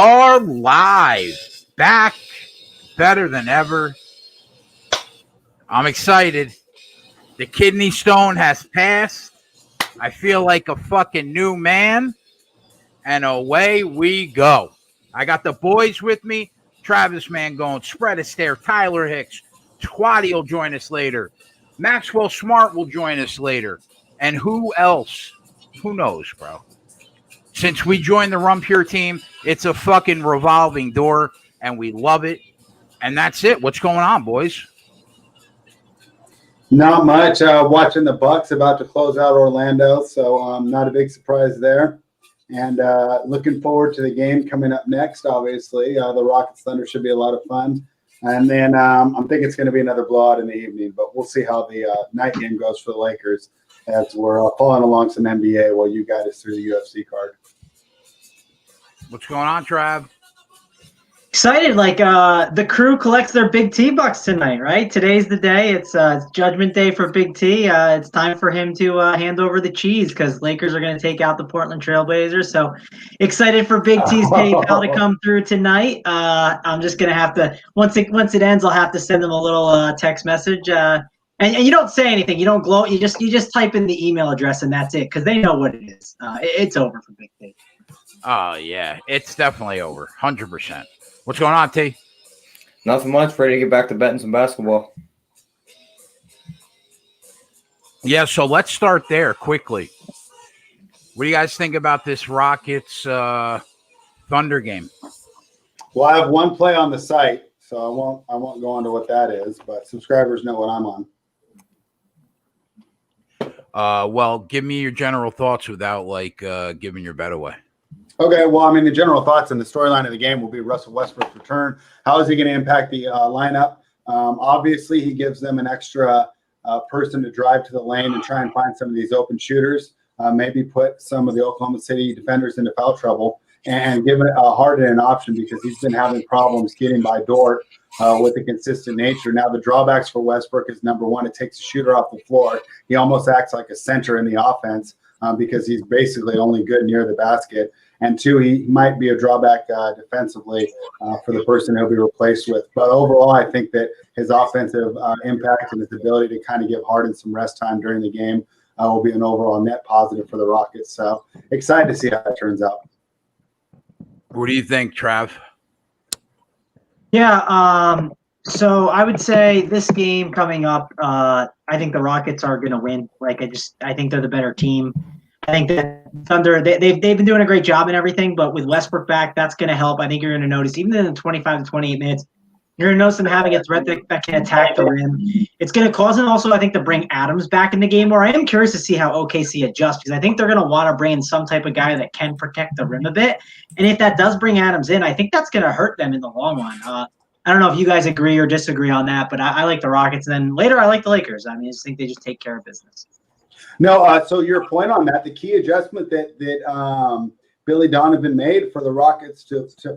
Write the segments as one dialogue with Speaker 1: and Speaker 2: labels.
Speaker 1: are live, back, better than ever. I'm excited. The kidney stone has passed. I feel like a fucking new man, and away we go. I got the boys with me. Travis Mangone, Spread Astaire, Tyler Hicks, Twatty will join us later. Maxwell Smart will join us later. And who else? Who knows, bro? Since we joined the Rum Pure team, it's a fucking revolving door, and we love it. And that's it. What's going on, boys?
Speaker 2: Not much. Watching the Bucks about to close out Orlando, so not a big surprise there. And looking forward to the game coming up next, obviously. The Rockets Thunder should be a lot of fun. And then I'm thinking it's going to be another blowout in the evening, but we'll see how the night game goes for the Lakers as we're following along some NBA while you guide us through the UFC card.
Speaker 1: What's going on, Trav?
Speaker 3: Excited, like the crew collects their Big T bucks tonight, right? Today's the day. It's Judgment Day for Big T. It's time for him to hand over the cheese because Lakers are going to take out the Portland Trailblazers. So excited for Big T's PayPal to come through tonight. I'm just going to have to once it ends, I'll have to send them a little text message. And you don't say anything. You don't gloat. You just type in the email address and that's it because they know what it is. It's over for Big T.
Speaker 1: Oh yeah, it's definitely over, 100%. What's going on, T?
Speaker 4: Nothing much. Ready to get back to betting some basketball.
Speaker 1: Yeah, so let's start there quickly. What do you guys think about this Rockets Thunder game?
Speaker 2: Well, I have one play on the site, so I won't go into what that is, but subscribers know what I'm on.
Speaker 1: Well, give me your general thoughts without giving your bet away.
Speaker 2: Okay, well, I mean, the general thoughts and the storyline of the game will be Russell Westbrook's return. How is he going to impact the lineup? Obviously, he gives them an extra person to drive to the lane and try and find some of these open shooters, maybe put some of the Oklahoma City defenders into foul trouble and give Harden an option because he's been having problems getting by Dort with a consistent nature. Now, the drawbacks for Westbrook is, number one, it takes a shooter off the floor. He almost acts like a center in the offense because he's basically only good near the basket. And two, he might be a drawback defensively for the person he'll be replaced with. But overall, I think that his offensive impact and his ability to kind of give Harden some rest time during the game will be an overall net positive for the Rockets. So excited to see how that turns out.
Speaker 1: What do you think, Trav?
Speaker 3: Yeah, so I would say this game coming up, I think the Rockets are going to win. I think they're the better team. I think that Thunder, they've been doing a great job and everything, but with Westbrook back, that's going to help. I think you're going to notice, even in the 25 to 28 minutes, you're going to notice them having a threat that can attack the rim. It's going to cause them also, I think, to bring Adams back in the game, where I am curious to see how OKC adjusts, because I think they're going to want to bring in some type of guy that can protect the rim a bit. And if that does bring Adams in, I think that's going to hurt them in the long run. I don't know if you guys agree or disagree on that, but I like the Rockets. And then later, I like the Lakers. I mean, I just think they just take care of business.
Speaker 2: No, so your point on that, the key adjustment that Billy Donovan made for the Rockets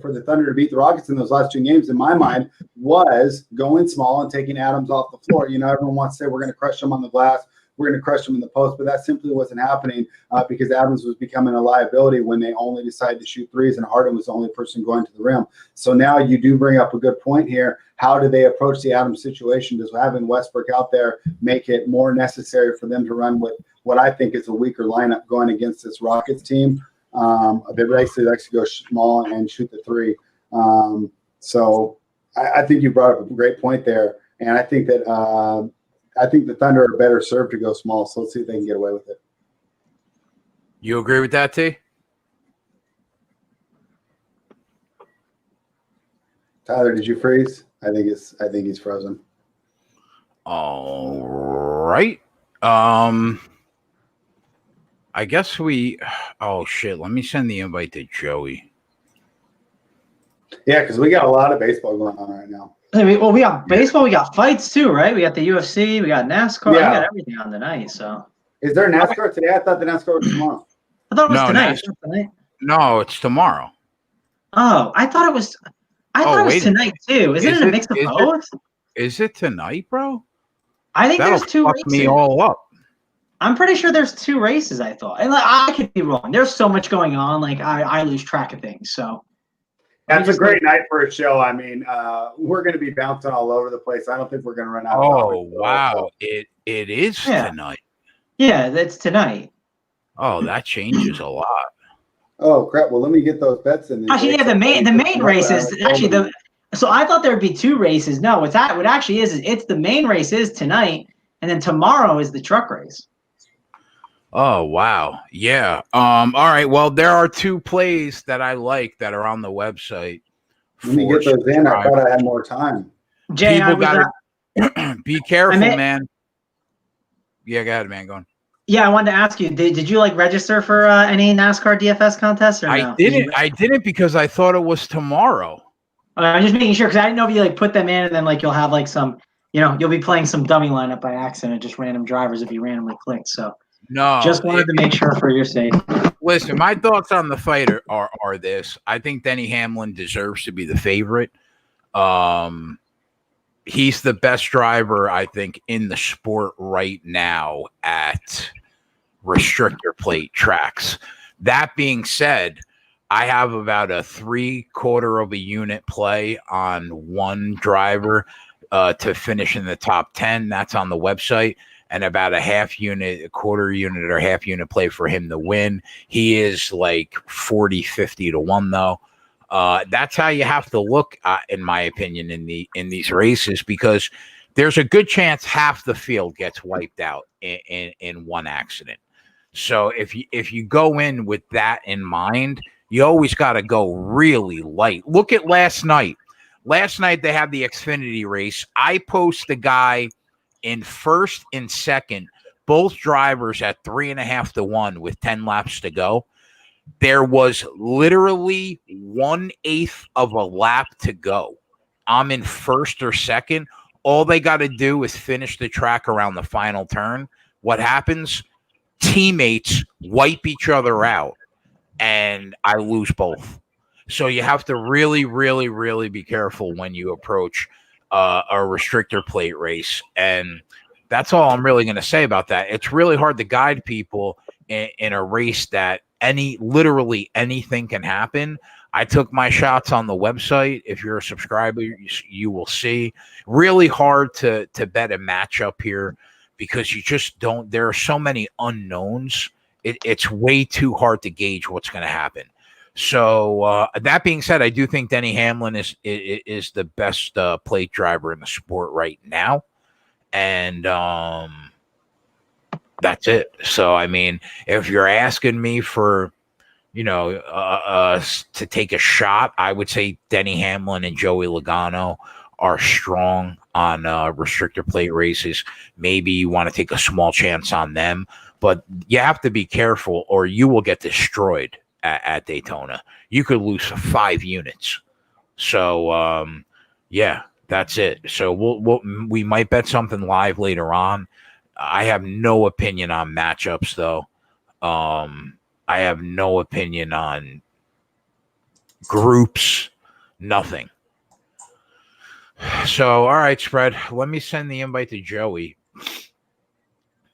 Speaker 2: for the Thunder to beat the Rockets in those last two games, in my mind, was going small and taking Adams off the floor. You know, everyone wants to say we're going to crush them on the glass, we're going to crush them in the post, but that simply wasn't happening because Adams was becoming a liability when they only decided to shoot threes and Harden was the only person going to the rim. So now you do bring up a good point here. How do they approach the Adams situation? Does having Westbrook out there make it more necessary for them to run with what I think is a weaker lineup going against this Rockets team? They basically like to go small and shoot the three. So I think you brought up a great point there. And I think that the Thunder are better served to go small. So let's see if they can get away with it.
Speaker 1: You agree with that, T?
Speaker 2: Tyler, did you freeze? I think he's frozen.
Speaker 1: All right. I guess oh shit, let me send the invite to Joey.
Speaker 2: Yeah, because we got a lot of baseball going on right now.
Speaker 3: Well, we got baseball, we got fights too, right? We got the UFC, we got NASCAR,
Speaker 2: yeah.
Speaker 3: We got everything on tonight. So
Speaker 2: is there NASCAR today? I thought the NASCAR was tomorrow.
Speaker 3: I thought it was tonight.
Speaker 1: No, it's tomorrow.
Speaker 3: Oh, I thought it was tonight too. Isn't it a mix of both?
Speaker 1: Is it tonight, bro?
Speaker 3: I think there's two races.
Speaker 1: Me all up.
Speaker 3: I'm pretty sure there's two races, I thought. And I could be wrong. There's so much going on, I lose track of things. So
Speaker 2: That's a great night for a show. I mean, we're going to be bouncing all over the place. I don't think we're going to run out of topics.
Speaker 1: Wow. It is tonight.
Speaker 3: Yeah, that's tonight.
Speaker 1: Oh, that changes a lot.
Speaker 2: Oh, crap. Well, let me get those bets in there.
Speaker 3: Actually, yeah, the main race is actually so I thought there'd be two races. No, what actually is it's the main race is tonight, and then tomorrow is the truck race.
Speaker 1: Oh, wow. Yeah. All right. Well, there are two plays that I like that are on the website.
Speaker 2: Let me get those in. I thought I had more time.
Speaker 3: Jay,
Speaker 1: people got to be careful, man. Yeah, go ahead, man. Go on.
Speaker 3: Yeah, I wanted to ask you, did you like register for any NASCAR DFS contests or no?
Speaker 1: I didn't because I thought it was tomorrow.
Speaker 3: I'm just making sure because I didn't know if you like put them in and then like you'll have like some, you'll be playing some dummy lineup by accident, just random drivers if you randomly clicked. So
Speaker 1: no,
Speaker 3: just wanted to make sure for your sake.
Speaker 1: Listen, my thoughts on the fight are this. I think Denny Hamlin deserves to be the favorite. He's the best driver, I think, in the sport right now at restrictor plate tracks. That being said, I have about a 3/4 of a unit play on one driver to finish in the top 10. That's on the website. And about a half unit, a quarter unit or half unit play for him to win. He is like 40-50 to 1 though. That's how you have to look, in my opinion, in these races, because there's a good chance half the field gets wiped out in one accident. So if you go in with that in mind, you always got to go really light. Look at last night. Last night they had the Xfinity race. I post a guy in first and second, both drivers at 3.5 to 1 with 10 laps to go. There was literally 1/8 of a lap to go. I'm in first or second. All they got to do is finish the track around the final turn. What happens? Teammates wipe each other out, and I lose both. So you have to really, really, really be careful when you approach a restrictor plate race. And that's all I'm really going to say about that. It's really hard to guide people in a race that literally anything can happen. I took my shots on the website. If you're a subscriber, you will see. Really hard to bet a matchup here because you just don't. There are so many unknowns. It's way too hard to gauge what's going to happen. So that being said, I do think Denny Hamlin is the best plate driver in the sport right now, and that's it. So I mean, if you're asking me for, to take a shot, I would say Denny Hamlin and Joey Logano are strong on restrictor plate races. Maybe you want to take a small chance on them, but you have to be careful or you will get destroyed at Daytona. You could lose 5 units. So, yeah, that's it. So we might bet something live later on. I have no opinion on matchups, though. I have no opinion on groups, nothing. So, all right, Spread, let me send the invite to Joey.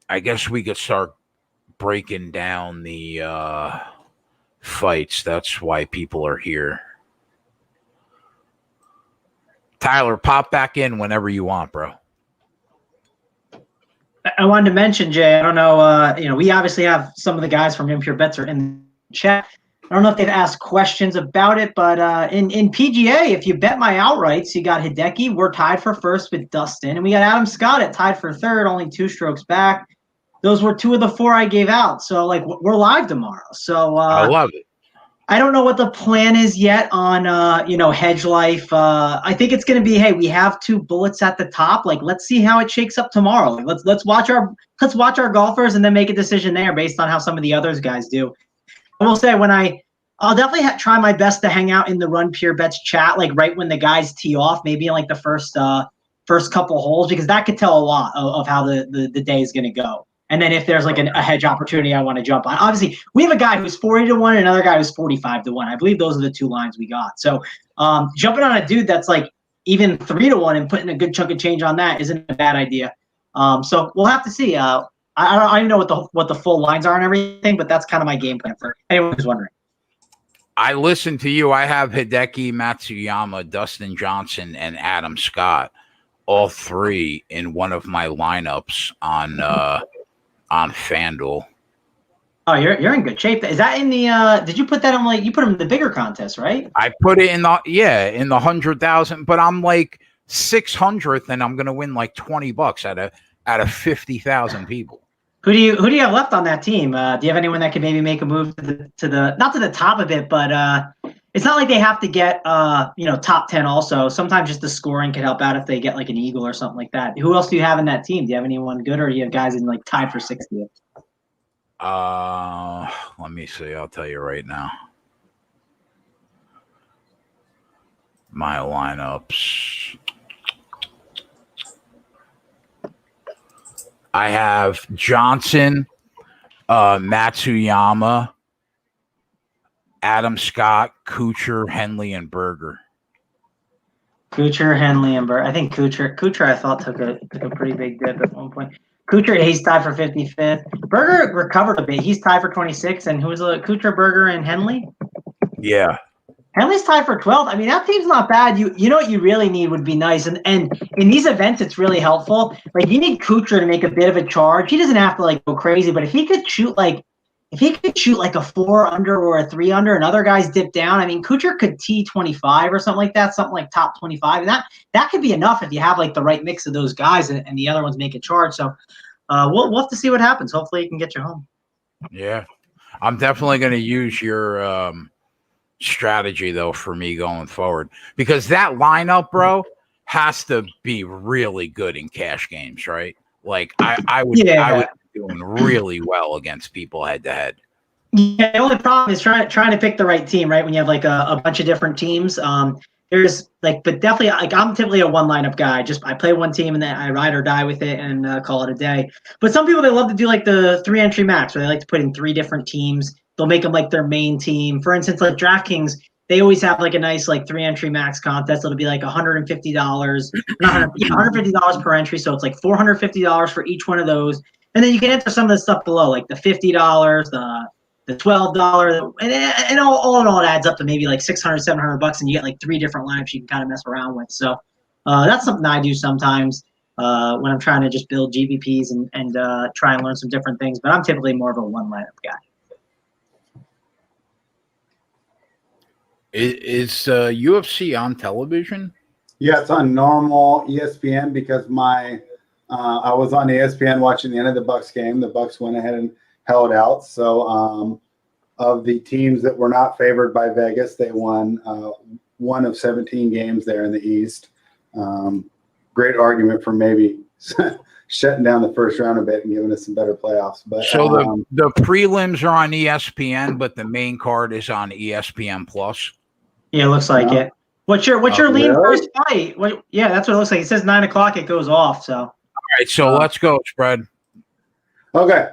Speaker 1: I guess we could start breaking down the fights. That's why people are here. Tyler, pop back in whenever you want, bro.
Speaker 3: I wanted to mention, Jay, I don't know, we obviously have some of the guys from Impure Bets are in the chat. I don't know if they've asked questions about it, but in PGA, if you bet my outrights, you got Hideki. We're tied for first with Dustin. And we got Adam Scott at tied for third, only 2 strokes back. Those were 2 of the 4 I gave out. So, we're live tomorrow. So
Speaker 1: I love it.
Speaker 3: I don't know what the plan is yet on, Hedge Life. I think it's going to be, hey, we have 2 bullets at the top. Let's see how it shakes up tomorrow. Let's watch our golfers and then make a decision there based on how some of the others guys do. I will say I'll definitely try my best to hang out in the Run Pure Bets chat, right when the guys tee off, maybe in the first couple holes, because that could tell a lot of how the day is going to go. And then if there's a hedge opportunity I want to jump on. Obviously, we have a guy who's 40 to 1 and another guy who's 45 to 1. I believe those are the 2 lines we got. So jumping on a dude that's even 3 to 1 and putting a good chunk of change on that isn't a bad idea. So we'll have to see. I don't know what the full lines are and everything, but that's kind of my game plan for anyone who's wondering.
Speaker 1: I listened to you. I have Hideki Matsuyama, Dustin Johnson, and Adam Scott, all three in one of my lineups on FanDuel.
Speaker 3: Oh, you're in good shape. Is that in the? Did you put that on you put them in the bigger contest, right?
Speaker 1: I put it in the 100,000, but I'm like 600th, and I'm gonna win like $20 out of 50,000 people.
Speaker 3: Who do you have left on that team? Do you have anyone that could maybe make a move to the not to the top of it, but it's not like they have to get top 10 also. Sometimes just the scoring can help out if they get like an eagle or something like that. Who else do you have in that team? Do you have anyone good, or do you have guys in like tied for 60th?
Speaker 1: Let me see. I'll tell you right now. My lineups. I have Johnson, Matsuyama, Adam Scott, Kuchar, Henley, and Berger.
Speaker 3: Kuchar, Henley, and Berger. I think Kuchar I thought took a pretty big dip at one point. Kuchar, he's tied for 55th. Berger recovered a bit. He's tied for 26th. And who was Kuchar, Berger, and Henley?
Speaker 1: Yeah.
Speaker 3: Henley's tied for 12th. I mean, that team's not bad. You know what you really need would be nice. And in these events, it's really helpful. Like, you need Kuchar to make a bit of a charge. He doesn't have to, like, go crazy. But if he could shoot like a 4 under or a 3 under and other guys dip down, I mean, Kuchar could T25 or something like that, something like top 25. And that could be enough if you have, like, the right mix of those guys and the other ones make a charge. So we'll have to see what happens. Hopefully he can get you home.
Speaker 1: Yeah. I'm definitely going to use your strategy, though, for me going forward. Because that lineup, bro, has to be really good in cash games, right? Like, I would be doing really well against people head-to-head.
Speaker 3: Yeah, the only problem is trying to pick the right team, right? When you have, like, a bunch of different teams. There's like, but definitely, like, I'm typically a one lineup guy. I play one team and then I ride or die with it and call it a day. But some people, they love to do like the 3 entry max, where they like to put in 3 different teams. They'll make them like their main team. For instance, like DraftKings, they always have like a nice like 3 entry max contest. It'll be like $150, $150 per entry. So it's like $450 for each one of those. And then you can enter some of the stuff below, like the $50, the $12, and all in all, it adds up to maybe like $600, $700, and you get like 3 different lineups you can kind of mess around with. So that's something I do sometimes when I'm trying to just build GPPs and try and learn some different things. But I'm typically more of a one lineup guy.
Speaker 1: Is UFC on television?
Speaker 2: Yeah, it's on normal ESPN because I was on ESPN watching the end of the Bucks game. The Bucks went ahead and held out. So of the teams that were not favored by Vegas, they won 1 of 17 games there in the East. Great argument for maybe shutting down the first round a bit and giving us some better playoffs. But
Speaker 1: so the prelims are on ESPN, but the main card is on ESPN Plus.
Speaker 3: Yeah, it looks like it. What's your lean
Speaker 2: really?
Speaker 3: first fight? Yeah, that's what it looks like. It says 9 o'clock. It goes off. So
Speaker 1: All right, so let's go, spread.
Speaker 2: Okay.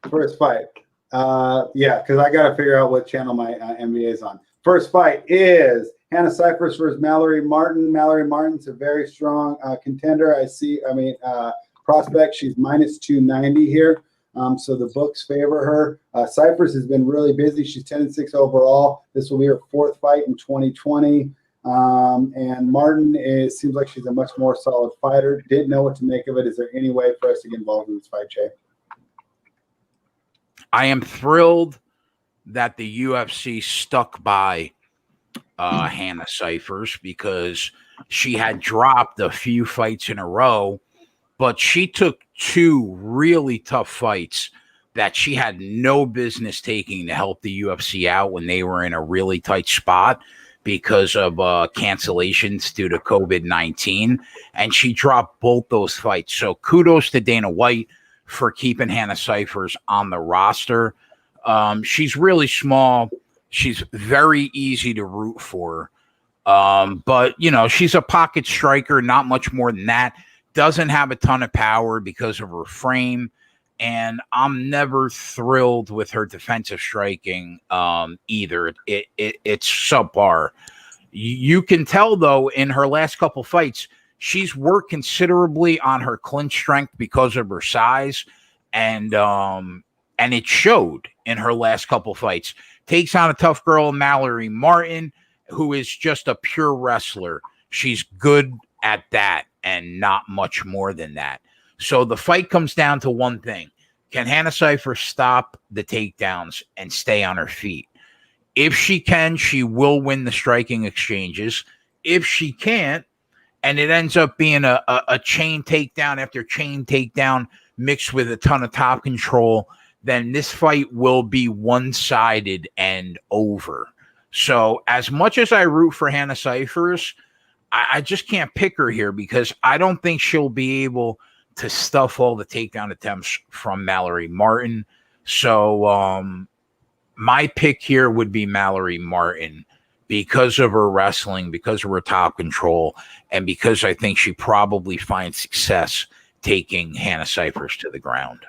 Speaker 2: First fight. Yeah, because I got to figure out what channel my NBA is on. First fight is Hannah Cyphers versus Mallory Martin. Mallory Martin's a very strong contender. Prospect. She's minus 290 here. So the books favor her. Cyphers has been really busy. She's 10-6 overall. This will be her 4th fight in 2020. And Martin seems like she's a much more solid fighter. Didn't know what to make of it. Is there any way for us to get involved in this fight, Jay?
Speaker 1: I am thrilled that the UFC stuck by Hannah Cyphers because she had dropped a few fights in a row, but she took 2 really tough fights that she had no business taking to help the UFC out when they were in a really tight spot because of cancellations due to COVID-19, and she dropped both those fights. So kudos to Dana White for keeping Hannah Cyphers on the roster. She's really small. She's very easy to root for. But, she's a pocket striker, not much more than that. Doesn't have a ton of power because of her frame. And I'm never thrilled with her defensive striking either. It's subpar. You can tell, though, in her last couple fights, she's worked considerably on her clinch strength because of her size, and it showed in her last couple fights. takes on a tough girl, Mallory Martin, who is just a pure wrestler. She's good at that and not much more than that. So the fight comes down to one thing. Can Hannah Cipher stop the takedowns and stay on her feet? If she can, she will win the striking exchanges. If she can't, and it ends up being a chain takedown after chain takedown mixed with a ton of top control, then this fight will be one-sided and over. So as much as I root for Hannah Cipher's, I just can't pick her here because I don't think she'll be able to stuff all the takedown attempts from Mallory Martin. So my pick here would be Mallory Martin because of her wrestling, because of her top control, and because I think she probably finds success taking Hannah Cipher's to the ground.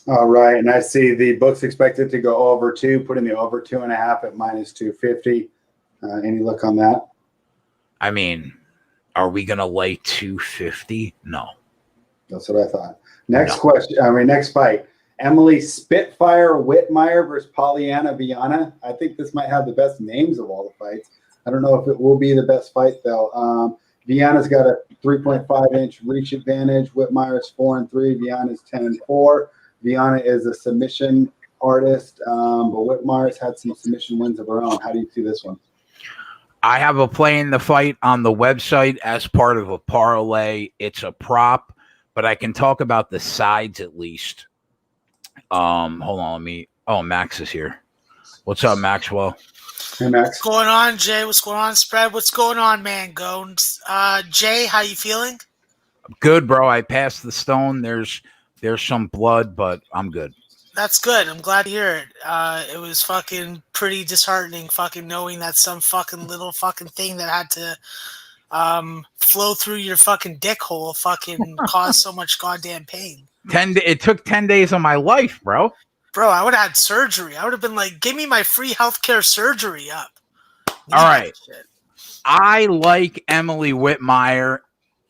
Speaker 2: All right, and I see the book's expected to go over 2, putting the over 2.5 at -250. Any look on that?
Speaker 1: I mean, are we going to lay 250? No.
Speaker 2: That's what I thought. Next fight. Emily Spitfire Whitmire versus Pollyanna Viana. I think this might have the best names of all the fights. I don't know if it will be the best fight, though. Viana's got a 3.5-inch reach advantage. Whitmire's 4-3. Viana's 10-4. Viana is a submission artist, but Whitmire's had some submission wins of her own. How do you see this one?
Speaker 1: I have a play in the fight on the website as part of a parlay. It's a prop, but I can talk about the sides at least. Hold on, Max is here. What's up, Maxwell?
Speaker 2: Hey, Max.
Speaker 5: What's going on, Jay? What's going on, Spread? What's going on, man? Gones. Jay, how you feeling?
Speaker 1: Good, bro. I passed the stone. There's some blood, but I'm good.
Speaker 5: That's good. I'm glad to hear it. It was fucking pretty disheartening fucking knowing that some fucking little fucking thing that had to flow through your fucking dick hole fucking caused so much goddamn pain.
Speaker 1: It took 10 days of my life, bro.
Speaker 5: Bro, I would have had surgery. I would have been like, give me my free healthcare surgery up.
Speaker 1: All right. I like Emily Whitmire,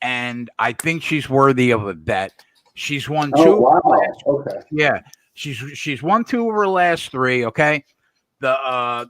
Speaker 1: and I think she's worthy of a bet. She's won 2.
Speaker 2: Oh, wow. Okay.
Speaker 1: Yeah. She's won 2 of her last 3, okay? The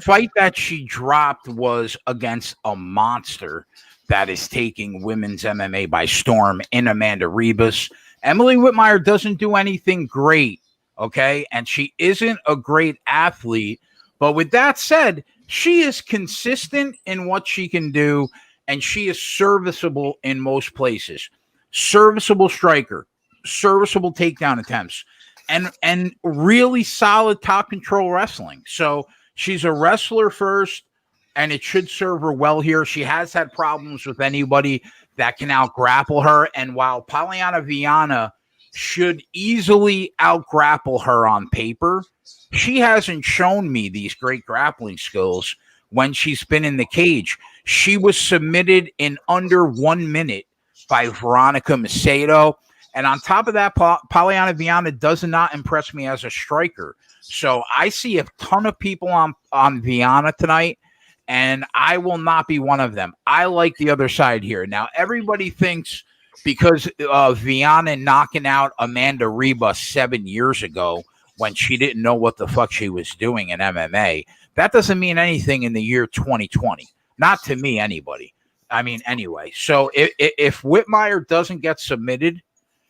Speaker 1: fight that she dropped was against a monster that is taking women's MMA by storm in Amanda Ribas. Emily Whitmire doesn't do anything great, okay? And she isn't a great athlete. But with that said, she is consistent in what she can do, and she is serviceable in most places. Serviceable striker, serviceable takedown attempts, and really solid top control wrestling. So she's a wrestler first, and it should serve her well here. She has had problems with anybody that can out-grapple her, and while Pollyanna Viana should easily out-grapple her on paper, she hasn't shown me these great grappling skills when she's been in the cage. She was submitted in under 1 minute by Veronica Macedo. And on top of that, Pollyanna Viana does not impress me as a striker. So I see a ton of people on Viana tonight, and I will not be one of them. I like the other side here. Now, everybody thinks because Viana knocking out Amanda Ribas 7 years ago when she didn't know what the fuck she was doing in MMA, that doesn't mean anything in the year 2020. Not to me, anybody. I mean, anyway. So if Whitmire doesn't get submitted,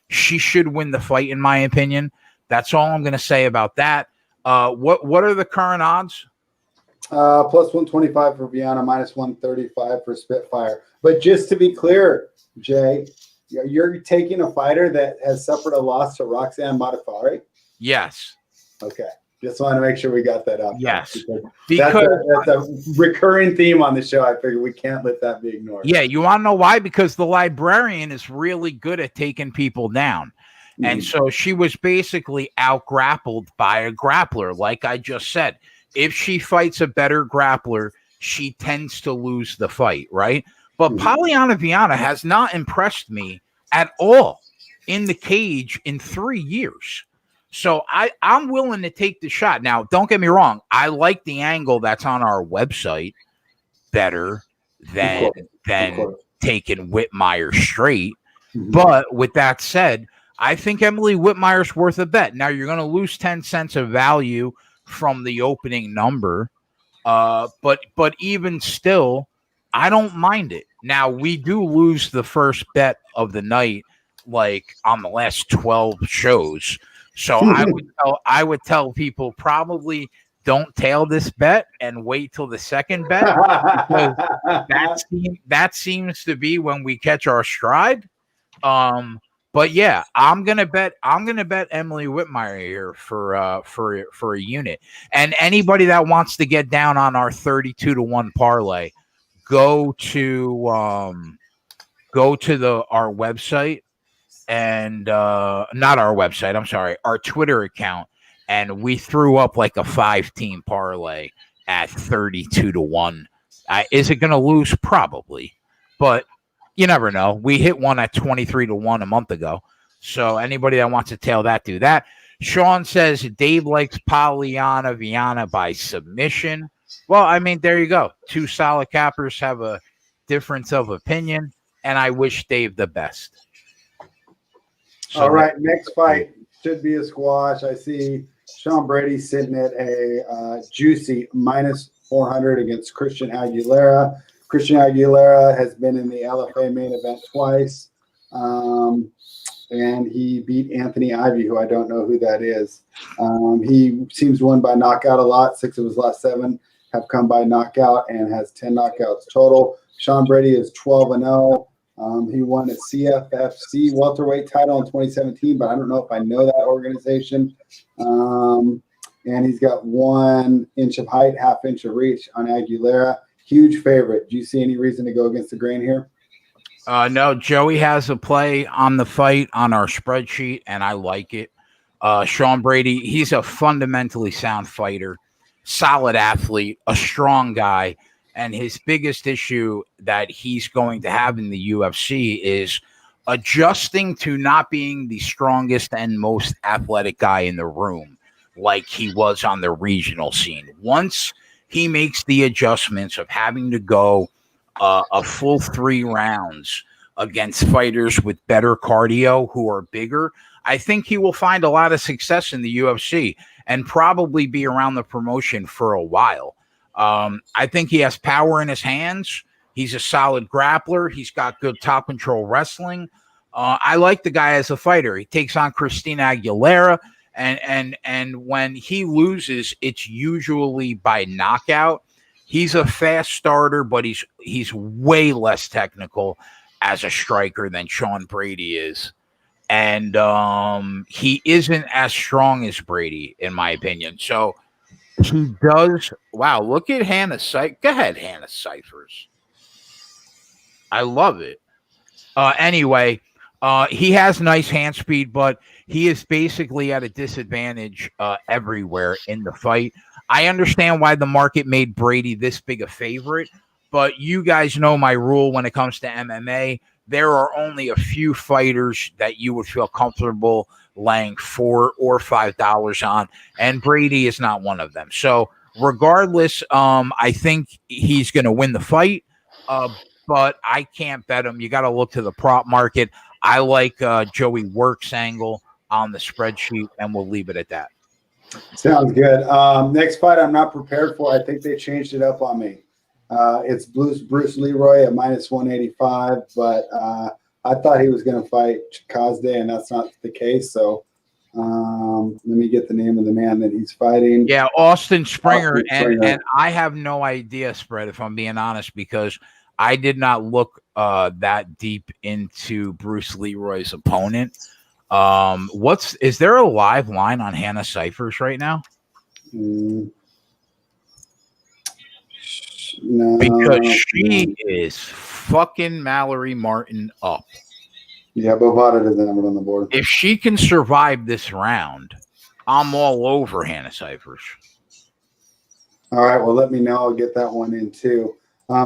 Speaker 1: she should win the fight, in my opinion. That's all I'm going to say about that. What are the current odds?
Speaker 2: Plus 125 for Viana, minus 135 for Spitfire. But just to be clear, Jay, you're taking a fighter that has suffered a loss to Roxanne Modafferi?
Speaker 1: Yes.
Speaker 2: Okay. Just want to make sure we got that up.
Speaker 1: Yes.
Speaker 2: Because that's a recurring theme on the show. I figured we can't let that be ignored.
Speaker 1: Yeah, you want to know why? Because the librarian is really good at taking people down. Mm-hmm. And so she was basically out-grappled by a grappler, like I just said. If she fights a better grappler, she tends to lose the fight, right? But Pollyanna Viana has not impressed me at all in the cage in 3 years. So I'm willing to take the shot. Now, don't get me wrong. I like the angle that's on our website better than taking Whitmire straight. Mm-hmm. But with that said, I think Emily Whitmire's worth a bet. Now you're going to lose 10 cents of value from the opening number. But even still, I don't mind it. Now we do lose the first bet of the night, like on the last 12 shows. So I would tell people probably don't tail this bet and wait till the second bet, because that seems to be when we catch our stride. But yeah, I'm gonna bet Emily Whitmire here for a unit. And anybody that wants to get down on our 32-1 parlay, go to our website, and not our website, I'm sorry, our Twitter account, and we threw up like a 5-team parlay at 32-1. Is it going to lose? Probably, but you never know. We hit one at 23-1 a month ago. So anybody that wants to tail that, do that. Sean says Dave likes Polyana Viana by submission. Well, I mean, there you go. Two solid cappers have a difference of opinion, and I wish Dave the best. So
Speaker 2: all right, next fight should be a squash. I see Sean Brady sitting at a juicy -400 against Christian Aguilera. Christian Aguilera has been in the LFA main event twice, and he beat Anthony Ivy, who I don't know who that is. He seems to win by knockout a lot. 6 of his last 7 have come by knockout and has 10 knockouts total. Sean Brady is 12-0. He won a CFFC welterweight title in 2017, but I don't know if I know that organization. And he's got 1 inch of height, ½ inch of reach on Aguilera. Huge favorite. Do you see any reason to go against the grain here?
Speaker 1: No, Joey has a play on the fight on our spreadsheet, and I like it. Sean Brady, he's a fundamentally sound fighter, solid athlete, a strong guy. And his biggest issue that he's going to have in the UFC is adjusting to not being the strongest and most athletic guy in the room like he was on the regional scene. Once he makes the adjustments of having to go a full 3 rounds against fighters with better cardio who are bigger, I think he will find a lot of success in the UFC and probably be around the promotion for a while. I think he has power in his hands. He's a solid grappler. He's got good top control wrestling. I like the guy as a fighter. He takes on Christina Aguilera, and when he loses, it's usually by knockout. He's a fast starter, but he's way less technical as a striker than Sean Brady is. And he isn't as strong as Brady, in my opinion. So he does. Wow, look at Hannah Cyphers. Go ahead, Hannah Cyphers. I love it. Anyway, he has nice hand speed, but he is basically at a disadvantage everywhere in the fight. I understand why the market made Brady this big a favorite, but you guys know my rule when it comes to MMA. There are only a few fighters that you would feel comfortable laying $4 or $5 on, and Brady is not one of them. So regardless, I think he's going to win the fight, but I can't bet him. You got to look to the prop market. I like Joey Works angle on the spreadsheet, and we'll leave it at that.
Speaker 2: Sounds good. Next fight I'm not prepared for. I think they changed it up on me. It's Bruce Leroy at -185, but I thought he was going to fight Chikazde, and that's not the case. So let me get the name of the man that he's fighting.
Speaker 1: Yeah, Austin Springer. And I have no idea, Spread, if I'm being honest, because I did not look that deep into Bruce Leroy's opponent. Is there a live line on Hannah Cyphers right now?
Speaker 2: No,
Speaker 1: because she is fucking Mallory Martin up.
Speaker 2: Yeah, Bovada doesn't have it on the board.
Speaker 1: If she can survive this round, I'm all over Hannah Cyphers.
Speaker 2: All right, well, let me know. I'll get that one in too.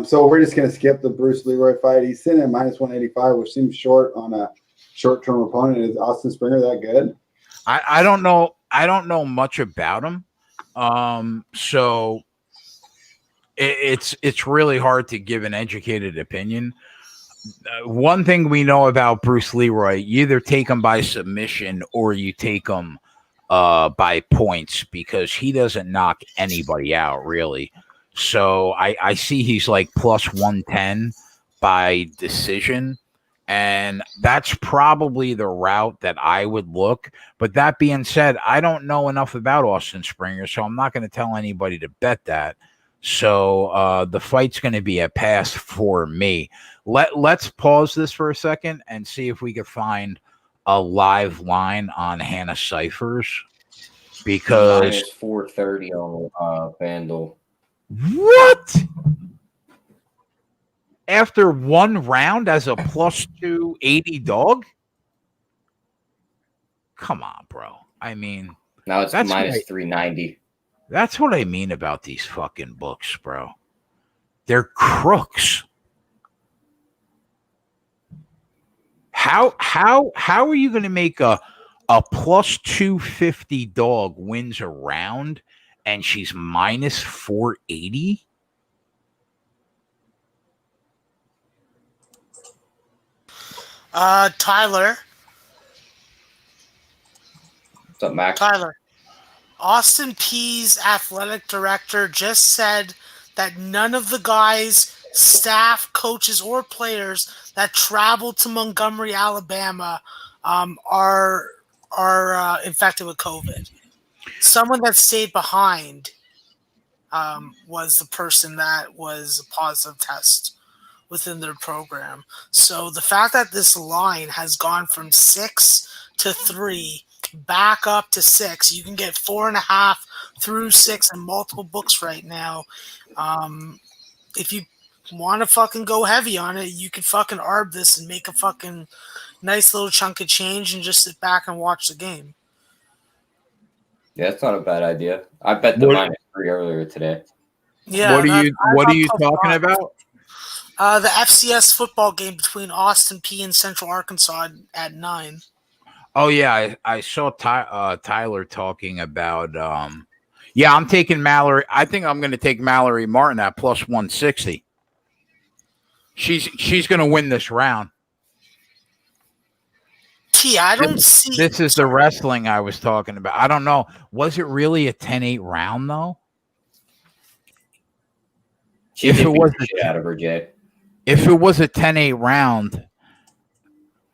Speaker 2: So we're just going to skip the Bruce Leroy fight. He's sitting at -185, which seems short on a short-term opponent. Is Austin Springer that good?
Speaker 1: I don't know. I don't know much about him. So it's really hard to give an educated opinion. one thing we know about Bruce Leroy, you either take him by submission or you take him by points, because he doesn't knock anybody out, really. So I see he's like plus 110 by decision. And that's probably the route that I would look. But that being said, I don't know enough about Austin Springer, so I'm not going to tell anybody to bet that. So the fight's going to be a pass for me. Let's pause this for a second and see if we can find a live line on Hannah Cyphers, because
Speaker 4: minus 430 on FanDuel.
Speaker 1: what? After one round as a plus 280 dog? Come on, bro. I mean,
Speaker 4: Now it's
Speaker 1: That's
Speaker 4: minus
Speaker 1: right.
Speaker 4: 390.
Speaker 1: that's what I mean about these fucking books, bro. They're crooks. How are you going to make a plus 250 dog wins a round and she's minus 480?
Speaker 5: Tyler.
Speaker 4: What's up, Max?
Speaker 5: Tyler. Austin Peay's athletic director just said that none of the guys, staff, coaches, or players that traveled to Montgomery, Alabama, are infected with COVID. Someone that stayed behind was the person that was a positive test within their program. So the fact that this line has gone from 6 to 3 back up to 6, you can get 4.5 through 6 in multiple books right now. If you want to fucking go heavy on it, you can fucking arb this and make a fucking nice little chunk of change and just sit back and watch the game.
Speaker 4: Yeah, that's not a bad idea. I bet the
Speaker 1: What-
Speaker 4: minus 3 earlier today.
Speaker 5: Yeah.
Speaker 1: What are you talking about?
Speaker 5: The FCS football game between Austin Peay and Central Arkansas at 9.
Speaker 1: Oh yeah, I saw Tyler talking about. Yeah, I'm taking Mallory. I think I'm going to take Mallory Martin at plus 160. She's going to win this round.
Speaker 5: Key, I don't see.
Speaker 1: This is the wrestling I was talking about. I don't know. Was it really a 10-8 round though?
Speaker 4: She
Speaker 1: If
Speaker 4: did
Speaker 1: it
Speaker 4: beat
Speaker 1: was
Speaker 4: the shit out of her, Jay.
Speaker 1: If it was a 10-8 round,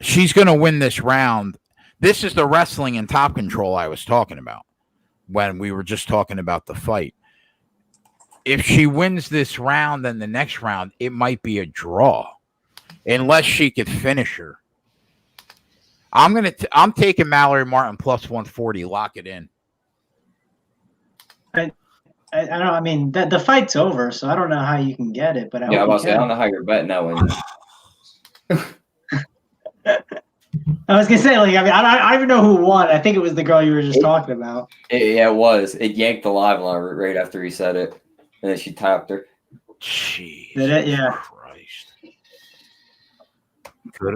Speaker 1: she's going to win this round. This is the wrestling and top control I was talking about when we were just talking about the fight. If she wins this round, then the next round, it might be a draw unless she could finish her. I'm taking Mallory Martin plus 140. Lock it in.
Speaker 3: I don't know. I mean, the fight's over, so I don't know how you can get it. But I
Speaker 4: Yeah, I
Speaker 3: hope
Speaker 4: was
Speaker 3: you
Speaker 4: say, I
Speaker 3: can.
Speaker 4: don't know how you're betting that one.
Speaker 3: I was gonna say, like, I mean, I don't even know who won. I think it was the girl you were just talking about.
Speaker 4: Yeah, it was. It yanked the live line right after he said it. And then she tapped her.
Speaker 1: Jeez.
Speaker 3: Did it? Yeah.
Speaker 1: Christ. Good,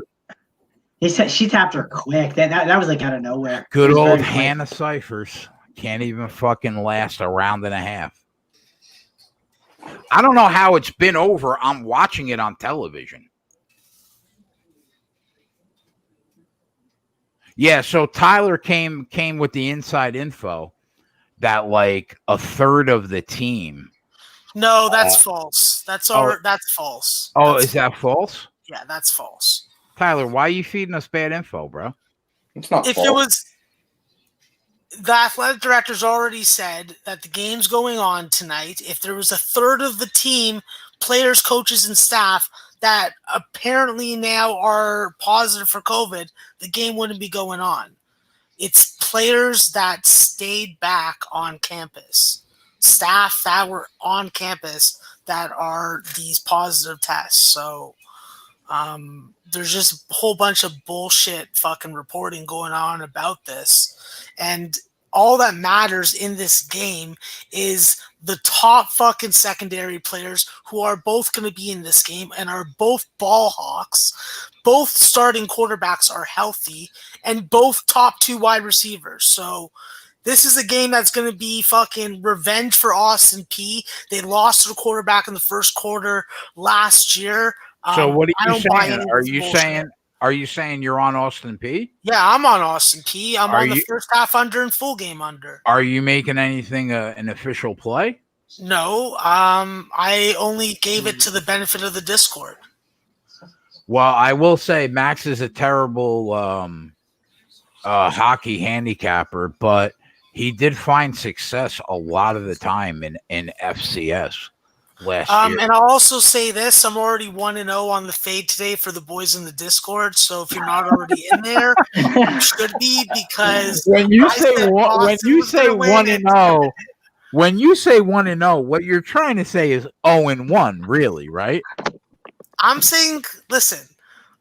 Speaker 3: He said she tapped her quick. That was like out of nowhere. It
Speaker 1: good
Speaker 3: was
Speaker 1: old
Speaker 3: very quick.
Speaker 1: Hannah Cyphers. Can't even fucking last a round and a half. I don't know how it's been over. I'm watching it on television. Yeah, so Tyler came with the inside info that like a third of the team.
Speaker 5: No, that's false. That's false.
Speaker 1: Oh,
Speaker 5: That's
Speaker 1: is that false?
Speaker 5: Yeah, that's false.
Speaker 1: Tyler, why are you feeding us bad info, bro?
Speaker 4: It's not
Speaker 5: If
Speaker 4: false.
Speaker 5: it was, the athletic director's already said that the game's going on tonight. If there was a third of the team, players, coaches, and staff that apparently now are positive for COVID, the game wouldn't be going on. It's players that stayed back on campus, staff that were on campus that are these positive tests. So there's just a whole bunch of bullshit fucking reporting going on about this. And all that matters in this game is the top fucking secondary players who are both going to be in this game and are both ball hawks. Both starting quarterbacks are healthy and both top 2 wide receivers. So this is a game that's going to be fucking revenge for Austin Peay. They lost their quarterback in the first quarter last year.
Speaker 1: So what
Speaker 5: I
Speaker 1: are you
Speaker 5: don't buy
Speaker 1: saying?
Speaker 5: any of
Speaker 1: Are
Speaker 5: this
Speaker 1: you
Speaker 5: bullshit.
Speaker 1: saying? Are you saying you're on Austin P?
Speaker 5: Yeah, I'm on Austin P. I'm
Speaker 1: Are
Speaker 5: on the
Speaker 1: you-
Speaker 5: first half under and full game under.
Speaker 1: Are you making anything an official play?
Speaker 5: No, I only gave it to the benefit of the Discord.
Speaker 1: Well, I will say Max is a terrible hockey handicapper, but he did find success a lot of the time in FCS last year.
Speaker 5: And I'll also say this: I'm already 1-0 on the fade today for the boys in the Discord. So if you're not already in there, you should be, because
Speaker 1: When you
Speaker 5: I
Speaker 1: say
Speaker 5: said
Speaker 1: when
Speaker 5: Boston
Speaker 1: you
Speaker 5: was
Speaker 1: say
Speaker 5: gonna win
Speaker 1: 1-0, when you say 1-0, what you're trying to say is 0-1, really, right?
Speaker 5: I'm saying, listen,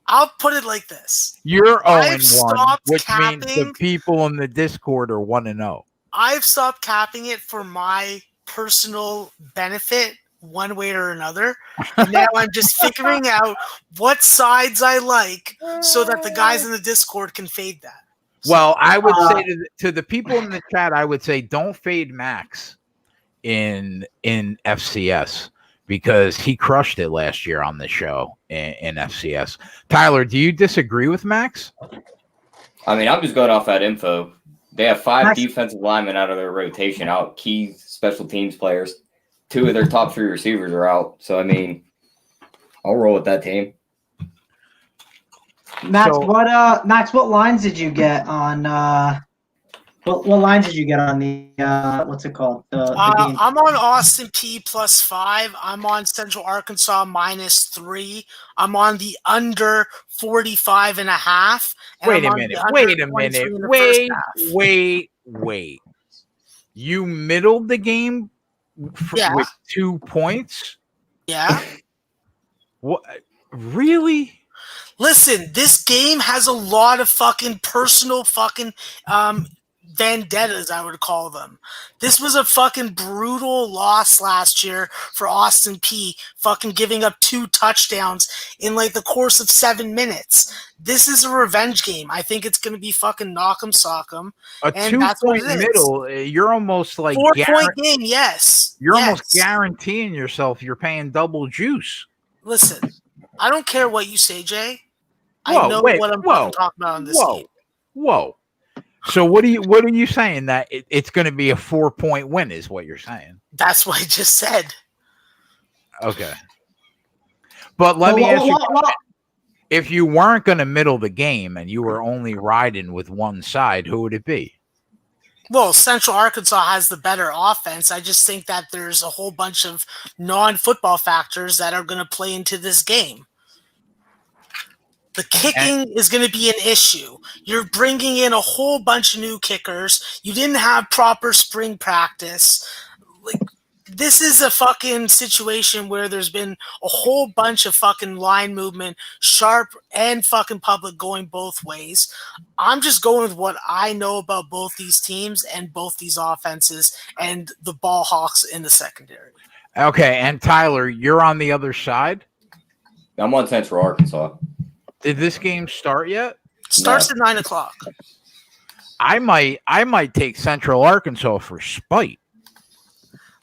Speaker 5: I'll put it like this:
Speaker 1: You're
Speaker 5: I've
Speaker 1: 0-1,
Speaker 5: stopped
Speaker 1: which means the
Speaker 5: capping.
Speaker 1: people in the Discord are 1-0.
Speaker 5: I've stopped capping it for my personal benefit, one way or another. And now I'm just figuring out what sides I like so that the guys in the Discord can fade that.
Speaker 1: Well, I would say to the people in the chat, I would say don't fade Max in FCS because he crushed it last year on the show in FCS. Tyler, do you disagree with Max?
Speaker 4: I mean, I'm just going off that info. They have 5
Speaker 3: Max-
Speaker 4: defensive linemen out of their rotation, out key special teams players. 2 of their top 3 receivers are out. So, I mean, I'll roll with that team.
Speaker 3: Max,
Speaker 1: So-
Speaker 3: what lines did you get on what lines did you get on the what's it called? The game?
Speaker 5: I'm on Austin P +5. I'm on Central Arkansas -3. I'm on the under 45.5.
Speaker 1: Wait a minute. Wait. You middled the game
Speaker 5: Yeah.
Speaker 1: with 2 points?
Speaker 5: Yeah.
Speaker 1: What? Really?
Speaker 5: Listen, this game has a lot of fucking personal fucking vendettas, I would call them. This was a fucking brutal loss last year for Austin P, fucking giving up 2 touchdowns in like the course of 7 minutes. This is a revenge game. I think it's going to be fucking knock 'em, sock 'em.
Speaker 1: A
Speaker 5: And that's what
Speaker 1: 2-point
Speaker 5: it is.
Speaker 1: middle, you're almost like
Speaker 5: 4-point game, yes.
Speaker 1: you're
Speaker 5: Yes.
Speaker 1: almost guaranteeing yourself you're paying double juice.
Speaker 5: Listen, I don't care what you say, Jay. I
Speaker 1: Whoa,
Speaker 5: know
Speaker 1: wait,
Speaker 5: what I'm
Speaker 1: whoa,
Speaker 5: fucking talking about in this game.
Speaker 1: Whoa. So what are you saying that it's going to be a 4-point win is what you're saying?
Speaker 5: That's what I just said.
Speaker 1: Okay. But let me ask you, if you weren't going to middle the game and you were only riding with one side, who would it be?
Speaker 5: Well, Central Arkansas has the better offense. I just think that there's a whole bunch of non-football factors that are going to play into this game. The kicking is going to be an issue. You're bringing in a whole bunch of new kickers. You didn't have proper spring practice. Like, this is a fucking situation where there's been a whole bunch of fucking line movement, sharp and fucking public going both ways. I'm just going with what I know about both these teams and both these offenses and the ball hawks in the secondary.
Speaker 1: Okay, and Tyler, you're on the other side.
Speaker 4: I'm on Central Arkansas.
Speaker 1: Did this game start yet?
Speaker 5: Starts at 9 o'clock.
Speaker 1: I might take Central Arkansas for spite.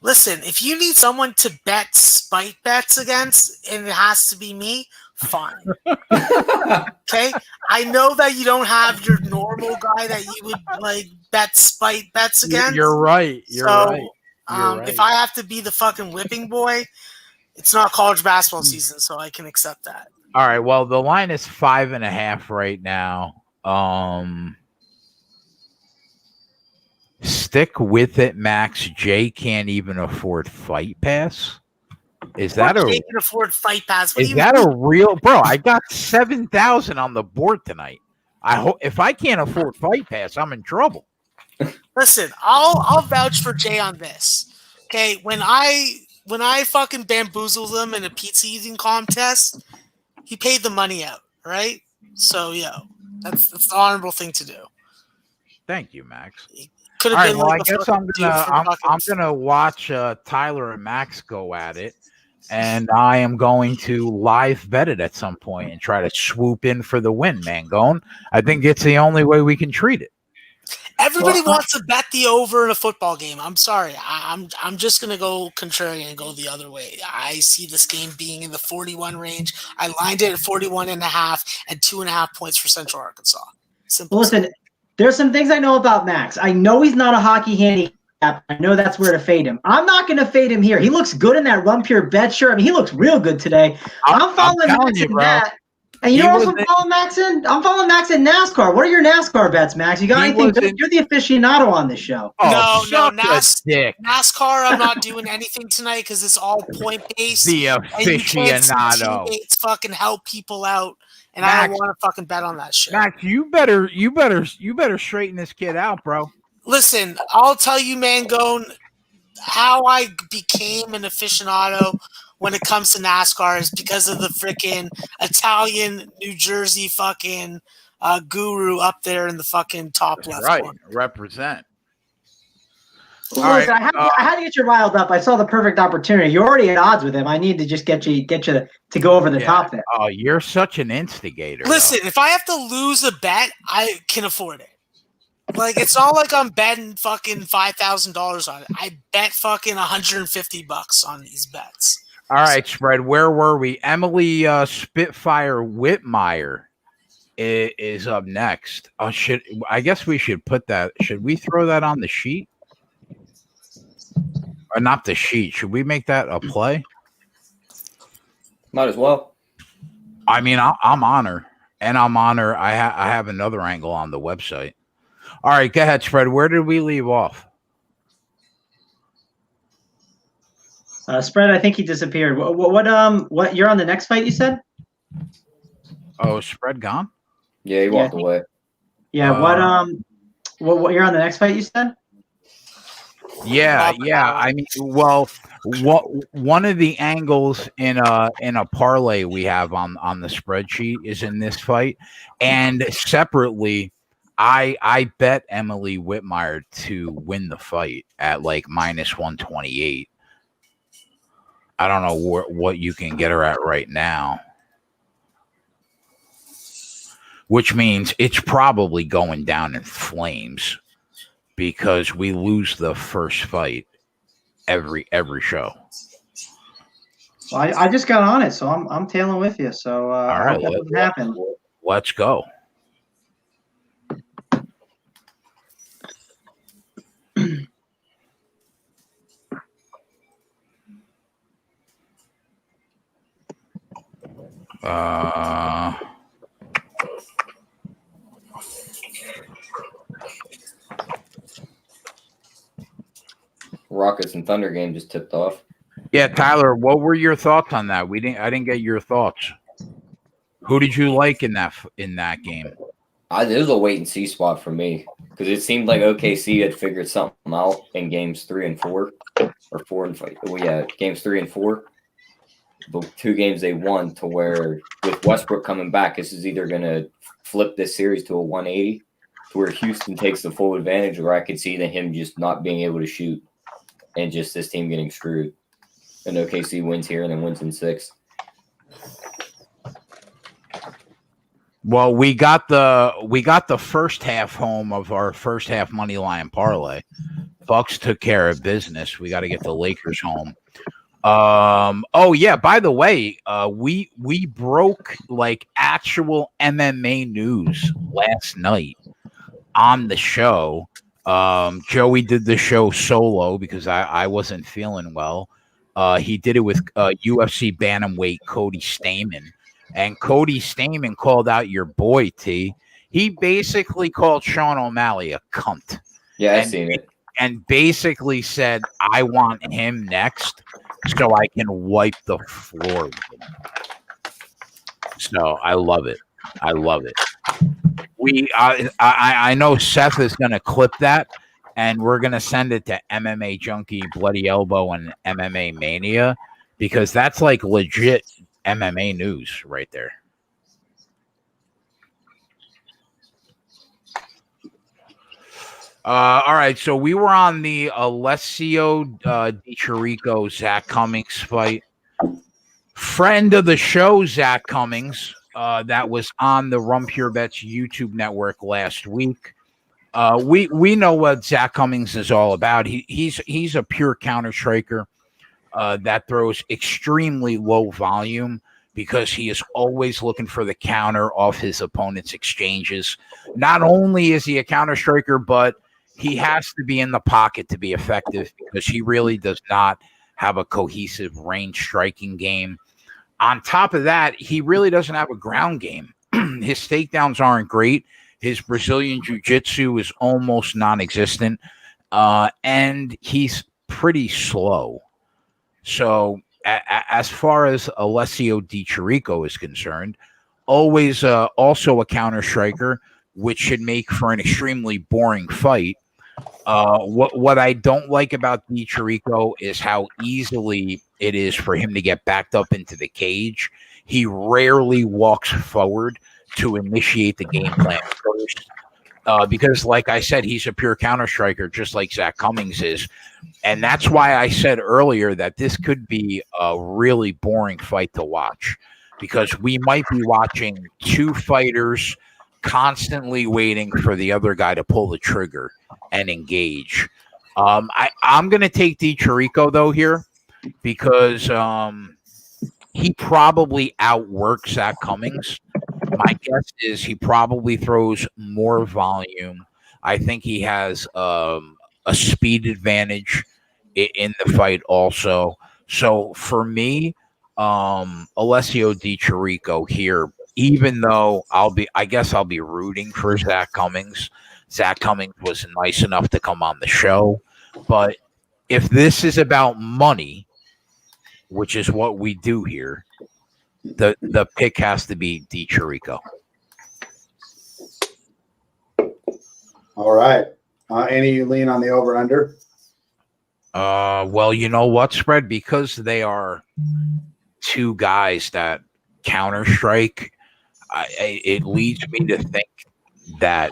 Speaker 5: Listen, if you need someone to bet spite bets against, and it has to be me, fine. Okay? I know that you don't have your normal guy that you would like bet spite bets against.
Speaker 1: You're right. You're right.
Speaker 5: If I have to be the fucking whipping boy, it's not college basketball season, so I can accept that.
Speaker 1: All right. Well, the line is 5.5 right now. Stick with it, Max. Jay can't even afford Fight Pass. Is that
Speaker 5: Jay can afford Fight Pass? What do
Speaker 1: is
Speaker 5: you
Speaker 1: that
Speaker 5: mean?
Speaker 1: a real bro? I got 7,000 on the board tonight. I hope if I can't afford Fight Pass, I'm in trouble.
Speaker 5: Listen, I'll vouch for Jay on this. Okay, when I fucking bamboozled him in a pizza eating contest, he paid the money out, right? So that's the honorable thing to do.
Speaker 1: Thank you, Max.
Speaker 5: Could
Speaker 1: All
Speaker 5: have
Speaker 1: right,
Speaker 5: been
Speaker 1: well,
Speaker 5: like
Speaker 1: I
Speaker 5: a
Speaker 1: guess
Speaker 5: fucking
Speaker 1: I'm gonna watch Tyler and Max go at it, and I am going to live bet it at some point and try to swoop in for the win, Mangone. I think it's the only way we can treat it.
Speaker 5: Everybody wants to bet the over in a football game. I'm sorry. I'm just gonna go contrarian and go the other way. I see this game being in the 41 range. I lined it at 41 and a half and 2.5 points for Central Arkansas. Simple.
Speaker 3: Well, listen, there's some things I know about Max. I know he's not a hockey handicap. I know that's where to fade him. I'm not going to fade him here. He looks good in that Run Pure Bet shirt. I mean, he looks real good today. I'm following Max in that. And you know what I'm following Max in? I'm following Max in NASCAR. What are your NASCAR bets, Max? You got anything good? You're the aficionado on this show.
Speaker 5: No, NASCAR, I'm not doing anything tonight because it's all point-based.
Speaker 1: The aficionado.
Speaker 5: Teammates fucking help people out. And Max, I don't want to fucking bet on that shit.
Speaker 1: Max, you better straighten this kid out, bro.
Speaker 5: Listen, I'll tell you, Mangone, how I became an aficionado when it comes to NASCAR is because of the freaking Italian New Jersey fucking guru up there in the fucking top left.
Speaker 1: Right,
Speaker 5: corner.
Speaker 1: Represent.
Speaker 3: Well, listen, I had to get you riled up. I saw the perfect opportunity. You're already at odds with him. I need to just get you to go over the top there.
Speaker 1: Oh, you're such an instigator.
Speaker 5: Listen, if I have to lose a bet, I can afford it. Like, it's not like I'm betting fucking $5,000 on it. I bet fucking $150 on these bets.
Speaker 1: All right, Spread. Where were we? Emily Spitfire Whitmire is up next. I guess we should put that. Should we throw that on the sheet? Or not the sheet. Should we make that a play?
Speaker 4: Might as well.
Speaker 1: I mean, I'm on her, and I'm on her. I have another angle on the website. All right, go ahead, Spread. Where did we leave off?
Speaker 3: Spread, I think he disappeared. What? You're on the next fight, you said?
Speaker 1: Oh, Spread gone?
Speaker 4: Yeah, he walked away.
Speaker 3: Yeah. What? You're on the next fight, you said?
Speaker 1: Yeah. I mean, well, one of the angles in a parlay we have on the spreadsheet is in this fight, and separately, I bet Emily Whitmire to win the fight at like -128. I don't know what you can get her at right now, which means it's probably going down in flames because we lose the first fight every show.
Speaker 3: Well, I just got on it, so I'm tailing with you. So all right, that doesn't happen.
Speaker 1: Let's go.
Speaker 4: Rockets and Thunder game just tipped off.
Speaker 1: Yeah, Tyler, what were your thoughts on that? I didn't get your thoughts. Who did you like in that game?
Speaker 4: It was a wait and see spot for me because it seemed like OKC had figured something out in games 3 and 4, or 4 and 5. Well, yeah, games 3 and 4. The 2 games they won, to where with Westbrook coming back, this is either going to flip this series to a 180, to where Houston takes the full advantage, or I could see him just not being able to shoot and just this team getting screwed. And OKC wins here and then wins in 6.
Speaker 1: Well, we got the first half home of our first half money line parlay. Bucks took care of business. We got to get the Lakers home. Oh yeah, by the way, we broke like actual MMA news last night on the show. Joey did the show solo because I wasn't feeling well. He did it with UFC bantamweight Cody Stamann. And Cody Stamann called out your boy, T. He basically called Sean O'Malley a cunt.
Speaker 4: Yeah, I've seen it.
Speaker 1: And basically said, I want him next so I can wipe the floor with him. So I love it. I love it. I know Seth is going to clip that, and we're going to send it to MMA Junkie, Bloody Elbow, and MMA Mania, because that's like legit MMA news right there. All right, so we were on the Alessio Di Chirico Zach Cummings fight. Friend of the show, Zach Cummings, that was on the Rum Pure Bets YouTube network last week. We know what Zach Cummings is all about. He's a pure counter striker that throws extremely low volume because he is always looking for the counter off his opponent's exchanges. Not only is he a counter striker, but he has to be in the pocket to be effective because he really does not have a cohesive range striking game. On top of that, he really doesn't have a ground game. His takedowns aren't great. His Brazilian jiu-jitsu is almost non-existent, and he's pretty slow. So as far as Alessio Di Chirico is concerned, always also a counter striker, which should make for an extremely boring fight. What I don't like about Di Chirico is how easily it is for him to get backed up into the cage. He rarely walks forward to initiate the game plan first. Because, like I said, he's a pure counter striker, just like Zach Cummings is. And that's why I said earlier that this could be a really boring fight to watch because we might be watching two fighters constantly waiting for the other guy to pull the trigger and engage. I'm going to take Di Chirico, though, here because he probably outworks Zach Cummings. My guess is he probably throws more volume. I think he has a speed advantage in the fight also. So for me, Alessio Di Chirico here, even though I guess I'll be rooting for Zach Cummings. Zach Cummings was nice enough to come on the show. But if this is about money, which is what we do here, the pick has to be Di Chirico.
Speaker 2: All right. Any lean on the over under?
Speaker 1: Well, you know what, Spread? Because they are two guys that counter strike, it leads me to think that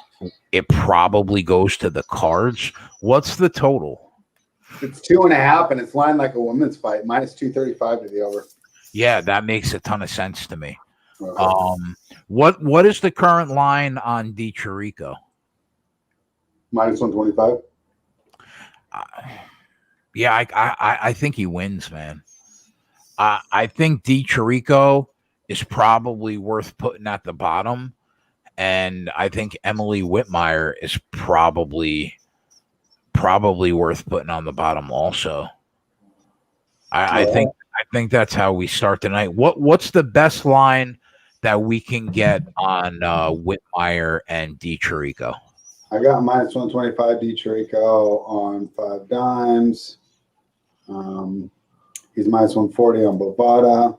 Speaker 1: it probably goes to the cards. What's the total?
Speaker 2: It's 2.5, and it's lined like a women's fight. Minus 235 to the over.
Speaker 1: Yeah, that makes a ton of sense to me.
Speaker 2: Okay.
Speaker 1: What is the current line on Di Chirico?
Speaker 2: Minus 125.
Speaker 1: Yeah, I think he wins, man. I think Di Chirico is probably worth putting at the bottom, and I think Emily Whitmire is probably worth putting on the bottom also. I think that's how we start tonight. What's the best line that we can get on Whitmire and Di Chirico?
Speaker 2: I got minus 125 Di Chirico on 5 dimes. He's minus 140 on Bovada.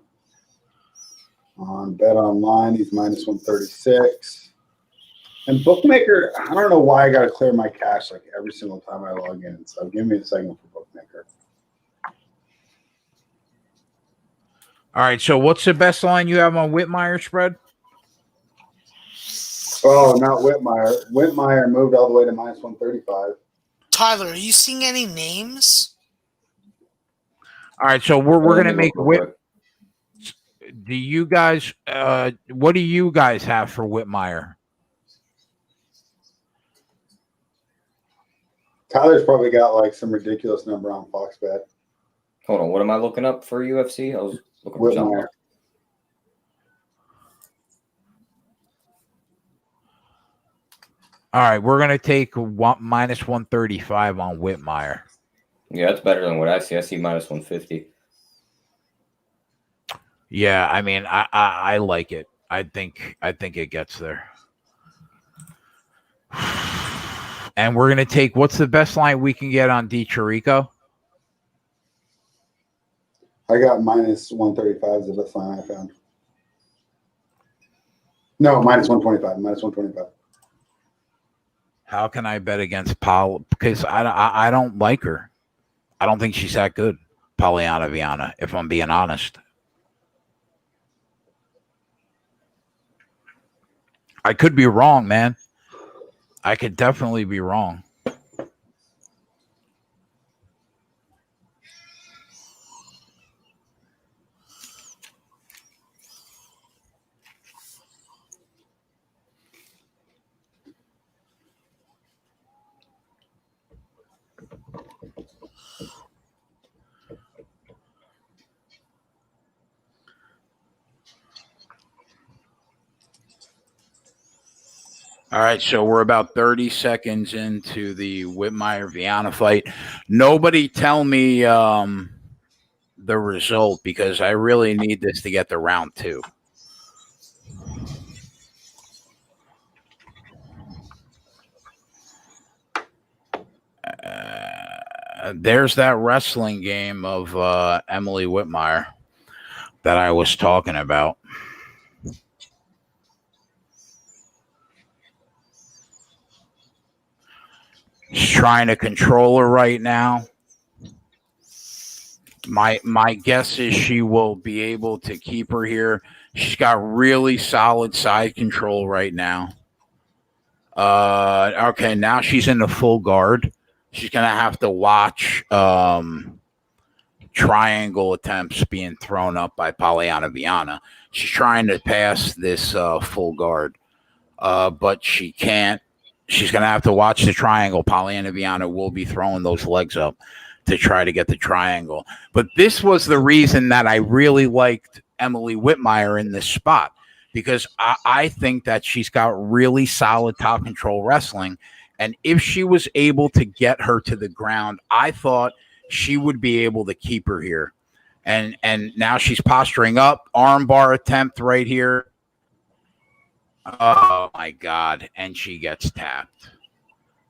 Speaker 2: On Bet Online, he's minus 136. And Bookmaker, I don't know why I got to clear my cache like every single time I log in. So give me a second for Bookmaker.
Speaker 1: All right, so what's the best line you have on Whitmire, Spread?
Speaker 2: Oh, not Whitmire. Whitmire moved all the way to minus 135.
Speaker 5: Tyler, are you seeing any names?
Speaker 1: All right, so we're gonna make
Speaker 4: Whit.
Speaker 1: Do you guys? What do you guys have for Whitmire?
Speaker 2: Tyler's probably got like some ridiculous number on FoxBet.
Speaker 4: Hold on, what am I looking up for UFC? I was looking for something.
Speaker 2: Whitmire.
Speaker 1: All right, we're gonna take minus 135 on Whitmire.
Speaker 4: Yeah, that's better than what I see. I see minus 150.
Speaker 1: Yeah, I mean, I like it. I think it gets there. And we're gonna take what's the best line we can get on Di Chirico?
Speaker 2: I got minus 135 is the best line I found. No, minus 125. Minus 125.
Speaker 1: How can I bet against Paul? Because I don't like her. I don't think she's that good, Polyana Viana, if I'm being honest. I could be wrong, man. I could definitely be wrong. All right, so we're about 30 seconds into the Whitmire-Viana fight. Nobody tell me the result because I really need this to get to round 2. There's that wrestling game of Emily Whitmire that I was talking about. She's trying to control her right now. My guess is she will be able to keep her here. She's got really solid side control right now. Okay, now she's in the full guard. She's gonna have to watch triangle attempts being thrown up by Polyana Viana. She's trying to pass this full guard, but she can't. She's going to have to watch the triangle. Polyana Viana will be throwing those legs up to try to get the triangle. But this was the reason that I really liked Emily Whitmire in this spot, because I think that she's got really solid top control wrestling. And if she was able to get her to the ground, I thought she would be able to keep her here. And now she's posturing up, armbar attempt right here. Oh my God. And she gets tapped.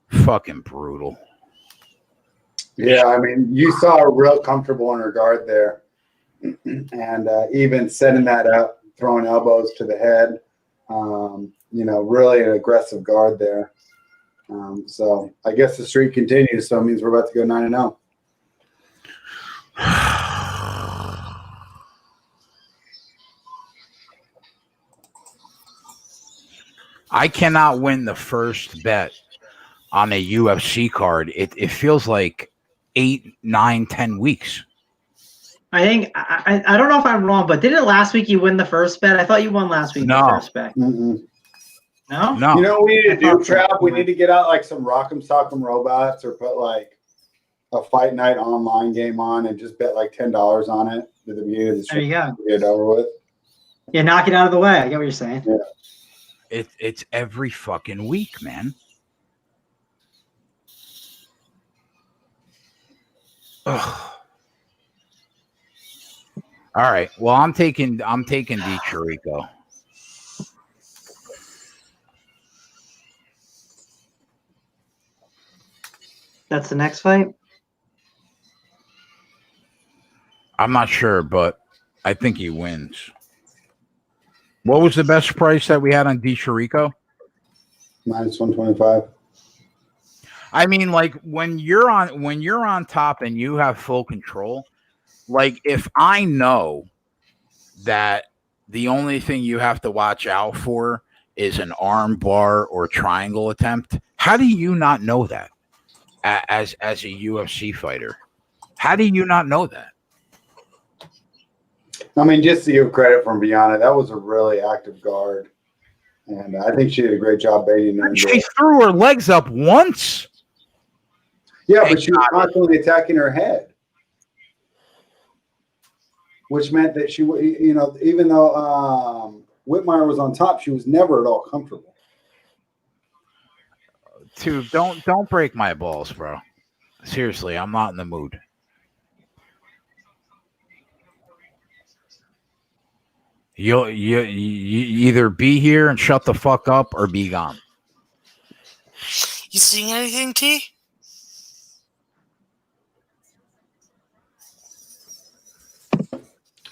Speaker 1: Fucking brutal.
Speaker 2: Yeah, I mean, you saw her real comfortable in her guard there. And even setting that up, throwing elbows to the head, really an aggressive guard there. So I guess the streak continues. So it means we're about to go 9-0.
Speaker 1: I cannot win the first bet on a UFC card. It feels like 8, 9, 10 weeks.
Speaker 3: I think I don't know if I'm wrong, but didn't last week you win the first bet? I thought you won last week.
Speaker 1: No.
Speaker 3: The first bet.
Speaker 2: Mm-mm.
Speaker 3: No.
Speaker 1: No.
Speaker 2: You know what we need to do,
Speaker 3: thought so.
Speaker 2: Trav? We need to get out like some Rock'em Sock'em robots or put like a Fight Night online game on and just bet like $10 on it at the beginning of the show.
Speaker 3: There you go.
Speaker 2: Get it over with.
Speaker 3: Yeah, knock it out of the way. I get what you're saying.
Speaker 2: Yeah.
Speaker 1: It's every fucking week, man. Ugh. All right. Well, I'm taking Di Chirico.
Speaker 3: That's the next fight.
Speaker 1: I'm not sure, but I think he wins. What was the best price that we had on Di Chirico?
Speaker 2: -125.
Speaker 1: I mean, like when you're on top and you have full control, like if I know that the only thing you have to watch out for is an arm bar or triangle attempt, how do you not know that as a UFC fighter? How do you not know that?
Speaker 2: I mean, just to give credit from Viana, that was a really active guard. And I think she did a great job baiting her.
Speaker 1: She threw her legs up once.
Speaker 2: Yeah, but she was constantly attacking her head. Which meant that she, even though Whitmire was on top, she was never at all comfortable.
Speaker 1: Dude, don't break my balls, bro. Seriously, I'm not in the mood. You either be here and shut the fuck up or be gone.
Speaker 5: You seeing anything, T?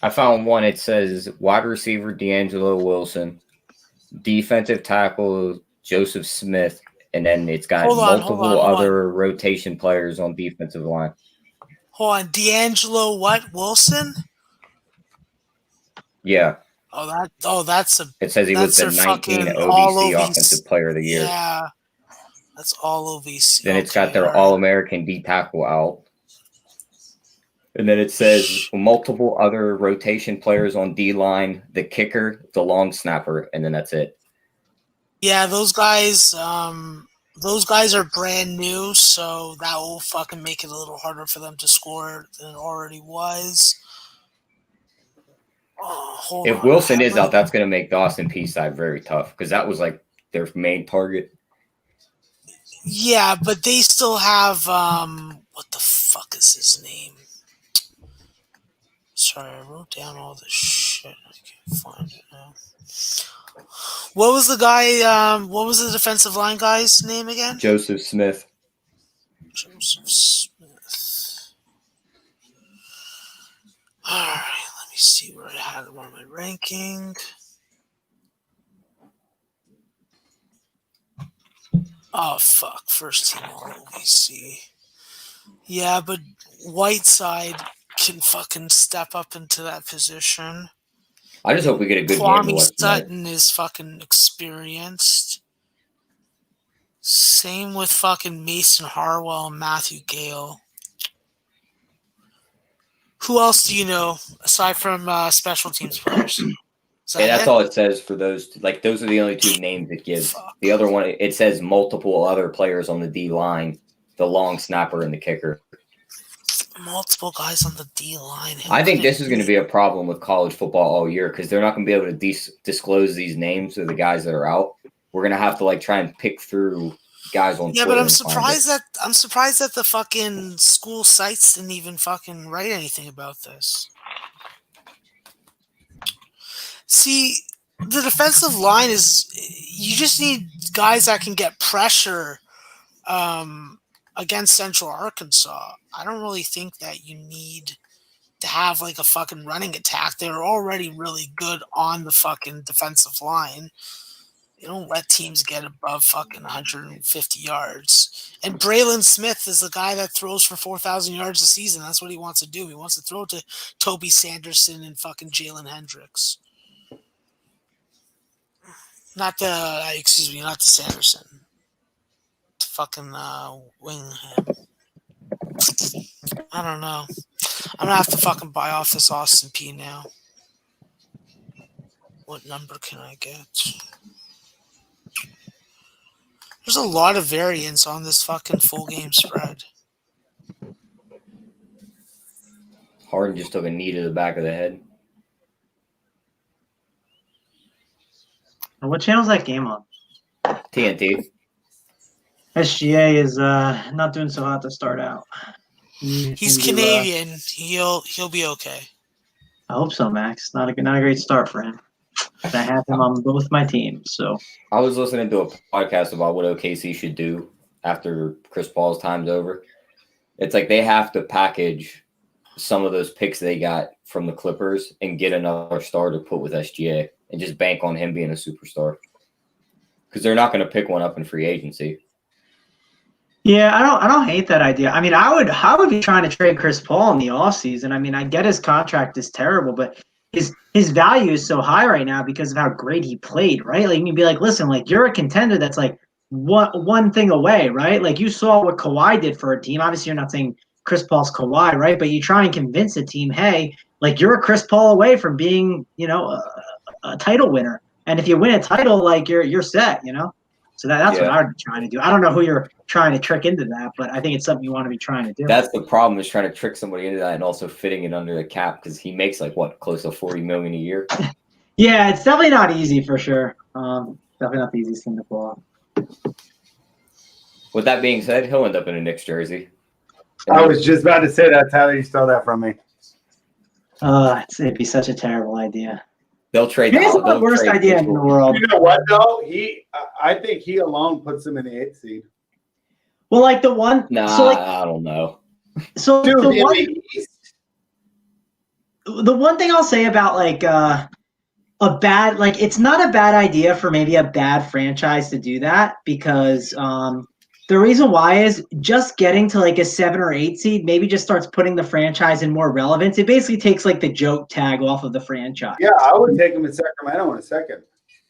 Speaker 4: I found one. It says wide receiver D'Angelo Wilson, defensive tackle Joseph Smith, and then it's got multiple other rotation players on defensive line.
Speaker 5: Hold on, D'Angelo what? Wilson?
Speaker 4: Yeah.
Speaker 5: That's a.
Speaker 4: It says he was the 19 OVC Offensive Player of the Year.
Speaker 5: Yeah, that's all OVC.
Speaker 4: Then it's got their All-American D tackle out. And then it says multiple other rotation players on D-line, the kicker, the long snapper, and then that's it.
Speaker 5: Yeah, those guys are brand new, so that will fucking make it a little harder for them to score than it already was.
Speaker 4: If Wilson is out, that's going to make Dawson Peace side very tough because that was like their main target.
Speaker 5: Yeah, but they still have what the fuck is his name? Sorry, I wrote down all this shit. I can't find it now. What was the guy? What was the defensive line guy's name again?
Speaker 4: Joseph Smith.
Speaker 5: Joseph Smith. All right, let me see where I had him on my ranking. Oh fuck! First team all OVC. Yeah, but Whiteside can fucking step up into that position.
Speaker 4: I just hope we get a good game.
Speaker 5: Kwame Sutton is fucking experienced. Same with fucking Mason Harwell and Matthew Gale. Who else do you know aside from special teams players?
Speaker 4: And that's all it says for those. Like, those are the only two names it gives. The other one, it says multiple other players on the D line, the long snapper and the kicker.
Speaker 5: Multiple guys on the D line.
Speaker 4: I think this is going to be a problem with college football all year because they're not going to be able to disclose these names of the guys that are out. We're going to have to like try and pick through guys on.
Speaker 5: Yeah,
Speaker 4: Twitter
Speaker 5: but I'm surprised that the fucking school sites didn't even fucking write anything about this. See, the defensive line is you just need guys that can get pressure against Central Arkansas. I don't really think that you need to have like a fucking running attack. They're already really good on the fucking defensive line. They don't let teams get above fucking 150 yards. And Braylon Smith is the guy that throws for 4,000 yards a season. That's what he wants to do. He wants to throw to Toby Sanderson and fucking Jalen Hendricks. Not to Sanderson. To fucking Wingham. I don't know. I'm gonna have to fucking buy off this Austin P now. What number can I get? There's a lot of variance on this fucking full game spread.
Speaker 4: Harden just took a knee to the back of the head.
Speaker 3: What channel's that game on?
Speaker 4: TNT.
Speaker 3: SGA is not doing so hot to start out.
Speaker 5: He's Canadian. He'll be okay.
Speaker 3: I hope so, Max. Not a great start for him. I have him on both my teams. So
Speaker 4: I was listening to a podcast about what OKC should do after Chris Paul's time's over. It's like they have to package some of those picks they got from the Clippers and get another star to put with SGA and just bank on him being a superstar. Because they're not going to pick one up in free agency.
Speaker 3: yeah, I don't hate that idea. I mean, I would be trying to trade Chris Paul in the offseason. I mean, I get his contract is terrible, but his value is so high right now because of how great he played, right? Like, you can be like, listen, like, you're a contender that's like one thing away, right? Like, you saw what Kawhi did for a team. Obviously, you're not saying Chris Paul's Kawhi, right? But you try and convince a team, hey, like, you're a Chris Paul away from being, a title winner. And if you win a title, like, you're set, So that's what I would be trying to do. I don't know who you're trying to trick into that, but I think it's something you want to be trying to do.
Speaker 4: That's the problem, is trying to trick somebody into that and also fitting it under the cap because he makes close to $40 million a year.
Speaker 3: Yeah, it's definitely not easy for sure. Definitely not the easiest thing to pull off.
Speaker 4: With that being said, he'll end up in a Knicks jersey.
Speaker 2: I was just about to say that, Tyler. You stole that from me.
Speaker 3: It'd be such a terrible idea.
Speaker 4: They'll trade.
Speaker 3: It's the worst idea in the world.
Speaker 2: You know what, though? I think he alone puts him in the 8th seed.
Speaker 3: Well, like the one.
Speaker 4: Nah,
Speaker 3: so like,
Speaker 4: I don't know.
Speaker 3: So
Speaker 2: Dude,
Speaker 3: the one thing I'll say about like a bad, like, it's not a bad idea for maybe a bad franchise to do that because the reason why is just getting to like a 7 or 8 seed maybe just starts putting the franchise in more relevance. It basically takes like the joke tag off of the franchise.
Speaker 2: Yeah, I would take him in Sacramento in a second.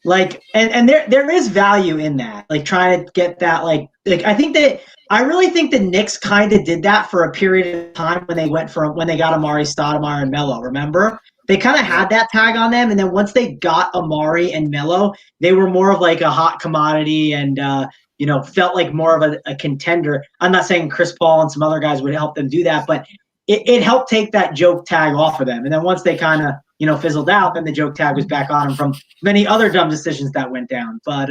Speaker 3: Like, and there is value in that, like trying to get that, like I really think the Knicks kind of did that for a period of time when they got Amari Stoudemire and Melo. Remember, they kind of had that tag on them, and then once they got Amari and Melo, they were more of like a hot commodity and felt like more of a contender. I'm not saying Chris Paul and some other guys would help them do that, but it helped take that joke tag off of them. And then once they kind of fizzled out, then the joke tag was back on them from many other dumb decisions that went down. But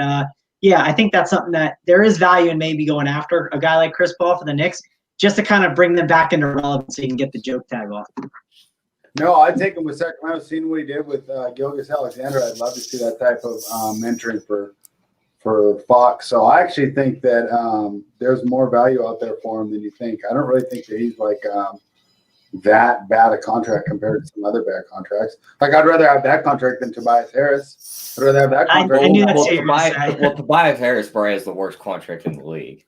Speaker 3: yeah, I think that's something that there is value in maybe going after a guy like Chris Paul for the Knicks, just to kind of bring them back into relevance so you can get the joke tag off.
Speaker 2: No, I'd take him with Sacramento. Seeing what he did with Gilgeous-Alexander, I'd love to see that type of mentoring for Fox. So I actually think that there's more value out there for him than you think. I don't really think that he's like that bad a contract compared to some other bad contracts. Like, I'd rather have that contract than Tobias Harris. I'd rather have that contract.
Speaker 3: I knew that's what you were gonna say.
Speaker 4: Well, Tobias Harris probably has the worst contract in the league.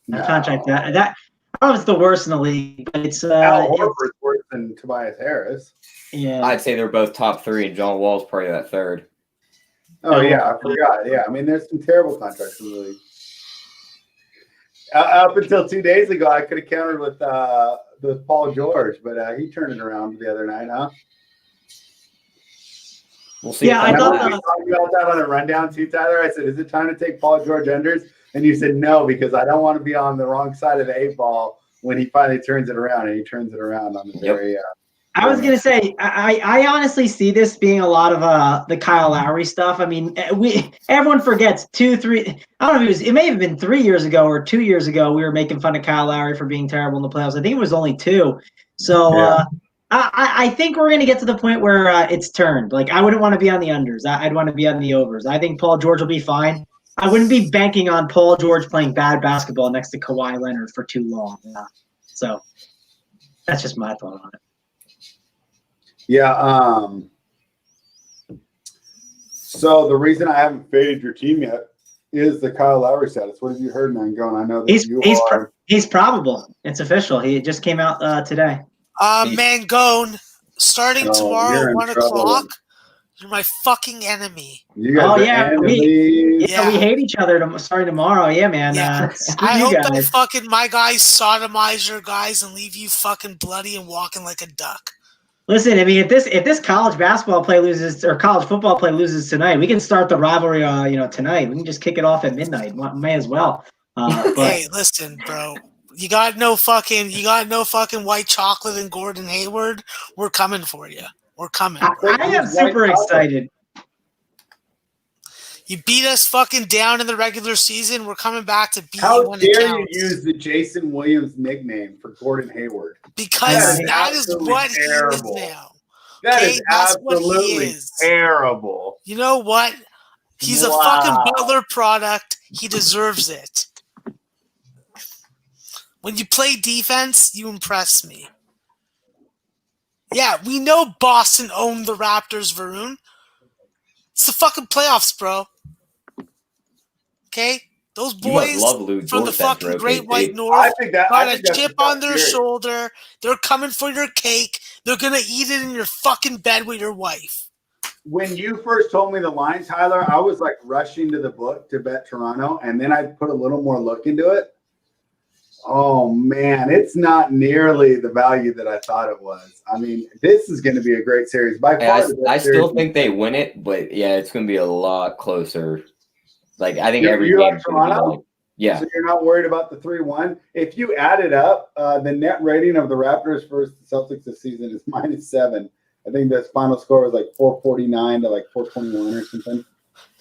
Speaker 3: That contract that I don't know if it's the worst in the league, but it's
Speaker 2: Al Horford's worse than Tobias Harris.
Speaker 3: yeah.
Speaker 4: I'd say they're both top 3, and John Wall's probably that 3rd.
Speaker 2: Oh yeah, I forgot. Yeah, I mean, there's some terrible contracts in the league. Up until 2 days ago, I could have countered with Paul George, but he turned it around the other night, huh?
Speaker 4: We'll see.
Speaker 3: Yeah, I thought
Speaker 2: we talked about that on a rundown too, Tyler. I said, "Is it time to take Paul George unders?" And you said no, because I don't want to be on the wrong side of the 8 ball when he finally turns it around, and he turns it around on the very.
Speaker 3: I was gonna say, I honestly see this being a lot of the Kyle Lowry stuff. I mean, everyone forgets 2, 3. I don't know if it may have been 3 years ago or 2 years ago. We were making fun of Kyle Lowry for being terrible in the playoffs. I think it was only 2. So I think we're gonna get to the point where it's turned. Like, I wouldn't want to be on the unders. I'd want to be on the overs. I think Paul George will be fine. I wouldn't be banking on Paul George playing bad basketball next to Kawhi Leonard for too long. So that's just my thought on it.
Speaker 2: Yeah. So the reason I haven't faded your team yet is the Kyle Lowry status. What have you heard, man? Going, I know that
Speaker 3: he's probable. It's official. He just came out today.
Speaker 5: Mangone, starting tomorrow, 1 o'clock. You're my fucking enemy.
Speaker 2: You guys
Speaker 3: we hate each other starting tomorrow. Yeah, man.
Speaker 5: Yeah. I hope that my guys sodomize your guys and leave you fucking bloody and walking like a duck.
Speaker 3: Listen, I mean, if this college basketball play loses or college football play loses tonight, we can start the rivalry. Tonight we can just kick it off at midnight. May as well.
Speaker 5: Hey, listen, bro. You got no fucking white chocolate and Gordon Hayward. We're coming for you. We're coming.
Speaker 3: I am super excited.
Speaker 5: You beat us fucking down in the regular season. We're coming back to beat you when it counts.
Speaker 2: How dare you use the Jason Williams nickname for Gordon Hayward?
Speaker 5: Because that is what he is now.
Speaker 2: That is absolutely terrible.
Speaker 5: You know what? He's a fucking Butler product. He deserves it. When you play defense, you impress me. Yeah, we know Boston owned the Raptors, Varun. It's the fucking playoffs, bro. Okay? Those boys from the fucking Great White North got a chip on their shoulder. They're coming for your cake. They're going to eat it in your fucking bed with your wife.
Speaker 2: When you first told me the line, Tyler, I was like rushing to the book to bet Toronto, and then I put a little more look into it. Oh, man, it's not nearly the value that I thought it was. I mean, this is going to be a great series. By far,
Speaker 4: I still think they win it, but, yeah, it's going to be a lot closer. Like, I think every game is going to be like, yeah.
Speaker 2: So you're not worried about the 3-1? If you add it up, the net rating of the Raptors versus the Celtics this season is -7. I think the final score was like 449 to like 421 or something.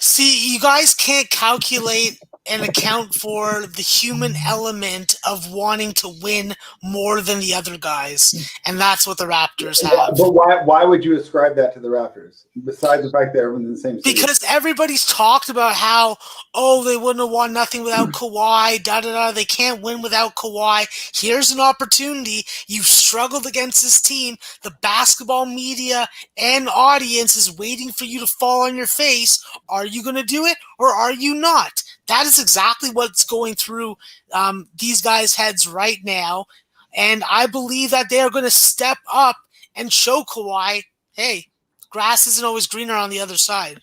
Speaker 5: See, you guys can't calculate and account for the human element of wanting to win more than the other guys, and that's what the Raptors have.
Speaker 2: But why would you ascribe that to the Raptors, besides the fact that everyone's in the same city?
Speaker 5: Because everybody's talked about how, they wouldn't have won nothing without Kawhi, da-da-da, they can't win without Kawhi. Here's an opportunity. You've struggled against this team. The basketball media and audience is waiting for you to fall on your face. Are you going to do it, or are you not? That is exactly what's going through these guys' heads right now. And I believe that they are going to step up and show Kawhi, hey, grass isn't always greener on the other side.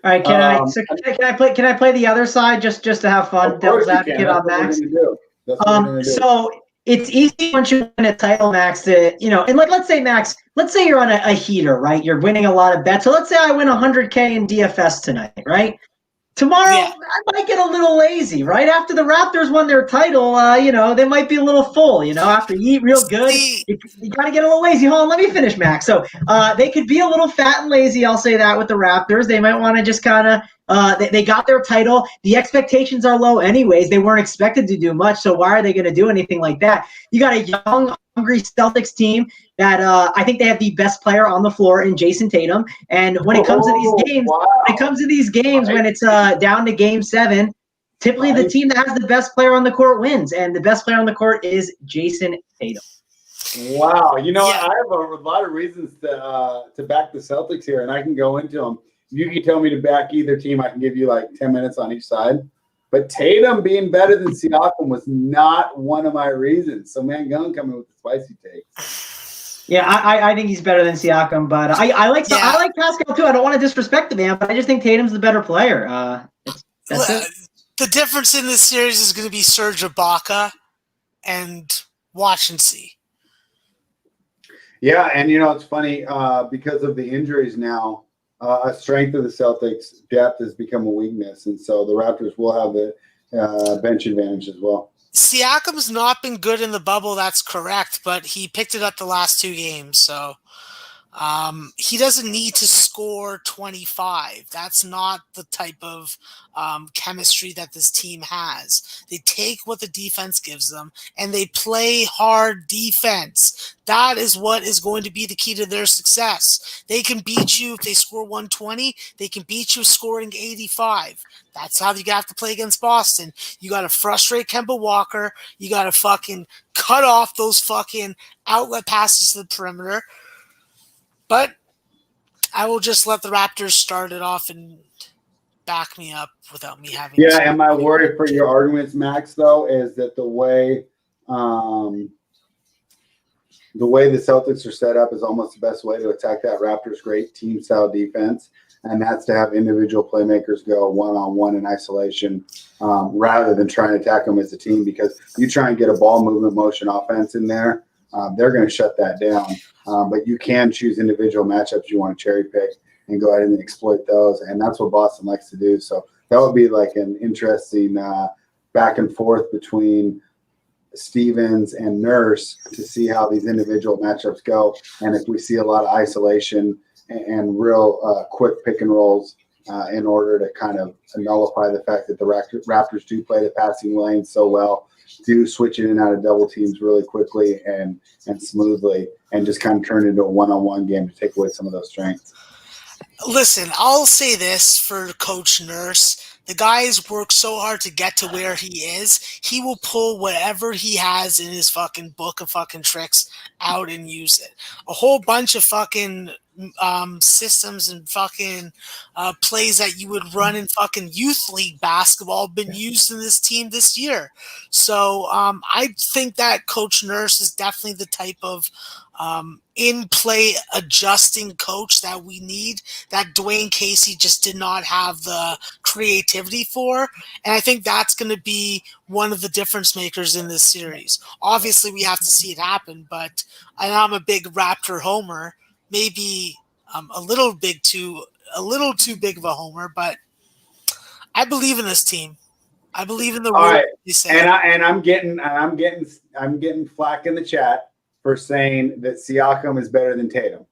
Speaker 3: All right, can I play the other side just to have fun? Devil's advocate on Max. So it's easy once you win a title, Max, to, and let's say, Max, you're on a heater, right? You're winning a lot of bets. So let's say I win 100K in DFS tonight, right? Tomorrow,
Speaker 5: Yeah.
Speaker 3: I might get a little lazy. Right after the Raptors won their title, they might be a little full. After you eat real good,
Speaker 5: See,
Speaker 3: you got to get a little lazy. Hold on, let me finish, Max. So they could be a little fat and lazy. I'll say that with the Raptors. They might want to just kind of they got their title. The expectations are low anyways. They weren't expected to do much, so why are they going to do anything like that? You got a young, hungry Celtics team that I think they have the best player on the floor in Jason Tatum. And when it comes to these games, when it's down to game 7, typically the team that has the best player on the court wins, and the best player on the court is Jason Tatum.
Speaker 2: Wow, I
Speaker 5: Yeah.
Speaker 2: have a lot of reasons to back the Celtics here, and I can go into them. If you can tell me to back either team, I can give you like 10 minutes on each side. But Tatum being better than Siakam was not one of my reasons. So Mangone coming with the spicy take.
Speaker 3: Yeah, I think he's better than Siakam, but I like Pascal too. I don't want to disrespect the man, but I just think Tatum's the better player. That's it.
Speaker 5: The difference in this series is going to be Serge Ibaka, and watch and see.
Speaker 2: Yeah, and it's funny because of the injuries now, a strength of the Celtics depth has become a weakness, and so the Raptors will have the bench advantage as well.
Speaker 5: Siakam's not been good in the bubble, that's correct, but he picked it up the last 2 games, so he doesn't need to score 25. That's not the type of chemistry that this team has. They take what the defense gives them, and they play hard defense. That is what is going to be the key to their success. They can beat you if they score 120. They can beat you scoring 85. That's how you have to play against Boston. You got to frustrate Kemba Walker. You got to fucking cut off those fucking outlet passes to the perimeter. But I will just let the Raptors start it off and back me up without me having
Speaker 2: Yeah, and my worry for your arguments, Max, though, is that the way the Celtics are set up is almost the best way to attack that Raptors' great team-style defense, and that's to have individual playmakers go one-on-one in isolation rather than trying to attack them as a team, because you try and get a ball movement motion offense in there, they're going to shut that down. But you can choose individual matchups you want to cherry pick and go ahead and exploit those, and that's what Boston likes to do. So that would be like an interesting back and forth between Stevens and Nurse to see how these individual matchups go, and if we see a lot of isolation and real quick pick and rolls in order to kind of nullify the fact that the Raptors do play the passing lane so well, do switch in and out of double teams really quickly and smoothly, and just kind of turn it into a one-on-one game to take away some of those strengths.
Speaker 5: Listen, I'll say this for Coach Nurse. The guy has worked so hard to get to where he is. He will pull whatever he has in his fucking book of fucking tricks out and use it. A whole bunch of fucking systems and fucking plays that you would run in fucking youth league basketball have been used in this team this year. So I think that Coach Nurse is definitely the type of in-play adjusting coach that we need, that Dwayne Casey just did not have the creativity for. And I think that's going to be one of the difference makers in this series. Obviously, we have to see it happen, but I'm a big Raptor homer, maybe a little too big of a homer, but I believe in this team. I believe in the
Speaker 2: All right.
Speaker 5: you say.
Speaker 2: And I'm getting flack in the chat for saying that Siakam is better than Tatum.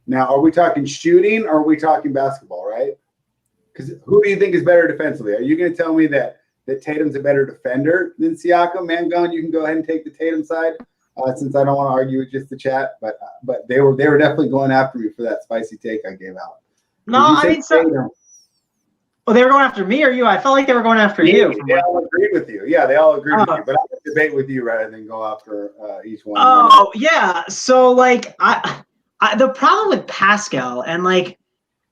Speaker 2: Now, are we talking shooting or are we talking basketball, right? Because who do you think is better defensively? Are you going to tell me that Tatum's a better defender than Siakam? Mangone, you can go ahead and take the Tatum side, since I don't want to argue with just the chat. But they were definitely going after me for that spicy take I gave out.
Speaker 3: No, I mean, so. Well, they were going after me or you? I felt like they were going after you.
Speaker 2: They all agreed with you. Yeah, they all agreed with you. But I would debate with you rather than go after each one.
Speaker 3: Oh, yeah. So, like, I the problem with Pascal, and, like,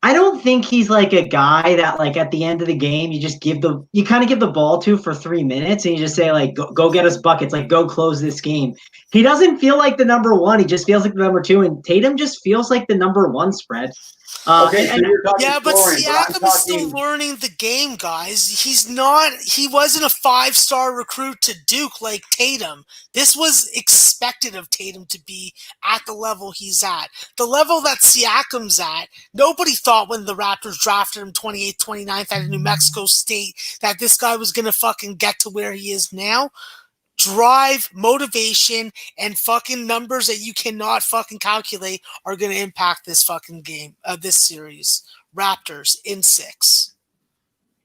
Speaker 3: I don't think he's, like, a guy that, like, at the end of the game, you kind of give the ball to for 3 minutes and you just say, like, go get us buckets, like, go close this game. He doesn't feel like the number one. He just feels like the number two. And Tatum just feels like the number one spread.
Speaker 2: Okay, so you're talking
Speaker 5: Yeah, but
Speaker 2: scoring,
Speaker 5: Siakam
Speaker 2: I'm
Speaker 5: is still
Speaker 2: talking.
Speaker 5: learning the game, guys. He wasn't a 5-star recruit to Duke like Tatum. This was expected of Tatum to be at the level he's at. The level that Siakam's at, nobody thought when the Raptors drafted him 28th, 29th out of New Mexico State that this guy was going to fucking get to where he is now. Drive, motivation, and fucking numbers that you cannot fucking calculate are going to impact this fucking game, this series. Raptors in 6.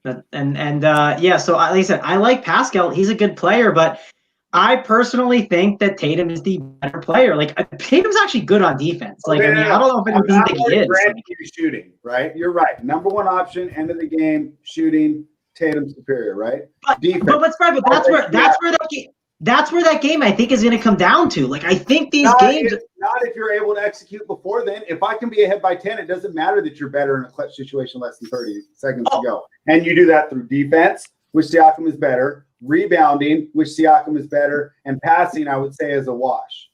Speaker 3: So like I said, I like Pascal. He's a good player, but I personally think that Tatum is the better player. Like Tatum's actually good on defense. Like I don't know if anyone think he is.
Speaker 2: Like, shooting, right? You're right. Number one option, end of the game, shooting. Tatum superior, right? Defense.
Speaker 3: But that's where that game I think is going to come down to. Like I think these games.
Speaker 2: Not if you're able to execute before then. If I can be ahead by 10, it doesn't matter that you're better in a clutch situation less than 30 seconds to go. And you do that through defense, which Siakam is better, rebounding, which Siakam is better, and passing, I would say, is a wash.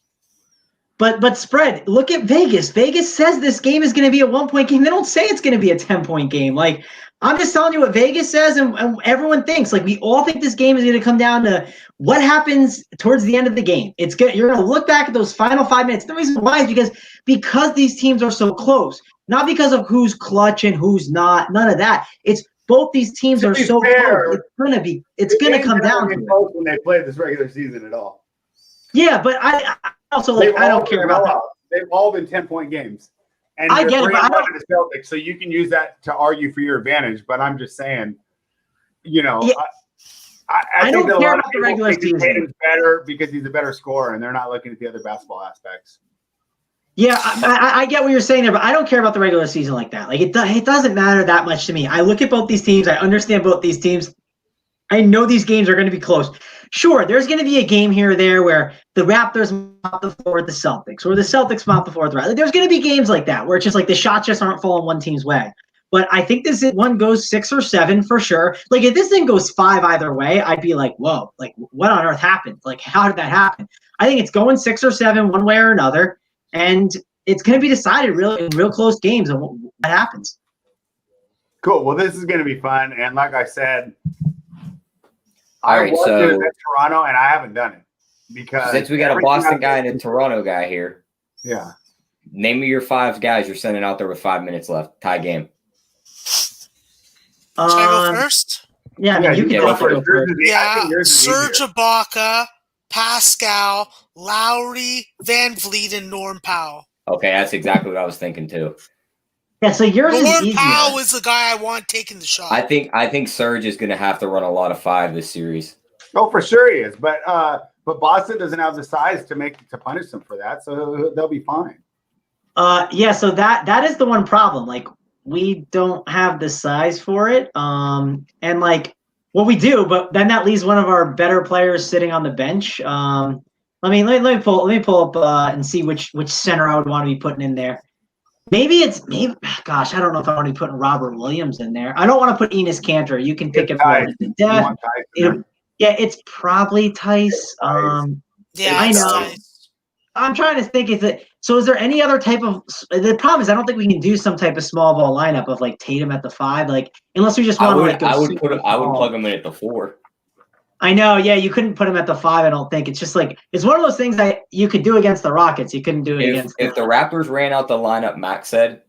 Speaker 3: But spread, look at Vegas. Vegas says this game is going to be a 1-point game. They don't say it's going to be a 10-point game. Like, I'm just telling you what Vegas says and everyone thinks. Like, we all think this game is going to come down to what happens towards the end of the game. It's good. You're going to look back at those final 5 minutes. The reason why is because these teams are so close. Not because of who's clutch and who's not. None of that. It's both these teams are so close. It's gonna come down to
Speaker 2: close when they play this regular season at all.
Speaker 3: Yeah, but I also like I don't care about that.
Speaker 2: They've all been 10-point games. And
Speaker 3: I get it, but I don't.
Speaker 2: The Celtics, so you can use that to argue for your advantage. But I'm just saying, yeah, I think
Speaker 3: don't care about the regular season.
Speaker 2: Tatum's better because he's a better scorer, and they're not looking at the other basketball aspects.
Speaker 3: Yeah, I get what you're saying there, but I don't care about the regular season like that. Like it doesn't matter that much to me. I look at both these teams. I understand both these teams. I know these games are going to be close. Sure, there's going to be a game here or there where the Raptors mop the floor with the Celtics, or the Celtics mop the floor with the Raptors. There's going to be games like that where it's just like the shots just aren't falling one team's way. But I think this one goes 6 or 7 for sure. Like if this thing goes 5 either way, I'd be like, whoa, like what on earth happened? Like how did that happen? I think it's going 6 or 7 one way or another. And it's going to be decided really in real close games on what happens.
Speaker 2: Cool. Well, this is going to be fun. And like I said,
Speaker 4: all right, so
Speaker 2: at Toronto, and I haven't done it because
Speaker 4: since we got a Boston guy and a Toronto guy here,
Speaker 2: yeah.
Speaker 4: Name me your 5 guys you're sending out there with 5 minutes left. Tie game.
Speaker 5: Should I go first?
Speaker 3: Yeah, you can go first.
Speaker 5: Yeah, Serge Ibaka, Pascal, Lowry, Van Vliet, and Norm Powell.
Speaker 4: Okay, that's exactly what I was thinking too.
Speaker 3: Yeah, so yours is easier.
Speaker 5: Norm Powell is the guy I want taking the shot.
Speaker 4: I think Serge is going to have to run a lot of 5 this series.
Speaker 2: Oh, for sure he is. But Boston doesn't have the size to punish them for that, so they'll be fine.
Speaker 3: Yeah, so that is the one problem. Like we don't have the size for it. And like well, we do, but then that leaves one of our better players sitting on the bench. Let me pull up and see which center I would want to be putting in there. Maybe gosh, I don't know if I want to be putting Robert Williams in there. I don't want to put Enes Kanter. You can pick it for the death. Yeah, it's probably Tice.
Speaker 5: Yeah,
Speaker 3: I know.
Speaker 5: Tice.
Speaker 3: I'm trying to think is there any other type of the problem is I don't think we can do some type of small ball lineup of like Tatum at the 5, like unless we just want to
Speaker 4: I would plug him in at the 4.
Speaker 3: I know, yeah, you couldn't put him at the 5, I don't think. It's just like it's one of those things that you could do against the Rockets. You couldn't do it against
Speaker 4: if the Raptors ran out the lineup Max said,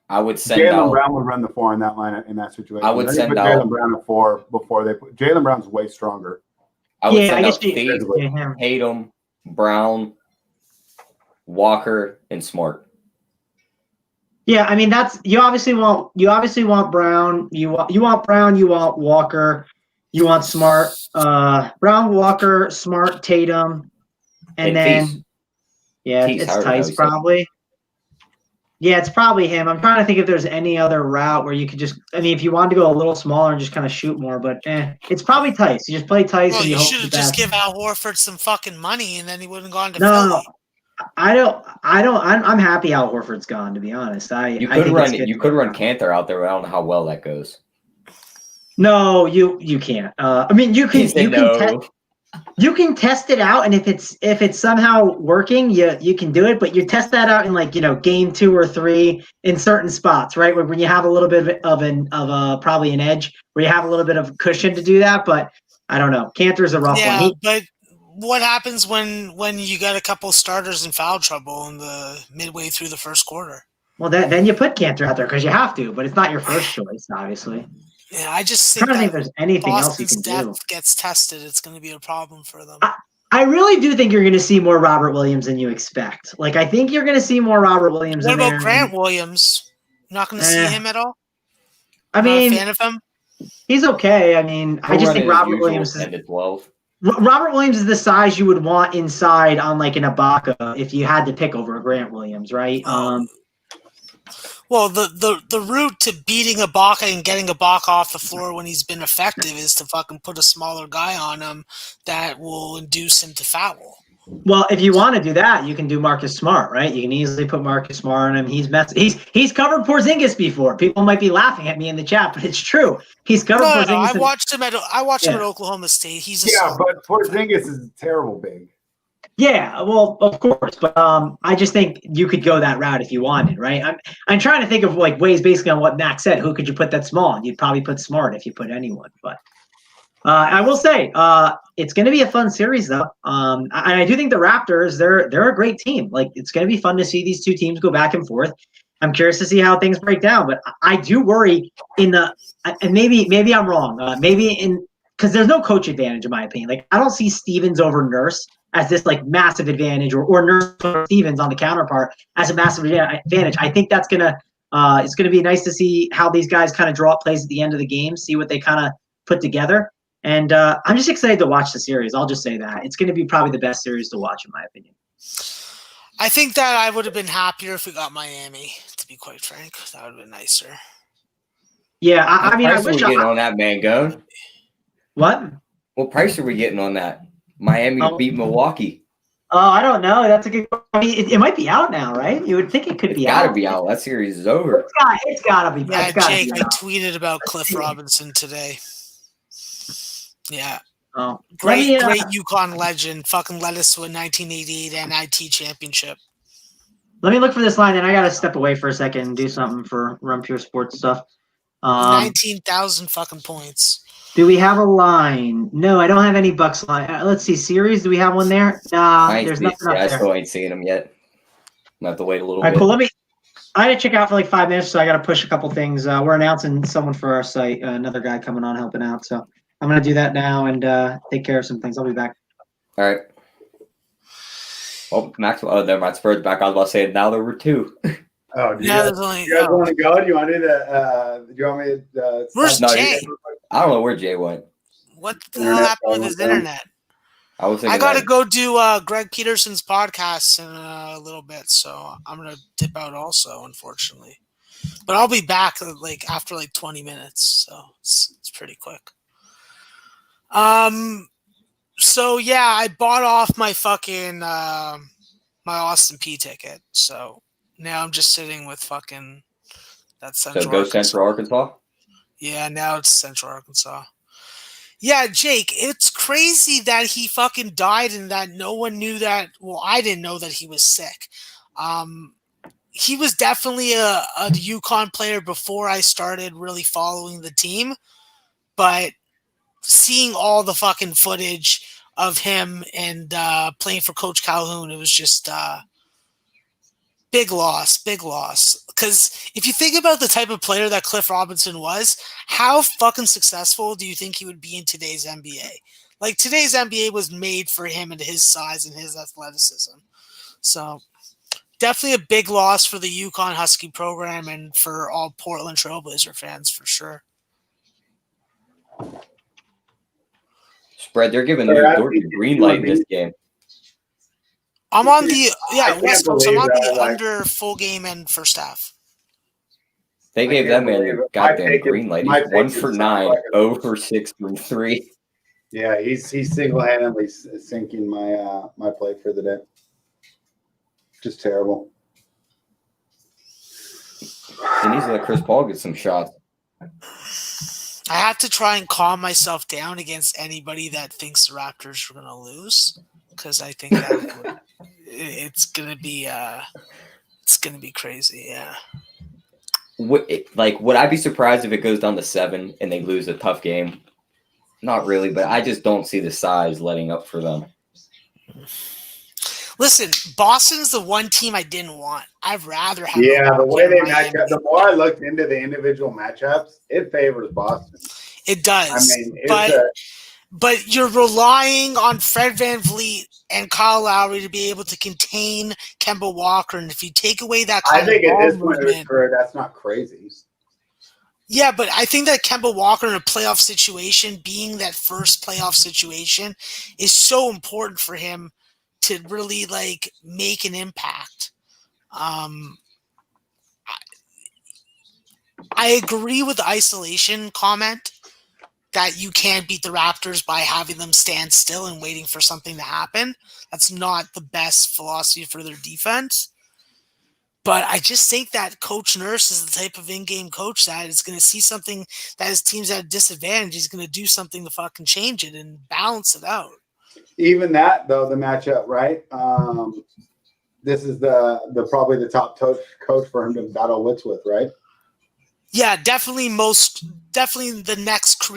Speaker 4: I would send out
Speaker 2: Jaylen Brown would run the 4 in that lineup in that situation.
Speaker 4: I would send
Speaker 2: put
Speaker 4: out
Speaker 2: Jaylen Brown at 4 before they put Jaylen Brown's way stronger.
Speaker 4: I would send out Tatum, Brown, Walker, and Smart.
Speaker 3: Yeah, I mean you obviously want Brown, you want Brown, you want Walker, you want Smart, Brown, Walker, Smart, Tatum, and then
Speaker 4: Tease.
Speaker 3: It's Tice probably. Yeah, it's probably him. I'm trying to think if there's any other route where you could just – I mean, if you wanted to go a little smaller and just kind of shoot more, but it's probably Tice. You just play Tice and you hope
Speaker 5: should have just give Al Horford some fucking money and then he wouldn't have gone to
Speaker 3: Philly.
Speaker 5: No,
Speaker 3: I don't. I'm happy Al Horford's gone, to be honest.
Speaker 4: You could run Kanter out there, but I don't know how well that goes.
Speaker 3: No, you can't. I mean, you can You can test it out, and if it's somehow working, you can do it. But you test that out in game 2 or 3 in certain spots, right? When you have a little bit of probably an edge, where you have a little bit of cushion to do that. But I don't know. Cantor's a rough one.
Speaker 5: But what happens when you got a couple starters in foul trouble in the midway through the first quarter?
Speaker 3: Well, then you put Cantor out there because you have to, but it's not your first choice, obviously.
Speaker 5: Yeah, I just
Speaker 3: I'm
Speaker 5: think
Speaker 3: trying to
Speaker 5: that
Speaker 3: think if there's anything else you
Speaker 5: Boston's
Speaker 3: can do.
Speaker 5: depth gets tested. It's going to be a problem for them.
Speaker 3: I really do think you're going to see more Robert Williams than you expect. I think you're going to see more Robert Williams
Speaker 5: What
Speaker 3: in
Speaker 5: about
Speaker 3: there.
Speaker 5: Grant Williams? Not going to see him at all?
Speaker 3: I
Speaker 5: Not
Speaker 3: mean,
Speaker 5: a fan of him?
Speaker 3: he's okay. I mean, I just think Robert Williams is
Speaker 4: 10 to 12.
Speaker 3: Robert Williams is the size you would want inside on an Ibaka if you had to pick over a Grant Williams, right?
Speaker 5: Well, the route to beating Ibaka and getting Ibaka off the floor when he's been effective is to fucking put a smaller guy on him that will induce him to foul.
Speaker 3: Well, if you want to do that, you can do Marcus Smart, right? You can easily put Marcus Smart on him. He's covered Porzingis before. People might be laughing at me in the chat, but it's true. He's covered Porzingis.
Speaker 5: No, I watched him at Oklahoma State. He's
Speaker 2: but Porzingis is terrible big.
Speaker 3: Yeah, well, of course, but I just think you could go that route if you wanted, right? I'm trying to think of ways basically on what Max said. Who could you put that small? And you'd probably put Smart if you put anyone. But I will say it's going to be a fun series, though. And I do think the Raptors they're a great team. It's going to be fun to see these two teams go back and forth. I'm curious to see how things break down, but I do worry and maybe I'm wrong. Because there's no coach advantage in my opinion. I don't see Stevens over Nurse as this massive advantage, or Nurse over Stevens on the counterpart as a massive advantage. I think that's it's gonna be nice to see how these guys kind of draw up plays at the end of the game, see what they kind of put together. And I'm just excited to watch the series. I'll just say that it's going to be probably the best series to watch in my opinion.
Speaker 5: I think that I would have been happier if we got Miami. To be quite frank, that would have been nicer.
Speaker 3: Yeah, I mean, I wish
Speaker 4: we getting on that, man. Go.
Speaker 3: What?
Speaker 4: What price are we getting on that? Miami to beat Milwaukee.
Speaker 3: Oh, I don't know. That's a good. I mean, it might be out now, right? You would think it could be out.
Speaker 4: It's got to be out. That series is over.
Speaker 3: It's got to be.
Speaker 5: Yeah, Jake, I tweeted about Cliff Robinson today. Yeah.
Speaker 3: Oh,
Speaker 5: great UConn legend. Fucking led us to a 1988 NIT championship.
Speaker 3: Let me look for this line, and I got to step away for a second and do something for Run Pure Sports stuff.
Speaker 5: 19,000 fucking points.
Speaker 3: Do we have a line? No, I don't have any Bucks line. Let's see. Series, do we have one there? Nah, there's nothing up there.
Speaker 4: I still ain't seen them yet. I'm going to have to wait a little bit.
Speaker 3: All right, cool. I had to check out for 5 minutes, so I got to push a couple things. We're announcing someone for our site, another guy coming on helping out. So I'm going to do that now and take care of some things. I'll be back.
Speaker 4: All right. Well, Maxwell, never mind. Spurs back. I was about to say now there were two.
Speaker 2: Oh, do you guys want to go? Do you want to do the? Do you want me to?
Speaker 5: Where's Jay?
Speaker 4: I don't know where Jay went.
Speaker 5: What the hell happened with his internet?
Speaker 4: I
Speaker 5: got to go do Greg Peterson's podcast in a little bit, so I'm gonna dip out also, unfortunately. But I'll be back after 20 minutes, so it's pretty quick. So yeah, I bought off my fucking my Austin P ticket, so now I'm just sitting with fucking that Central.
Speaker 4: So go Arkansas. Central Arkansas.
Speaker 5: Yeah, now it's Central Arkansas. Yeah, Jake, it's crazy that he fucking died and that no one knew that. Well, I didn't know that he was sick. He was definitely a UConn player before I started really following the team, but seeing all the fucking footage of him and playing for Coach Calhoun, it was just big loss. Because if you think about the type of player that Cliff Robinson was, how fucking successful do you think he would be in today's NBA? Today's NBA was made for him and his size and his athleticism. So definitely a big loss for the UConn Husky program and for all Portland Trailblazer fans for sure.
Speaker 4: Spread, they're giving the green light in this game.
Speaker 5: I'm on the West Coast. I'm on the under full game and first half.
Speaker 4: They gave that man the goddamn green light. He's 1 for 9, 0 for 6 from 3.
Speaker 2: Yeah, he's single-handedly sinking my my play for the day. Just terrible.
Speaker 4: He needs to let Chris Paul get some shots.
Speaker 5: I have to try and calm myself down against anybody that thinks the Raptors are going to lose, because I think that it's going to be crazy. Yeah.
Speaker 4: Would I be surprised if it goes down to 7 and they lose a tough game? Not really, but I just don't see the size letting up for them.
Speaker 5: Listen, Boston's the one team I didn't want. I'd rather have.
Speaker 2: Yeah, the way they match
Speaker 5: Miami.
Speaker 2: up. The more I looked into the individual matchups, it favors Boston.
Speaker 5: It does.
Speaker 2: I mean,
Speaker 5: but you're relying on Fred VanVleet and Kyle Lowry to be able to contain Kemba Walker, and if you take away that,
Speaker 2: I think at this point
Speaker 5: movement,
Speaker 2: in his career, that's not crazy.
Speaker 5: yeah, but I think that Kemba Walker in a playoff situation, being that first playoff situation, is so important for him to really like make an impact. I agree with the isolation comment that you can't beat the Raptors by having them stand still and waiting for something to happen. That's not the best philosophy for their defense. But I just think that Coach Nurse is the type of in-game coach that is going to see something that his team's at a disadvantage. He's going to do something to fucking change it and balance it out.
Speaker 2: Even that, though, the matchup, right? This is the probably the top coach for him to battle wits with, right?
Speaker 5: Yeah, definitely the next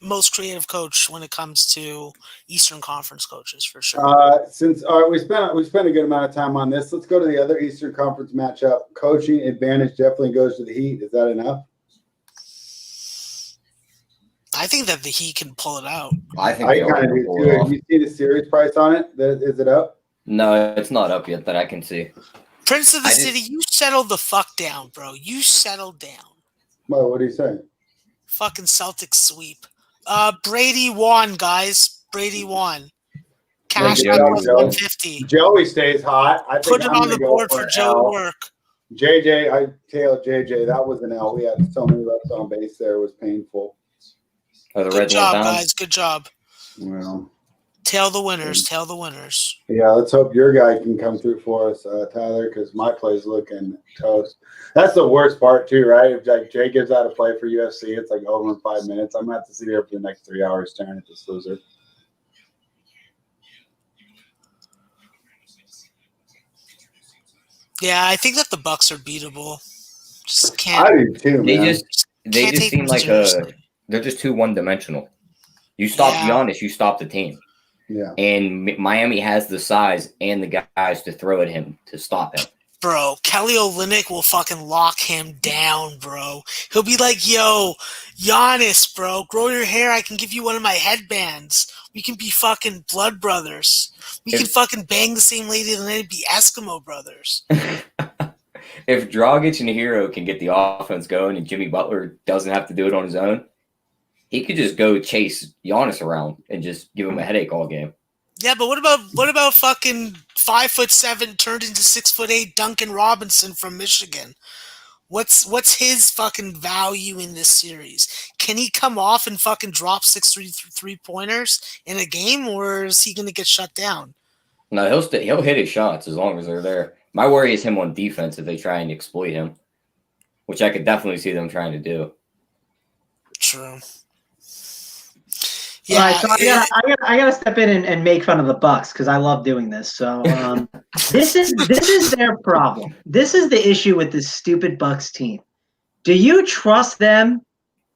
Speaker 5: most creative coach when it comes to Eastern Conference coaches for sure.
Speaker 2: Since we spent a good amount of time on this, let's go to the other Eastern Conference matchup. Coaching advantage definitely goes to the Heat. Is that enough?
Speaker 5: I think that the Heat can pull it out.
Speaker 2: I kind of do too. Have you see the series price on it? Is it up?
Speaker 4: No, it's not up yet that I can see.
Speaker 5: Prince of the City, you settled the fuck down, bro. You settled down.
Speaker 2: Well, what are you saying?
Speaker 5: Fucking Celtics sweep. Brady won, guys. Brady won. Cash out plus 150.
Speaker 2: Joey stays hot. I think
Speaker 5: Put it on the board for Joe work.
Speaker 2: JJ, I tailed JJ. That was an L. We had so many reps on base there. It was painful.
Speaker 5: Good job, guys. Good job.
Speaker 2: Well,
Speaker 5: tail the winners. Tail the winners.
Speaker 2: Yeah, let's hope your guy can come through for us, Tyler, because my play's looking toast. That's the worst part, too, right? If like Jay gives out a play for UFC, it's like over in 5 minutes. I'm going to have to sit here for the next 3 hours staring at this loser.
Speaker 5: Yeah, I think that the Bucks are beatable. Just can't.
Speaker 2: I do too, man.
Speaker 4: They just seem like they're just too one-dimensional. You stop Giannis, you stop the team.
Speaker 2: Yeah.
Speaker 4: And Miami has the size and the guys to throw at him to stop him.
Speaker 5: Bro, Kelly Olynyk will fucking lock him down, bro. He'll be like, yo, Giannis, bro, grow your hair. I can give you one of my headbands. We can be fucking blood brothers. We can fucking bang the same lady and then be Eskimo brothers.
Speaker 4: If Dragic and Hero can get the offense going and Jimmy Butler doesn't have to do it on his own, he could just go chase Giannis around and just give him a headache all game.
Speaker 5: Yeah, but what about fucking 5'7" turned into 6'8" Duncan Robinson from Michigan? What's his fucking value in this series? Can he come off and fucking drop 6 3-pointers in a game, or is he going to get shut down?
Speaker 4: No, he'll hit his shots as long as they're there. My worry is him on defense if they try and exploit him, which I could definitely see them trying to do.
Speaker 5: True.
Speaker 3: Yeah, all right, so I gotta step in and make fun of the Bucks because I love doing this. So this is their problem. This is the issue with this stupid Bucks team. Do you trust them?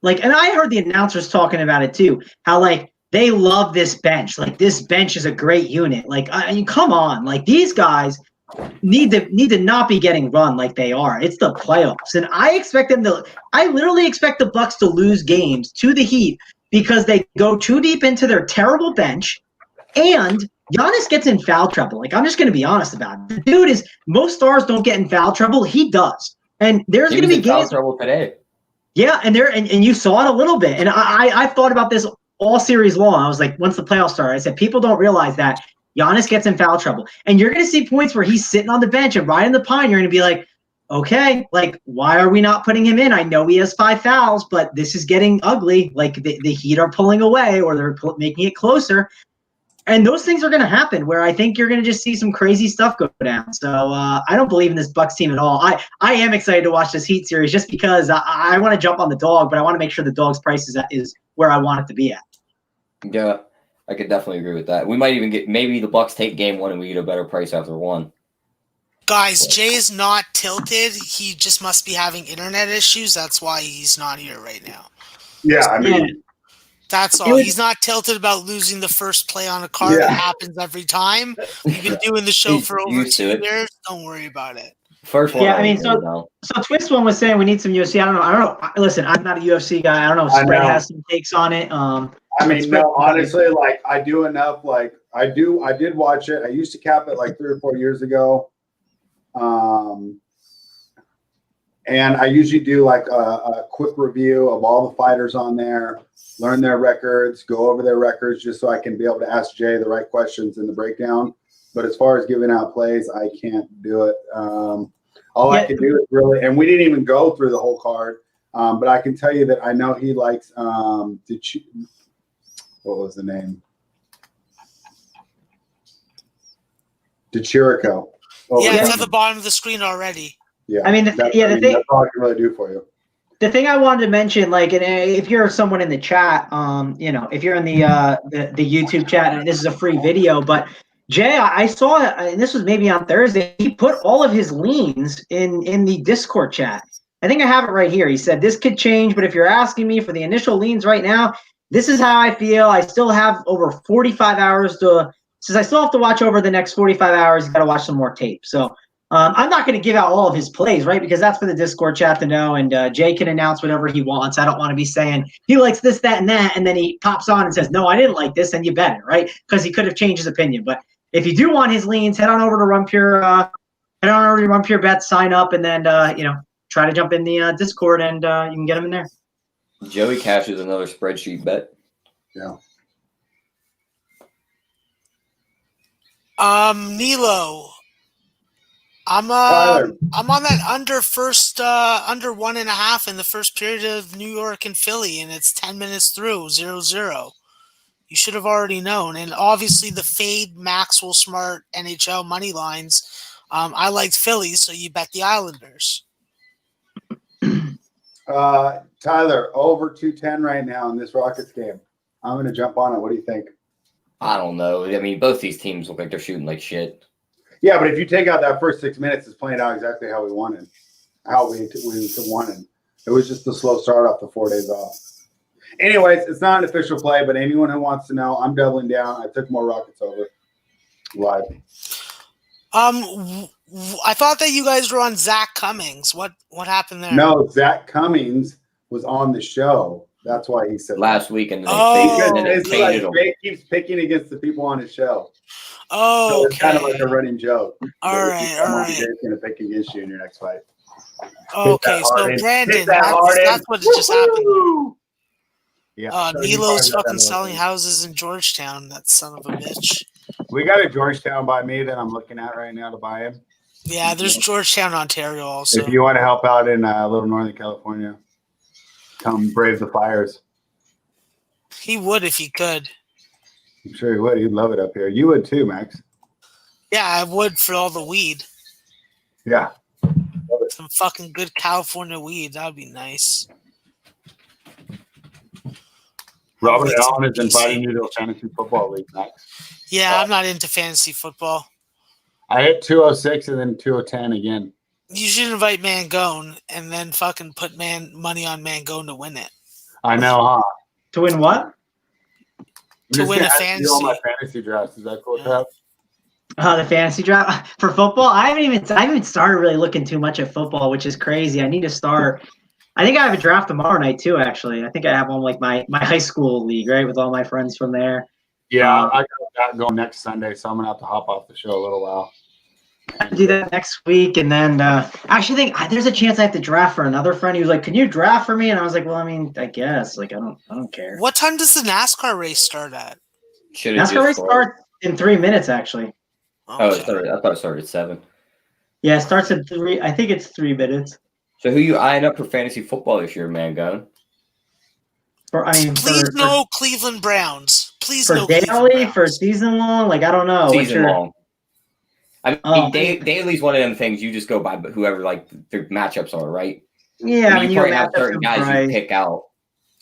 Speaker 3: Like, and I heard the announcers talking about it too. How like they love this bench. Like this bench is a great unit. Like, I mean, come on. Like these guys need to not be getting run like they are. It's the playoffs, and I expect them to. I literally expect the Bucks to lose games to the Heat. Because they go too deep into their terrible bench, and Giannis gets in foul trouble. Like, I'm just going to be honest about it. The dude is – most stars don't get in foul trouble. He does. And there's going to be games –
Speaker 4: foul trouble today.
Speaker 3: Yeah, and you saw it a little bit. And I've thought about this all series long. I was like, once the playoffs started, I said, people don't realize that Giannis gets in foul trouble. And you're going to see points where he's sitting on the bench and riding the pine. You're going to be like, okay, like, why are we not putting him in? I know he has 5 fouls, but this is getting ugly. Like, the Heat are pulling away or they're making it closer. And those things are going to happen where I think you're going to just see some crazy stuff go down. So I don't believe in this Bucks team at all. I am excited to watch this Heat series just because I want to jump on the dog, but I want to make sure the dog's price is where I want it to be at.
Speaker 4: Yeah, I could definitely agree with that. We might even get maybe the Bucks take game 1 and we get a better price after 1.
Speaker 5: Guys, Jay is not tilted. He just must be having internet issues. That's why he's not here right now.
Speaker 2: Yeah, I mean,
Speaker 5: That's all. He's not tilted about losing the first play on a card.
Speaker 2: Yeah.
Speaker 5: It happens every time. We've been doing the show for over
Speaker 4: Used to
Speaker 5: 2
Speaker 4: it.
Speaker 5: years. Don't worry about it.
Speaker 4: First one.
Speaker 3: Yeah, I mean, so Twist One was saying we need some UFC. I don't know. Listen, I'm not a UFC guy. I don't know if Spread has some takes on it.
Speaker 2: I mean, no, honestly, like I do enough. Like I did watch it. I used to cap it like 3 or 4 years ago. And I usually do like a quick review of all the fighters on there, learn their records, go over their records just so I can be able to ask Jay the right questions in the breakdown. But as far as giving out plays, I can't do it. All I can do is really, and we didn't even go through the whole card, but I can tell you that I know he likes, what was the name? DeChirico.
Speaker 5: Yeah, it's at the bottom of the screen already.
Speaker 2: Yeah,
Speaker 3: I mean, the thing,
Speaker 2: that's all I can really do for you.
Speaker 3: The thing I wanted to mention, like, and if you're someone in the chat, if you're in the YouTube chat, and this is a free video, but Jay, I saw, and this was maybe on Thursday, he put all of his leans in the Discord chat. I think I have it right here. He said, this could change, but if you're asking me for the initial leans right now, this is how I feel. I still have over 45 hours since I still have to watch over the next 45 hours, got to watch some more tape. So I'm not going to give out all of his plays, right? Because that's for the Discord chat to know, and Jay can announce whatever he wants. I don't want to be saying he likes this, that, and that, and then he pops on and says, no, I didn't like this, and you better, right? Because he could have changed his opinion. But if you do want his leans, head on over to Run Pure Bets, sign up, and then try to jump in the Discord, and you can get them in there.
Speaker 4: Joey cashes another spreadsheet bet.
Speaker 2: Yeah.
Speaker 5: Nilo. I'm on that under 1.5 in the first period of New York and Philly, and it's 10 minutes through 0-0. You should have already known. And obviously the fade Maxwell Smart NHL money lines. I liked Philly, so you bet the Islanders.
Speaker 2: Tyler, over 210 right now in this Rockets game. I'm going to jump on it. What do you think?
Speaker 4: I don't know. I mean, both these teams look like they're shooting like shit.
Speaker 2: Yeah, but if you take out that first 6 minutes, it's playing out exactly how we wanted, how we wanted. It was just a slow start off the 4 days off. Anyways, it's not an official play, but anyone who wants to know, I'm doubling down. I took more Rockets over live.
Speaker 5: I thought that you guys were on Zach Cummings. What happened there?
Speaker 2: No, Zach Cummings was on the show. That's why he said
Speaker 4: last week, and then
Speaker 2: it's like Jay keeps picking against the people on his show.
Speaker 5: Oh,
Speaker 2: so it's kind of like a running joke.
Speaker 5: All right.
Speaker 2: Jay's going to pick against you in your next fight.
Speaker 5: Okay, so Brandon, that's what just happened.
Speaker 2: Yeah.
Speaker 5: Nilo's fucking selling houses in Georgetown. That son of a bitch.
Speaker 2: We got a Georgetown by me that I'm looking at right now to buy him.
Speaker 5: Yeah, there's Georgetown, Ontario also.
Speaker 2: If you want to help out in Little Northern California, come brave the fires.
Speaker 5: He would if he could.
Speaker 2: I'm sure he would. He'd love it up here. You would too, Max.
Speaker 5: Yeah, I would for all the weed.
Speaker 2: Yeah.
Speaker 5: Some fucking good California weed. That would be nice.
Speaker 2: Robert Allen is inviting you to a fantasy football league, Max.
Speaker 5: Yeah, I'm not into fantasy football.
Speaker 2: I hit 206 and then 210 again.
Speaker 5: You should invite Mangone and then fucking put money on Mangone to win it.
Speaker 2: I know, huh?
Speaker 3: To win what?
Speaker 5: To win a fantasy.
Speaker 2: All my fantasy drafts. Is that cool?
Speaker 5: Yeah.
Speaker 3: The fantasy draft for football. I haven't even started really looking too much at football, which is crazy. I need to start. I think I have a draft tomorrow night too. Actually, I think I have one like my high school league, right, with all my friends from there.
Speaker 2: Yeah, I got that going next Sunday, so I'm gonna have to hop off the show a little while.
Speaker 3: I do that next week, and then actually think there's a chance I have to draft for another friend. He was like, "Can you draft for me?" And I was like, "Well, I mean, I guess. Like, I don't care."
Speaker 5: What time does the NASCAR race start at?
Speaker 3: NASCAR race starts in 3 minutes, actually.
Speaker 5: Okay.
Speaker 4: I thought it started at 7.
Speaker 3: Yeah, it starts at 3. I think it's 3 minutes.
Speaker 4: So who you eyeing up for fantasy football this year, Mangone?
Speaker 5: Please no Cleveland Browns. Please no
Speaker 3: daily,
Speaker 5: Cleveland Browns.
Speaker 3: for season long. Like I don't know.
Speaker 4: Season long. I mean, daily's one of them things you just go by, but whoever like their matchups are, right?
Speaker 3: Yeah,
Speaker 4: you probably have certain guys you pick out.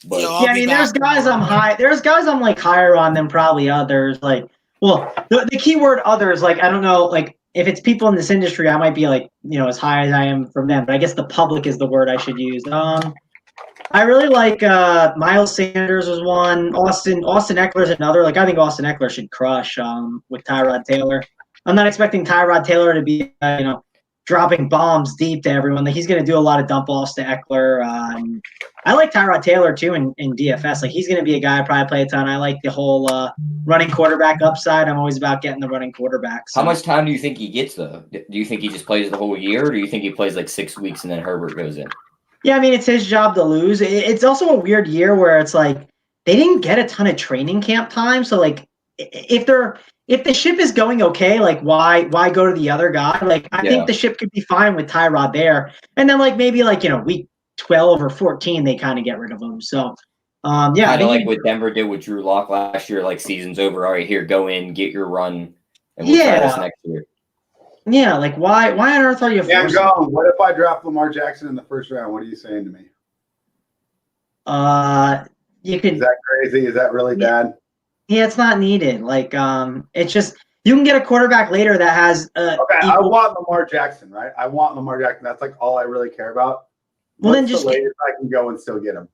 Speaker 4: But
Speaker 3: yeah, I mean, there's guys I'm high. There's guys I'm like higher on than probably others. Like, well, the key word others. Like, I don't know. Like, if it's people in this industry, I might be like, as high as I am from them. But I guess the public is the word I should use. I really like Miles Sanders was one. Austin Eckler's another. Like, I think Austin Eckler should crush with Tyrod Taylor. I'm not expecting Tyrod Taylor to be, dropping bombs deep to everyone. Like, he's going to do a lot of dump offs to Eckler. I like Tyrod Taylor, too, in DFS. Like, he's going to be a guy I probably play a ton. I like the whole running quarterback upside. I'm always about getting the running quarterback. So.
Speaker 4: How much time do you think he gets, though? Do you think he just plays the whole year, or do you think he plays like 6 weeks and then Herbert goes in?
Speaker 3: Yeah, I mean, it's his job to lose. It's also a weird year where it's like they didn't get a ton of training camp time. So, like, if the ship is going okay, like why go to the other guy? Like I think the ship could be fine with Tyrod there, and then like maybe like week 12 or 14 they kind of get rid of him. So kind
Speaker 4: of like what Denver did with Drew Lock last year. Like season's over, all right, here go in, get your run, and we'll try this next year.
Speaker 3: Yeah, like why on earth are you?
Speaker 2: Yeah, go. What if I draft Lamar Jackson in the first round? What are you saying to me?
Speaker 3: You could.
Speaker 2: Is that crazy? Is that really bad?
Speaker 3: Yeah, it's not needed. Like, it's just you can get a quarterback later that has.
Speaker 2: Okay, I want Lamar Jackson, right? I want Lamar Jackson. That's like all I really care about.
Speaker 3: Well,
Speaker 2: What's
Speaker 3: then just
Speaker 2: the latest I can go and still get him?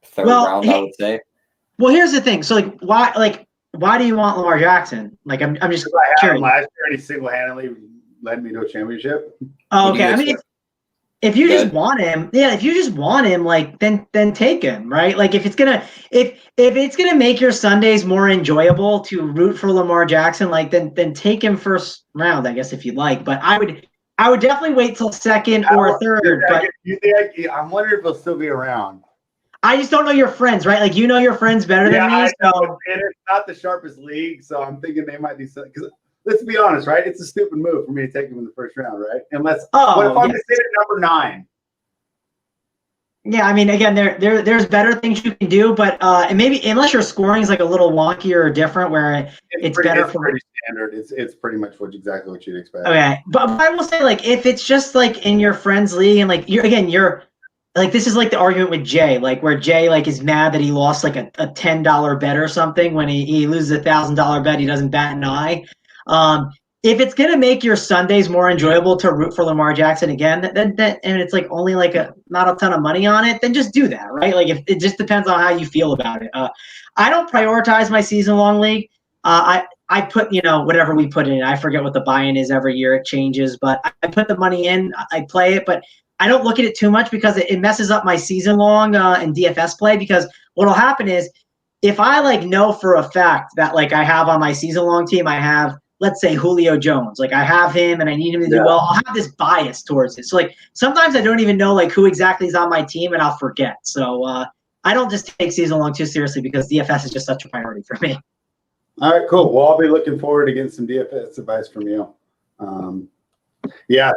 Speaker 4: Third round, I would say.
Speaker 3: Well, here's the thing. So, why do you want Lamar Jackson? Like, I'm just
Speaker 2: I had him
Speaker 3: curious.
Speaker 2: last year, and he single-handedly led me to a championship.
Speaker 3: Oh, okay. I mean, if you just want him, like then take him, right? Like if it's gonna make your Sundays more enjoyable to root for Lamar Jackson, like then take him first round, I guess, if you'd like. But I would definitely wait till second or third. But
Speaker 2: I'm wondering if he'll still be around.
Speaker 3: I just don't know your friends, right? Like you know your friends better than me.
Speaker 2: So and it's not the sharpest league, so I'm thinking they might be because. Let's be honest, right? It's a stupid move for me to take him in the first round, right? Unless what if I'm just sitting at number 9?
Speaker 3: Yeah, I mean, again, there's better things you can do, but and maybe unless your scoring is like a little wonkier or different, where it's better for
Speaker 2: pretty standard. It's pretty much exactly what you'd expect.
Speaker 3: Okay, but I will say, like, if it's just like in your friends' league, and like you're like this is like the argument with Jay, like where Jay like is mad that he lost like a $10 bet or something when he loses $1,000 bet, he doesn't bat an eye. If it's gonna make your Sundays more enjoyable to root for Lamar Jackson again, then and it's like only like not a ton of money on it, then just do that, right? Like if it just depends on how you feel about it. I don't prioritize my season long league. I put whatever we put in. I forget what the buy-in is every year; it changes. But I put the money in, I play it, but I don't look at it too much because it messes up my season long and DFS play. Because what'll happen is if I like know for a fact that like I have on my season long team, I have. Let's say Julio Jones, like I have him and I need him to do well. I'll have this bias towards it. So like sometimes I don't even know like who exactly is on my team and I'll forget. So I don't just take season long too seriously because DFS is just such a priority for me.
Speaker 2: All right, cool. Well, I'll be looking forward to getting some DFS advice from you.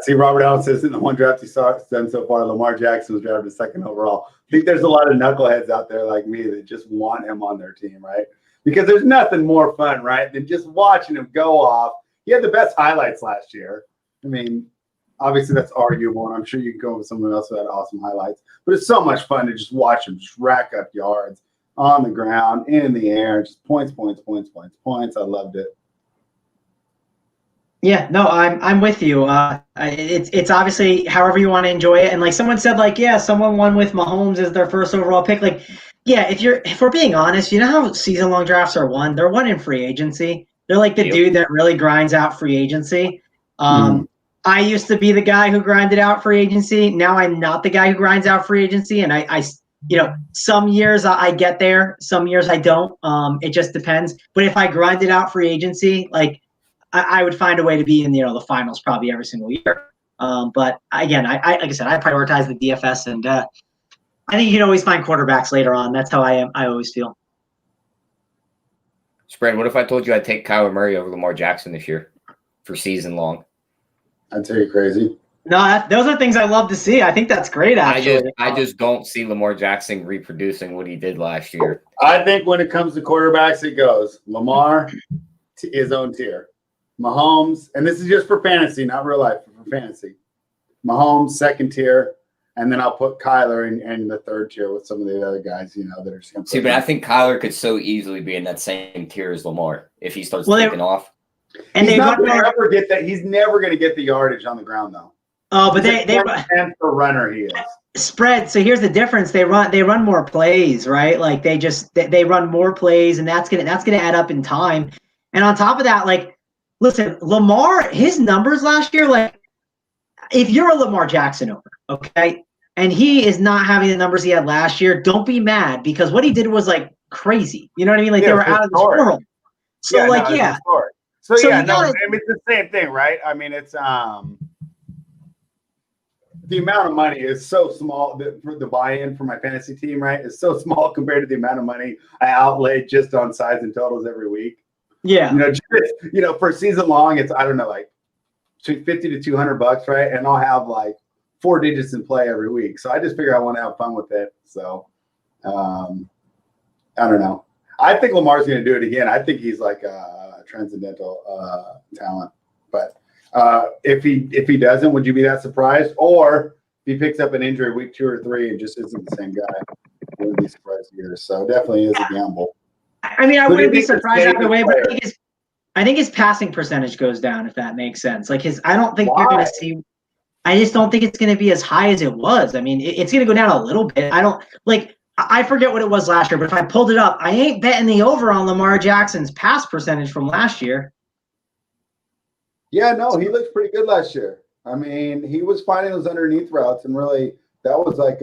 Speaker 2: See, Robert Allen says in the one draft he saw done so far, Lamar Jackson was drafted second overall. I think there's a lot of knuckleheads out there like me that just want him on their team, right? Because there's nothing more fun, right, than just watching him go off. He had the best highlights last year. I mean, obviously that's arguable, and I'm sure you can go with someone else who had awesome highlights. But it's so much fun to just watch him just rack up yards on the ground, in the air, just points. I loved it.
Speaker 3: Yeah, no, I'm with you. It's obviously however you want to enjoy it. And like someone said, like, yeah, someone won with Mahomes as their first overall pick. Like, yeah, if we're being honest, you know how season long drafts are won? They're won in free agency. They're like the dude that really grinds out free agency. I used to be the guy who grinded out free agency. Now I'm not the guy who grinds out free agency. And I some years I get there, some years I don't. It just depends. But if I grinded out free agency, like I would find a way to be in the finals probably every single year. But again, I like I said, I prioritize the DFS, and I think you can always find quarterbacks later on. That's how I am. I always feel.
Speaker 4: Spread. What if I told you I'd take Kyler Murray over Lamar Jackson this year for season long?
Speaker 2: I'd say you're crazy.
Speaker 3: No, those are things I love to see. I think that's great. Actually,
Speaker 4: I just don't see Lamar Jackson reproducing what he did last year.
Speaker 2: I think when it comes to quarterbacks, it goes Lamar, his own tier. Mahomes, and this is just for fantasy, not real life, but for fantasy. Mahomes, second tier, and then I'll put Kyler in the third tier with some of the other guys, that are just going to
Speaker 4: See, but I think Kyler could so easily be in that same tier as Lamar if he starts taking off.
Speaker 3: And
Speaker 2: he's not going to ever get that. He's never going to get the yardage on the ground, though.
Speaker 3: Oh, but
Speaker 2: they for runner he is.
Speaker 3: Spread. So here's the difference. They run more plays, right? Like they run more plays, and that's gonna add up in time. And on top of that, like, listen, Lamar, his numbers last year, like, if you're a Lamar Jackson owner, okay, and he is not having the numbers he had last year, don't be mad, because what he did was like crazy. You know what I mean? Like, they were out of this world. So So
Speaker 2: I mean, it's the same thing, right? I mean, it's the amount of money is so small that for the buy-in for my fantasy team, right, is so small compared to the amount of money I outlay just on sides and totals every week.
Speaker 3: Yeah.
Speaker 2: For season long, it's, I don't know, like between $50 to $200, right? And I'll have like 4 digits in play every week. So I just figure I want to have fun with it. So I don't know. I think Lamar's going to do it again. I think he's like a transcendental talent. But if he doesn't, would you be that surprised? Or if he picks up an injury week 2 or 3 and just isn't the same guy, I wouldn't be surprised either. So definitely is a gamble.
Speaker 3: I mean, I wouldn't be surprised either way, but I think his passing percentage goes down, if that makes sense. Like I don't think you're going to see. I just don't think it's going to be as high as it was. I mean, it's going to go down a little bit. I forget what it was last year, but if I pulled it up, I ain't betting the over on Lamar Jackson's pass percentage from last year.
Speaker 2: Yeah, no, he looked pretty good last year. I mean, he was finding those underneath routes, and really, that was like,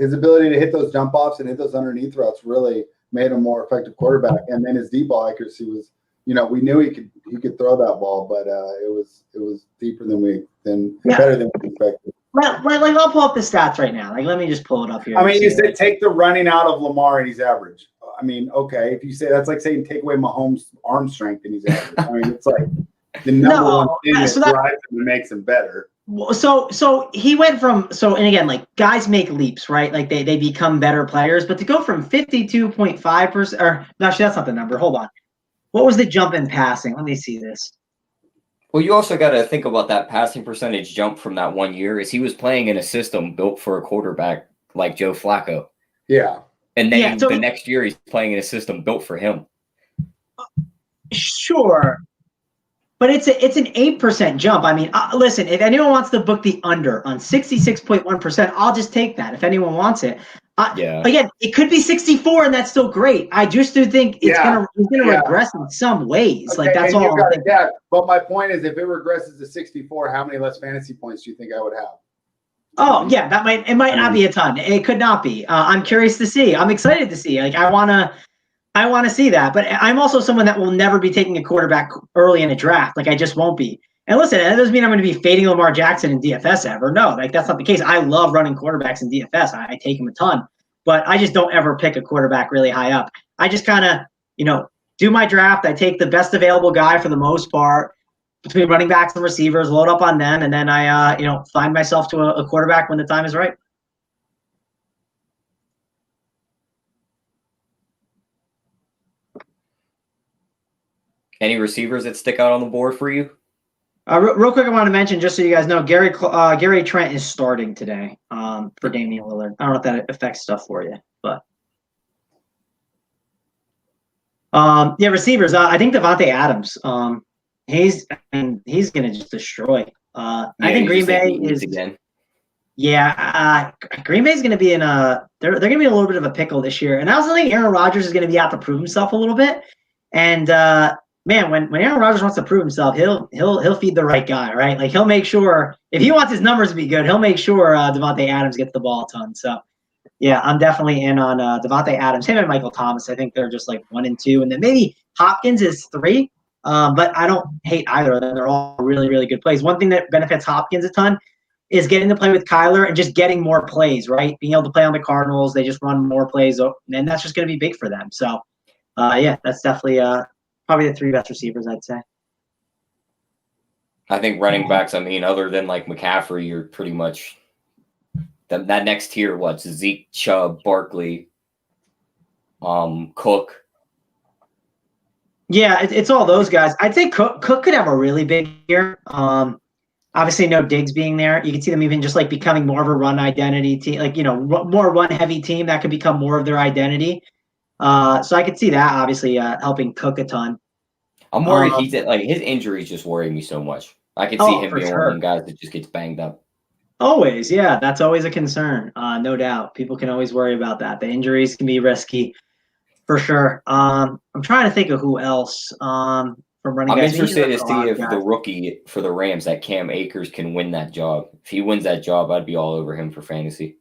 Speaker 2: his ability to hit those jump offs and hit those underneath routes really made him more effective quarterback. And then his deep ball accuracy was, we knew he could throw that ball, but it was deeper better than we expected.
Speaker 3: Like I'll pull up the stats right now. Like, let me just pull it up here.
Speaker 2: I mean, you said take the running out of Lamar and he's average. I mean, okay, if you say that's like saying take away Mahomes' arm strength and he's average. I mean, it's like the number one thing that drives him and makes him better.
Speaker 3: So he went from and again, like, guys make leaps, right? Like they become better players, but to go from 52.5%, or actually that's not the number. Hold on. What was the jump in passing? Let me see this.
Speaker 4: Well, you also got to think about that passing percentage jump from that 1 year, is he was playing in a system built for a quarterback like Joe Flacco.
Speaker 2: Yeah.
Speaker 4: And then the next year he's playing in a system built for him.
Speaker 3: Sure. But it's an 8% jump. I mean, listen, if anyone wants to book the under on 66.1%, I'll just take that if anyone wants it. Again, it could be 64, and that's still great. I just do think it's gonna regress in some ways. Okay, like, that's all.
Speaker 2: But my point is, if it regresses to 64, how many less fantasy points do you think I would have?
Speaker 3: Oh yeah, it might not be a ton. It could not be. I'm curious to see. I'm excited to see. Like, I want to see that. But I'm also someone that will never be taking a quarterback early in a draft. Like, I just won't be. And listen, that doesn't mean I'm going to be fading Lamar Jackson in DFS ever. No, like, that's not the case. I love running quarterbacks in DFS. I take him a ton. But I just don't ever pick a quarterback really high up. I just kind of, do my draft. I take the best available guy for the most part between running backs and receivers, load up on them, and then I, find myself to a quarterback when the time is right.
Speaker 4: Any receivers that stick out on the board for you?
Speaker 3: Real quick, I want to mention, just so you guys know, Gary Trent is starting today for Damian Lillard. I don't know if that affects stuff for you, but receivers. I think Devontae Adams. He's going to just destroy. I think Green Bay is again. Yeah, Green Bay is going to be in they're going to be in a little bit of a pickle this year, and I also think Aaron Rodgers is going to be out to prove himself a little bit, and. Man, when Aaron Rodgers wants to prove himself, he'll feed the right guy, right? Like, he'll make sure, if he wants his numbers to be good, he'll make sure Devontae Adams gets the ball a ton. So, yeah, I'm definitely in on Devontae Adams. Him and Michael Thomas, I think they're just like 1 and 2, and then maybe Hopkins is 3. But I don't hate either of them. They're all really, really good plays. One thing that benefits Hopkins a ton is getting to play with Kyler and just getting more plays, right? Being able to play on the Cardinals, they just run more plays, and that's just going to be big for them. So, that's definitely probably the 3 best receivers, I'd say.
Speaker 4: I think running backs, I mean, other than like McCaffrey, you're pretty much that next tier. What's Zeke, Chubb, Barkley, Cook.
Speaker 3: Yeah, it's all those guys. I'd say Cook could have a really big year. Obviously, no Diggs being there. You can see them even just like becoming more of a run identity team, like, more run heavy team that could become more of their identity. So I could see that obviously helping Cook a ton.
Speaker 4: I'm worried like his injuries just worry me so much. I could see him
Speaker 3: for
Speaker 4: being one
Speaker 3: sure.
Speaker 4: of them guys that just gets banged up.
Speaker 3: Always, yeah, that's always a concern. No doubt, people can always worry about that. The injuries can be risky, for sure. I'm trying to think of who else from running
Speaker 4: I'm
Speaker 3: backs.
Speaker 4: interested to see if the rookie for the Rams, that Cam Akers, can win that job. If he wins that job, I'd be all over him for fantasy.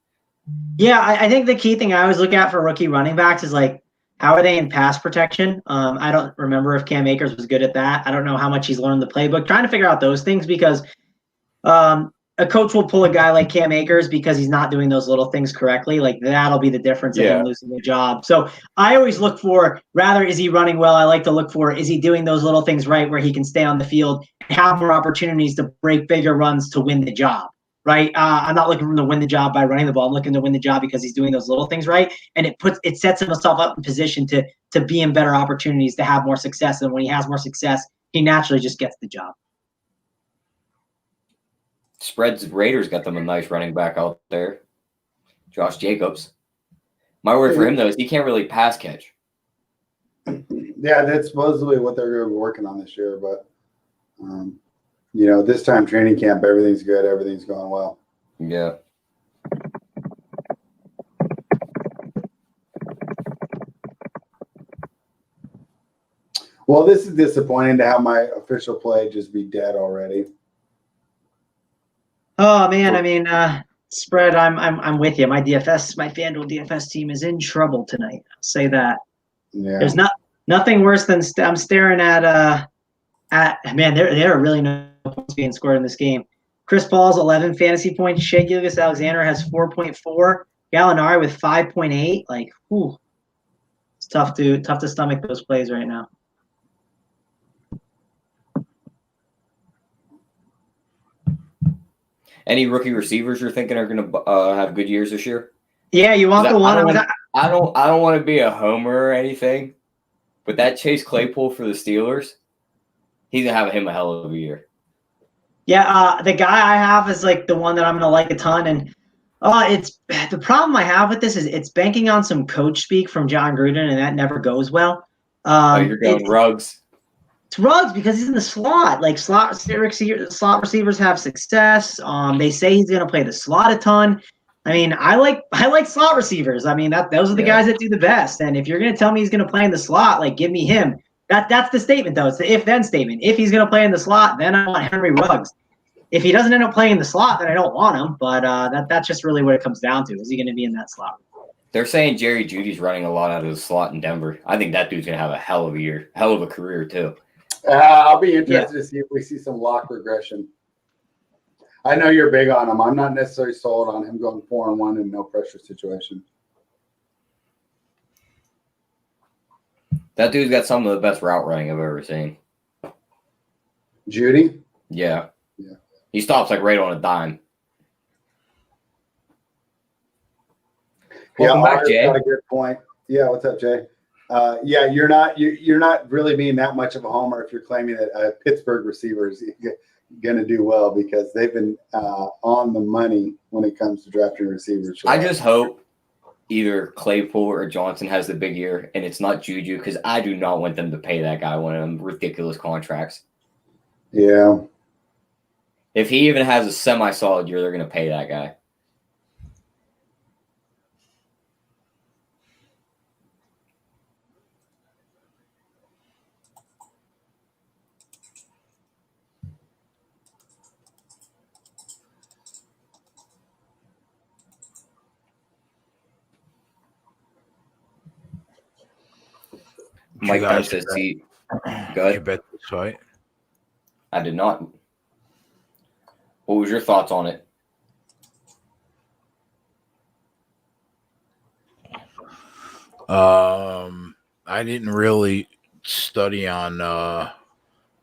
Speaker 3: Yeah, I think the key thing I always look at for rookie running backs is like, how are they in pass protection? I don't remember if Cam Akers was good at that. I don't know how much he's learned the playbook. Trying to figure out those things because a coach will pull a guy like Cam Akers because he's not doing those little things correctly. Like that'll be the difference in him losing the job. So I always look for, rather, is he running well? I like to look for, is he doing those little things right where he can stay on the field and have more opportunities to break bigger runs to win the job, right? I'm not looking for him to win the job by running the ball. I'm looking to win the job because he's doing those little things right. And it sets himself up in position to be in better opportunities, to have more success. And when he has more success, he naturally just gets the job.
Speaker 4: Spreads Raiders got them a nice running back out there. Josh Jacobs. My word for him, though, is he can't really pass catch.
Speaker 2: Yeah, that's supposedly what they're going to be working on this year. But, this time training camp, everything's good. Everything's going well.
Speaker 4: Yeah.
Speaker 2: Well, this is disappointing to have my official play just be dead already.
Speaker 3: Oh man, I mean, spread. I'm with you. My FanDuel DFS team is in trouble tonight. I'll say that.
Speaker 2: Yeah.
Speaker 3: There's nothing worse than I'm staring at man. There are really no points being scored in this game. Chris Paul's 11 fantasy points. Shea Gilgeous-Alexander has 4.4. Gallinari with 5.8. Like, whew, it's tough to stomach those plays right now.
Speaker 4: Any rookie receivers you're thinking are going to have good years this year?
Speaker 3: Yeah, you want the one?
Speaker 4: I don't want to be a homer or anything, but that Chase Claypool for the Steelers, he's gonna have him a hell of a year.
Speaker 3: Yeah, the guy I have is like the one that I'm gonna like a ton, and it's the problem I have with this is it's banking on some coach speak from John Gruden, and that never goes well.
Speaker 4: You're going Ruggs.
Speaker 3: It's Ruggs because he's in the slot. Like slot receivers have success. They say he's going to play the slot a ton. I mean, I like slot receivers. I mean, those are the guys that do the best. And if you're going to tell me he's going to play in the slot, like give me him. That's the statement though. It's the if-then statement. If he's going to play in the slot, then I want Henry Ruggs. If he doesn't end up playing in the slot, then I don't want him. But that's just really what it comes down to. Is he going to be in that slot?
Speaker 4: They're saying Jerry Jeudy's running a lot out of the slot in Denver. I think that dude's going to have a hell of a year, hell of a career too.
Speaker 2: I'll be interested to see if we see some lock regression. I know you're big on him. I'm not necessarily sold on him going 4-1 in no pressure situation.
Speaker 4: That dude's got some of the best route running I've ever seen.
Speaker 2: Judy?
Speaker 4: Yeah. He stops like right on a dime. Welcome back, Jay.
Speaker 2: Got a good point. Yeah, what's up, Jay? You're not really being that much of a homer if you're claiming that Pittsburgh receiver is going to do well because they've been on the money when it comes to drafting receivers.
Speaker 4: I just hope either Claypool or Johnson has the big year, and it's not Juju because I do not want them to pay that guy one of them ridiculous contracts.
Speaker 2: Yeah.
Speaker 4: If he even has a semi-solid year, they're going to pay that guy. Mike Dunn says he. Go ahead.
Speaker 1: You bet this fight.
Speaker 4: I did not. What was your thoughts on it?
Speaker 1: I didn't really study on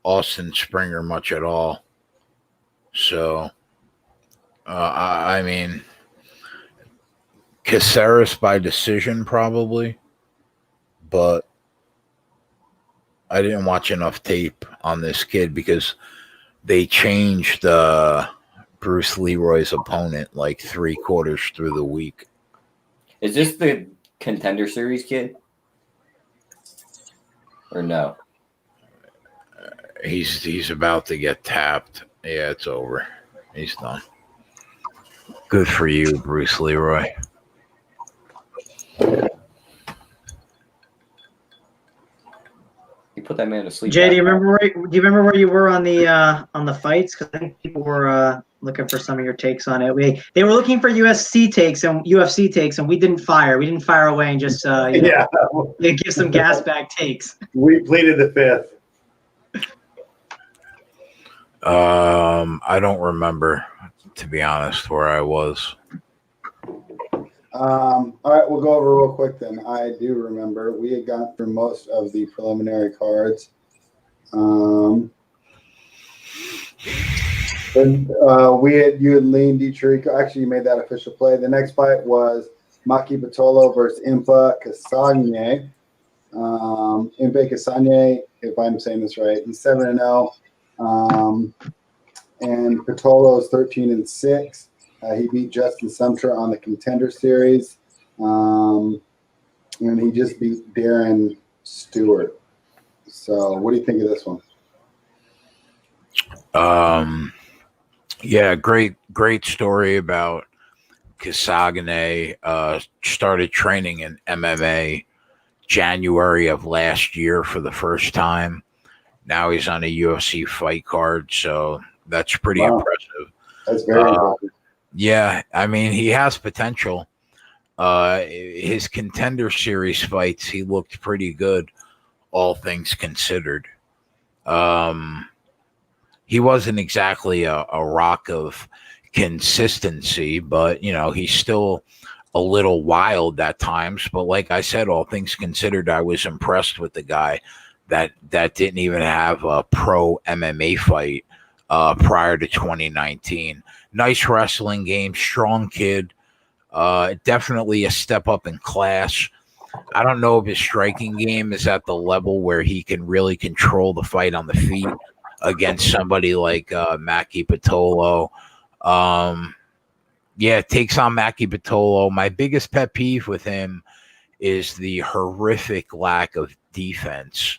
Speaker 1: Austin Springer much at all. So, I mean, Caceres by decision probably, but I didn't watch enough tape on this kid because they changed Bruce Leroy's opponent like 3/4 through the week.
Speaker 4: Is this the Contender Series kid? Or no?
Speaker 1: He's about to get tapped. Yeah, it's over. He's done. Good for you, Bruce Leroy.
Speaker 4: You put that man to sleep.
Speaker 3: Jay, do you remember where you were on the fights? Because I think people were looking for some of your takes on it. They were looking for UFC takes, and we didn't fire. We didn't fire away and just give some gas bag takes.
Speaker 2: We pleaded the fifth.
Speaker 1: I don't remember, to be honest, where I was.
Speaker 2: All right, we'll go over real quick then. I do remember we had gone through most of the preliminary cards. You had leaned Dietrico. Actually, you made that official play. The next fight was Maki Pitolo versus Impa Casagne. Impa Casagne, if I'm saying this right, he's 7-0. And Pitolo's 13-6. He beat Justin Sumter on the Contender Series. And he just beat Darren Stewart. So what do you think of this one?
Speaker 1: Yeah, great story about Casagne. Started training in MMA January of last year for the first time. Now he's on a UFC fight card, so that's pretty impressive.
Speaker 2: That's very impressive.
Speaker 1: Yeah, I mean, he has potential. His Contender Series fights, he looked pretty good, all things considered. He wasn't exactly a rock of consistency, but, he's still a little wild at times. But like I said, all things considered, I was impressed with the guy that didn't even have a pro MMA fight prior to 2019. Nice wrestling game, strong kid, definitely a step up in class. I don't know if his striking game is at the level where he can really control the fight on the feet against somebody like Maki Pitolo. Takes on Maki Pitolo. My biggest pet peeve with him is the horrific lack of defense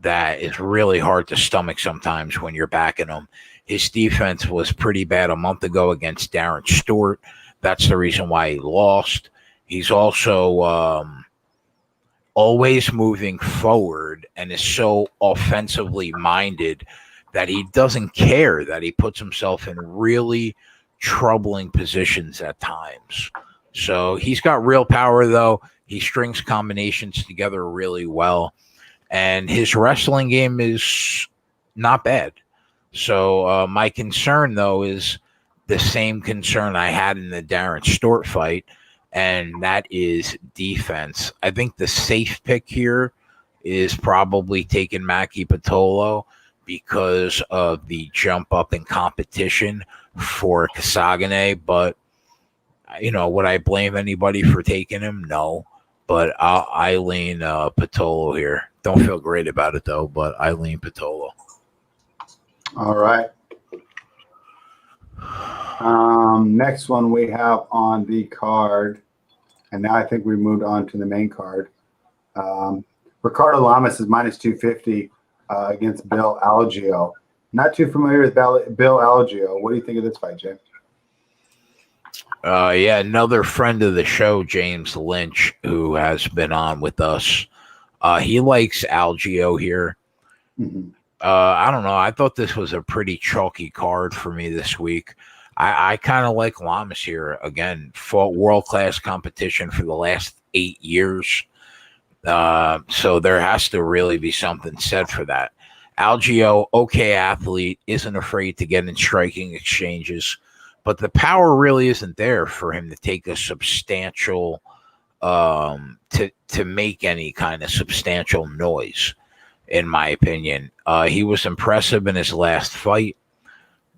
Speaker 1: that is really hard to stomach sometimes when you're backing him. His defense was pretty bad a month ago against Darren Stewart. That's the reason why he lost. He's also always moving forward and is so offensively minded that he doesn't care that he puts himself in really troubling positions at times. So he's got real power, though. He strings combinations together really well. And his wrestling game is not bad. So my concern, though, is the same concern I had in the Darren Stewart fight, and that is defense. I think the safe pick here is probably taking Maki Pitolo because of the jump up in competition for Casagne. But, would I blame anybody for taking him? No. But I lean Pitolo here. Don't feel great about it, though, but I lean Pitolo.
Speaker 2: All right. Next one we have on the card, and now I think we moved on to the main card. Ricardo Lamas is -250 against Bill Algeo. Not too familiar with Bill Algeo. What do you think of this fight, Jay?
Speaker 1: Another friend of the show, James Lynch, who has been on with us. He likes Algeo here.
Speaker 2: Mm-hmm.
Speaker 1: I don't know. I thought this was a pretty chalky card for me this week. I kind of like Lamas here. Again, fought world-class competition for the last 8 years. So there has to really be something said for that. Algeo, okay athlete, isn't afraid to get in striking exchanges, but the power really isn't there for him to take a substantial, to make any kind of substantial noise, in my opinion. He was impressive in his last fight,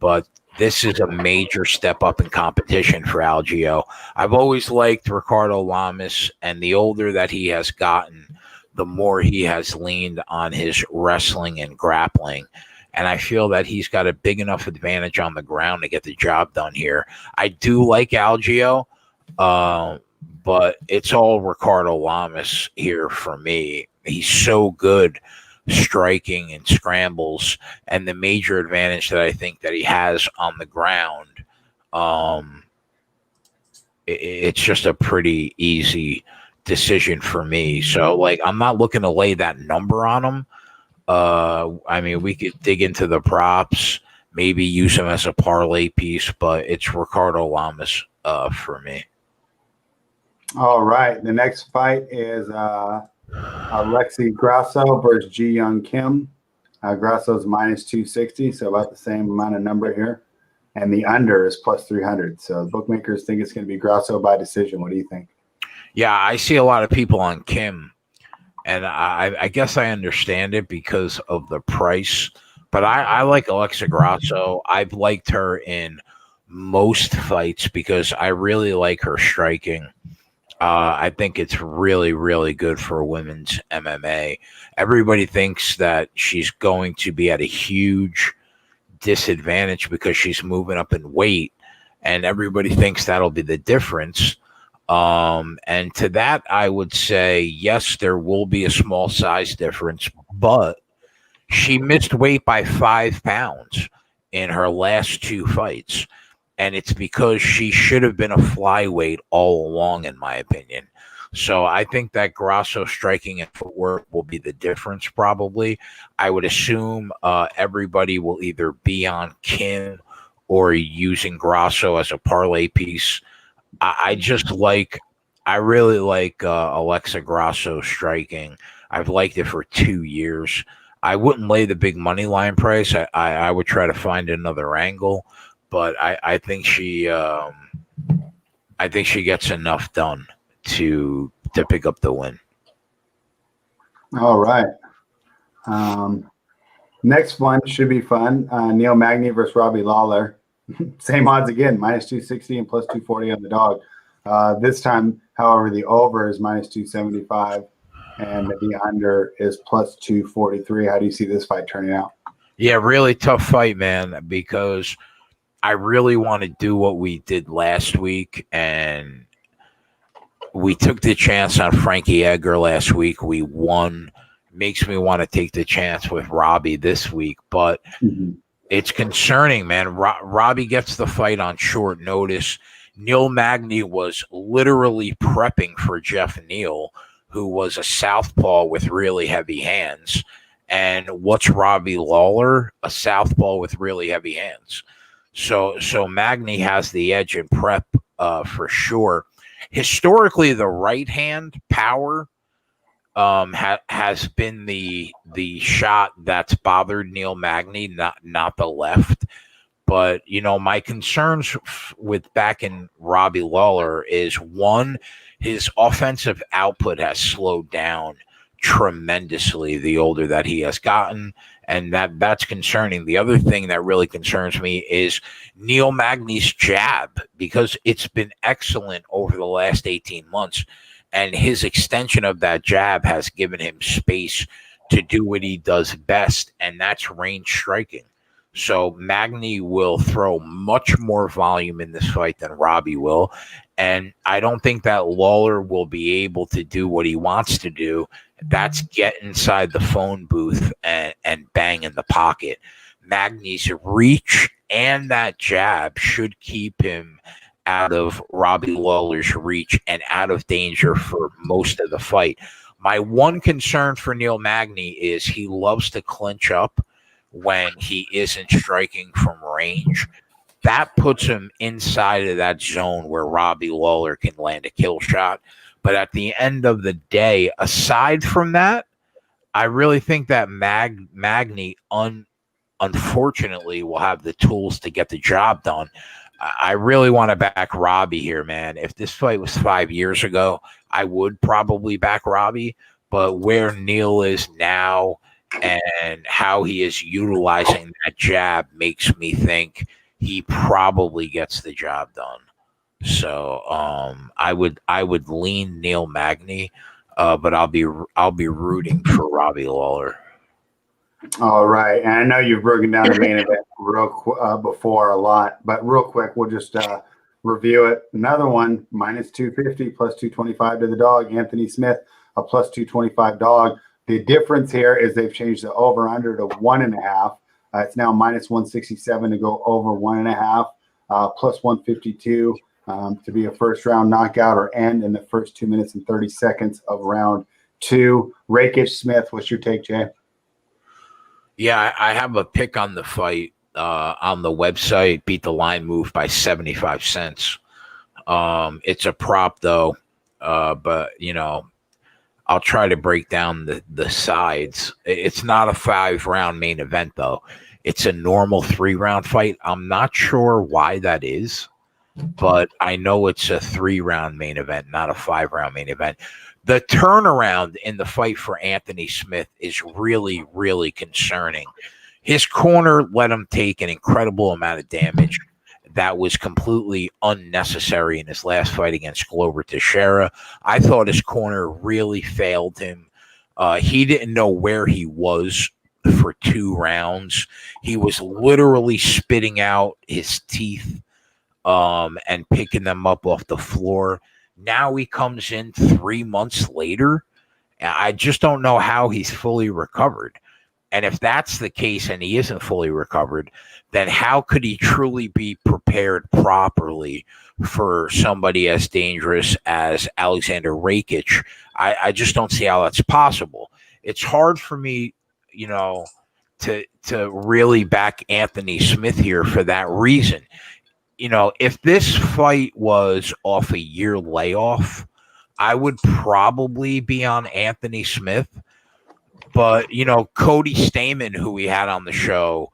Speaker 1: but this is a major step up in competition for Algeo. I've always liked Ricardo Lamas, and the older that he has gotten, the more he has leaned on his wrestling and grappling. And I feel that he's got a big enough advantage on the ground to get the job done here. I do like Algeo, but it's all Ricardo Lamas here for me. He's so good striking and scrambles, and the major advantage that I think that he has on the ground, it's just a pretty easy decision for me. So, like, I'm not looking to lay that number on him. I mean, we could dig into the props, maybe use him as a parlay piece, but it's Ricardo Lamas for me.
Speaker 2: All right. The next fight is Alexi Grasso versus Ji Young Kim. Grasso's minus 260, so about the same amount of number here. And the under is plus 300. So bookmakers think it's going to be Grasso by decision. What do you think?
Speaker 1: Yeah, I see a lot of people on Kim, and I guess I understand it because of the price. But I like Alexa Grasso. I've liked her in most fights because I really like her striking. I think it's really, really good for women's MMA. Everybody thinks that she's going to be at a huge disadvantage because she's moving up in weight, and everybody thinks that'll be the difference. And to that, I would say, yes, there will be a small size difference, but she missed weight by 5 pounds in her last 2 fights. And it's because she should have been a flyweight all along, in my opinion. So I think that Grasso striking and footwork will be the difference, probably. I would assume everybody will either be on Kim or using Grasso as a parlay piece. I really like Alexa Grasso striking. I've liked it for 2 years. I wouldn't lay the big money line price. I would try to find another angle. But I think she gets enough done to pick up the win.
Speaker 2: All right. Next one should be fun. Neil Magny versus Robbie Lawler. Same odds again, minus 260 and plus 240 on the dog. This time, however, the over is minus 275 and the under is plus 243. How do you see this fight turning out?
Speaker 1: Yeah, really tough fight, man, because I really want to do what we did last week, and we took the chance on Frankie Edgar last week. We won. Makes me want to take the chance with Robbie this week, but it's concerning, man. Robbie gets the fight on short notice. Neil Magny was literally prepping for Jeff Neal, who was a southpaw with really heavy hands. And what's Robbie Lawler? A southpaw with really heavy hands. So Magny has the edge in prep for sure. Historically, the right hand power has been the shot that's bothered Neil Magny, not the left. But my concerns with backing Robbie Lawler is, one, his offensive output has slowed down tremendously the older that he has gotten, and that's concerning. The other thing that really concerns me is Neil Magny's jab, because it's been excellent over the last 18 months, and his extension of that jab has given him space to do what he does best, and that's range striking. So Magny will throw much more volume in this fight than Robbie will, and I don't think that Lawler will be able to do what he wants to do. That's get inside the phone booth and bang in the pocket. Magny's reach and that jab should keep him out of Robbie Lawler's reach and out of danger for most of the fight. My one concern for Neil Magny is he loves to clinch up when he isn't striking from range. That puts him inside of that zone where Robbie Lawler can land a kill shot. But at the end of the day, aside from that, I really think that Magny unfortunately will have the tools to get the job done. I really want to back Robbie here, man. If this fight was 5 years ago, I would probably back Robbie. But where Neil is now and how he is utilizing that jab makes me think he probably gets the job done. So I would lean Neil Magny, but I'll be rooting for Robbie Lawler.
Speaker 2: All right, and I know you've broken down the main event before a lot, but real quick, we'll just review it. Another one, minus 250, plus 225 to the dog. Anthony Smith, a plus 225 dog. The difference here is they've changed the over/under to 1.5. It's now minus 167 to go over 1.5, plus 152 to be a first-round knockout or end in the first 2 minutes and 30 seconds of round 2. Rakic Smith, what's your take, Jay?
Speaker 1: Yeah, I have a pick on the fight on the website. Beat the line move by 75 cents. It's a prop though, but I'll try to break down the sides. It's not a 5-round main event though. It's a normal 3-round fight. I'm not sure why that is, but I know it's a 3-round main event, not a 5-round main event. The turnaround in the fight for Anthony Smith is really, really concerning. His corner let him take an incredible amount of damage that was completely unnecessary in his last fight against Glover Teixeira. I thought his corner really failed him. He didn't know where he was for 2 rounds. He was literally spitting out his teeth and picking them up off the floor. Now he comes in 3 months later. I just don't know how he's fully recovered. And if that's the case and he isn't fully recovered, then how could he truly be prepared properly for somebody as dangerous as Alexander Rakic? I just don't see how that's possible. It's hard for me, to really back Anthony Smith here for that reason. If this fight was off a year layoff, I would probably be on Anthony Smith. But, Cody Stamen, who we had on the show,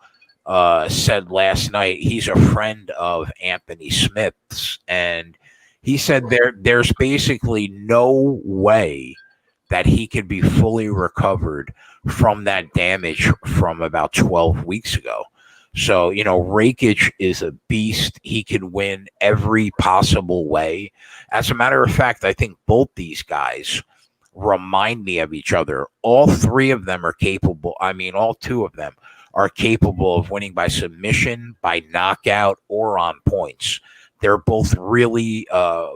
Speaker 1: said last night he's a friend of Anthony Smith's. And he said there's basically no way that he could be fully recovered from that damage from about 12 weeks ago. So, Rakic is a beast. He can win every possible way. As a matter of fact, I think both these guys remind me of each other. All 3 of them are capable. All 2 of them are capable of winning by submission, by knockout, or on points. They're both really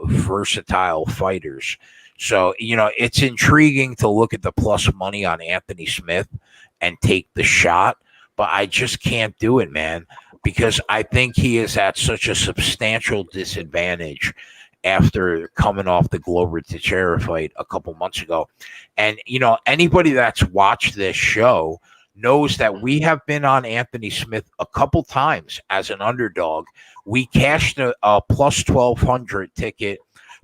Speaker 1: versatile fighters. So, it's intriguing to look at the plus money on Anthony Smith and take the shot. But I just can't do it, man, because I think he is at such a substantial disadvantage after coming off the Glover Teixeira fight a couple months ago. And, anybody that's watched this show knows that we have been on Anthony Smith a couple times as an underdog. We cashed a plus 1,200 ticket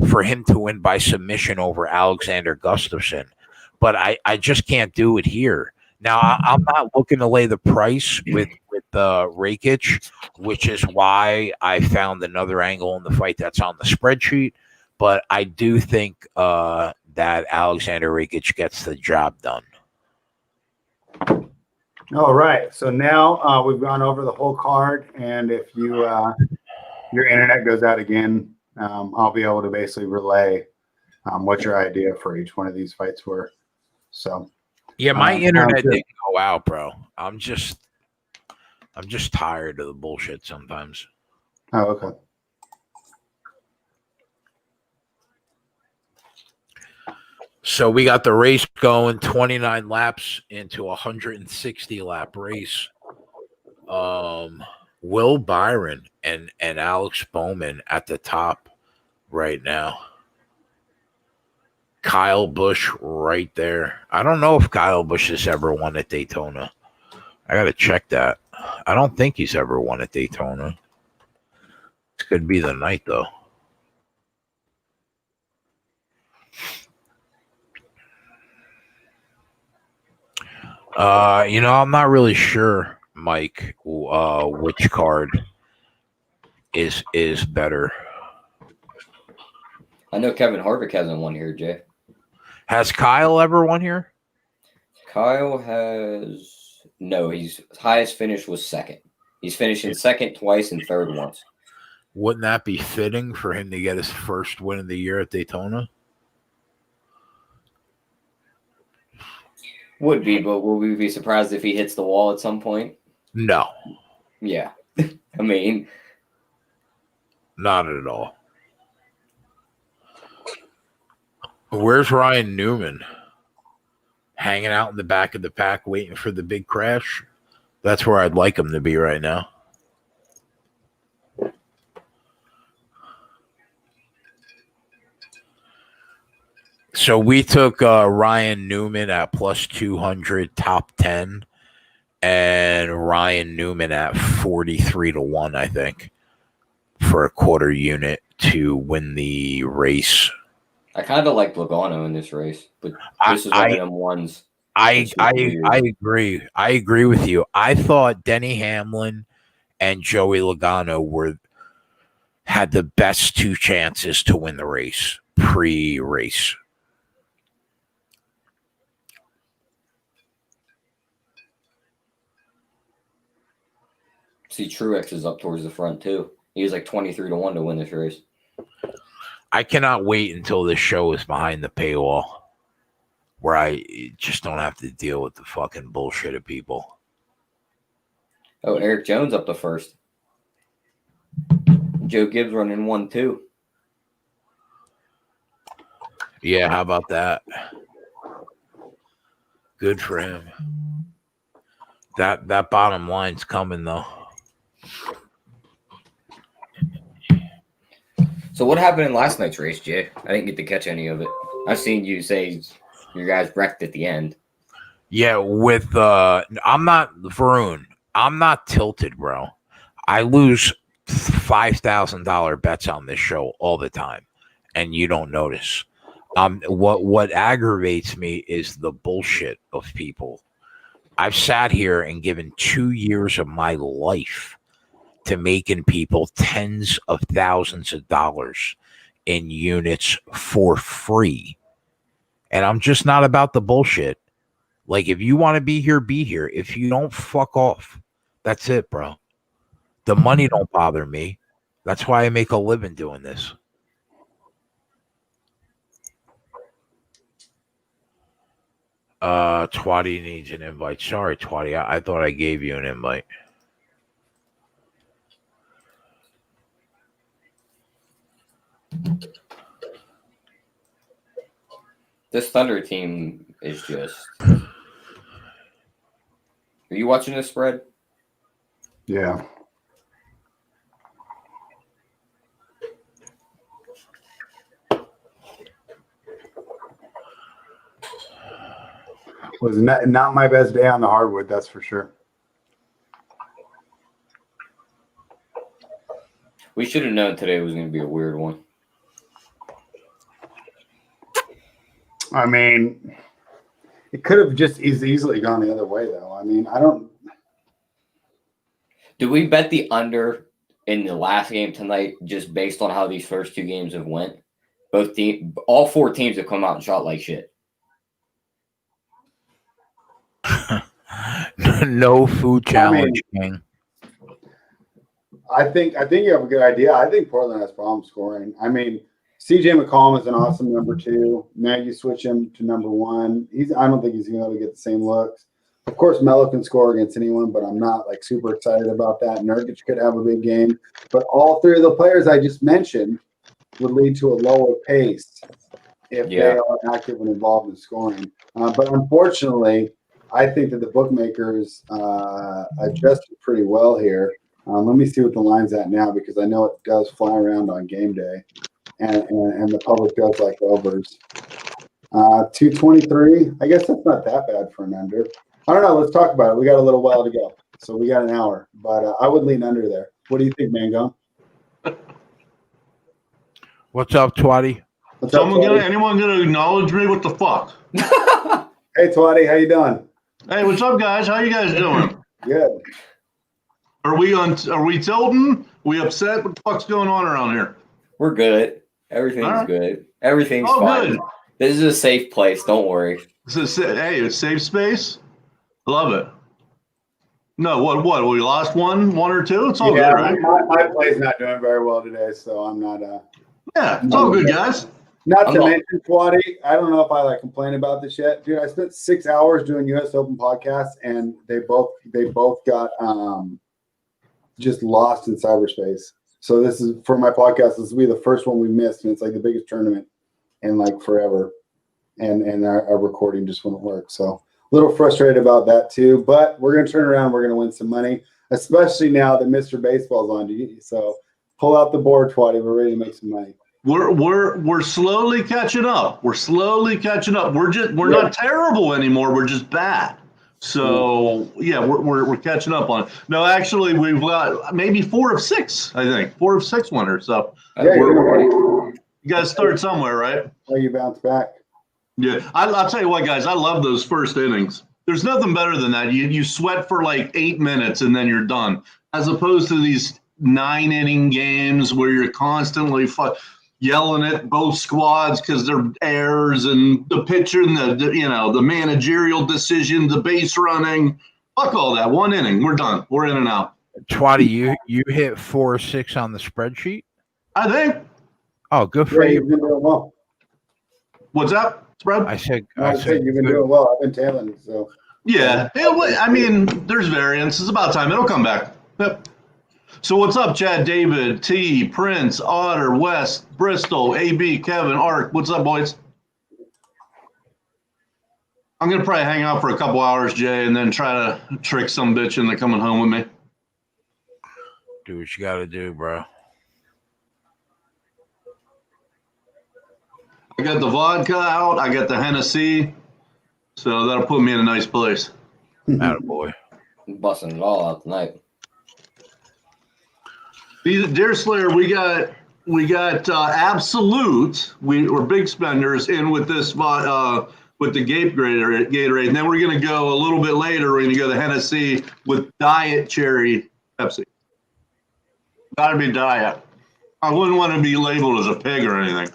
Speaker 1: for him to win by submission over Alexander Gustafsson. But I just can't do it here. Now, I'm not looking to lay the price with Rakic, which is why I found another angle in the fight that's on the spreadsheet. But I do think that Alexander Rakic gets the job done.
Speaker 2: All right. So now we've gone over the whole card. And if your internet goes out again, I'll be able to basically relay what your idea for each one of these fights were. So.
Speaker 1: Yeah, my internet didn't go out, bro. I'm just tired of the bullshit sometimes.
Speaker 2: Oh, okay.
Speaker 1: So we got the race going, 29 laps into a 160-lap race. Will Byron and Alex Bowman at the top right now. Kyle Busch right there. I don't know if Kyle Busch has ever won at Daytona. I got to check that. I don't think he's ever won at Daytona. This could be the night, though. I'm not really sure, Mike, which card is better.
Speaker 4: I know Kevin Harvick hasn't won here, Jay.
Speaker 1: Has Kyle ever won here?
Speaker 4: Kyle has no. His highest finish was second. He's finishing second twice and third once.
Speaker 1: Wouldn't that be fitting for him to get his first win of the year at Daytona?
Speaker 4: Would be, but will we be surprised if he hits the wall at some point?
Speaker 1: No,
Speaker 4: Yeah. I mean,
Speaker 1: not at all. Where's Ryan Newman? Hanging out in the back of the pack waiting for the big crash? That's where I'd like him to be right now. So we took Ryan Newman at plus 200, top 10, and Ryan Newman at 43 to 1, I think, for a quarter unit to win the race.
Speaker 4: I kind of like Logano in this race, but this is one of them ones.
Speaker 1: I agree. I agree with you. I thought Denny Hamlin and Joey Logano had the best two chances to win the race pre-race.
Speaker 4: See, Truex is up towards the front too. He was like 23 to 1 to win this race.
Speaker 1: I cannot wait until this show is behind the paywall, where I just don't have to deal with the fucking bullshit of people.
Speaker 4: Oh, Eric Jones up to first. Joe Gibbs running 1-2.
Speaker 1: Yeah, how about that? Good for him. That bottom line's coming though.
Speaker 4: So what happened in last night's race, Jay? I didn't get to catch any of it. I've seen you say your guys wrecked at the end.
Speaker 1: Yeah, with I'm not Varun. I'm not tilted, bro. I lose $5,000 bets on this show all the time, and you don't notice. What aggravates me is the bullshit of people. I've sat here and given 2 years of my life to making people tens of thousands of dollars in units for free. And I'm just not about the bullshit. Like, if you want to be here, be here. If you don't, fuck off. That's it, bro. The money don't bother me. That's why I make a living doing this. Twatty needs an invite. Sorry, Twatty. I thought I gave you an invite.
Speaker 4: This Thunder team is just... Are you watching this spread?
Speaker 2: Yeah. Was not my best day on the hardwood, that's for sure.
Speaker 4: We should have known today was going to be a weird one.
Speaker 2: I mean, it could have just easily gone the other way, though. I mean, I don't.
Speaker 4: Did we bet the under in the last game tonight just based on how these first two games have went? All four teams have come out and shot like shit.
Speaker 1: No food challenge, King.
Speaker 2: I think you have a good idea. I think Portland has problems scoring. I mean, CJ McCollum is an awesome number 2. Now you switch him to number 1. I don't think he's going to be able to get the same looks. Of course, Melo can score against anyone, but I'm not like super excited about that. Nurkic could have a big game, but all three of the players I just mentioned would lead to a lower pace if they are active and involved in scoring. But unfortunately, I think that the bookmakers adjusted pretty well here. Let me see what the line's at now, because I know it does fly around on game day, and the public does like overs. 223. I guess that's not that bad for an under. I don't know. Let's talk about it. We got a little while to go, so we got an hour. But I would lean under there. What do you think, Mango?
Speaker 1: What's up, Twatty?
Speaker 6: Anyone gonna acknowledge me? What the fuck?
Speaker 2: Hey, Twatty, how you doing?
Speaker 6: Hey, what's up, guys? How you guys doing?
Speaker 2: Good.
Speaker 6: Are we tilting? We upset? What the fuck's going on around here?
Speaker 4: We're good. Everything's good. Everything's fine.
Speaker 6: Good.
Speaker 4: This is a safe place. Don't worry.
Speaker 6: Hey, it's safe space. Love it. No, what? We lost one or two? It's all
Speaker 2: Yeah,
Speaker 6: good, right?
Speaker 2: my play's not doing very well today, so I'm not.
Speaker 6: Yeah, it's all good, guys.
Speaker 2: Not
Speaker 4: I'm
Speaker 2: to
Speaker 4: not-
Speaker 2: mention, Twatty, I don't know if I complain about this yet, dude. I spent 6 hours doing U.S. Open podcasts, and they both got just lost in cyberspace. So this is for my podcast. This will be the first one we missed, and it's like the biggest tournament in forever, and our recording just wouldn't work. So a little frustrated about that too. But we're gonna turn around. We're gonna win some money, especially now that Mr. Baseball's on. So pull out the board, Twatty. We're ready to make some money.
Speaker 6: We're slowly catching up. We're not terrible anymore. We're just bad. So yeah, we're catching up on it. No, actually, we've got maybe 4 of 6. I think 4 of 6 winners. So
Speaker 2: Yeah,
Speaker 6: you got to start somewhere, right?
Speaker 2: how you bounce back.
Speaker 6: Yeah, I'll tell you what, guys. I love those first innings. There's nothing better than that. You sweat for 8 minutes and then you're done, as opposed to these 9-inning games where you're constantly yelling at both squads because they're errors and the pitcher and the managerial decision, the base running. Fuck all that. 1 inning, we're done. We're in and out.
Speaker 1: Twatty, you hit 4 or 6 on the spreadsheet.
Speaker 6: I think.
Speaker 1: Oh, good for
Speaker 2: Yeah,
Speaker 1: you.
Speaker 2: you've been doing well.
Speaker 6: What's that, spread?
Speaker 1: I said
Speaker 2: You've been doing well. I've been tailing, so.
Speaker 6: Yeah. I mean, there's variance. It's about time. It'll come back. Yep. So what's up, Chad, David, T, Prince, Otter, West, Bristol, AB, Kevin, Art? What's up, boys? I'm going to probably hang out for a couple hours, Jay, and then try to trick some bitch into coming home with me.
Speaker 1: Do what you got to do, bro.
Speaker 6: I got the vodka out. I got the Hennessy. So that'll put me in a nice place.
Speaker 1: Attaboy.
Speaker 4: I'm busting it all out tonight.
Speaker 6: Dear Slayer, we got Absolute. We're big spenders in with this with the Gatorade, and then we're gonna go a little bit later. We're gonna go to Hennessy with Diet Cherry Pepsi. Gotta be diet. I wouldn't want to be labeled as a pig or anything.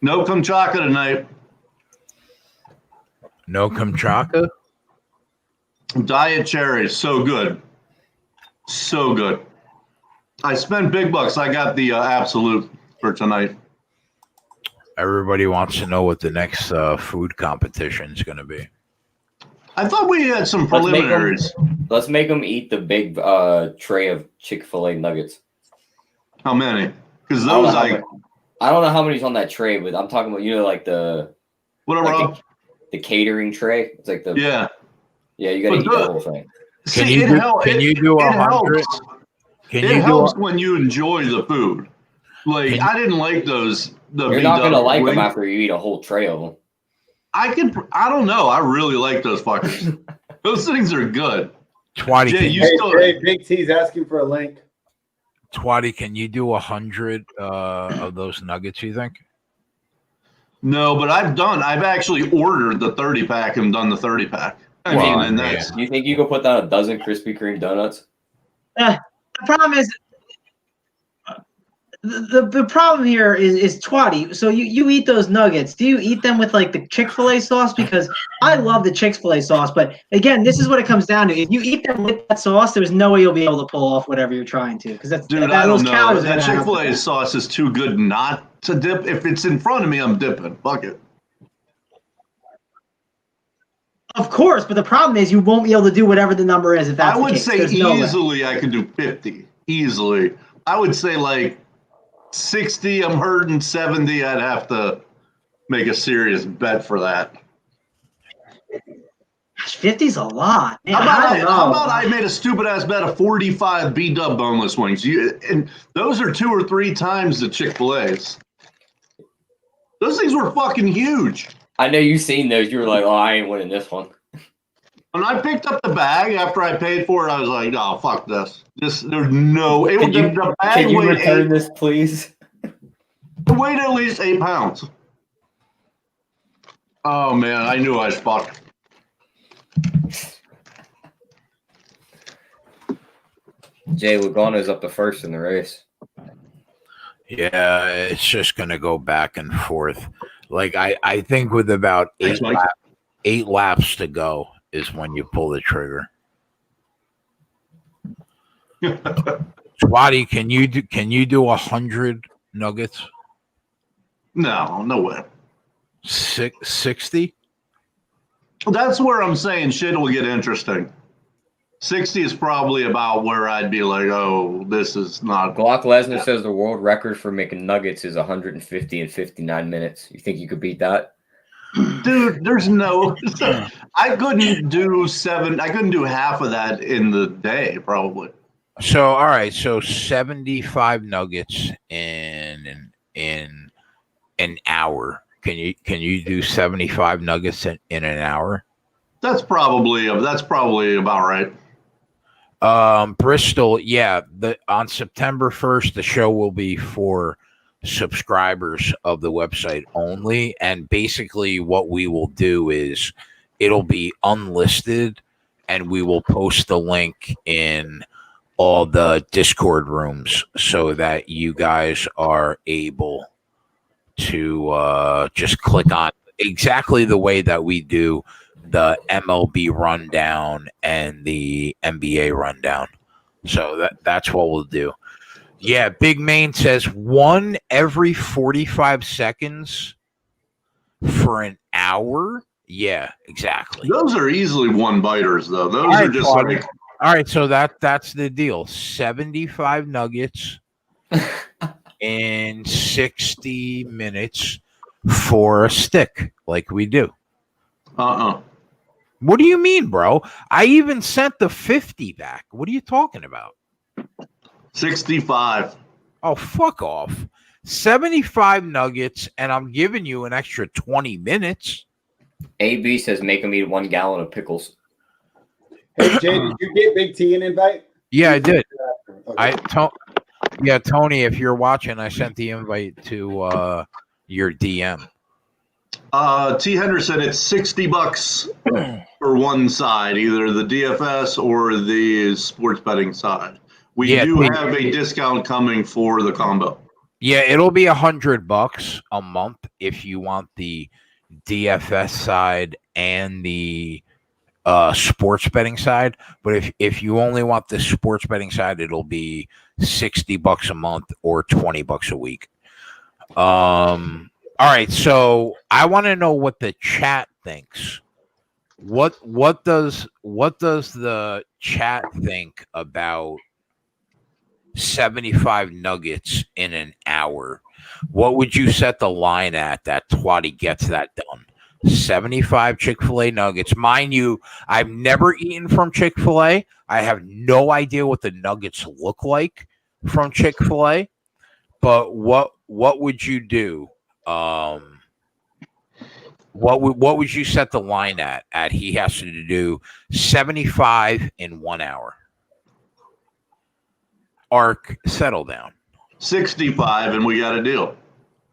Speaker 6: No Kamchatka tonight.
Speaker 1: No Kamchatka?
Speaker 6: Diet Cherry, so good. So good. I spent big bucks. I got the Absolute for tonight.
Speaker 1: Everybody wants to know what the next food competition is going to be.
Speaker 6: I thought we had some preliminaries.
Speaker 4: Let's make them eat the big tray of Chick-fil-A nuggets.
Speaker 6: How many? Because
Speaker 4: I don't
Speaker 6: those,
Speaker 4: know I don't know how many's on that tray, but I'm talking about, the
Speaker 6: whatever.
Speaker 4: the catering tray. It's like
Speaker 6: Yeah.
Speaker 4: You got to eat the whole thing.
Speaker 1: Can you do 100?
Speaker 6: It helps when you enjoy the food. I didn't like those.
Speaker 4: You're not gonna like them after you eat a whole tray of them.
Speaker 6: I don't know. I really like those fuckers. Those things are good.
Speaker 1: Twatty,
Speaker 2: Jay, Big T's asking for a link.
Speaker 1: Twatty, can you do 100 of those nuggets, you think?
Speaker 6: No, but I've actually ordered the 30-pack and done the 30-pack.
Speaker 4: You think you could put down a dozen Krispy Kreme donuts?
Speaker 3: The problem is, the problem here is Twatty. So you eat those nuggets. Do you eat them with the Chick-fil-A sauce? Because I love the Chick-fil-A sauce, but again, this is what it comes down to. If you eat them with that sauce, there's no way you'll be able to pull off whatever you're trying to. Because I don't know.
Speaker 6: That Chick-fil-A sauce is too good not to dip. If it's in front of me, I'm dipping. Fuck it.
Speaker 3: Of course, but the problem is you won't be able to do whatever the number is if that's
Speaker 6: I would
Speaker 3: the case.
Speaker 6: say
Speaker 3: There's no way.
Speaker 6: easily I could do 50. Easily. I would say 60, I'm hurting 70. I'd have to make a serious bet for that.
Speaker 3: Gosh, 50's a lot. Man,
Speaker 6: How about I made a stupid ass bet of 45 B-dub boneless wings? And those are 2 or 3 times the Chick-fil-A's. Those things were fucking huge.
Speaker 4: I know you've seen those. You were like, oh, I ain't winning this one.
Speaker 6: When I picked up the bag after I paid for it, I was like, "Oh, fuck this! There's no."
Speaker 4: Can you return this, please?
Speaker 6: It weighed at least 8 pounds. Oh man, I knew I was fucked.
Speaker 4: Jay Lugano's up to first in the race.
Speaker 1: Yeah, it's just going to go back and forth. Like I think with about
Speaker 6: Thanks, Mike.
Speaker 1: 8 laps to go is when you pull the trigger. Swati, can you do 100 nuggets?
Speaker 6: No way.
Speaker 1: 60?
Speaker 6: That's where I'm saying shit will get interesting. 60 is probably about where I'd be like, oh, this is not.
Speaker 4: Glock Lesnar says the world record for making nuggets is 150 in 59 minutes. You think you could beat that?
Speaker 6: Dude, there's no. I couldn't do 7. I couldn't do half of that in the day, probably.
Speaker 1: So all right, so 75 nuggets in an hour. Can you do 75 nuggets in an hour?
Speaker 6: That's probably about right.
Speaker 1: Bristol, yeah. On September 1st, the show will be for subscribers of the website only, and basically what we will do is it'll be unlisted, and we will post the link in all the Discord rooms so that you guys are able to just click on exactly the way that we do the MLB rundown and the NBA rundown. So that's what we'll do. Yeah, Big Main says 1 every 45 seconds for an hour. Yeah, exactly.
Speaker 6: Those are easily one biters, though. Those
Speaker 1: All
Speaker 6: are
Speaker 1: right,
Speaker 6: just
Speaker 1: Claudia.
Speaker 6: like.
Speaker 1: All right, so that's the deal. 75 nuggets in 60 minutes for a stick, like we do. What do you mean, bro? I even sent the 50 back. What are you talking about?
Speaker 6: 65.
Speaker 1: Oh, fuck off. 75 nuggets, and I'm giving you an extra 20 minutes.
Speaker 4: AB says make him eat 1 gallon of pickles.
Speaker 2: Hey, Jay, did you get Big T an invite?
Speaker 1: Yeah, I did.
Speaker 2: Okay.
Speaker 1: Tony, if you're watching, I sent the invite to your DM.
Speaker 6: T. Henderson, it's $60 for one side, either the DFS or the sports betting side. We do have a discount coming for the combo.
Speaker 1: Yeah, it'll be $100 a month if you want the DFS side and the sports betting side. But if you only want the sports betting side, it'll be $60 a month or $20 a week. All right, so I want to know what the chat thinks. What does the chat think about 75 nuggets in an hour? What would you set the line at that Twatty gets that done? 75 Chick-fil-A nuggets. Mind you, I've never eaten from Chick-fil-A. I have no idea what the nuggets look like from Chick-fil-A. But what would you do? What would you set the line at? He has to do 75 in 1 hour. Ark, settle down.
Speaker 6: 65, and we got a deal.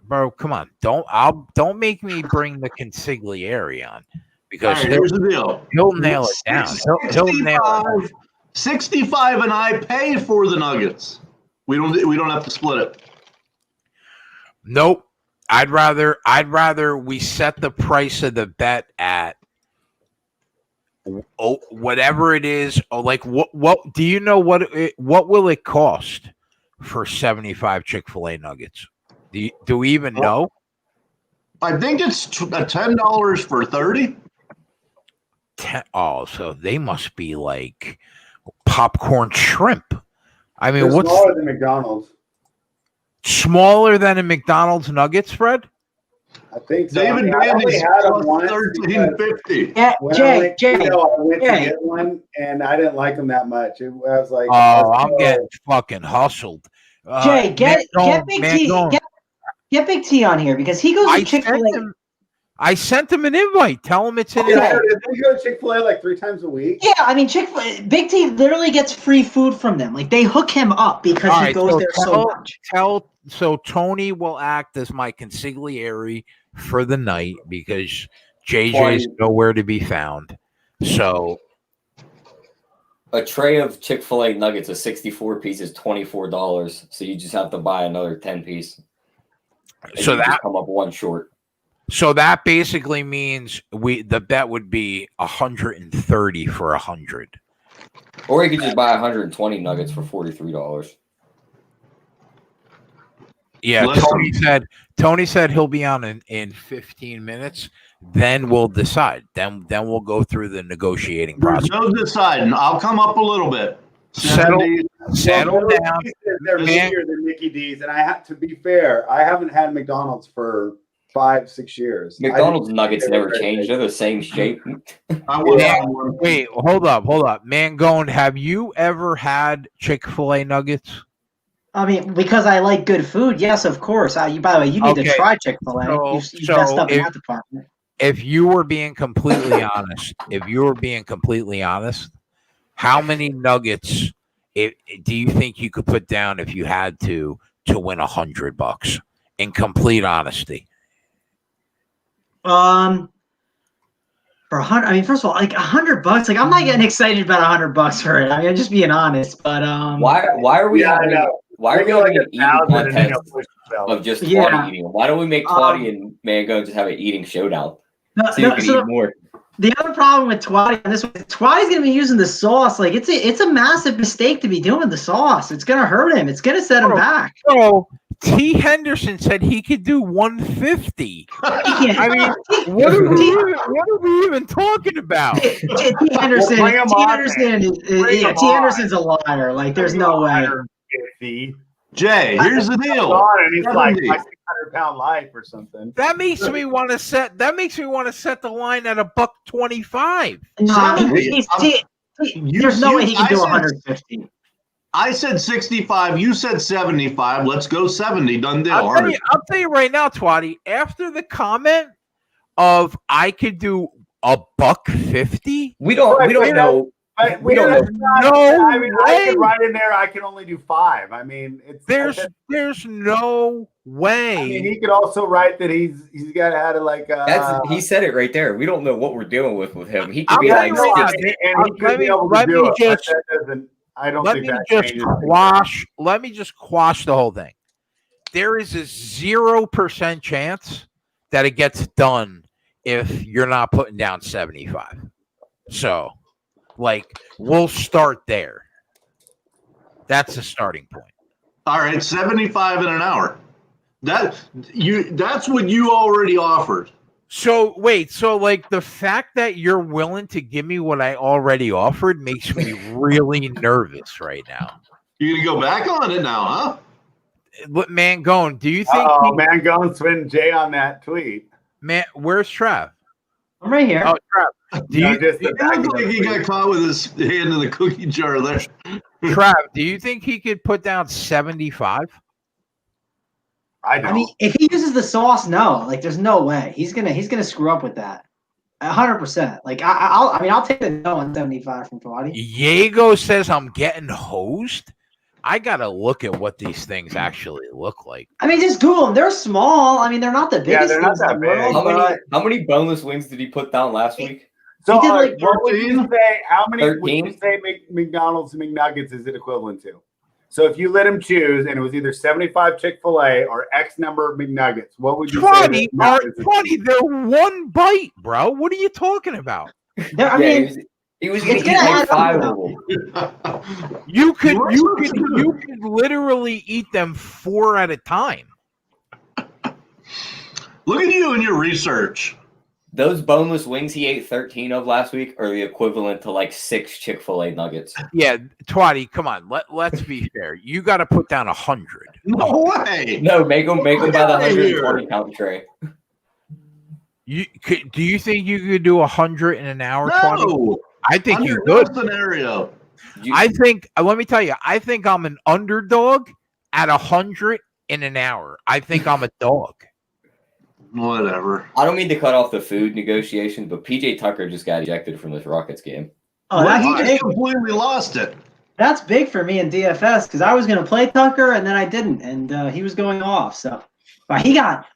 Speaker 1: Bro, come on. Don't make me bring the consigliere on, because
Speaker 6: here's the deal.
Speaker 1: He'll nail it down. He'll nail it.
Speaker 6: 65, and I pay for the nuggets. We don't have to split it.
Speaker 1: Nope. I'd rather we set the price of the bet at whatever it is. Like what do you know what will it cost for 75 Chick-fil-A nuggets? Do we even know?
Speaker 6: I think it's $10 for 30.
Speaker 1: So they must be like popcorn shrimp. I mean,
Speaker 2: They're
Speaker 1: what's
Speaker 2: smaller than McDonald's?
Speaker 1: Smaller than a McDonald's nuggets, Fred?
Speaker 2: I think so.
Speaker 6: David Bandy's $13.50.
Speaker 3: Yeah, Jay.
Speaker 2: I went to get one, and I didn't like them that much. I was like,
Speaker 1: I'm getting fucking hustled.
Speaker 3: Jay, get Big T. Get Big T on here because he goes to Chick-fil-A.
Speaker 1: I sent him an invite. Tell him it's an
Speaker 2: invite.
Speaker 1: invite.
Speaker 2: They go to Chick-fil-A like 3 times a week.
Speaker 3: Yeah, I mean Chick-fil-A. Big T literally gets free food from them. Like they hook him up because he goes there so much.
Speaker 1: So Tony will act as my consigliere for the night because JJ's nowhere to be found. So
Speaker 4: a tray of Chick-fil-A nuggets of 64 pieces, $24. So you just have to buy another 10 piece.
Speaker 1: So that
Speaker 4: come up one short.
Speaker 1: So that basically means the bet would be 130 for 100.
Speaker 4: Or you could just buy 120 nuggets for $43.
Speaker 1: Yeah,
Speaker 6: Listen.
Speaker 1: Tony said he'll be on in 15 minutes. Then we'll decide. Then we'll go through the negotiating
Speaker 6: There's
Speaker 1: process.
Speaker 6: no deciding. I'll come up a little bit.
Speaker 1: Settle
Speaker 6: 70.
Speaker 1: down.
Speaker 2: They're
Speaker 1: Man.
Speaker 2: bigger than Mickey D's, and I have to be fair. I haven't had McDonald's for 5-6 years.
Speaker 4: McDonald's nuggets never change. They're the same shape.
Speaker 6: I would
Speaker 1: Yeah.
Speaker 6: have one.
Speaker 1: Wait, hold up. Mangone, have you ever had Chick-fil-A nuggets?
Speaker 3: I mean, because I like good food, yes, of course. By the way, you need to
Speaker 1: Okay.
Speaker 3: try Chick-fil-A.
Speaker 1: So-
Speaker 3: You messed up in
Speaker 1: if-
Speaker 3: that department.
Speaker 1: If you were being completely honest, how many nuggets do you think you could put down if you had to win $100? In complete honesty.
Speaker 3: For 100, I mean, first of all, like $100, like I'm not getting excited about $100 for it. I mean, I'm just being honest. But
Speaker 4: Why are we
Speaker 2: Yeah, I
Speaker 4: having
Speaker 2: know.
Speaker 4: why are we
Speaker 2: Maybe
Speaker 4: having
Speaker 2: like
Speaker 4: an eating
Speaker 2: 1,000 and then
Speaker 4: contest
Speaker 2: push yourself.
Speaker 4: of just
Speaker 3: Yeah.
Speaker 4: Twatty eating them? Why don't we make Twatty and Mango just have an eating showdown? So you can eat more.
Speaker 3: The other problem with Twatty on this one, Twatty's gonna be using the sauce. Like it's a massive mistake to be doing the sauce. It's gonna hurt him. It's gonna set him back.
Speaker 1: So T. Henderson said he could do 150.
Speaker 3: He can't.
Speaker 1: I mean, what are we even talking about?
Speaker 3: T. Henderson.
Speaker 2: Well, bring him
Speaker 3: T.
Speaker 2: on,
Speaker 3: Henderson.
Speaker 2: Bring
Speaker 3: Yeah,
Speaker 2: him
Speaker 3: T.
Speaker 2: on.
Speaker 3: Henderson's a liar. Like there's no way.
Speaker 2: 150.
Speaker 6: Jay, here's the deal.
Speaker 2: On, and he's like
Speaker 6: 70.
Speaker 2: my 600-pound life or something.
Speaker 1: That makes me want to set the line at $125.
Speaker 3: No,
Speaker 6: You-
Speaker 3: there's no way he can
Speaker 6: I
Speaker 3: do
Speaker 6: said-
Speaker 3: 150.
Speaker 6: I said 65. You said 75. Let's go 70. Done deal.
Speaker 1: I'll tell you right now, Twatty, after the comment of I could do $150,
Speaker 4: We don't know.
Speaker 2: But
Speaker 4: We don't
Speaker 1: know.
Speaker 2: I mean, I
Speaker 1: way.
Speaker 2: could write in there. I can only do 5. I mean, it's
Speaker 1: there's no way.
Speaker 2: I mean, he could also write that he's got had a like.
Speaker 4: He said it right there. We don't know what we're dealing with him. He could
Speaker 1: I'm
Speaker 4: be
Speaker 1: telling
Speaker 4: like
Speaker 1: you right now,
Speaker 4: 60.
Speaker 2: and he could be able to
Speaker 1: let
Speaker 2: do
Speaker 1: me
Speaker 2: it.
Speaker 1: just-
Speaker 2: But that doesn't. I don't
Speaker 1: let
Speaker 2: think
Speaker 1: me
Speaker 2: that
Speaker 1: just
Speaker 2: changes.
Speaker 1: quash the whole thing. There is a 0% chance that it gets done if you're not putting down 75. So, like, we'll start there. That's the starting point.
Speaker 6: All right, 75 in an hour. That's what you already offered.
Speaker 1: So wait, so like the fact that you're willing to give me what I already offered makes me really nervous right now.
Speaker 6: You gonna go back on it now, huh?
Speaker 1: But Mangone, do you think
Speaker 2: Oh man, go and swing Jay on that tweet.
Speaker 1: where's Trav?
Speaker 3: I'm right here.
Speaker 1: Oh, Trav. Do
Speaker 2: No,
Speaker 1: you
Speaker 2: just
Speaker 6: It looked like he got caught with his hand in the cookie jar there.
Speaker 1: Trav, do you think he could put down 75?
Speaker 2: I don't.
Speaker 3: I mean, if he uses the sauce, no. Like, there's no way he's gonna screw up with that. 100%. Like, I'll take the no on 75 from Twatty.
Speaker 1: Diego says I'm getting hosed. I gotta look at what these things actually look like.
Speaker 3: I mean, just Google them. They're small. I mean, they're not the
Speaker 2: Yeah,
Speaker 3: biggest
Speaker 2: they're not
Speaker 3: things in
Speaker 2: that
Speaker 3: the
Speaker 2: big.
Speaker 3: world.
Speaker 4: How many boneless wings did he put down last week?
Speaker 2: So,
Speaker 3: He did like
Speaker 2: what would you
Speaker 6: 13?
Speaker 2: say? How many would
Speaker 4: 13?
Speaker 2: you say McDonald's and McNuggets is it equivalent to? So, if you let him choose, and it was either 75 Chick-fil-A or X number of McNuggets, what would you say?
Speaker 1: 20,
Speaker 2: that McNuggets is?
Speaker 1: 20, they're one bite, bro. What are you talking about?
Speaker 3: I mean,
Speaker 4: he was going
Speaker 3: it's
Speaker 4: to eat
Speaker 3: gonna
Speaker 4: like
Speaker 3: add
Speaker 4: 5
Speaker 3: up,
Speaker 4: of them.
Speaker 1: You could literally eat them 4 at a time.
Speaker 6: Look at you and your research.
Speaker 4: Those boneless wings he ate 13 of last week are the equivalent to like 6 Chick-fil-A nuggets.
Speaker 1: Yeah, Twatty, come on. Let's be fair. You got to put down 100.
Speaker 6: No way.
Speaker 4: No, make them by the
Speaker 6: Get outta
Speaker 4: 120 count tray.
Speaker 1: Do you think you could do 100 in an hour? 20?
Speaker 6: No.
Speaker 1: I think you
Speaker 6: Under
Speaker 1: could.
Speaker 6: no scenario.
Speaker 1: I think. Let me tell you. I think I'm an underdog at 100 in an hour. I think I'm a dog.
Speaker 6: Whatever.
Speaker 4: I don't mean to cut off the food negotiation, but PJ Tucker just got ejected from this Rockets game.
Speaker 3: oh,
Speaker 6: He
Speaker 3: that's
Speaker 6: just
Speaker 3: big.
Speaker 6: completely lost it.
Speaker 3: That's big for me in DFS because I was going to play Tucker and then I didn't, and he was going off. So, but he got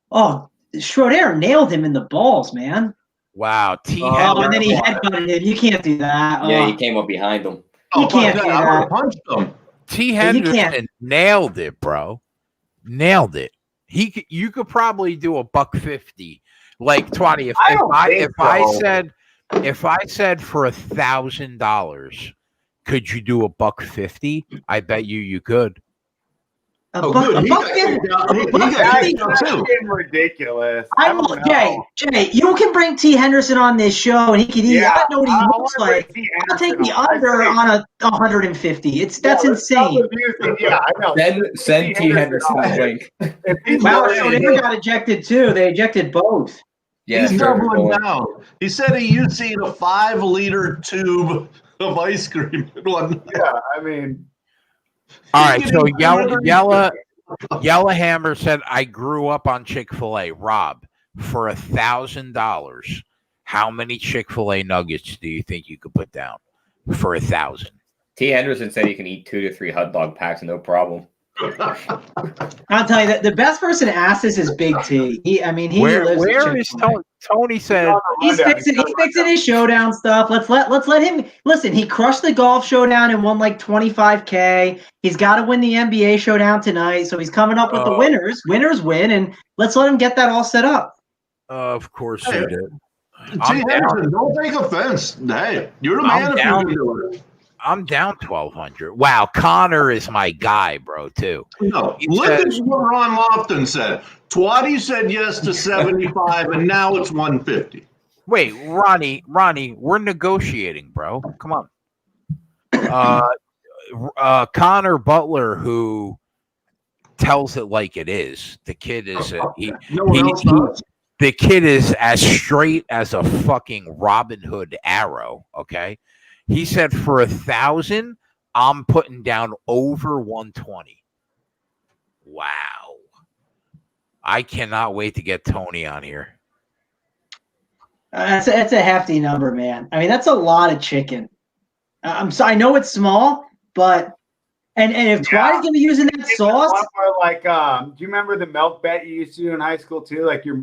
Speaker 3: Schroeder nailed him in the balls, man.
Speaker 1: Wow. T.
Speaker 3: Oh, and then he headbutted him. You can't do that.
Speaker 4: Yeah,
Speaker 3: Oh.
Speaker 4: he came up behind him.
Speaker 3: You can't
Speaker 6: fuck
Speaker 3: do
Speaker 6: I would
Speaker 3: that.
Speaker 6: have punched him.
Speaker 1: T.
Speaker 3: you
Speaker 1: Henderson
Speaker 3: can't.
Speaker 1: nailed it, bro. Nailed it. You could probably do $150 Like Twatty, if I said for $1,000, could you do $150? I bet you could.
Speaker 6: Good. He got kicked out too.
Speaker 2: Ridiculous.
Speaker 3: Jay, you can bring T. Henderson on this show, and he can eat.
Speaker 2: Yeah,
Speaker 3: I don't know what he looks like. I'll take the under on 150. That's insane.
Speaker 2: Yeah, I know.
Speaker 4: Send T. Henderson the link.
Speaker 3: Wow, they got ejected too. They ejected both.
Speaker 4: Yeah,
Speaker 6: He's doubling down. He said he used to eat a 5-liter tube of ice cream in one night.
Speaker 2: Yeah, I mean.
Speaker 1: All right, so Yellowhammer said, I grew up on Chick-fil-A. Rob, for $1,000, how many Chick-fil-A nuggets do you think you could put down for $1,000?
Speaker 4: T. Henderson said he can eat 2 to 3 hot dog packs, no problem.
Speaker 3: I'll tell you that the best person to ask this is Big T.
Speaker 1: Where
Speaker 3: lives
Speaker 1: is Tony? Tony said
Speaker 3: he's fixing his showdown stuff. Let's let him listen. He crushed the golf showdown and won like $25K. He's got to win the NBA showdown tonight, so he's coming up with the winners. Winners win, and let's let him get that all set up.
Speaker 1: Of course he did.
Speaker 6: T. Henderson, don't take offense. Hey, you're the man if you can do it.
Speaker 1: I'm down 1,200. Wow, Connor is my guy, bro, too.
Speaker 6: No, look at what Ron Lofton said. Twatty said yes to 75, and now it's 150.
Speaker 1: Wait, Ronnie, we're negotiating, bro. Come on. Connor Butler, who tells it like it is. The kid is the kid is as straight as a fucking Robin Hood arrow. Okay. He said for 1,000, I'm putting down over 120. Wow. I cannot wait to get Tony on here.
Speaker 3: That's a hefty number, man. I mean, that's a lot of chicken. I know it's small, but and if Twatty's gonna be using that sauce,
Speaker 2: like do you remember the milk bet you used to do in high school too? Like your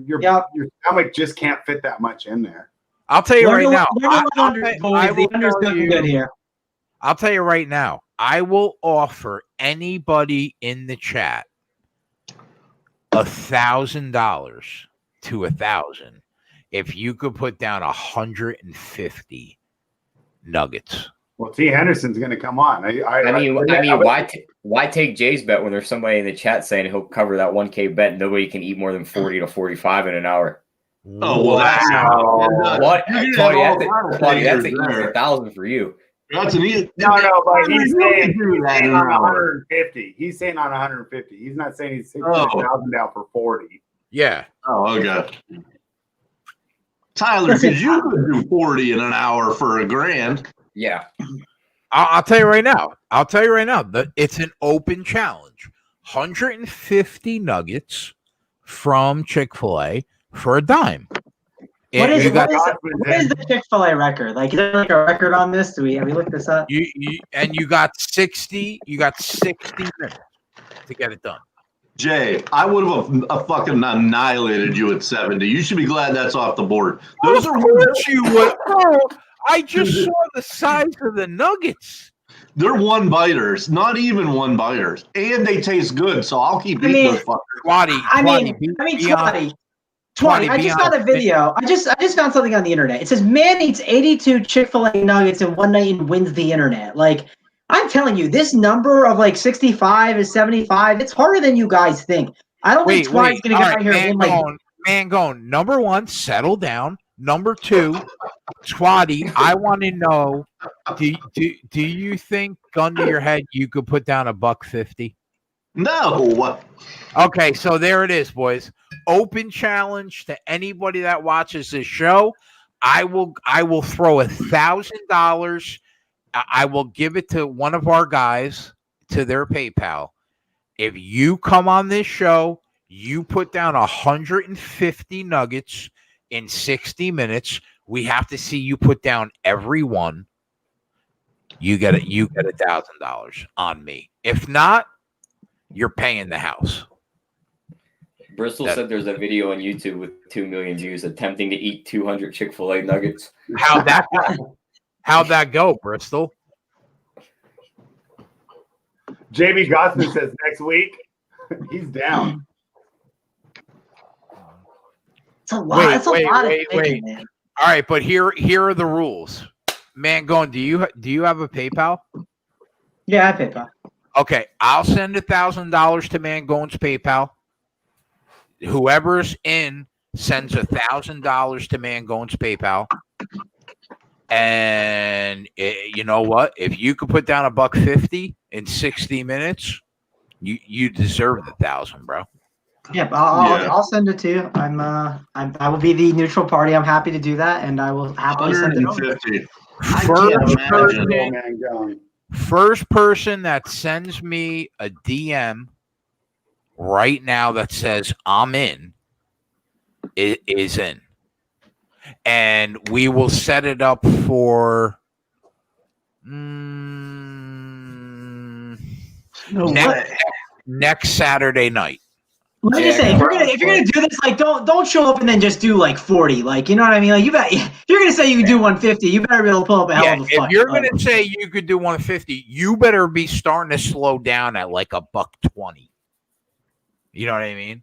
Speaker 2: stomach just can't fit that much in there.
Speaker 1: I'll tell you right now. I'll tell you right now. I will offer anybody in the chat $1,000 to 1,000 if you could put down 150 nuggets.
Speaker 2: Well, T. Henderson's going to come on.
Speaker 4: Why take Jay's bet when there's somebody in the chat saying he'll cover that 1K bet? And nobody can eat more than 40 to 45 in an hour.
Speaker 6: Oh, well, that's
Speaker 4: what? Claudia, that's an easy 1,000 for you.
Speaker 6: That's an easy.
Speaker 2: No, but he's saying on 150. He's saying on 150. He's not saying he's 1,000 down for 40.
Speaker 1: Yeah.
Speaker 6: Oh, okay. Tyler, because you could do 40 in an hour for $1,000.
Speaker 4: Yeah.
Speaker 1: I'll tell you right now. That it's an open challenge. 150 nuggets from Chick-fil-A for a dime.
Speaker 3: What is the Chick-fil-A record? Like, is there like a record on this? Have we looked this up?
Speaker 1: You got 60 minutes to get it done.
Speaker 6: Jay, I would have fucking annihilated you at 70. You should be glad that's off the board.
Speaker 1: Those are what you would. I just saw the size of the nuggets.
Speaker 6: They're one-biters, not even one-biters. And they taste good, so I'll keep eating those fuckers.
Speaker 3: Twatty, I just got a video. I just found something on the internet. It says man eats 82 Chick-fil-A nuggets in one night and wins the internet. Like, I'm telling you, this number of like 65 is 75. It's harder than you guys think. I don't think Twatty's going to get out here and win.
Speaker 1: Number one, settle down. Number two, Twatty, I want to know, do you think, gun to your head, you could put down $150?
Speaker 6: No.
Speaker 1: Okay, so there it is, boys. Open challenge to anybody that watches this show. I will throw $1,000. I will give it to one of our guys to their PayPal. If you come on this show, you put down 150 nuggets in 60 minutes. We have to see you put down every one. You get $1,000 on me. If not, you're paying the house.
Speaker 4: Bristol said there's a video on YouTube with 2 million views attempting to eat 200 Chick-fil-A nuggets.
Speaker 1: How'd that go, Bristol?
Speaker 2: JB Gossman says next week. He's down.
Speaker 3: It's a lot. It's a lot of picking,
Speaker 1: wait.
Speaker 3: man.
Speaker 1: All right, but here are the rules. Mangone, do you have a PayPal?
Speaker 3: Yeah, I PayPal.
Speaker 1: Okay, I'll send $1,000 to Mangone's PayPal. Whoever's in sends $1,000 to Mangone's PayPal. And you know what? If you could put down $150 in 60 minutes, you deserve the 1,000, bro.
Speaker 3: Yeah, I'll send it to you. I will be the neutral party. I'm happy to do that, and I will happily send it over.
Speaker 6: 150.
Speaker 1: First person that sends me a DM right now that says I'm in is in. And we will set it up for next Saturday night.
Speaker 3: Let me just say, if you're gonna do this, like don't show up and then just do like 40, like you know what I mean? Like if you're gonna say you can do 150, you better be able to pull up a hell of a fight.
Speaker 1: If you're gonna say you could do 150, you better be starting to slow down at like $120. You know what I mean?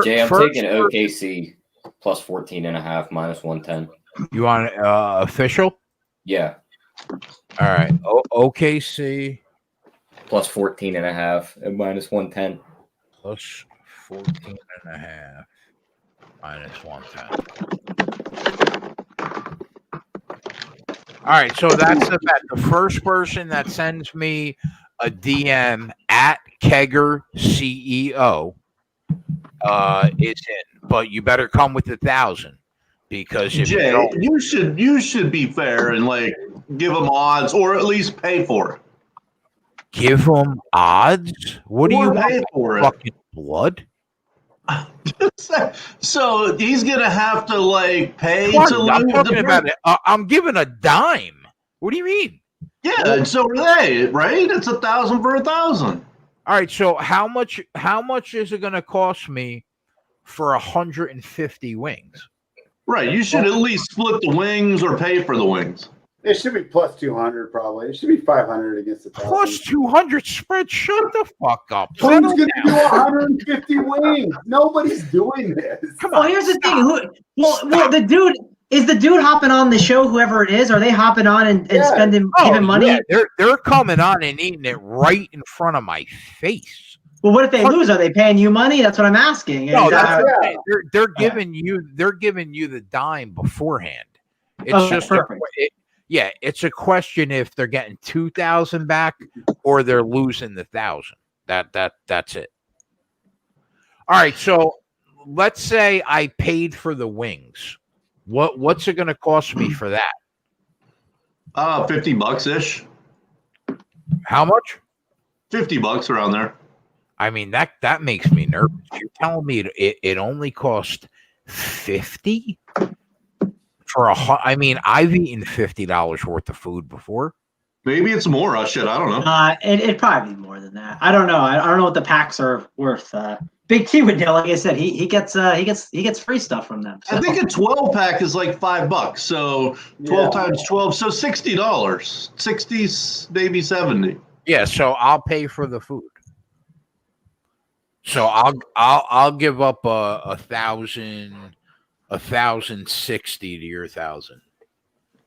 Speaker 4: Jay, I'm taking OKC plus 14.5 minus 110.
Speaker 1: You want official?
Speaker 4: Yeah.
Speaker 1: All right. OKC
Speaker 4: plus 14.5 and minus 110.
Speaker 1: Plus 14.5 minus 110. All right, so that's the bet. The first person that sends me a DM at Kegger CEO is in, but you better come with 1,000 because if
Speaker 6: Jay,
Speaker 1: you
Speaker 6: should be fair and like give them odds or at least pay for it.
Speaker 1: give them odds. What do you
Speaker 6: pay for
Speaker 1: fucking blood?
Speaker 6: So he's gonna have to like pay
Speaker 1: to
Speaker 6: lose.
Speaker 1: I'm talking about it. I'm giving a dime. What do you mean?
Speaker 6: Yeah, and so are they, right? It's 1,000 for 1,000.
Speaker 1: All right, so how much is it going to cost me for 150 wings?
Speaker 6: Right, you should at least split the wings or pay for the wings.
Speaker 2: It should be plus 200 probably. It should be 500 against the 1,000.
Speaker 1: Plus 200 spread. Shut the fuck up.
Speaker 2: Who's going to do 150 wings? Nobody's doing this.
Speaker 1: Come on.
Speaker 3: Here's the thing. Well, the dude. Is the dude hopping on the show, whoever it is? Are they hopping on and spending giving money?
Speaker 1: Yeah. They're coming on and eating it right in front of my face.
Speaker 3: Well, what if they lose? Are they paying you money? That's what I'm asking.
Speaker 1: No, they're giving you the dime beforehand. It's just it's a question if they're getting 2,000 back or they're losing the 1,000. That's it. All right, so let's say I paid for the wings. What's it going to cost me for that?
Speaker 6: $50 ish.
Speaker 1: How much?
Speaker 6: $50 around there.
Speaker 1: I mean that makes me nervous. You're telling me it only cost $50 for I mean, I've eaten $50 worth of food before.
Speaker 6: Maybe it's more. I don't know.
Speaker 3: It'd probably be more than that. I don't know. I don't know what the packs are worth. Big T would know. Like I said, he gets free stuff from them. So.
Speaker 6: I think a 12-pack is like $5. So 12 times 12, so $60. 60, maybe 70.
Speaker 1: Yeah, so I'll pay for the food. So I'll give up 1,060 to your 1,000.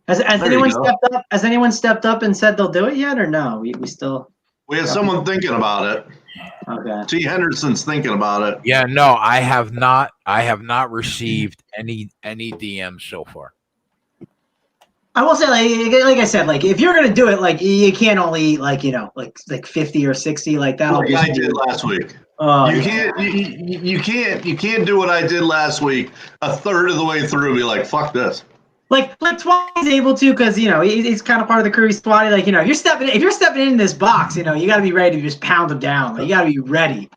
Speaker 3: Has anyone stepped up? Has anyone stepped up and said they'll do it yet, or no? We still.
Speaker 6: We have someone thinking about it.
Speaker 3: Okay.
Speaker 6: T. Henderson's thinking about it.
Speaker 1: Yeah, no, I have not received any DMs so far.
Speaker 3: I will say, like I said, like if you're gonna do it, like you can't only eat like 50 or 60 like that.
Speaker 6: Like I did last week. You can't do what I did last week. A third of the way through, and be like, fuck this. Like
Speaker 3: Twatty's able to, because he's kind of part of the crew. He's Twatty. Like if you're stepping in this box, you got to be ready to just pound him down. Like, you got to be ready.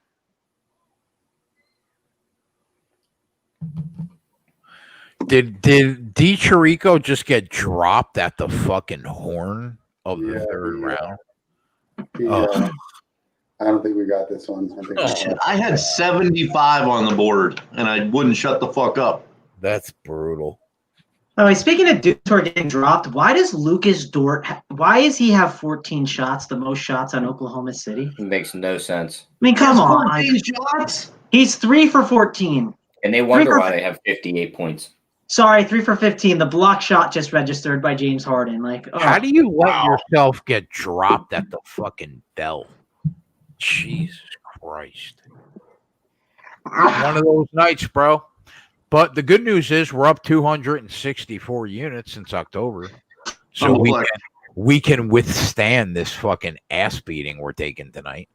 Speaker 1: Did Di Chirico just get dropped at the fucking horn of the third round?
Speaker 2: I don't think we got this one.
Speaker 6: I had 75 on the board, and I wouldn't shut the fuck up.
Speaker 1: That's brutal.
Speaker 3: By the way, speaking of dudes who are getting dropped, why does Lucas Dort? Why does he have 14 shots, the most shots on Oklahoma City?
Speaker 4: It makes no sense.
Speaker 3: I mean, come on.
Speaker 6: 14 shots?
Speaker 3: He's 3 for 14.
Speaker 4: And they wonder why they have 58 points.
Speaker 3: Sorry, 3 for 15. The block shot just registered by James Harden. Like,
Speaker 1: How do you let yourself get dropped at the fucking bell? Jesus Christ. One of those nights, bro. But the good news is we're up 264 units since October. So we can withstand this fucking ass beating we're taking tonight.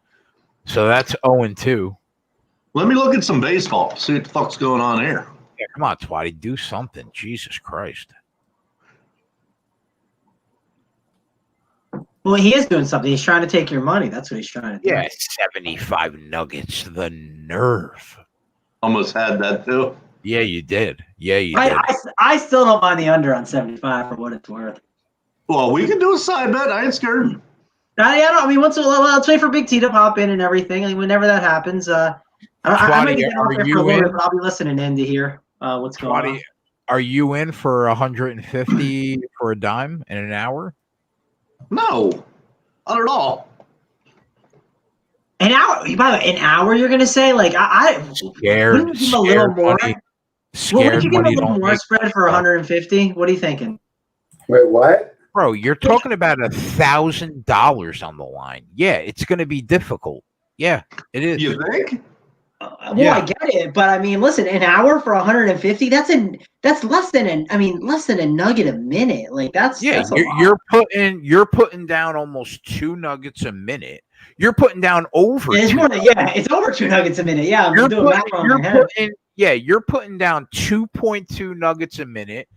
Speaker 1: So that's 0-2.
Speaker 6: Let me look at some baseball. See what the fuck's going on here.
Speaker 1: Yeah, come on, Twatty. Do something. Jesus Christ.
Speaker 3: Well, he is doing something. He's trying to take your money. That's what he's trying to do.
Speaker 1: Yeah, 75 nuggets. The nerve.
Speaker 6: Almost had that too.
Speaker 1: Yeah, you did. Yeah, you did.
Speaker 3: I still don't mind the under on 75 for what it's worth.
Speaker 6: Well, we can do a side bet. I ain't scared.
Speaker 3: I mean, let's wait for Big T to pop in and everything. Like, whenever that happens, I might get out there for a little bit, but I'll be listening in to hear what's going on.
Speaker 1: Are you in for 150 for a dime in an hour?
Speaker 6: No, not at all.
Speaker 3: An hour? By the way, an hour? You're gonna say like
Speaker 1: scared?
Speaker 3: Wouldn't you give a little more?
Speaker 1: Scared
Speaker 3: would you give a little more spread for 150? What are you thinking?
Speaker 2: Wait, what?
Speaker 1: Bro, you're talking about $1,000 on the line. Yeah, it's going to be difficult. Yeah, it is.
Speaker 6: You think?
Speaker 3: I get it, but I mean, listen, an hour for 150. That's less than a nugget a minute. Like that's
Speaker 1: you're putting down almost 2 nuggets a minute. You're putting down over.
Speaker 3: It's over 2 nuggets a minute. Yeah, I'm doing math on my head.
Speaker 1: You're putting down 2.2 nuggets a minute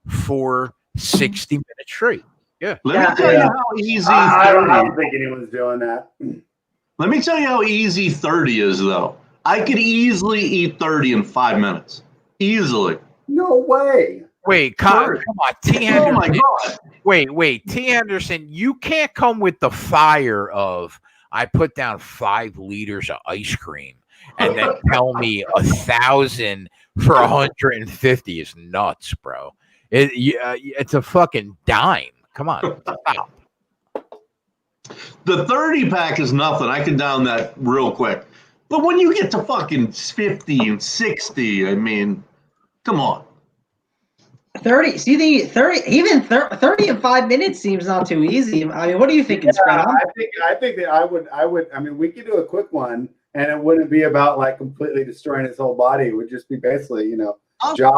Speaker 1: for 60 minutes straight. Yeah.
Speaker 6: Let me tell you how easy.
Speaker 2: I don't think anyone's doing that.
Speaker 6: Let me tell you how easy 30 is, though. I could easily eat 30 in 5 minutes. Easily.
Speaker 2: No way.
Speaker 1: Wait, come on, T. Henderson.
Speaker 6: Oh my God.
Speaker 1: Wait, T. Henderson, you can't come with the fire of I put down 5 liters of ice cream and then tell me 1,000 for 150 is nuts, bro. It's a fucking dime. Come on, stop.
Speaker 6: The 30 pack is nothing. I can down that real quick. But when you get to fucking 50 and 60, I mean, come on.
Speaker 3: 30. So you think 30 in 5 minutes seems not too easy. I mean, what are you thinking, Scott?
Speaker 2: I think that I would. I mean, we could do a quick one, and it wouldn't be about like completely destroying his whole body. It would just be basically,
Speaker 6: I'll do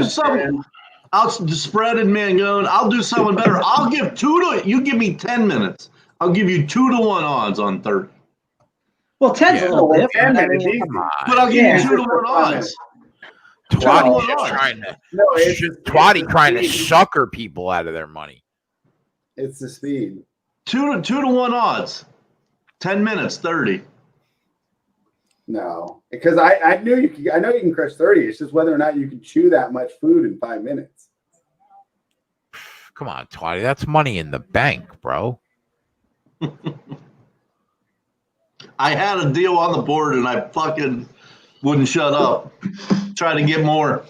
Speaker 6: something. I'll spread it, man. Going. I'll do something better. I'll give 2 to you. Give me 10 minutes. I'll give you 2-1 odds on 30.
Speaker 3: Well, 10's a little different.
Speaker 6: But I'll give you 2-1 odds.
Speaker 1: Twatty trying to sucker people out of their money.
Speaker 2: It's the speed.
Speaker 6: 2-1 odds. 10 minutes, 30.
Speaker 2: No, because I know you can crush 30. It's just whether or not you can chew that much food in 5 minutes.
Speaker 1: Come on, Twatty. That's money in the bank, bro.
Speaker 6: I had a deal on the board and I fucking wouldn't shut up. Try to get more.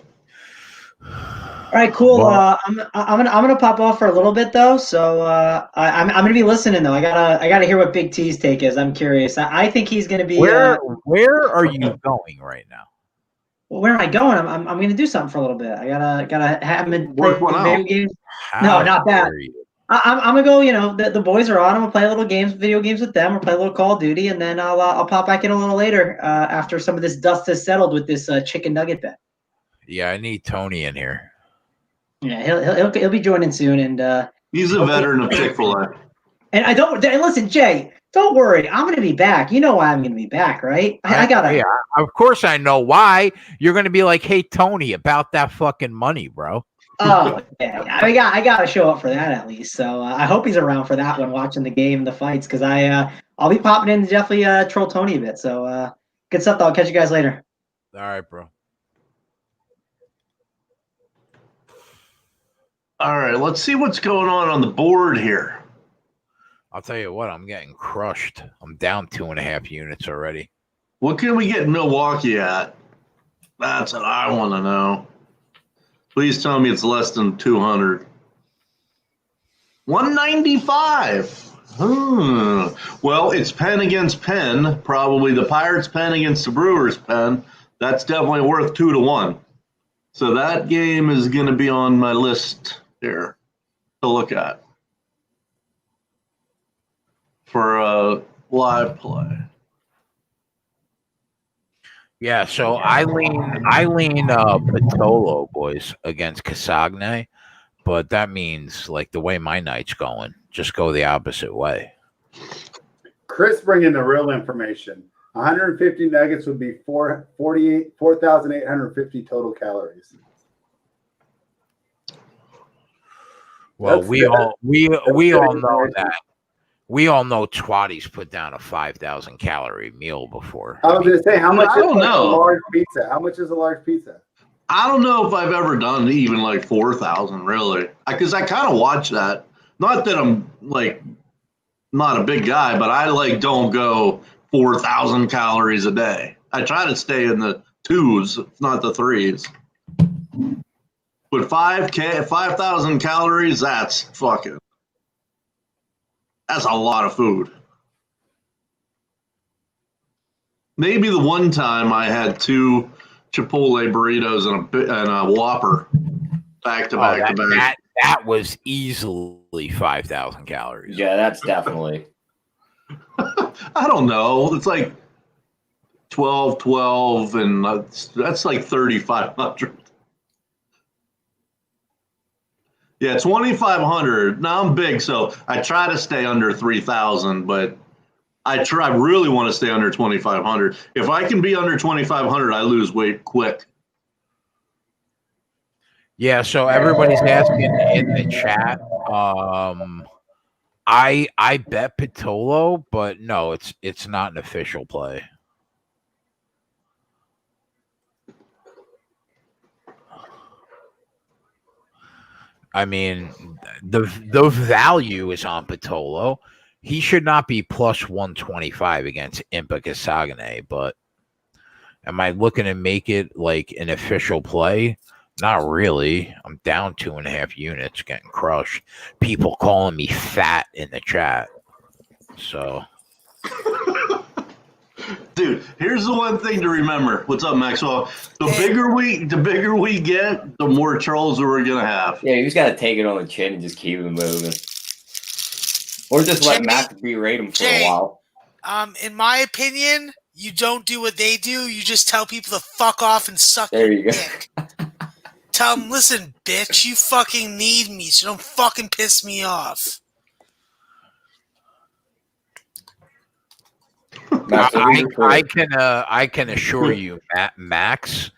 Speaker 3: All right, cool. Well, I'm gonna pop off for a little bit though, so I'm gonna be listening though. I gotta hear what Big T's take is. I'm curious. I think he's gonna be.
Speaker 1: Where are you going right now?
Speaker 3: Well, where am I going? I'm gonna do something for a little bit. I gotta have him play video games. No, not that. I'm gonna go. The boys are on. I'm gonna play a little video games with them, or play a little Call of Duty, and then I'll pop back in a little later after some of this dust has settled with this chicken nugget bet.
Speaker 1: Yeah, I need Tony in here.
Speaker 3: Yeah, he'll be joining soon, and
Speaker 6: he's a veteran of Chick-fil-A.
Speaker 3: And listen, Jay, don't worry, I'm gonna be back. You know why I'm gonna be back, right? I gotta.
Speaker 1: Yeah, of course I know why. You're gonna be like, hey, Tony, about that fucking money, bro.
Speaker 3: Oh, yeah, I gotta show up for that at least. So I hope he's around for that one, watching the game, the fights, because I'll be popping in to definitely troll Tony a bit. So good stuff, though. I'll catch you guys later.
Speaker 1: All right, bro.
Speaker 6: All right, let's see what's going on the board here.
Speaker 1: I'll tell you what, I'm getting crushed. I'm down 2.5 units already.
Speaker 6: What can we get Milwaukee at? That's what I want to know. Please tell me it's less than 200. 195. Well, it's Penn against Penn. Probably the Pirates' Penn against the Brewers' Penn. That's definitely worth 2-1. So that game is going to be on my list here to look at for a live play.
Speaker 1: Yeah, so I lean Patolo boys against Casagne, but that means like the way my night's going, just go the opposite way.
Speaker 2: Chris bringing the real information. 150 nuggets would be 4,850 total calories.
Speaker 1: Well,
Speaker 2: That's
Speaker 1: we
Speaker 2: good.
Speaker 1: all know
Speaker 2: information.
Speaker 1: that. We all know Twatty's put down a 5,000 calorie meal before.
Speaker 2: I was going to say, how much
Speaker 6: I
Speaker 2: is
Speaker 6: don't
Speaker 2: like a
Speaker 6: know.
Speaker 2: large pizza? How much is a large pizza?
Speaker 6: I don't know if I've ever done even like 4,000 really, because I kind of watch that. Not that I'm like not a big guy, but I like don't go 4,000 calories a day. I try to stay in the 2s, not the 3s. But 5,000 calories, that's a lot of food. Maybe the one time I had 2 Chipotle burritos and a Whopper back to back.
Speaker 1: That was easily 5,000 calories.
Speaker 4: Yeah, that's definitely.
Speaker 6: I don't know. It's like 12, and that's like 3,500. Yeah, 2,500. Now I'm big, so I try to stay under 3,000, but I really want to stay under 2,500. If I can be under 2,500, I lose weight quick.
Speaker 1: Yeah, so everybody's asking in the chat. I bet Patolo, but no, it's not an official play. I mean, the value is on Patolo. He should not be plus 125 against Impa Casagne, but am I looking to make it like an official play? Not really. I'm down 2.5 units, getting crushed. People calling me fat in the chat. So,
Speaker 6: dude, here's the one thing to remember. What's up, Maxwell? The bigger we get, the more trolls we're gonna have.
Speaker 4: Yeah, you just gotta take it on the chin and just keep it moving, or just let Max berate him for a while.
Speaker 5: In my opinion, you don't do what they do. You just tell people to fuck off and suck
Speaker 4: There
Speaker 5: your
Speaker 4: you go.
Speaker 5: dick. Tell them, listen, bitch, you fucking need me, so don't fucking piss me off.
Speaker 4: Max,
Speaker 1: I can assure you, Max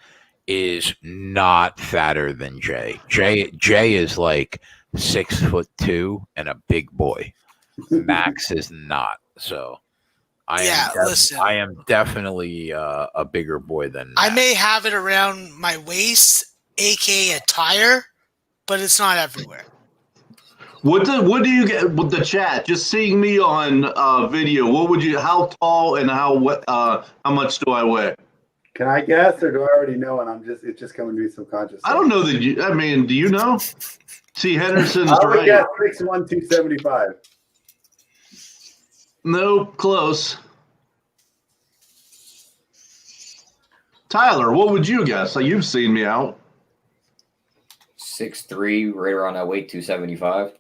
Speaker 1: is not fatter than Jay. Jay is like 6'2" and a big boy. Max is not. So I am definitely a bigger boy than Max.
Speaker 5: I may have it around my waist, aka a tire, but it's not everywhere.
Speaker 6: What do you get with the chat? Just seeing me on video, how tall and how much do I weigh?
Speaker 2: Can I guess, or do I already know? And it's just coming to me subconsciously.
Speaker 6: I don't know that do you know? See, Henderson's
Speaker 2: I would
Speaker 6: right.
Speaker 2: guess 6'1", 275.
Speaker 6: No, close. Tyler, what would you guess? You've seen me out.
Speaker 4: 6'3", right around that weight, 275.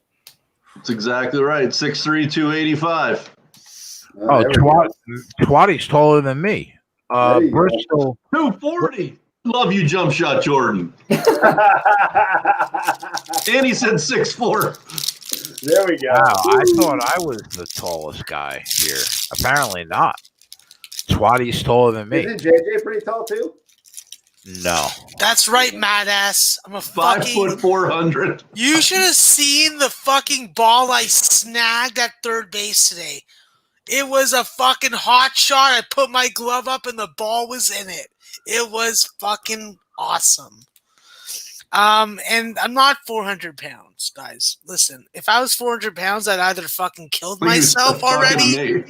Speaker 6: That's exactly right. 6'3", 285.
Speaker 1: Oh, Twatty's taller than me. Bristol
Speaker 6: 240. Love you, jump shot, Jordan. And he said 6'4".
Speaker 2: There we go.
Speaker 1: Wow, I thought I was the tallest guy here. Apparently not. Twatty's taller than me.
Speaker 2: Isn't JJ pretty tall too?
Speaker 1: No.
Speaker 5: That's right, mad ass. I'm a
Speaker 6: 5'400".
Speaker 5: You should have seen the fucking ball I snagged at third base today. It was a fucking hot shot. I put my glove up and the ball was in it. It was fucking awesome. And I'm not 400 pounds, guys. Listen, if I was 400 pounds, I'd either fucking killed myself already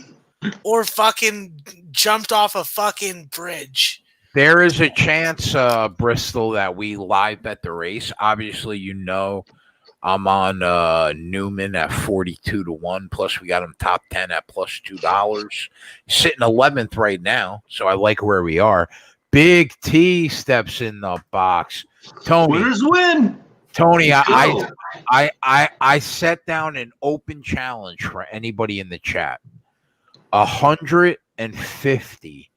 Speaker 5: or fucking jumped off a fucking bridge.
Speaker 1: There is a chance, Bristol, that we live bet the race. Obviously, I'm on Newman at 42-1. Plus, we got him top 10 at plus $2. Sitting 11th right now, so I like where we are. Big T steps in the box. Tony,
Speaker 6: Winners win.
Speaker 1: Tony,
Speaker 6: Let's go.
Speaker 1: I set down an open challenge for anybody in the chat. 150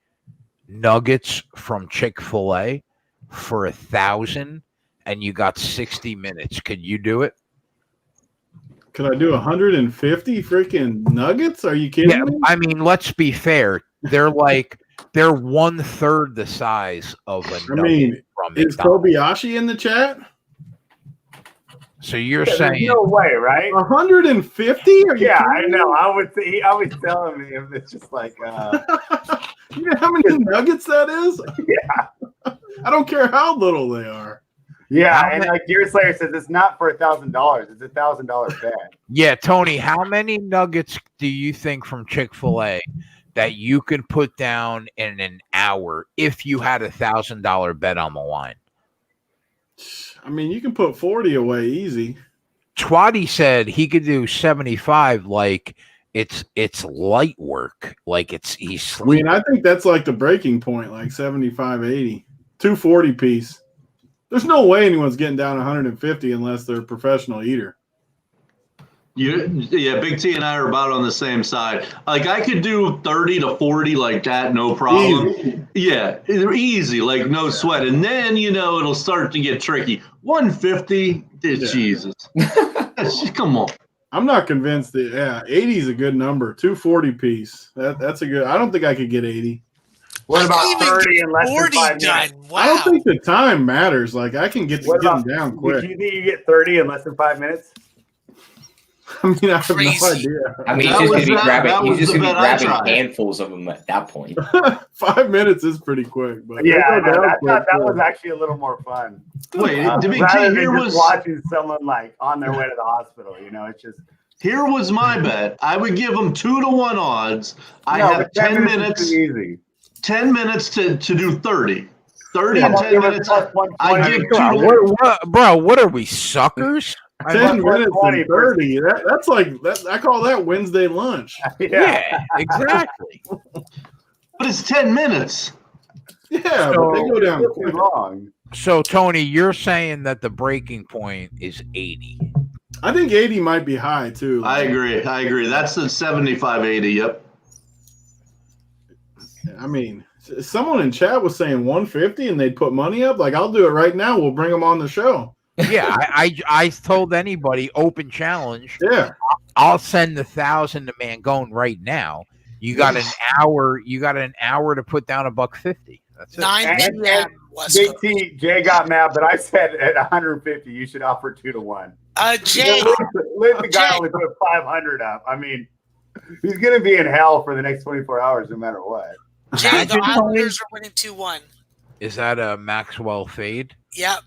Speaker 1: nuggets from Chick-fil-A for 1,000, and you got 60 minutes. Could you do it?
Speaker 7: Could I do 150 freaking nuggets? Are you kidding me?
Speaker 1: I mean, let's be fair. They're 1/3 the size of a nugget from
Speaker 7: is
Speaker 1: McDonald's.
Speaker 7: Kobayashi in the chat?
Speaker 1: So you're
Speaker 2: There's
Speaker 1: saying
Speaker 2: no way, right?
Speaker 7: 150? Are you
Speaker 2: Yeah, I
Speaker 7: kidding me?
Speaker 2: know. I was telling me if it's just like,
Speaker 7: You know how many nuggets that is?
Speaker 2: yeah,
Speaker 7: I don't care how little they are.
Speaker 2: yeah. And like Gear Slayer says, it's not for $1,000. It's $1,000 bet.
Speaker 1: Yeah, Tony, how many nuggets do you think from Chick-fil-A that you can put down in an hour if you had $1,000 bet on the line?
Speaker 7: I mean, you can put 40 away easy.
Speaker 1: Twatty said he could do 75 like it's light work. Like he's
Speaker 7: I mean,
Speaker 1: sleeping.
Speaker 7: I think that's like the breaking point, like 75, 80. 240 piece. There's no way anyone's getting down 150 unless they're a professional eater.
Speaker 6: Yeah, Big T and I are about on the same side. Like I could do 30 to 40 like that, no problem.
Speaker 7: Easy.
Speaker 6: Yeah, easy, like no sweat. And then it'll start to get tricky. 150, Jesus. Come on.
Speaker 7: I'm not convinced that 80 is a good number. 240 piece. That's a good. I don't think I could get 80.
Speaker 2: What
Speaker 5: I
Speaker 2: about
Speaker 5: can't even
Speaker 2: 30
Speaker 5: get
Speaker 2: in less than
Speaker 5: 40
Speaker 2: 5
Speaker 5: done.
Speaker 2: minutes?
Speaker 5: Wow.
Speaker 7: I don't think the time matters. Like I can get
Speaker 2: What
Speaker 7: them
Speaker 2: about,
Speaker 7: down
Speaker 2: do
Speaker 7: quick.
Speaker 2: you think you get 30 in less than 5 minutes?
Speaker 7: I mean, I have
Speaker 5: Crazy.
Speaker 7: no idea.
Speaker 4: I mean,
Speaker 6: That
Speaker 4: he's just
Speaker 6: was
Speaker 4: gonna be
Speaker 6: that-
Speaker 4: grabbing.
Speaker 6: that
Speaker 4: He's
Speaker 6: was
Speaker 4: just
Speaker 6: the
Speaker 4: gonna be
Speaker 6: bet I
Speaker 4: grabbing
Speaker 6: tried.
Speaker 4: handfuls of them at that point.
Speaker 7: 5 minutes is pretty quick, but
Speaker 2: Yeah, I
Speaker 7: they go
Speaker 2: know.
Speaker 7: down
Speaker 2: I
Speaker 7: quick,
Speaker 2: thought that
Speaker 7: too.
Speaker 2: was actually a little more fun.
Speaker 6: Wait, to be
Speaker 2: Rather
Speaker 6: clear,
Speaker 2: than
Speaker 6: here
Speaker 2: just
Speaker 6: was
Speaker 2: watching someone like on their way to the hospital. It's just
Speaker 6: here was my bet. I would give them 2-1 odds. I
Speaker 2: no,
Speaker 6: have
Speaker 2: but
Speaker 6: 10
Speaker 2: is
Speaker 6: minutes.
Speaker 2: too easy.
Speaker 6: 10 minutes to do 30. 30
Speaker 2: How
Speaker 6: and
Speaker 2: about
Speaker 6: 10
Speaker 2: give us
Speaker 6: minutes.
Speaker 2: plus
Speaker 6: I
Speaker 2: 120?
Speaker 6: give
Speaker 1: Bro,
Speaker 6: 2 to
Speaker 1: what are we, suckers?
Speaker 7: 10
Speaker 2: plus
Speaker 7: minutes
Speaker 2: 20
Speaker 7: and 30. That's like that. I call that Wednesday lunch.
Speaker 1: Yeah, exactly.
Speaker 6: But it's 10 minutes.
Speaker 7: Yeah,
Speaker 1: So-
Speaker 7: but they go down
Speaker 2: You're
Speaker 7: quick.
Speaker 2: wrong.
Speaker 1: So, Tony, you're saying that the breaking point is 80.
Speaker 7: I think 80 might be high too.
Speaker 6: I agree. That's the 75-80. Yep.
Speaker 7: I mean, someone in chat was saying 150 and they'd put money up. Like, I'll do it right now. We'll bring them on the show.
Speaker 1: Yeah, I told anybody open challenge.
Speaker 7: Yeah.
Speaker 1: I'll send 1,000 to Mangone right now. You got an hour. You got an hour to put down $150. That's it.
Speaker 5: 9
Speaker 2: And-
Speaker 5: p.m. West
Speaker 2: Big
Speaker 5: Coast.
Speaker 2: T, Jay got mad, but I said at 150, you should offer 2-1.
Speaker 5: Jay,
Speaker 2: Let the guy
Speaker 5: Jay.
Speaker 2: only put 500 up. I mean, he's going to be in hell for the next 24 hours, no matter what.
Speaker 5: Jay, the
Speaker 1: Imagine, Tony.
Speaker 5: Islanders are winning 2-1.
Speaker 1: Is that a Maxwell fade?
Speaker 5: Yep.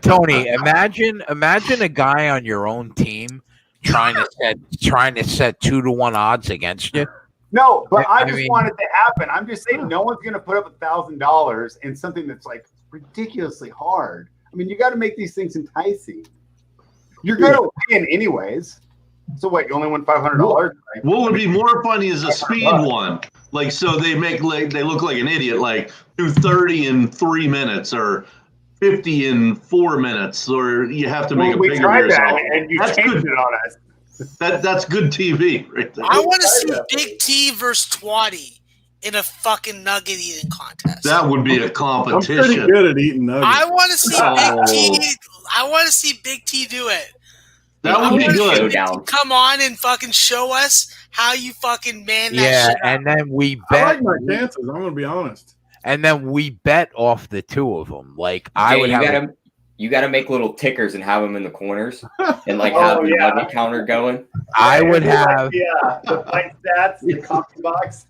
Speaker 1: Tony, imagine a guy on your own team trying to set 2-1 odds against you.
Speaker 2: No, but I
Speaker 1: I
Speaker 2: just
Speaker 1: mean-
Speaker 2: want it to happen. I'm just saying no one's going to put up $1,000 in something that's like ridiculously hard. I mean, you got to make these things enticing. You're going to win anyways. So wait, you only won $500? Like,
Speaker 6: What would be more funny is a speed one. Like, so they look like an idiot, like do 30 in 3 minutes or 50 in 4 minutes, or you have to make a
Speaker 2: we
Speaker 6: bigger
Speaker 2: tried that,
Speaker 6: yourself.
Speaker 2: and you
Speaker 6: That's
Speaker 2: changed
Speaker 6: good.
Speaker 2: it on us.
Speaker 6: That's good TV right there.
Speaker 5: I want to see Big T versus Twatty in a fucking nugget eating contest.
Speaker 6: That would be a
Speaker 7: I'm pretty
Speaker 6: competition.
Speaker 7: good at eating nuggets.
Speaker 5: I want to see
Speaker 6: Oh.
Speaker 5: Big T. I want to see Big T do it.
Speaker 6: That
Speaker 5: I
Speaker 6: would be
Speaker 5: wanna see
Speaker 6: good.
Speaker 5: Big T
Speaker 4: Down.
Speaker 5: come on and fucking show us how you fucking man that
Speaker 1: Yeah,
Speaker 5: shit up.
Speaker 1: and then we
Speaker 7: I
Speaker 1: bet.
Speaker 7: like my chances. I'm going to be honest.
Speaker 1: And then we bet off the two of them. Like I
Speaker 4: Jay,
Speaker 1: would have.
Speaker 4: you gotta make little tickers and have them in the corners and like
Speaker 2: Oh,
Speaker 4: have the
Speaker 2: yeah.
Speaker 4: nugget counter going.
Speaker 1: I would have.
Speaker 2: Yeah, the fight stats, the coffee box.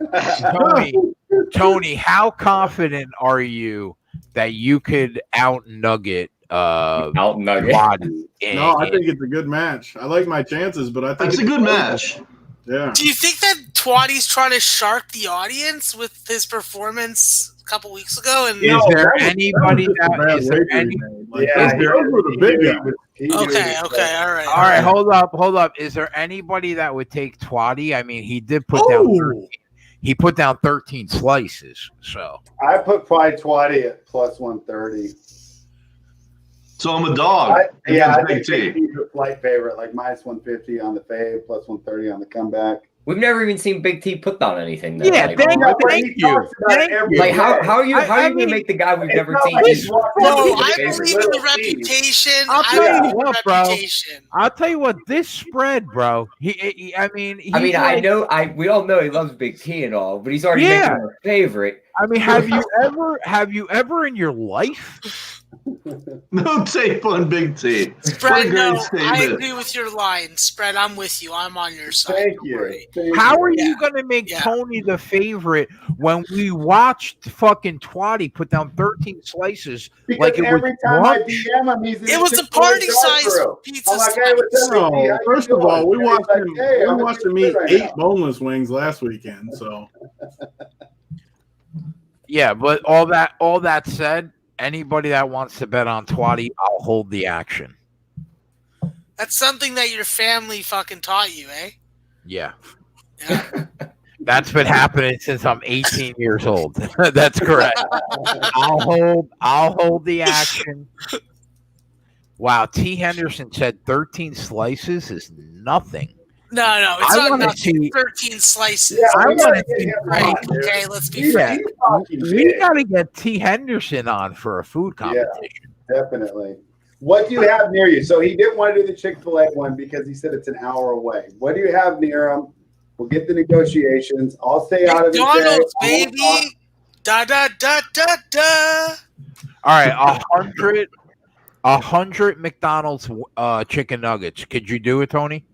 Speaker 1: Tony, how confident are you that you could out nugget
Speaker 4: Out nugget.
Speaker 1: Wadi?
Speaker 7: No, I think it's a good match. I like my chances, but I think
Speaker 6: That's a
Speaker 7: it's
Speaker 6: good match.
Speaker 7: Yeah.
Speaker 5: Do you think that Twatty's trying to shark the audience with his performance couple weeks ago, and
Speaker 1: Is there anybody
Speaker 7: That was
Speaker 1: that
Speaker 7: just
Speaker 1: is
Speaker 7: a
Speaker 1: there
Speaker 7: bad
Speaker 1: any?
Speaker 7: wager, man. Like,
Speaker 2: Yeah,
Speaker 7: those were the big guys.
Speaker 5: okay, all right,
Speaker 1: All right, hold up. Is there anybody that would take Twatty? I mean, he did put down. He put down 13 slices. So
Speaker 2: I put Pride Twatty at plus 130.
Speaker 6: So I'm a dog.
Speaker 2: I
Speaker 6: against
Speaker 2: think
Speaker 6: Big T.
Speaker 2: he's a flight favorite, like minus 150 on the fade, plus 130 on the comeback.
Speaker 4: We've never even seen Big T put down anything. Though.
Speaker 1: Yeah,
Speaker 4: like,
Speaker 1: thank
Speaker 2: He
Speaker 1: you.
Speaker 2: talks about it every
Speaker 4: like how
Speaker 2: day.
Speaker 4: how are you
Speaker 1: I
Speaker 4: going to
Speaker 1: mean,
Speaker 4: make the guy we've
Speaker 2: it's
Speaker 4: never
Speaker 2: not
Speaker 4: seen?
Speaker 2: like
Speaker 4: He's
Speaker 2: he's walking
Speaker 5: Bro,
Speaker 2: into
Speaker 5: I
Speaker 2: the
Speaker 5: believe in the
Speaker 2: little
Speaker 5: reputation.
Speaker 1: I'll
Speaker 5: I
Speaker 1: tell you
Speaker 5: believe in the
Speaker 1: what, bro.
Speaker 5: reputation.
Speaker 1: I'll tell you what. This spread, bro. I mean,
Speaker 4: we all know he loves Big T and all, but he's already making him a favorite.
Speaker 1: I mean, have you ever in your life?
Speaker 6: No tape on Big T. What a
Speaker 5: Spread,
Speaker 6: great
Speaker 5: no, I
Speaker 6: statement.
Speaker 5: agree with your line. Spread, I'm with you. I'm on your side.
Speaker 2: Thank
Speaker 5: Don't
Speaker 2: you.
Speaker 5: worry.
Speaker 1: How are
Speaker 5: Yeah.
Speaker 1: you going to make
Speaker 5: Yeah.
Speaker 1: Tony the favorite when we watched fucking Twatty put down 13 slices?
Speaker 2: Because
Speaker 1: like it
Speaker 2: every
Speaker 1: was
Speaker 2: time I
Speaker 1: lunch?
Speaker 2: DM him, he's in
Speaker 5: It was a
Speaker 2: Chick-fil-A
Speaker 5: party size
Speaker 2: drive-thru.
Speaker 5: pizza
Speaker 2: I'm like, hey, what's up,
Speaker 7: No,
Speaker 2: Big T? How you
Speaker 7: first of
Speaker 2: doing?
Speaker 7: all, we
Speaker 2: And he's
Speaker 7: watched
Speaker 2: like,
Speaker 7: him.
Speaker 2: hey,
Speaker 7: We
Speaker 2: I'm
Speaker 7: watched
Speaker 2: in
Speaker 7: him eat
Speaker 2: right
Speaker 7: 8
Speaker 2: now.
Speaker 7: boneless wings last weekend. So
Speaker 1: Yeah, but all that said, anybody that wants to bet on Twatty, I'll hold the action.
Speaker 5: That's something that your family fucking taught you, eh?
Speaker 1: Yeah.
Speaker 5: Yeah.
Speaker 1: That's been happening since I'm 18 years old. That's correct. I'll hold the action. Wow, T. Henderson said 13 slices is nothing.
Speaker 5: No, it's
Speaker 1: I
Speaker 5: not
Speaker 1: wanna
Speaker 5: nothing.
Speaker 1: see-
Speaker 5: 13 slices.
Speaker 2: Yeah,
Speaker 1: I
Speaker 2: we gotta
Speaker 1: wanna
Speaker 2: get
Speaker 1: see-
Speaker 2: him
Speaker 5: Right,
Speaker 2: on, dude.
Speaker 5: okay, let's be
Speaker 2: He's
Speaker 5: fair.
Speaker 2: fucking
Speaker 1: We
Speaker 2: big.
Speaker 1: got to get T. Henderson on for a food competition.
Speaker 2: Definitely. What do you have near you? So he didn't want to do the Chick-fil-A one because he said it's an hour away. What do you have near him? We'll get the negotiations. I'll stay out of it.
Speaker 5: McDonald's, baby. Da da da da da.
Speaker 1: All right, 100 McDonald's chicken nuggets. Could you do it, Tony?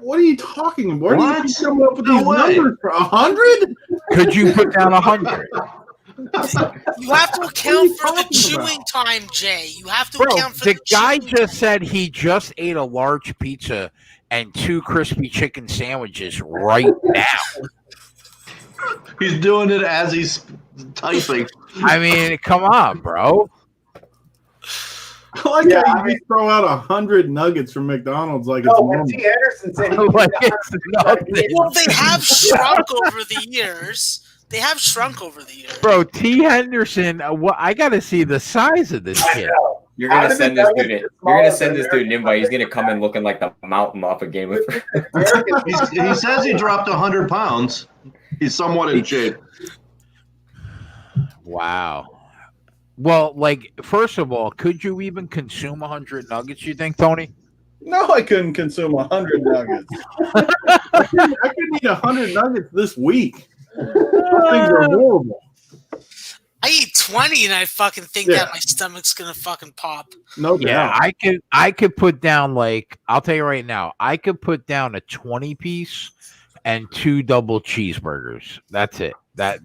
Speaker 7: what are you talking about? Where do you
Speaker 6: What?
Speaker 7: keep coming up with
Speaker 6: No
Speaker 7: these
Speaker 6: way.
Speaker 7: numbers for 100?
Speaker 1: Could you put down 100?
Speaker 5: You have to
Speaker 7: are you
Speaker 5: account for the
Speaker 7: talking
Speaker 5: chewing
Speaker 7: about?
Speaker 5: time, Jay. You have to
Speaker 1: Bro,
Speaker 5: account for
Speaker 1: the
Speaker 5: the
Speaker 1: guy
Speaker 5: chewing
Speaker 1: just said he just ate a large pizza and 2 crispy chicken sandwiches right now.
Speaker 6: He's doing it as he's typing.
Speaker 1: I mean, come on, bro.
Speaker 7: I like
Speaker 2: Yeah,
Speaker 7: how
Speaker 2: I
Speaker 7: you
Speaker 2: mean-
Speaker 7: just throw out 100 nuggets from McDonald's like it's
Speaker 2: No, when
Speaker 7: normal.
Speaker 2: T. Henderson said he
Speaker 1: Like it's nothing.
Speaker 5: Well, they have shrunk over the years. They have shrunk over the years.
Speaker 1: Bro, T. Henderson, what I got to see the size of this kid.
Speaker 4: You're
Speaker 2: How
Speaker 4: gonna
Speaker 2: did
Speaker 4: send
Speaker 2: the
Speaker 4: this
Speaker 2: Nuggets
Speaker 4: dude.
Speaker 2: get
Speaker 4: You're
Speaker 2: smaller
Speaker 4: gonna send
Speaker 2: than
Speaker 4: this dude an
Speaker 2: American
Speaker 4: invite. He's gonna
Speaker 2: Nuggets?
Speaker 4: come in looking like the mountain off a Game of Thrones.
Speaker 6: He says he dropped 100 pounds. He's somewhat in shape.
Speaker 1: Wow. Well, like, first of all, could you even consume 100 nuggets, you think, Tony?
Speaker 7: No, I couldn't consume 100 nuggets. I couldn't eat 100 nuggets this week. Those things are horrible.
Speaker 5: I eat 20 and I fucking think
Speaker 7: Yeah.
Speaker 5: that my stomach's gonna fucking pop.
Speaker 7: No
Speaker 1: Yeah,
Speaker 7: doubt.
Speaker 1: I could put down, like, I'll tell you right now, I could put down a 20 piece and 2 double cheeseburgers. That's it.
Speaker 6: That's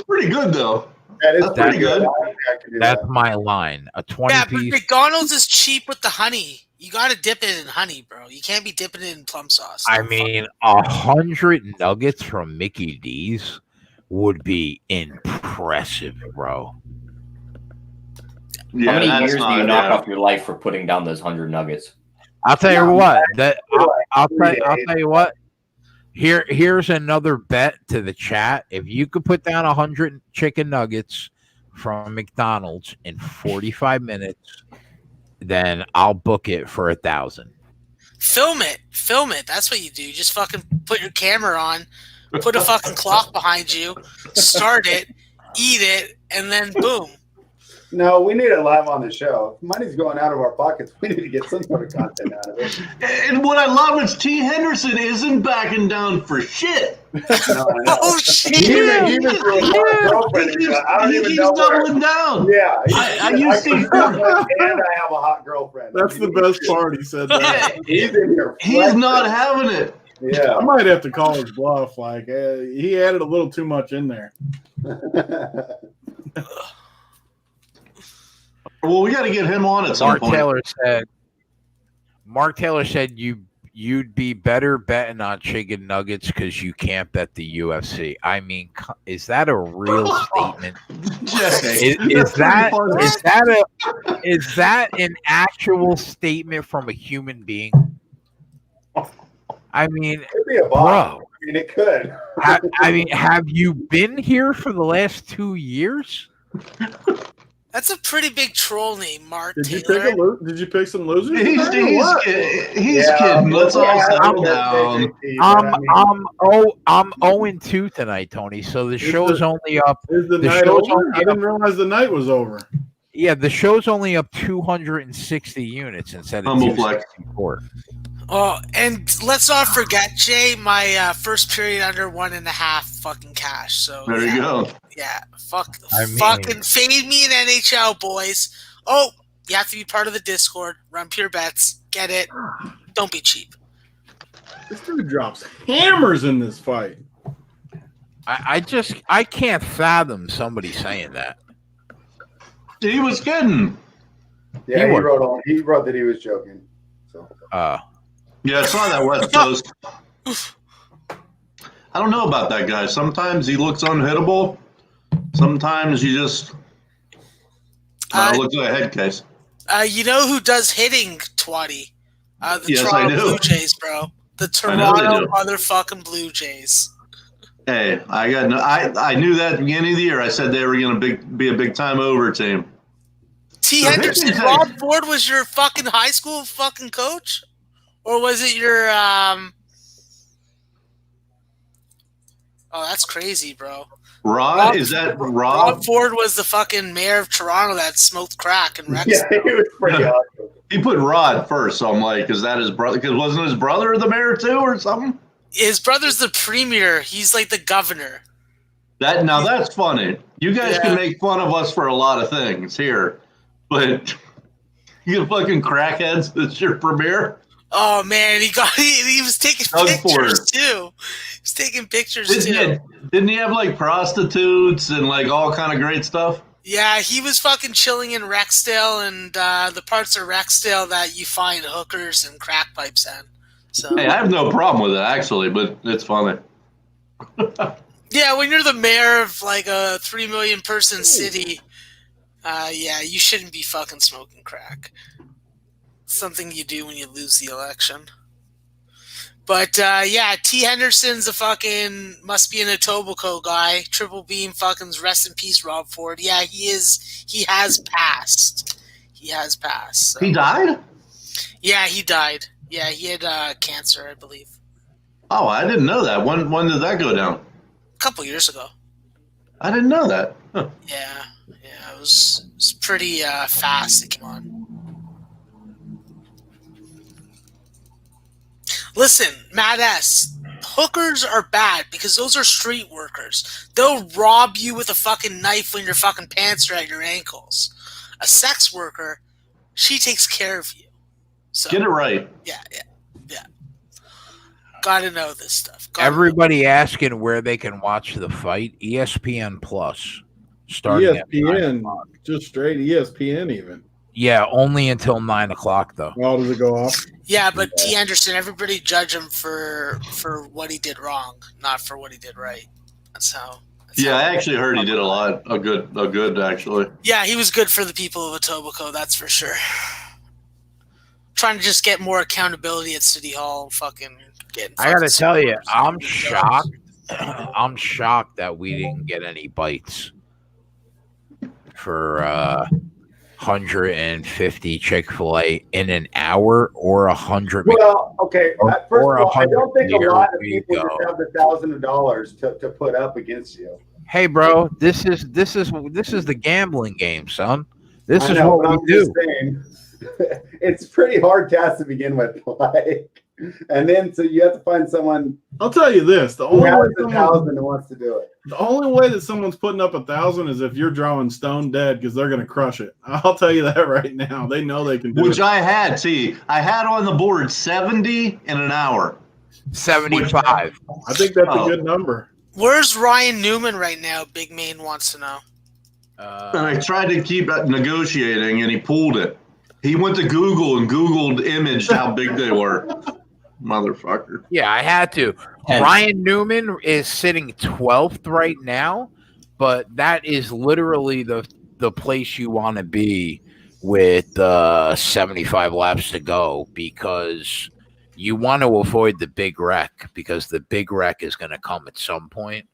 Speaker 6: pretty good though.
Speaker 2: That is
Speaker 6: That's
Speaker 2: pretty
Speaker 6: pretty good.
Speaker 2: good. I think I could do
Speaker 1: That's
Speaker 2: that.
Speaker 1: my line. A 20
Speaker 5: Yeah, but
Speaker 1: piece.
Speaker 5: McDonald's is cheap with the honey. You gotta dip it in honey, bro. You can't be dipping it in plum sauce.
Speaker 1: I mean, 100 nuggets from Mickey D's would be impressive, bro.
Speaker 6: Yeah,
Speaker 4: How many
Speaker 6: that's
Speaker 4: years do
Speaker 6: not
Speaker 4: you knock
Speaker 6: bad.
Speaker 4: off your life for putting down those 100 nuggets?
Speaker 1: I'll tell you what. I'll
Speaker 2: Three
Speaker 1: tell
Speaker 2: days.
Speaker 1: you what. Here's another bet to the chat. If you could put down 100 chicken nuggets from McDonald's in 45 minutes, then I'll book it for 1,000.
Speaker 5: Film it. That's what you do. You just fucking put your camera on, put a fucking clock behind you, start it, eat it, and then boom.
Speaker 2: No, we need it live on the show. If money's going out of our pockets. We need to get some sort of content out of it.
Speaker 6: And what I love is T. Henderson isn't backing down for shit.
Speaker 2: No, I know.
Speaker 5: Oh shit!
Speaker 2: He even threw his girlfriend. He's like, I don't
Speaker 6: He
Speaker 2: even
Speaker 6: keeps
Speaker 2: know where.
Speaker 6: doubling down.
Speaker 2: Yeah,
Speaker 6: I used to-
Speaker 2: and I have a hot girlfriend.
Speaker 7: That's the best part. He said that.
Speaker 2: He's in here.
Speaker 6: He's
Speaker 2: flexing.
Speaker 6: not having it.
Speaker 2: Yeah.
Speaker 7: I might have to call his bluff. Like he added a little too much in there.
Speaker 6: Well, we got to get him on at some
Speaker 1: Mark
Speaker 6: point.
Speaker 1: Taylor said you you'd be better betting on chicken nuggets because you can't bet the UFC. I mean, is that a real statement? Is that an actual statement from a human being? I mean,
Speaker 2: It could be a bot.
Speaker 1: bro.
Speaker 2: I mean, it could.
Speaker 1: I mean, have you been here for the last 2 years?
Speaker 5: That's a pretty big troll name, Mark
Speaker 7: Did you
Speaker 5: Taylor.
Speaker 7: Did you pick some losers?
Speaker 6: He's
Speaker 2: Yeah,
Speaker 6: kidding. Let's all
Speaker 2: yeah,
Speaker 6: settle
Speaker 2: I'm-
Speaker 6: down.
Speaker 1: I'm 0-2 tonight, Tony. So the show's only up.
Speaker 7: Is the
Speaker 1: The
Speaker 7: night
Speaker 1: show's
Speaker 7: over?
Speaker 1: only
Speaker 7: I didn't realize the night was over.
Speaker 1: Yeah, the show's only up 260 units instead of
Speaker 6: Humble flex.
Speaker 1: 264.
Speaker 5: Oh, and let's not forget, Jay, my first period under 1.5 fucking cash. So
Speaker 6: There you go.
Speaker 5: Yeah,
Speaker 1: I mean-
Speaker 5: fucking fade me in NHL, boys. Oh, you have to be part of the Discord. Run pure bets. Get it. Don't be cheap.
Speaker 7: This dude drops hammers in this fight.
Speaker 1: I can't fathom somebody saying that.
Speaker 6: He was kidding.
Speaker 2: Yeah,
Speaker 1: He
Speaker 2: he wrote that he was joking. So
Speaker 6: Yeah, I saw that West Coast. I don't know about that guy. Sometimes he looks unhittable. Sometimes you just looks like a head case.
Speaker 5: You know who does hitting, Twatty? The
Speaker 6: Yes, I
Speaker 5: Toronto
Speaker 6: do.
Speaker 5: Blue Jays, bro. The
Speaker 6: I know they
Speaker 5: Toronto
Speaker 6: do.
Speaker 5: motherfucking Blue Jays.
Speaker 6: Hey, I knew that at the beginning of the year. I said they were going to be a big time over team.
Speaker 5: T.
Speaker 6: So
Speaker 5: Henderson,
Speaker 6: hitting
Speaker 5: Rob
Speaker 6: thing-
Speaker 5: Ford was your fucking high school fucking coach? Or was it your Oh, that's crazy, bro.
Speaker 6: Rod, is that Rob?
Speaker 5: Rob Ford was the fucking mayor of Toronto that smoked crack and Rex.
Speaker 2: yeah, he was pretty awesome.
Speaker 6: He put Rod first, so I'm like, is that his brother? Because wasn't his brother the mayor too, or something?
Speaker 5: His brother's the premier. He's like the governor.
Speaker 6: That's funny. You guys
Speaker 5: Yeah.
Speaker 6: can make fun of us for a lot of things here, but you fucking crackheads. That's your premiere.
Speaker 5: Oh man, he was taking
Speaker 6: Doug
Speaker 5: pictures
Speaker 6: Ford.
Speaker 5: too. He's taking pictures
Speaker 6: Didn't he have like prostitutes and like all kind of great stuff?
Speaker 5: Yeah, he was fucking chilling in Rexdale and the parts of Rexdale that you find hookers and crack pipes in. So
Speaker 6: Hey, I have no problem with it actually, but it's funny.
Speaker 5: yeah, when you're the mayor of like a 3 million person city, yeah, you shouldn't be fucking smoking crack. Something you do when you lose the election. But yeah, T. Henderson's a fucking must be an Etobicoke guy. Triple beam fucking rest in peace, Rob Ford. Yeah, he is. He has passed. He has passed. So.
Speaker 6: He died?
Speaker 5: Yeah, he died. Yeah, he had cancer, I believe,
Speaker 6: Oh, I didn't know that. When did that go down?
Speaker 5: a couple years ago.
Speaker 6: I didn't know that. Huh.
Speaker 5: Yeah, it was pretty fast. It came on. Listen, Matt S. Hookers are bad because those are street workers. They'll rob you with a fucking knife when your fucking pants are at your ankles. A sex worker, she takes care of you. So
Speaker 6: Get it right.
Speaker 5: yeah. Gotta know this stuff. Gotta know.
Speaker 1: Everybody asking where they can watch the fight. ESPN Plus. Starting at 9
Speaker 7: ESPN,
Speaker 1: o'clock.
Speaker 7: just straight ESPN even.
Speaker 1: Yeah, only until 9 o'clock though.
Speaker 7: How does it go off?
Speaker 5: Yeah, but T. Anderson, everybody judge him for what he did wrong, not for what he did right. That's how.
Speaker 6: Yeah, I actually heard he did a lot. A good actually.
Speaker 5: Yeah, he was good for the people of Etobicoke, that's for sure. Trying to just get more accountability at City Hall, fucking getting.
Speaker 1: I gotta
Speaker 5: fucking
Speaker 1: tell you,
Speaker 5: supporters
Speaker 1: I'm
Speaker 5: and
Speaker 1: shocked. I'm shocked that we didn't get any bites for 150 Chick-fil-A in an hour or 100.
Speaker 2: Well, okay. First
Speaker 1: Or
Speaker 2: of all, I don't think a lot of
Speaker 1: here we
Speaker 2: people
Speaker 1: go.
Speaker 2: just have the $1,000 to put up against you.
Speaker 1: Hey, bro, this is the gambling game, son. This
Speaker 2: I
Speaker 1: is
Speaker 2: know,
Speaker 1: what
Speaker 2: but
Speaker 1: we
Speaker 2: I'm
Speaker 1: do.
Speaker 2: just saying, it's pretty hard task to begin with, like, and then so you have to find someone
Speaker 7: I'll tell you this: the
Speaker 2: who
Speaker 7: only
Speaker 2: has
Speaker 7: way
Speaker 2: the
Speaker 7: someone,
Speaker 2: 1,000 and wants to do it.
Speaker 7: the only way that someone's putting up 1,000 is if you're drawing stone dead because they're going to crush it. I'll tell you that right now. They know they can do
Speaker 6: Which
Speaker 7: it.
Speaker 6: I had on the board 70 in an hour.
Speaker 1: 75.
Speaker 7: I think that's
Speaker 6: Oh.
Speaker 7: a good number.
Speaker 5: Where's Ryan Newman right now? Big Main wants to know.
Speaker 6: And I tried to keep negotiating, and he pulled it. He went to Google and Googled imaged how big they were. motherfucker.
Speaker 1: Yeah, I had to.
Speaker 4: And-
Speaker 1: Ryan Newman is sitting 12th right now, but that is literally the place you want to be with 75 laps to go, because you want to avoid the big wreck, because the big wreck is going to come at some point.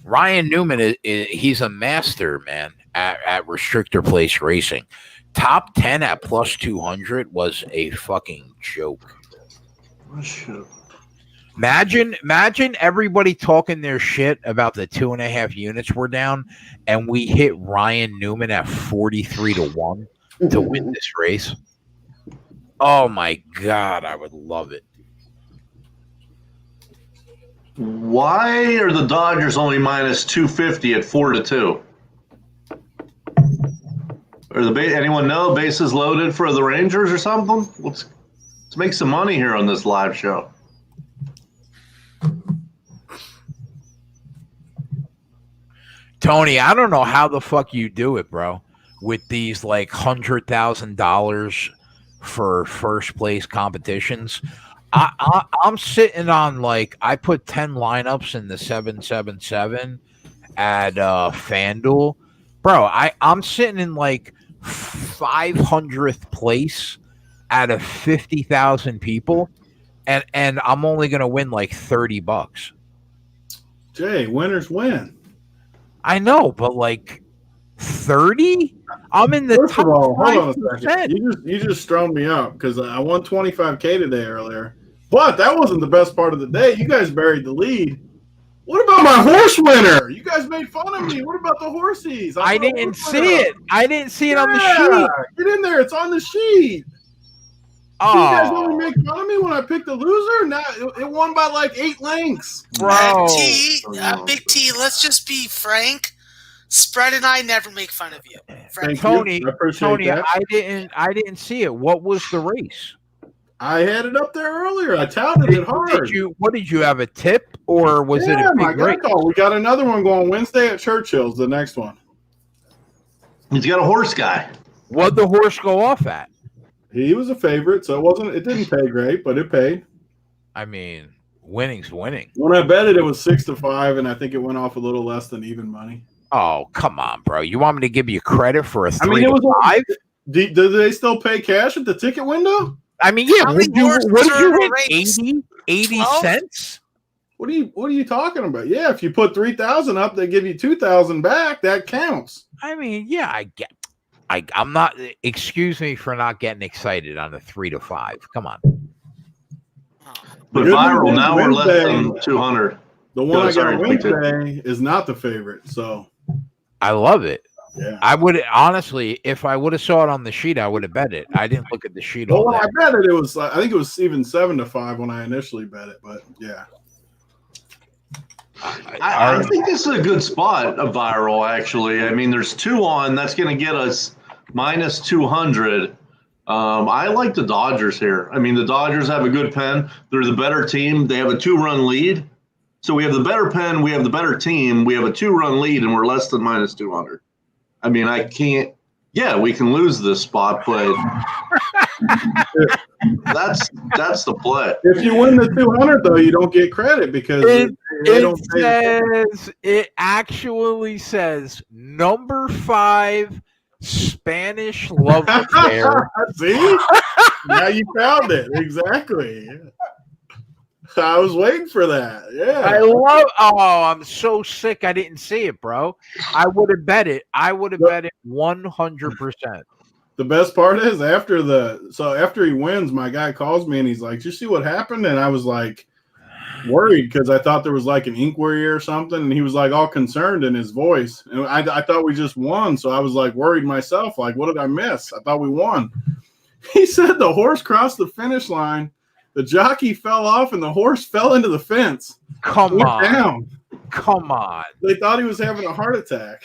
Speaker 1: Ryan Newman he's a master, man, at restrictor place racing. Top 10 at plus 200 was a fucking joke.
Speaker 6: Oh, shit.
Speaker 1: Imagine everybody talking their shit about the 2.5 units we're down, and we hit Ryan Newman at 43-1 to win this race. Oh my God, I would love it.
Speaker 6: Why are the Dodgers only minus 250 at 4-2? Anyone know bases loaded for the Rangers or something? Let's make some money here on this live show.
Speaker 1: Tony, I don't know how the fuck you do it, bro, with these like $100,000 for first place competitions. I'm sitting on like, I put 10 lineups in the 777 at FanDuel. Bro, I'm sitting in like 500th place out of 50,000 people, and I'm only gonna win like $30.
Speaker 7: Jay, winners win.
Speaker 1: I know, but like 30? I'm in the
Speaker 7: First
Speaker 1: top
Speaker 7: of all, hold on a
Speaker 1: 5%.
Speaker 7: second. You just strung me up because I won 25K today earlier. But that wasn't the best part of the day. You guys buried the lead. What about my horse winner? You guys made fun of me. What about the horsies?
Speaker 1: I didn't see it. I didn't see it on the sheet.
Speaker 7: Get in there. It's on the sheet. You guys only
Speaker 1: Oh,
Speaker 7: make fun of me when I picked the loser? Now it won by like 8 lengths.
Speaker 1: bro.
Speaker 5: Big T, let's just be frank. Spread and I never make fun of you.
Speaker 7: Thank
Speaker 1: Tony,
Speaker 7: you. I appreciate
Speaker 1: Tony,
Speaker 7: that.
Speaker 1: I didn't see it. What was the race?
Speaker 7: I had it up there earlier. I touted it hard.
Speaker 1: What did you have, a tip, or was it a
Speaker 7: my
Speaker 1: big race?
Speaker 7: God. We got another one going Wednesday at Churchill's, the next one.
Speaker 6: He's got a horse guy.
Speaker 1: What'd the horse go off at?
Speaker 7: He was a favorite, so it didn't pay great, but it paid.
Speaker 1: I mean, winning's winning.
Speaker 7: When I bet it, it was 6-5, and I think it went off a little less than even money.
Speaker 1: Oh, come on, bro. You want me to give you credit for a 3
Speaker 7: I mean, it
Speaker 1: to
Speaker 7: was
Speaker 1: 5?
Speaker 7: Do they still pay cash at the ticket window?
Speaker 1: I mean, yeah.
Speaker 5: How
Speaker 1: What
Speaker 5: many
Speaker 1: did you
Speaker 5: horses
Speaker 1: win?
Speaker 5: are in a race?
Speaker 1: 80
Speaker 5: 12?
Speaker 1: cents?
Speaker 7: What are you talking about? Yeah, if you put 3,000 up, they give you 2,000 back. That counts.
Speaker 1: I mean, yeah, I get. I'm not. Excuse me for not getting excited on the 3 to 5. Come on.
Speaker 6: But
Speaker 7: Good
Speaker 6: viral,
Speaker 7: news,
Speaker 6: now we're less
Speaker 7: Wednesday.
Speaker 6: than 200.
Speaker 7: The one I got
Speaker 6: sorry,
Speaker 7: Wednesday is not the favorite. So
Speaker 1: I love it.
Speaker 7: yeah.
Speaker 1: I would honestly, if I would have saw it on the sheet, I would have bet it. I didn't look at the sheet.
Speaker 7: Well,
Speaker 1: all
Speaker 7: when I
Speaker 1: day.
Speaker 7: bet it, it was I think it was even 7-5 when I initially bet it. But yeah.
Speaker 6: I think this is a good spot, a viral, actually. I mean, there's 2 on. That's going to get us minus 200. I like the Dodgers here. I mean, the Dodgers have a good pen. They're the better team. They have a 2-run lead. So we have the better pen. We have the better team. We have a 2-run lead, and we're less than minus 200. I mean, I can't. Yeah, we can lose this spot, but that's the play.
Speaker 7: If you win the 200, though, you don't get credit because they don't pay.
Speaker 1: It actually says number 5 Spanish love affair.
Speaker 7: See? Now you found it. Exactly. I was waiting for that.
Speaker 1: I
Speaker 7: Yeah.
Speaker 1: love. Oh, I'm so sick. I didn't see it, bro. I would have bet it. I would have bet it 100%.
Speaker 7: The best part is after he wins, my guy calls me and he's like, "Did you see what happened?" And I was like worried because I thought there was like an inquiry or something. And he was like all concerned in his voice. And I thought we just won. So I was like worried myself. Like, what did I miss? I thought we won. He said the horse crossed the finish line. The jockey fell off and the horse fell into the fence.
Speaker 1: Come
Speaker 7: Went
Speaker 1: on.
Speaker 7: down.
Speaker 1: Come on.
Speaker 7: They thought he was having a heart attack.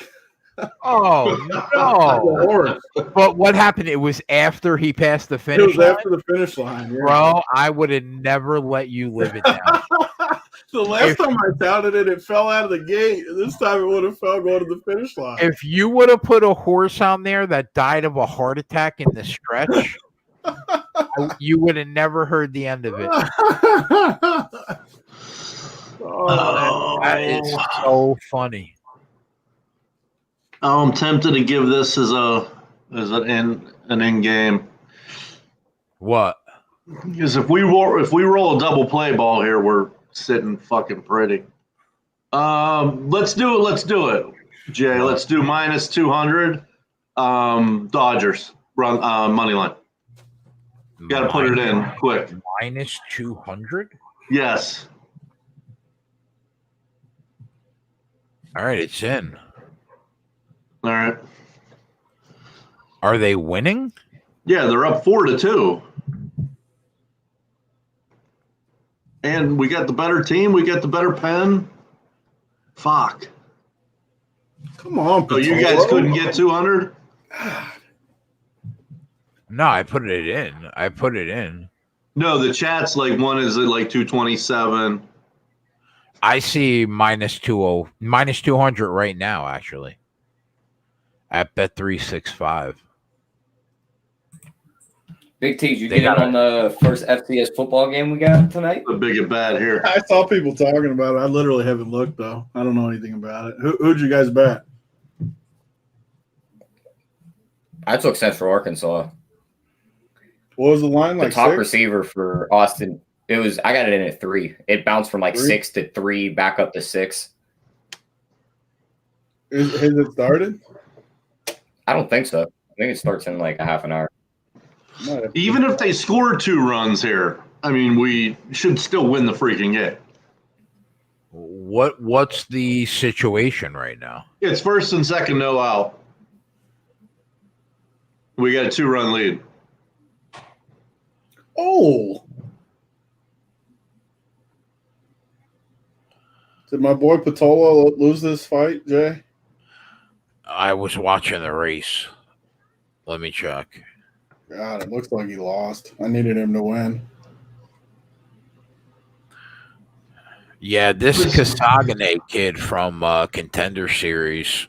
Speaker 1: Oh,
Speaker 7: The
Speaker 1: no.
Speaker 7: horse.
Speaker 1: But what happened? It was after he passed the
Speaker 7: It
Speaker 1: finish
Speaker 7: was
Speaker 1: line?
Speaker 7: after the finish line. Yeah.
Speaker 1: Bro, I would have never let you live it down.
Speaker 7: The last time I touted it, it fell out of the gate. This time it would have fell going to the finish line.
Speaker 1: If you would have put a horse on there that died of a heart attack in the stretch, You would have never heard the end of it. That is so funny.
Speaker 6: I'm tempted to give this as an in game.
Speaker 1: What?
Speaker 6: Because if we roll a double play ball here, we're sitting fucking pretty. Let's do it, Jay. Let's do minus 200. Dodgers run money line. Got to put it in quick.
Speaker 1: Minus 200.
Speaker 6: Yes.
Speaker 1: All right, it's in.
Speaker 6: All right.
Speaker 1: Are they winning?
Speaker 6: Yeah, they're up 4-2. And we got the better team. We got the better pen. Fuck.
Speaker 7: Come on,
Speaker 6: So you guys couldn't get 200?
Speaker 1: No, I put it in.
Speaker 6: No, the chat's like one is at like 227.
Speaker 1: I see minus 200 right now, actually. At Bet365.
Speaker 4: Big T, did you get in on the first FCS football game we got tonight?
Speaker 6: The big and bad here.
Speaker 7: I saw people talking about it. I literally haven't looked though. I don't know anything about it. Who'd you guys bet?
Speaker 4: I took Central Arkansas.
Speaker 7: What was the line?
Speaker 4: The
Speaker 7: Like
Speaker 4: top
Speaker 7: 6?
Speaker 4: receiver for Austin. I got it in at 3. It bounced from like
Speaker 7: 3?
Speaker 4: 6 to 3, back up to 6.
Speaker 7: Has it started?
Speaker 4: I don't think so. I think it starts in like a half an hour.
Speaker 6: Even if they score 2 runs here, I mean, we should still win the freaking game.
Speaker 1: What's the situation right now?
Speaker 6: It's first and second, no out. We got a 2-run lead.
Speaker 7: Oh. Did my boy Patola lose this fight, Jay?
Speaker 1: I was watching the race. Let me check.
Speaker 7: God, it looks like he lost. I needed him to win.
Speaker 1: Yeah, this Casagane kid from Contender Series,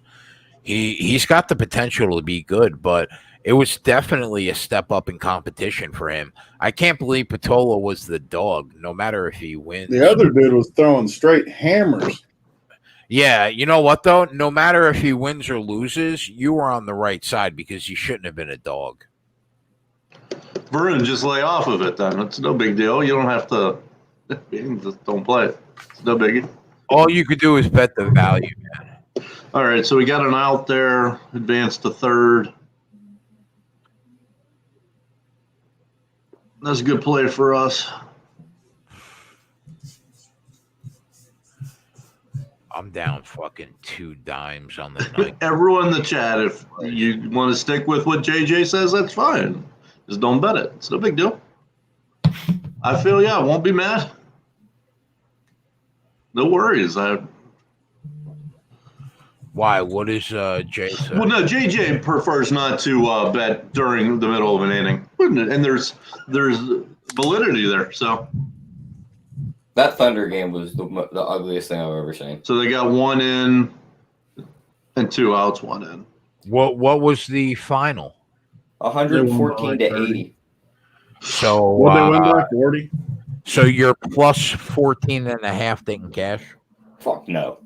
Speaker 1: he's got the potential to be good, but it was definitely a step up in competition for him. I can't believe Patola was the dog, no matter if he wins.
Speaker 7: The other dude was throwing straight hammers.
Speaker 1: Yeah, you know what, though? No matter if he wins or loses, you were on the right side because you shouldn't have been a dog.
Speaker 6: Vernon, just lay off of it then. It's no big deal. You don't have to. Just don't play it. It's no biggie.
Speaker 1: All you could do is bet the value, man.
Speaker 6: All right, so we got an out there. Advanced to third. That's a good play for us.
Speaker 1: I'm down fucking 2 dimes on the night.
Speaker 6: Everyone in the chat, if you want to stick with what JJ says, that's fine. Just don't bet it. It's no big deal. I feel, yeah, I won't be mad. No worries.
Speaker 1: Why? What is Jay say?
Speaker 6: Well, no, JJ prefers not to bet during the middle of an inning. And there's validity there. So
Speaker 4: That Thunder game was the ugliest thing I've ever seen.
Speaker 6: they got 1 in and 2 outs, 1 in.
Speaker 1: What was the final?
Speaker 4: 114 to 80.
Speaker 1: So
Speaker 7: What they win by 40?
Speaker 1: So you're plus 14 and a half taking cash?
Speaker 4: Fuck no.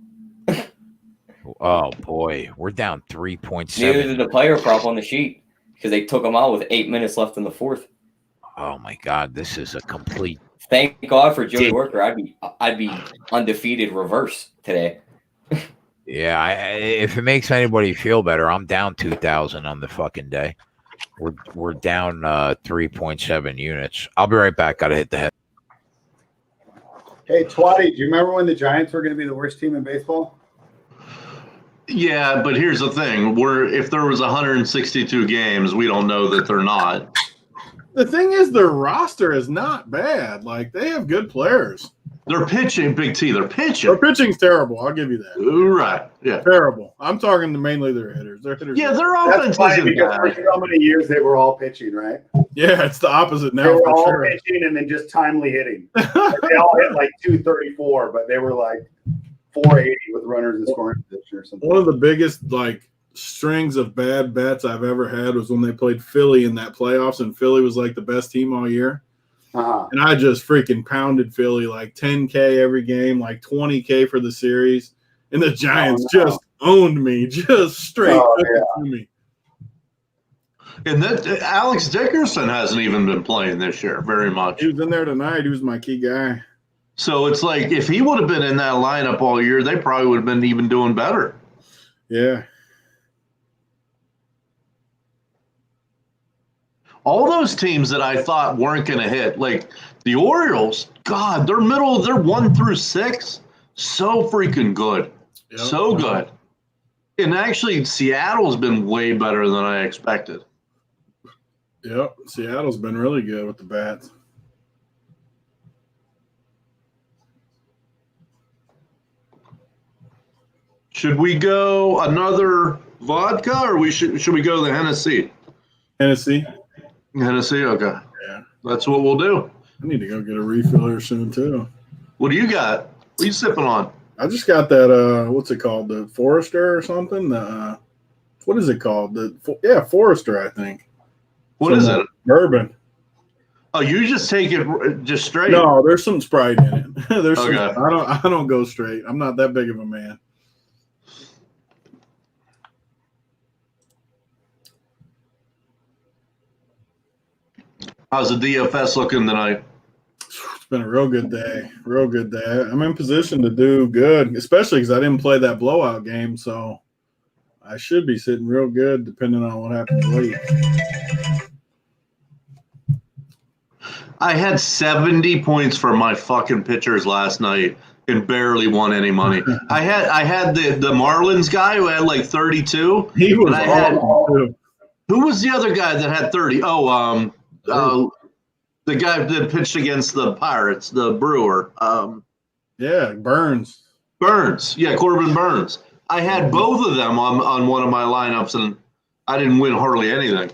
Speaker 1: Oh boy, we're down 3.7.
Speaker 4: Neither did the player prop on the sheet because they took him out with 8 minutes left in the 4th.
Speaker 1: Oh my god, this is a complete.
Speaker 4: Thank God for Joey Worker. I'd be undefeated reverse today.
Speaker 1: Yeah, if it makes anybody feel better, I'm down 2,000 on the fucking day. We're down 3.7 units. I'll be right back. Gotta hit the head.
Speaker 2: Hey, Twatty, do you remember when the Giants were going to be the worst team in baseball?
Speaker 6: Yeah, but here's the thing. If there was 162 games, we don't know that they're not.
Speaker 7: The thing is, their roster is not bad. Like, they have good players.
Speaker 6: They're pitching, Big T. They're pitching.
Speaker 7: Their pitching's terrible. I'll give you that.
Speaker 6: Right. Yeah.
Speaker 7: Terrible. I'm talking to mainly their hitters. Their hitters.
Speaker 6: Yeah, their
Speaker 2: That's
Speaker 6: offense
Speaker 2: funny
Speaker 6: isn't
Speaker 2: because for
Speaker 6: bad.
Speaker 2: so many years they were all pitching, right?
Speaker 7: Yeah, it's the opposite now.
Speaker 2: They were
Speaker 7: For
Speaker 2: all
Speaker 7: sure.
Speaker 2: pitching and then just timely hitting. Like, they all hit like 234, but they were like 480 with runners in scoring position or something.
Speaker 7: One of the biggest like strings of bad bets I've ever had was when they played Philly in that playoffs, and Philly was like the best team all year. And I just freaking pounded Philly like 10K every game, like 20K for the series. And the Giants just owned me, just straight to me.
Speaker 6: And that Alex Dickerson hasn't even been playing this year very much.
Speaker 7: He was in there tonight. He was my key guy.
Speaker 6: So it's like if he would have been in that lineup all year, they probably would have been even doing better.
Speaker 7: Yeah.
Speaker 6: All those teams that I thought weren't going to hit, like the Orioles, God, they're 1 through 6, so freaking good. Yep. So good. And actually, Seattle's been way better than I expected.
Speaker 7: Yep, Seattle's been really good with the bats.
Speaker 6: Should we go another vodka, or should we go to the Hennessy?
Speaker 7: Hennessy,
Speaker 6: okay.
Speaker 7: Yeah.
Speaker 6: That's what we'll do.
Speaker 7: I need to go get a refill here soon, too.
Speaker 6: What do you got? What are you sipping on?
Speaker 7: I just got that, what's it called? The Forester or something? What is it called? Forester, I think.
Speaker 6: What is it?
Speaker 7: Bourbon.
Speaker 6: Oh, you just take it just straight?
Speaker 7: No, there's some Sprite in it.
Speaker 6: Okay.
Speaker 7: I don't go straight. I'm not that big of a man.
Speaker 6: How's the DFS looking tonight?
Speaker 7: It's been a real good day. Real good day. I'm in position to do good, especially because I didn't play that blowout game, so I should be sitting real good depending on what happens late.
Speaker 6: I had 70 points for my fucking pitchers last night and barely won any money. I had the Marlins guy who had like 32.
Speaker 7: He was awesome too.
Speaker 6: Who was the other guy that had 30? The guy that pitched against the Pirates, the Brewer.
Speaker 7: Burns.
Speaker 6: Yeah, Corbin Burns. I had both of them on one of my lineups, and I didn't win hardly anything.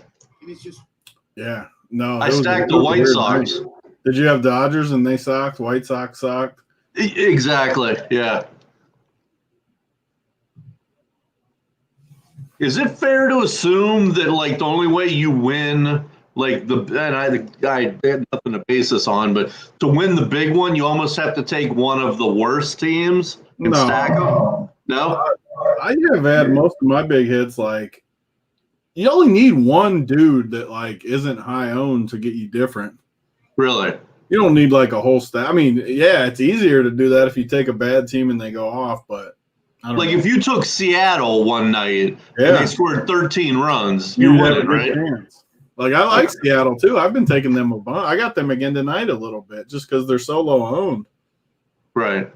Speaker 7: Yeah. No,
Speaker 6: I stacked the White Sox.
Speaker 7: Night. Did you have Dodgers and they socked? White Sox socked?
Speaker 6: Exactly, yeah. Is it fair to assume that, like, the only way you win, like, I had nothing to base this on, but to win the big one, you almost have to take one of the worst teams and stack them? No?
Speaker 7: I have had most of my big hits, like, you only need one dude that, like, isn't high owned to get you different.
Speaker 6: Really?
Speaker 7: You don't need, like, a whole stack. I mean, yeah, it's easier to do that if you take a bad team and they go off, but I don't know.
Speaker 6: If you took Seattle one night and they scored 13 runs, you're winning, right?
Speaker 7: Chance. Like, I like Seattle, too. I've been taking them a bunch. I got them again tonight a little bit just because they're so low owned.
Speaker 6: Right.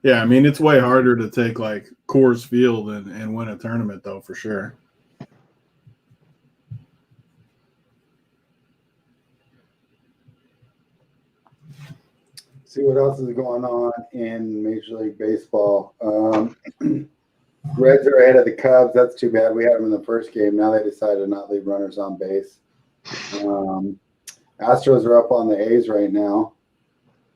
Speaker 7: Yeah, I mean, it's way harder to take, like, Coors Field and win a tournament, though, for sure.
Speaker 2: See what else is going on in Major League Baseball. Reds are ahead of the Cubs. That's too bad. We had them in the first game. Now they decided to not leave runners on base. Astros are up on the A's right now.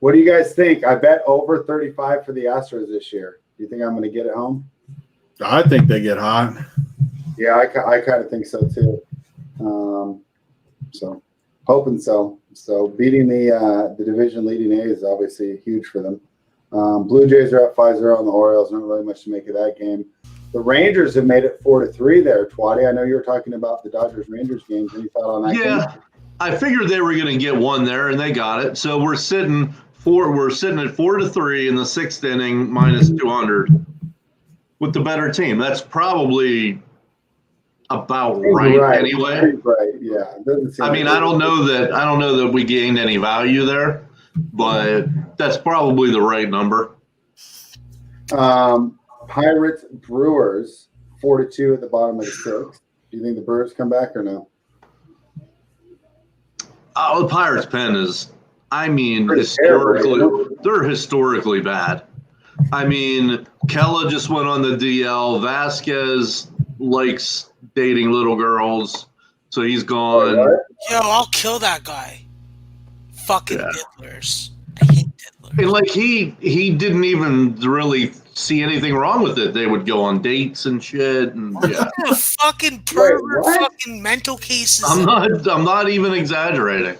Speaker 2: What do you guys think? I bet over 35 for the Astros this year. Do you think I'm going to get it home?
Speaker 7: I think they get hot.
Speaker 2: Yeah, I kind of think so too. So hoping so. So beating the division leading A's is obviously huge for them. Blue Jays are up 5-0 on the Orioles. Not really much to make of that game. The Rangers have made it 4-3 there, Twatty. I know you were talking about the Dodgers-Rangers games. Any thought on that game?
Speaker 6: Yeah, I figured they were going to get one there, and they got it. So we're sitting at 4-3 in the sixth inning, minus 200 with the better team. That's probably about right anyway.
Speaker 2: Right, yeah.
Speaker 6: I mean, I don't know that we gained any value there, but that's probably the right number.
Speaker 2: Pirates Brewers 4-2 at the bottom of the sixth. Do you think the Brewers come back or no?
Speaker 6: Oh, the Pirates pen is, I mean, they're historically bad. I mean, Kella just went on the DL. Vasquez likes dating little girls, so he's gone.
Speaker 5: Yo, I'll kill that guy. Fucking diddlers. I hate diddlers.
Speaker 6: And like he didn't even really see anything wrong with it. They would go on dates and shit, and yeah.
Speaker 5: What kind of fucking pervert,
Speaker 2: what?
Speaker 5: fucking mental cases?
Speaker 6: I'm not even exaggerating.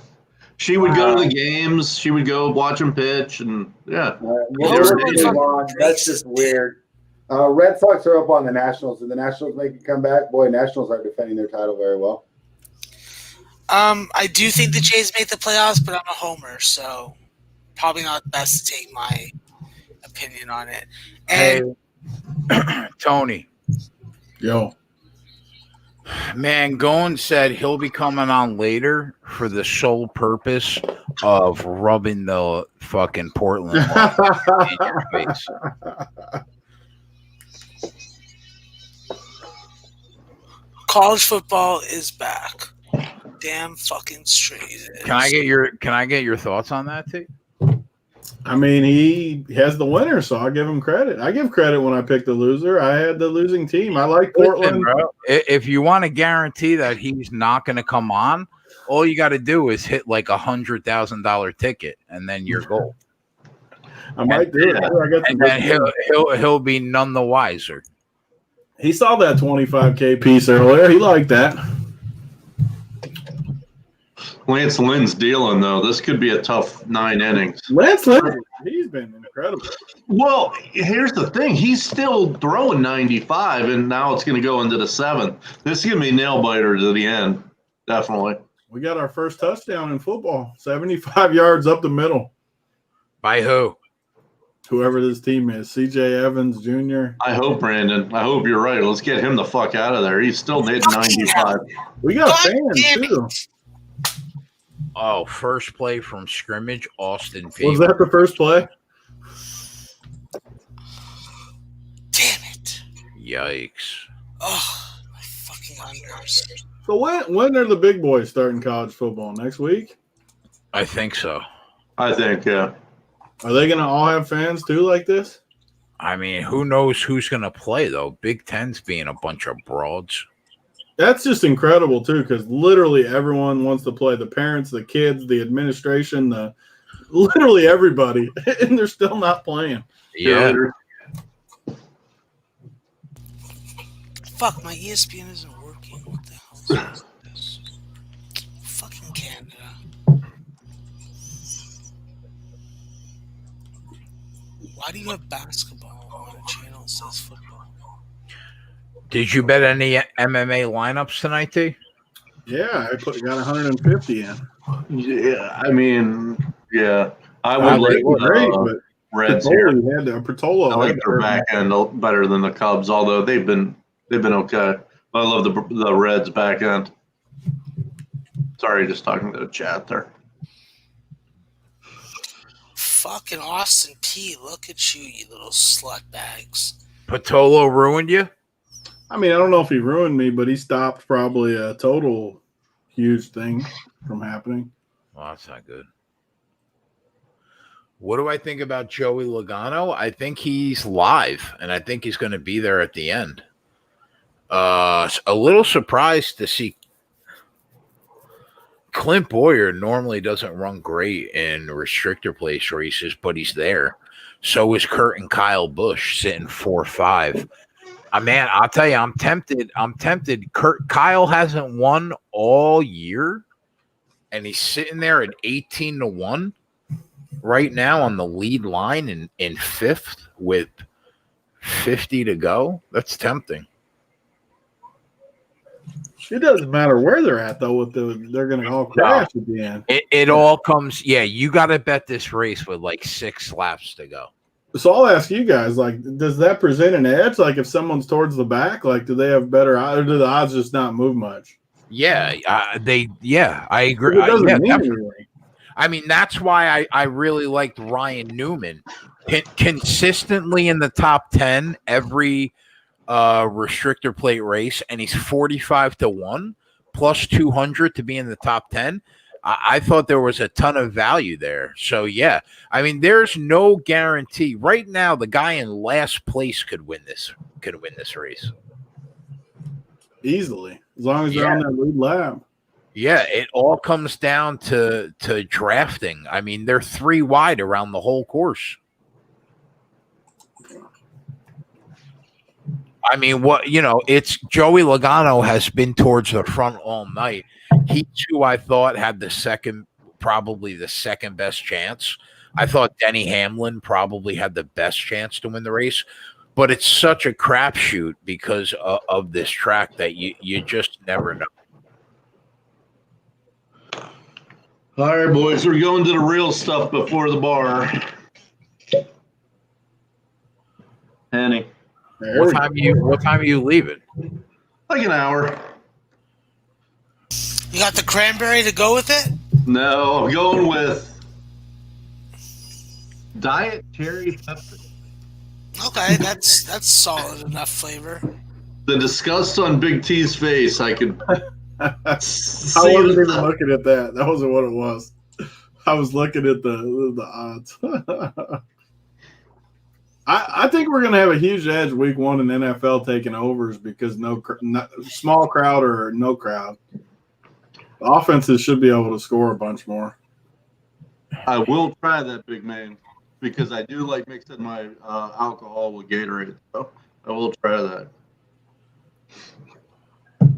Speaker 6: She would go to the games. She would go watch them pitch, and yeah.
Speaker 2: We're moving on. That's just weird. Red Sox are up on the Nationals. Did the Nationals make a comeback? Boy, Nationals are defending their title very well.
Speaker 5: I do think the Jays make the playoffs, but I'm a homer, so probably not best to take my opinion on it. And
Speaker 1: Hey, Tony.
Speaker 7: Yo.
Speaker 1: Man, Goen said he'll be coming on later for the sole purpose of rubbing the fucking Portland in your face.
Speaker 5: college football is back. Damn fucking straight it is.
Speaker 1: Can I get your thoughts on that, T?
Speaker 7: I mean, he has the winner, so I'll give him credit. I give credit when I pick the loser. I had the losing team. I like Portland.
Speaker 1: Listen, bro, if you want to guarantee that he's not going to come on, all you got to do is hit like $100,000 ticket, and then you're gold.
Speaker 7: I might do it. I got
Speaker 1: And then he'll be none the wiser.
Speaker 7: He saw that 25K piece earlier. He liked that.
Speaker 6: Lance Lynn's dealing, though. This could be a tough 9 innings.
Speaker 7: Lance Lynn, he's been incredible.
Speaker 6: Well, here's the thing. He's still throwing 95, and now it's going to go into the 7th. This is going to be nail biter to the end, definitely.
Speaker 7: We got our first touchdown in football, 75 yards up the middle.
Speaker 1: By who?
Speaker 7: Whoever this team is, C.J. Evans Jr.
Speaker 6: I hope, Brandon. I hope you're right. Let's get him the fuck out of there. He's still hitting 95.
Speaker 7: We got
Speaker 5: God
Speaker 7: fans,
Speaker 5: damn
Speaker 7: too.
Speaker 1: Oh, first play from scrimmage, Austin P.
Speaker 7: Was that the first play?
Speaker 5: Damn it.
Speaker 1: Yikes.
Speaker 5: Oh, my fucking unders.
Speaker 7: So when are the big boys starting college football? Next week?
Speaker 1: I think so.
Speaker 6: I think, yeah.
Speaker 7: Are they going to all have fans, too, like this?
Speaker 1: I mean, who knows who's going to play, though? Big Ten's being a bunch of broads.
Speaker 7: That's just incredible, too, because literally everyone wants to play. The parents, the kids, the administration, literally everybody. And they're still not playing.
Speaker 1: Yeah.
Speaker 5: Fuck, my ESPN isn't working. What the hell is this? Fucking Canada. Why do you have basketball on a channel that says football?
Speaker 1: Did you bet any MMA lineups tonight, T?
Speaker 7: Yeah, I got 150 in.
Speaker 6: Yeah, I mean, yeah. I
Speaker 7: Wow,
Speaker 6: would
Speaker 7: they were great,
Speaker 6: like
Speaker 7: but
Speaker 6: Reds here.
Speaker 7: Pertolo
Speaker 6: I like their back end better than the Cubs, although they've been okay. I love the Reds back end. Sorry, just talking to the chat there.
Speaker 5: Fucking Austin P. Look at you, you little slut bags.
Speaker 1: Patolo ruined you?
Speaker 7: I mean, I don't know if he ruined me, but he stopped probably a total huge thing from happening.
Speaker 1: Well, that's not good. What do I think about Joey Logano? I think he's live, and I think he's going to be there at the end. A little surprised to see Clint Boyer normally doesn't run great in restrictor place races, but he's there. So is Kurt and Kyle Busch sitting 4-5. Man, I'll tell you, I'm tempted. Kyle hasn't won all year, and he's sitting there at 18-1 right now on the lead line in 5th with 50 to go. That's tempting.
Speaker 7: It doesn't matter where they're at, though. They're going to all crash at the end.
Speaker 1: It all comes. Yeah, you got to bet this race with like 6 laps to go.
Speaker 7: So I'll ask you guys, like, does that present an edge? Like, if someone's towards the back, like, do they have better odds, or do the odds just not move much?
Speaker 1: Yeah, I agree.
Speaker 7: It doesn't mean
Speaker 1: definitely.
Speaker 7: anything.
Speaker 1: I mean, that's why I really liked Ryan Newman. Consistently in the top 10 every restrictor plate race, and he's 45-1 plus 200 to be in the top 10. I thought there was a ton of value there. So, yeah, I mean, there's no guarantee. Right now, the guy in last place could win this race.
Speaker 7: Easily. As long as they're on that lead lap.
Speaker 1: Yeah, it all comes down to drafting. I mean, they're 3 wide around the whole course. I mean, it's Joey Logano has been towards the front all night. He too, I thought, had probably the second best chance. I thought Denny Hamlin probably had the best chance to win the race, but it's such a crapshoot because of this track that you just never know.
Speaker 6: All right, boys, we're going to the real stuff before the bar. Henny.
Speaker 1: What time are you leaving?
Speaker 6: Like an hour.
Speaker 5: You got the cranberry to go with it?
Speaker 6: No, I'm going with Diet Cherry Pepsi.
Speaker 5: Okay, that's solid enough flavor.
Speaker 6: The disgust on Big T's face, I could
Speaker 7: I wasn't even looking at that. That wasn't what it was. I was looking at the odds. I think we're going to have a huge edge week 1 in NFL taking overs because small crowd or no crowd. The offenses should be able to score a bunch more.
Speaker 6: I will try that, big man, because I do like mixing my alcohol with Gatorade. So I will try that.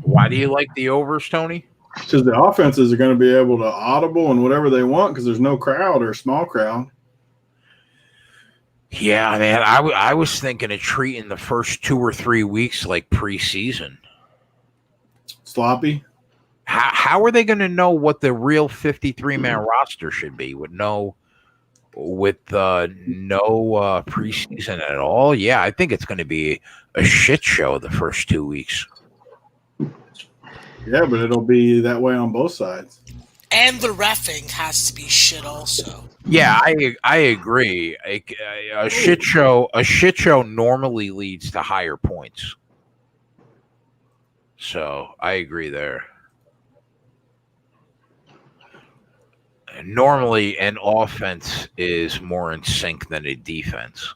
Speaker 1: Why do you like the overs, Tony?
Speaker 7: Because the offenses are going to be able to audible and whatever they want because there's no crowd or small crowd.
Speaker 1: Yeah, man. I was thinking of treating the first 2 or 3 weeks like preseason.
Speaker 7: Sloppy.
Speaker 1: How are they going to know what the real 53-man roster should be with no preseason at all? Yeah, I think it's going to be a shit show the first 2 weeks.
Speaker 7: Yeah, but it'll be that way on both sides.
Speaker 5: And the reffing has to be shit also.
Speaker 1: Yeah, I agree. A shit show normally leads to higher points. So I agree there. And normally, an offense is more in sync than a defense.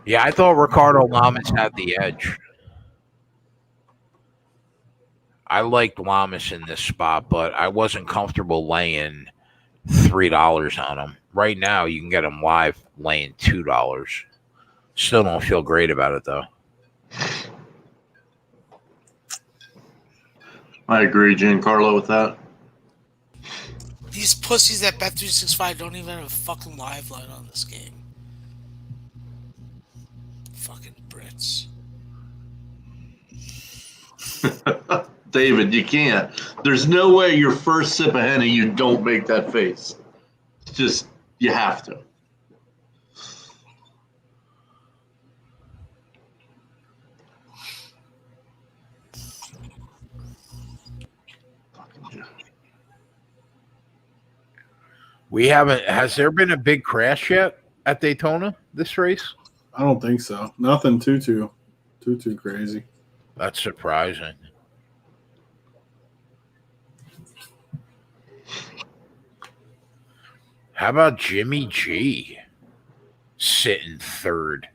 Speaker 1: Yeah, I thought Ricardo Lamas had the edge. I liked Lamas in this spot, but I wasn't comfortable laying $3 on him. Right now, you can get him live laying $2. Still don't feel great about it, though.
Speaker 6: I agree, Giancarlo, with that.
Speaker 5: These pussies at Bet365 don't even have a fucking live line on this game. Fucking Brits.
Speaker 6: David, you can't. There's no way your first sip of Henny you don't make that face. It's just, you have to.
Speaker 1: Has there been a big crash yet at Daytona this race?
Speaker 7: I don't think so. Nothing too crazy.
Speaker 1: That's surprising. How about Jimmy G sitting third?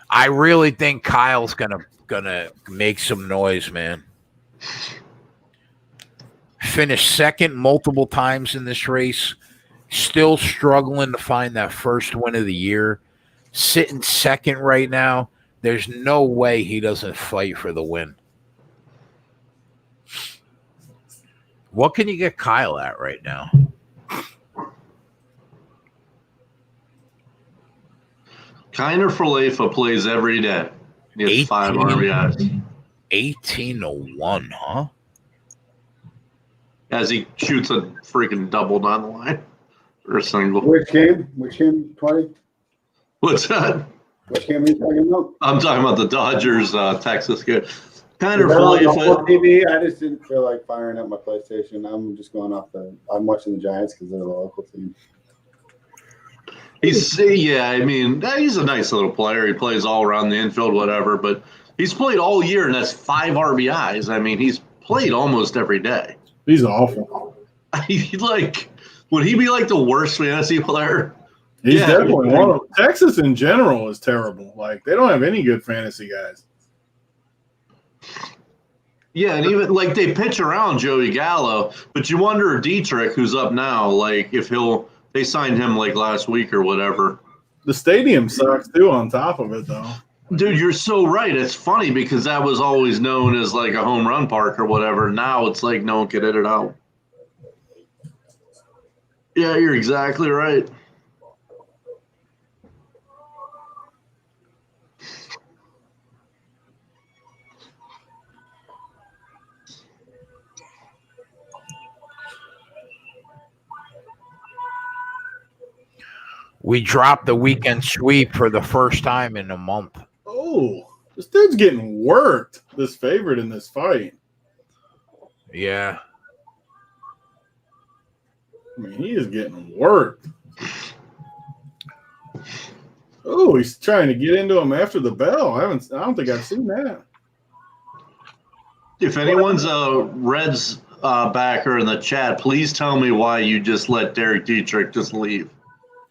Speaker 1: I really think Kyle's gonna make some noise, man. Finished second multiple times in this race. Still struggling to find that first win of the year. Sitting second right now. There's no way he doesn't fight for the win. What can you get Kyle at right now?
Speaker 6: Kiner Falefa plays every day. He has 5 RBIs.
Speaker 1: 18-1, huh?
Speaker 6: As he shoots a freaking double down the line. Or a single.
Speaker 2: Which game? 20?
Speaker 6: What's that?
Speaker 2: Which game are you talking about?
Speaker 6: I'm talking about the Dodgers, Texas game. Kiner
Speaker 2: Is that on the
Speaker 6: Falefa.
Speaker 2: whole TV? I just didn't feel like firing up my PlayStation. I'm just going off I'm watching the Giants because they're the local team.
Speaker 6: He's a nice little player. He plays all around the infield, whatever, but he's played all year and that's 5 RBIs. I mean, he's played almost every day.
Speaker 7: He's awful.
Speaker 6: Would he be like the worst fantasy player?
Speaker 7: He's
Speaker 6: Yeah.
Speaker 7: definitely one of them. Texas in general is terrible. Like, they don't have any good fantasy guys.
Speaker 6: Yeah, and even like they pitch around Joey Gallo, but you wonder Dietrich, who's up now, like if they signed him like last week or whatever.
Speaker 7: The stadium sucks too on top of it, though.
Speaker 6: Dude, you're so right. It's funny because that was always known as like a home run park or whatever. Now it's like no one can hit it out. Yeah, you're exactly right.
Speaker 1: We dropped the weekend sweep for the first time in a month.
Speaker 7: Oh, this dude's getting worked. This favorite in this fight.
Speaker 1: Yeah.
Speaker 7: I mean, he is getting worked. Oh, he's trying to get into him after the bell. I don't think I've seen that.
Speaker 6: If anyone's a Reds backer in the chat, please tell me why you just let Derek Dietrich just leave.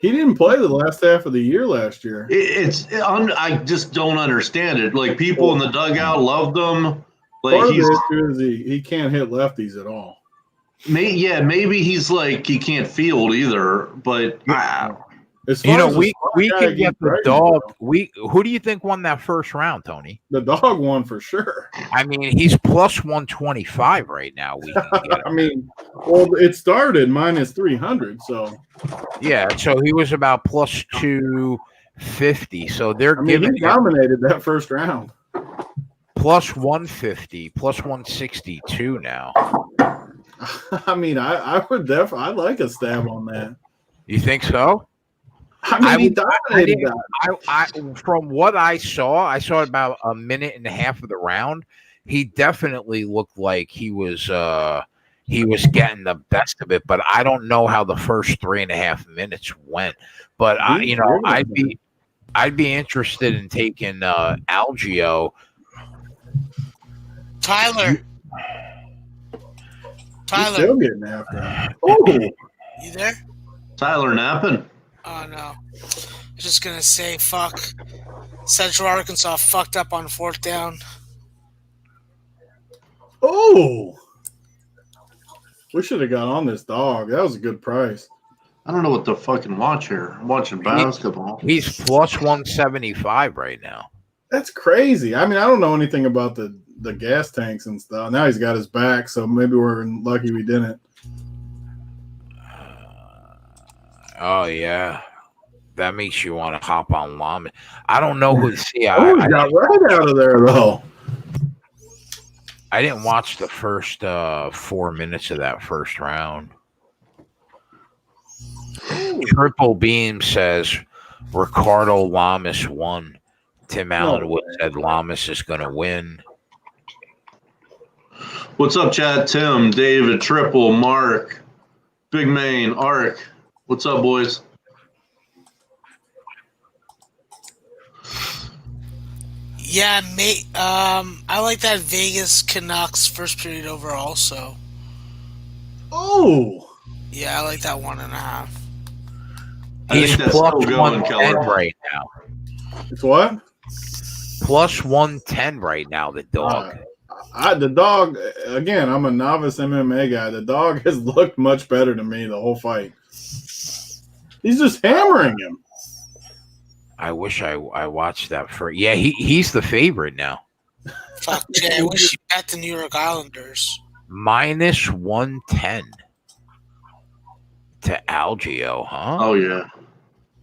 Speaker 7: He didn't play the last half of the year last year.
Speaker 6: I just don't understand it. Like people in the dugout loved him. Like
Speaker 7: Part of the issue is he can't hit lefties at all.
Speaker 6: Maybe he's like he can't field either. But
Speaker 7: As far as
Speaker 1: we
Speaker 7: guy
Speaker 1: can get the
Speaker 7: Brady,
Speaker 1: dog.
Speaker 7: though,
Speaker 1: Who do you think won that first round, Tony?
Speaker 7: the dog won for sure.
Speaker 1: I mean, he's plus 125 right now. We can get
Speaker 7: I
Speaker 1: him.
Speaker 7: mean, well, it started minus 300, so
Speaker 1: Yeah, so he was about plus 250. So they're
Speaker 7: he
Speaker 1: giving him
Speaker 7: dominated that first round.
Speaker 1: plus 150, plus 162 now.
Speaker 7: I mean, I would definitely. I'd like a stab on that.
Speaker 1: You think so?
Speaker 7: I mean, he dominated
Speaker 1: I from what I saw about a minute and a half of the round. He definitely looked like he was getting the best of it, but I don't know how the first 3.5 minutes went. But I'd be interested in taking Algio.
Speaker 5: Tyler.
Speaker 7: He's still getting after him. Oh,
Speaker 5: You there?
Speaker 6: Tyler napping.
Speaker 5: Oh no. I was just gonna say fuck. Central Arkansas fucked up on 4th down.
Speaker 7: oh! We should have got on this dog. That was a good price.
Speaker 6: I don't know what to fucking watch here. I'm watching basketball.
Speaker 1: He's plus 175 right now.
Speaker 7: That's crazy. I mean, I don't know anything about the gas tanks and stuff. Now he's got his back, so maybe we're lucky we didn't.
Speaker 1: Oh yeah, that makes you want to hop on Llama. I don't know who. See,
Speaker 7: He
Speaker 1: I
Speaker 7: got right out of there though.
Speaker 1: I didn't watch the first 4 minutes of that first round. Triple Beam says Ricardo Lamas won. Tim Allenwood said Lamas is going to win.
Speaker 6: What's up, Chad? Tim, David, Triple, Mark, Big Main, Ark. What's up, boys?
Speaker 5: Yeah, mate. I like that Vegas Canucks first period over also.
Speaker 7: Oh,
Speaker 5: Yeah, I like that 1.5.
Speaker 6: I
Speaker 1: He's
Speaker 6: think that's
Speaker 1: plus
Speaker 6: still going,
Speaker 1: 110
Speaker 6: Keller.
Speaker 1: right now.
Speaker 7: it's what?
Speaker 1: Plus 110 right now, the dog.
Speaker 7: The dog, again, I'm a novice MMA guy. The dog has looked much better to me the whole fight. He's just hammering him.
Speaker 1: I wish I watched that for. Yeah, he's the favorite now.
Speaker 5: Fuck, Jay, I wish you bet the New York Islanders.
Speaker 1: Minus 110 to Algio, huh?
Speaker 6: Oh, yeah.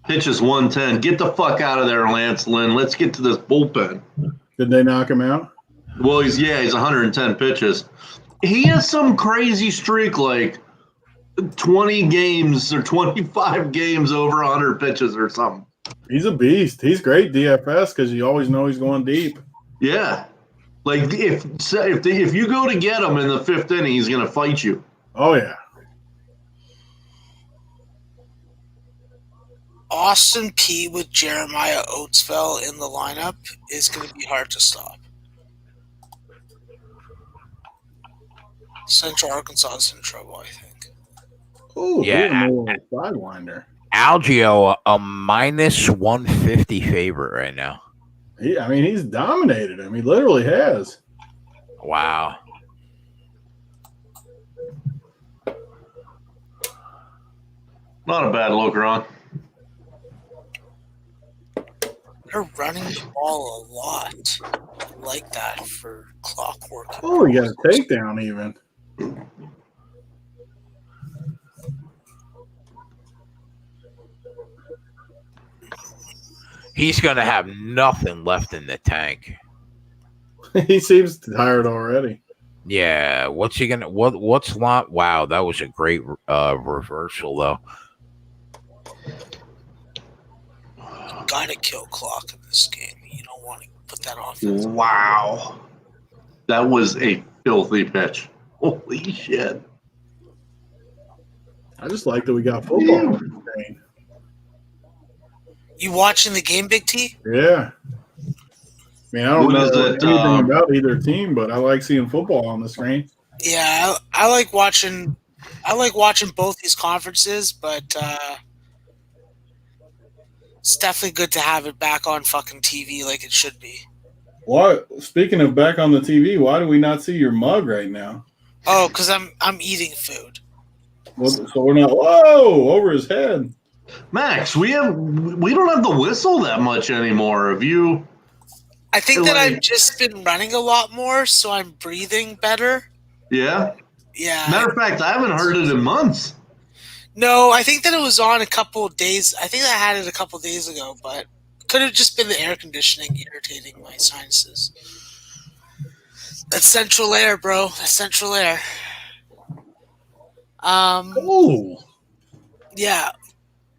Speaker 6: Pitch is 110. Get the fuck out of there, Lance Lynn. Let's get to this bullpen.
Speaker 7: Did they knock him out?
Speaker 6: Well, he's 110 pitches. He has some crazy streak, like 20 games or 25 games over 100 pitches or something.
Speaker 7: He's a beast. He's great DFS because you always know he's going deep.
Speaker 6: Yeah. Like, if you go to get him in the 5th inning, he's going to fight you.
Speaker 7: Oh, yeah.
Speaker 5: Austin P with Jeremiah Oatsville in the lineup is going to be hard to stop. Central Arkansas is in trouble, I think.
Speaker 7: Oh,
Speaker 1: Yeah.
Speaker 7: yeah, a little sidewinder.
Speaker 1: Algio a minus 150 favorite right now.
Speaker 7: He's dominated him. He literally has.
Speaker 1: Wow.
Speaker 6: Not a bad look, Ron.
Speaker 5: They're running the ball a lot. I like that for clockwork.
Speaker 7: Oh, he got a takedown even.
Speaker 1: He's going to have nothing left in the tank.
Speaker 7: He seems tired already.
Speaker 1: Yeah. What's he going to, what's lot? Wow. That was a great reversal, though.
Speaker 5: Gotta kill clock in this game. You don't want to put that off.
Speaker 6: Wow. That was a filthy pitch. Holy shit.
Speaker 7: I just like that we got football on the screen.
Speaker 5: You watching the game, Big T?
Speaker 7: Yeah. I don't
Speaker 6: What
Speaker 7: know
Speaker 6: is it,
Speaker 7: anything about either team, but I like seeing football on the screen.
Speaker 5: Yeah, I like watching. I like watching both these conferences, but it's definitely good to have it back on fucking TV like it should be.
Speaker 7: What? Speaking of back on the TV, why do we not see your mug right now?
Speaker 5: Oh, because I'm eating food.
Speaker 7: So we're not. Whoa! Over his head.
Speaker 6: Max, we don't have the whistle that much anymore. Have you?
Speaker 5: I think that I've just been running a lot more, so I'm breathing better.
Speaker 6: Yeah.
Speaker 5: Yeah.
Speaker 6: Matter of fact, I haven't heard it in months.
Speaker 5: No, I think that it was on a couple of days. I think I had it a couple of days ago, but it could have just been the air conditioning irritating my sinuses. That's central air, bro. That's central air.
Speaker 7: Oh.
Speaker 5: Yeah.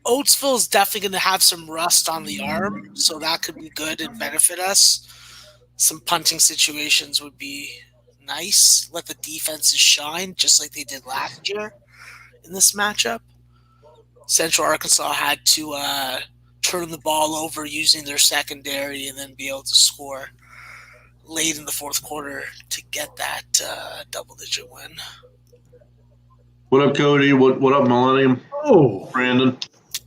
Speaker 5: Oatsville is definitely going to have some rust on the arm, so that could be good and benefit us. Some punting situations would be nice. Let the defenses shine, just like they did last year in this matchup. Central Arkansas had to turn the ball over using their secondary and then be able to score late in the fourth quarter to get that double-digit win.
Speaker 6: What up, Cody? What up, Millennium?
Speaker 7: Oh.
Speaker 6: Brandon.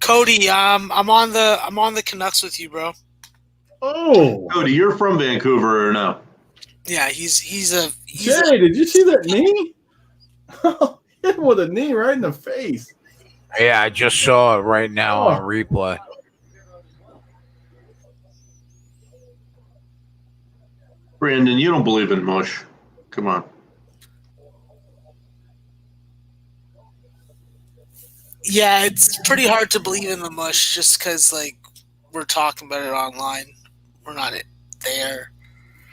Speaker 5: Cody, I'm on the Canucks with you, bro.
Speaker 7: Oh.
Speaker 6: Cody, you're from Vancouver or no?
Speaker 5: Yeah, he's
Speaker 7: Jay, did you see that knee? Hit him with a knee right in the face.
Speaker 1: Yeah, I just saw it right now on replay.
Speaker 6: Brandon, you don't believe in mush. Come on.
Speaker 5: Yeah, it's pretty hard to believe in the mush just because, like, we're talking about it online. We're not there.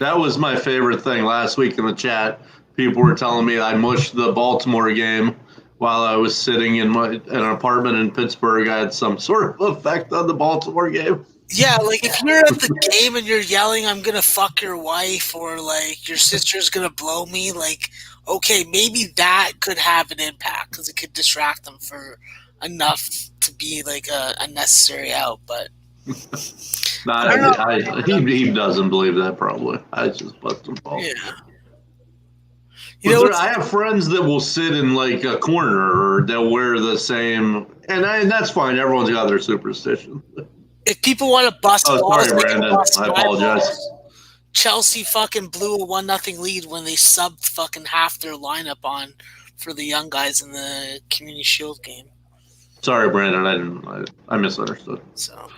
Speaker 6: That was my favorite thing last week in the chat. People were telling me I mushed the Baltimore game while I was sitting in an apartment in Pittsburgh. I had some sort of effect on the Baltimore game.
Speaker 5: Yeah, like, if you're at the game and you're yelling, I'm going to fuck your wife, or, like, your sister's going to blow me, like, okay, maybe that could have an impact because it could distract them for enough to be, like, a necessary out, but...
Speaker 6: He doesn't believe that, probably. I just bust him balls.
Speaker 5: Yeah.
Speaker 6: I have friends that will sit in, like, a corner, or they'll wear the same... And that's fine. Everyone's got their superstition.
Speaker 5: If people want to bust balls,
Speaker 6: sorry, Brandon. I apologize.
Speaker 5: Chelsea fucking blew a 1-0 lead when they subbed fucking half their lineup on for the young guys in the Community Shield game.
Speaker 6: Sorry, Brandon. I misunderstood.
Speaker 5: So,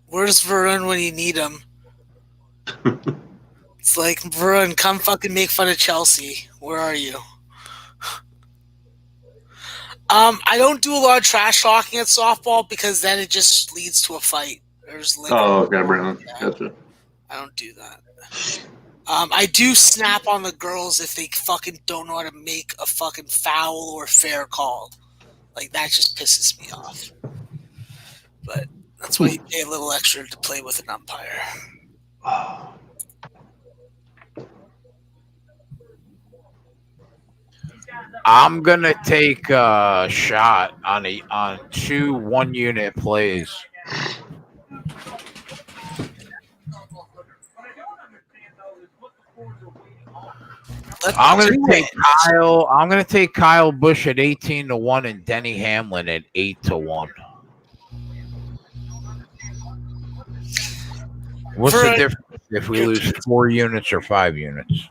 Speaker 5: where's Varun when you need him? It's like, Varun, come fucking make fun of Chelsea. Where are you? I don't do a lot of trash talking at softball because then it just leads to a fight.
Speaker 6: Okay, Brandon. Gotcha.
Speaker 5: I don't do that. I do snap on the girls if they fucking don't know how to make a fucking foul or fair call. Like, that just pisses me off. But that's why you pay a little extra to play with an umpire.
Speaker 1: I'm gonna take a shot on 2 1-unit plays. I'm gonna take Kyle Busch at 18-1 and Denny Hamlin at 8-1. What's the difference if we lose 4 units or 5 units?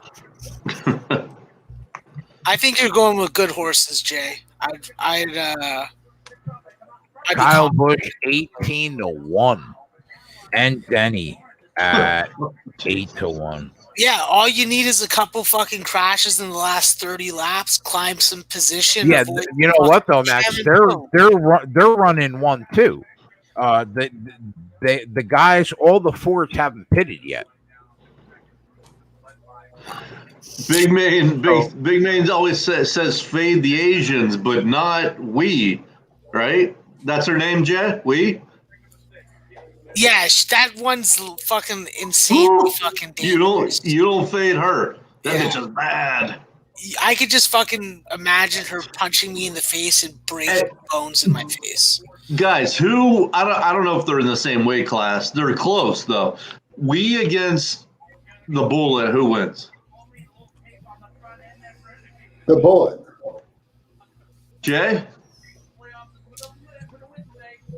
Speaker 5: I think you're going with good horses, Jay.
Speaker 1: Kyle Busch 18-1 and Denny at 8-1.
Speaker 5: Yeah, all you need is a couple fucking crashes in the last 30 laps, climb some position.
Speaker 1: Yeah, you know what though, Max? They're running 1-2. The guys, all the Fords haven't pitted yet.
Speaker 6: Big man always says fade the Asians, but not we, right? That's her name, Jay? We?
Speaker 5: Yeah, that one's fucking insanely fucking dangerous.
Speaker 6: You don't fade her. That bitch is bad.
Speaker 5: I could just fucking imagine her punching me in the face and breaking bones in my face.
Speaker 6: Guys, I don't know if they're in the same weight class. They're close though. We against the Bullet, who wins?
Speaker 2: The Bullet.
Speaker 6: Jay?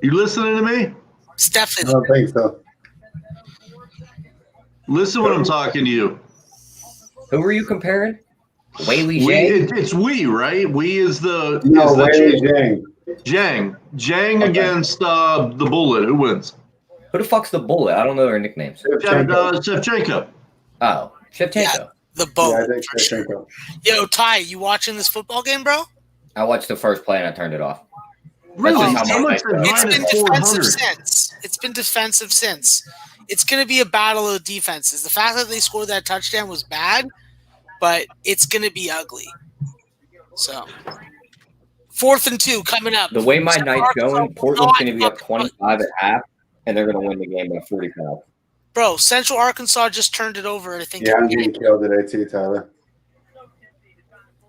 Speaker 6: You listening to me?
Speaker 5: It's
Speaker 2: I
Speaker 5: definitely.
Speaker 2: don't think so.
Speaker 6: Listen when I'm talking to you.
Speaker 4: Who were you comparing? Whaley Zhang?
Speaker 6: It's we, right? We is the
Speaker 2: Wei Zhang.
Speaker 6: Jang against the Bullet. Who wins?
Speaker 4: Who the fuck's the Bullet? I don't know their nicknames.
Speaker 6: Shevchenko.
Speaker 4: Oh, Shevchenko.
Speaker 5: Yeah, the boat.
Speaker 2: Yeah, I think
Speaker 5: for sure.
Speaker 2: Shevchenko.
Speaker 5: Yo, Ty, you watching this football game, bro?
Speaker 4: I watched the first play and I turned it off.
Speaker 6: Really?
Speaker 4: That's just how much
Speaker 5: It's been defensive
Speaker 6: 400.
Speaker 5: since. It's been defensive since. It's going to be a battle of defenses. The fact that they scored that touchdown was bad, but it's going to be ugly. So, 4th and 2 coming up.
Speaker 4: The way my night's going, Portland's going to be up
Speaker 5: Not
Speaker 4: 25 at half, and they're going to win the game by 45.
Speaker 5: Bro, Central Arkansas just turned it over. I think.
Speaker 2: Yeah, I'm getting killed today too, Tyler.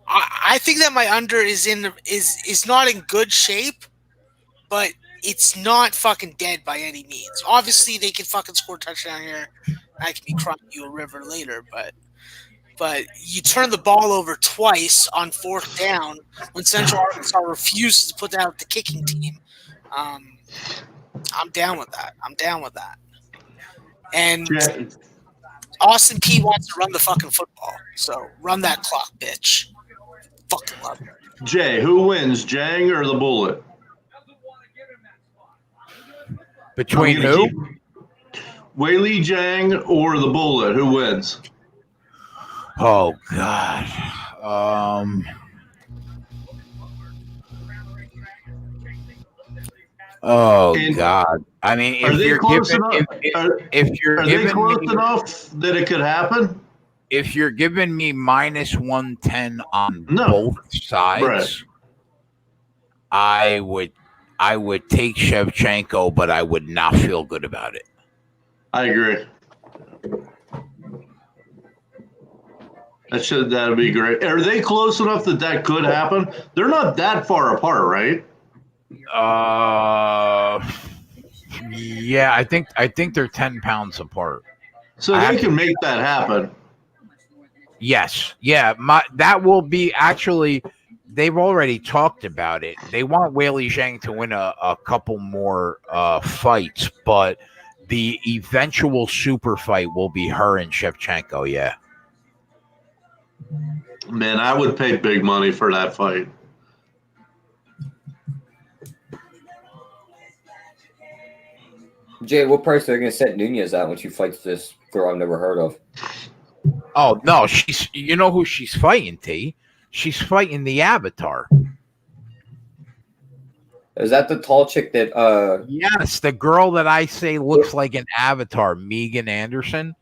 Speaker 5: I think that my under is not in good shape, but it's not fucking dead by any means. Obviously, they can fucking score a touchdown here. I can be crying you a river later, but you turn the ball over twice on 4th down when Central Arkansas refuses to put out the kicking team. I'm down with that. And Austin P wants to run the fucking football, so run that clock, bitch. Fucking love it.
Speaker 6: Jay, who wins, Jang or the Bullet?
Speaker 1: Between who?
Speaker 6: Whaley Jang or the Bullet? Who wins?
Speaker 1: Oh God. God. I mean, if you're giving
Speaker 6: enough that it could happen?
Speaker 1: If you're giving me minus 110 on both sides, I would take Shevchenko, but I would not feel good about it.
Speaker 6: I agree. That would be great. Are they close enough that could happen? They're not that far apart, right?
Speaker 1: Yeah, I think they're 10 pounds apart.
Speaker 6: So they can make that happen.
Speaker 1: Yes. Yeah, that will be actually. They've already talked about it. They want Whaley Zhang to win a couple more fights, but the eventual super fight will be her and Shevchenko. Yeah.
Speaker 6: Man, I would pay big money for that fight.
Speaker 4: Jay, what price are they going to set Nunez at when she fights this girl I've never heard of?
Speaker 1: Oh no, you know who she's fighting, T? She's fighting the Avatar.
Speaker 4: Is that the tall chick that
Speaker 1: Yes, the girl that I say looks like an Avatar, Megan Anderson.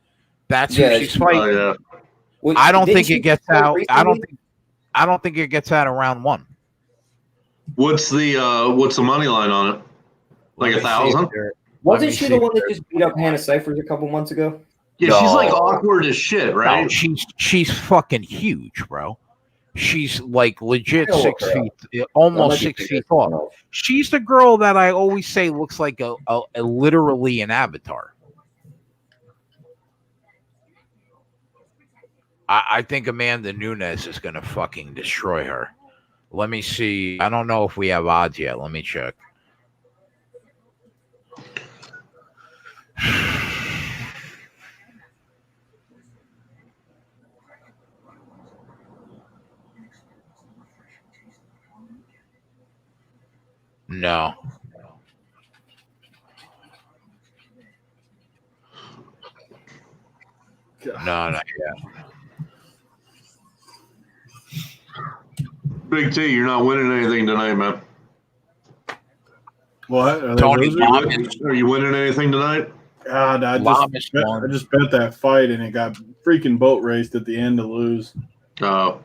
Speaker 1: That's who she's fighting.
Speaker 6: Oh, yeah.
Speaker 4: Well,
Speaker 1: I don't think it gets out.
Speaker 4: Recently?
Speaker 1: I don't think it gets out of round 1.
Speaker 6: What's the money line on it? Like 1,000?
Speaker 4: Wasn't she the one that just beat up Hannah Cyphers a couple months ago?
Speaker 6: Yeah,
Speaker 1: No.
Speaker 6: she's like awkward as shit, right?
Speaker 1: No, she's fucking huge, bro. She's like legit 6 feet, almost 6 feet tall. She's the girl that I always say looks like a literally an avatar. I think Amanda Nunes is going to fucking destroy her. Let me see. I don't know if we have odds yet. Let me check. No. No, not yet.
Speaker 6: Big T, you're not winning anything tonight, man.
Speaker 7: What? Are they
Speaker 1: Tony
Speaker 7: losing?
Speaker 1: Lamas.
Speaker 6: Are you winning anything tonight?
Speaker 7: God, I
Speaker 1: Lamas
Speaker 7: just
Speaker 1: won.
Speaker 7: bet that fight and it got freaking boat raced at the end to lose.
Speaker 6: Oh,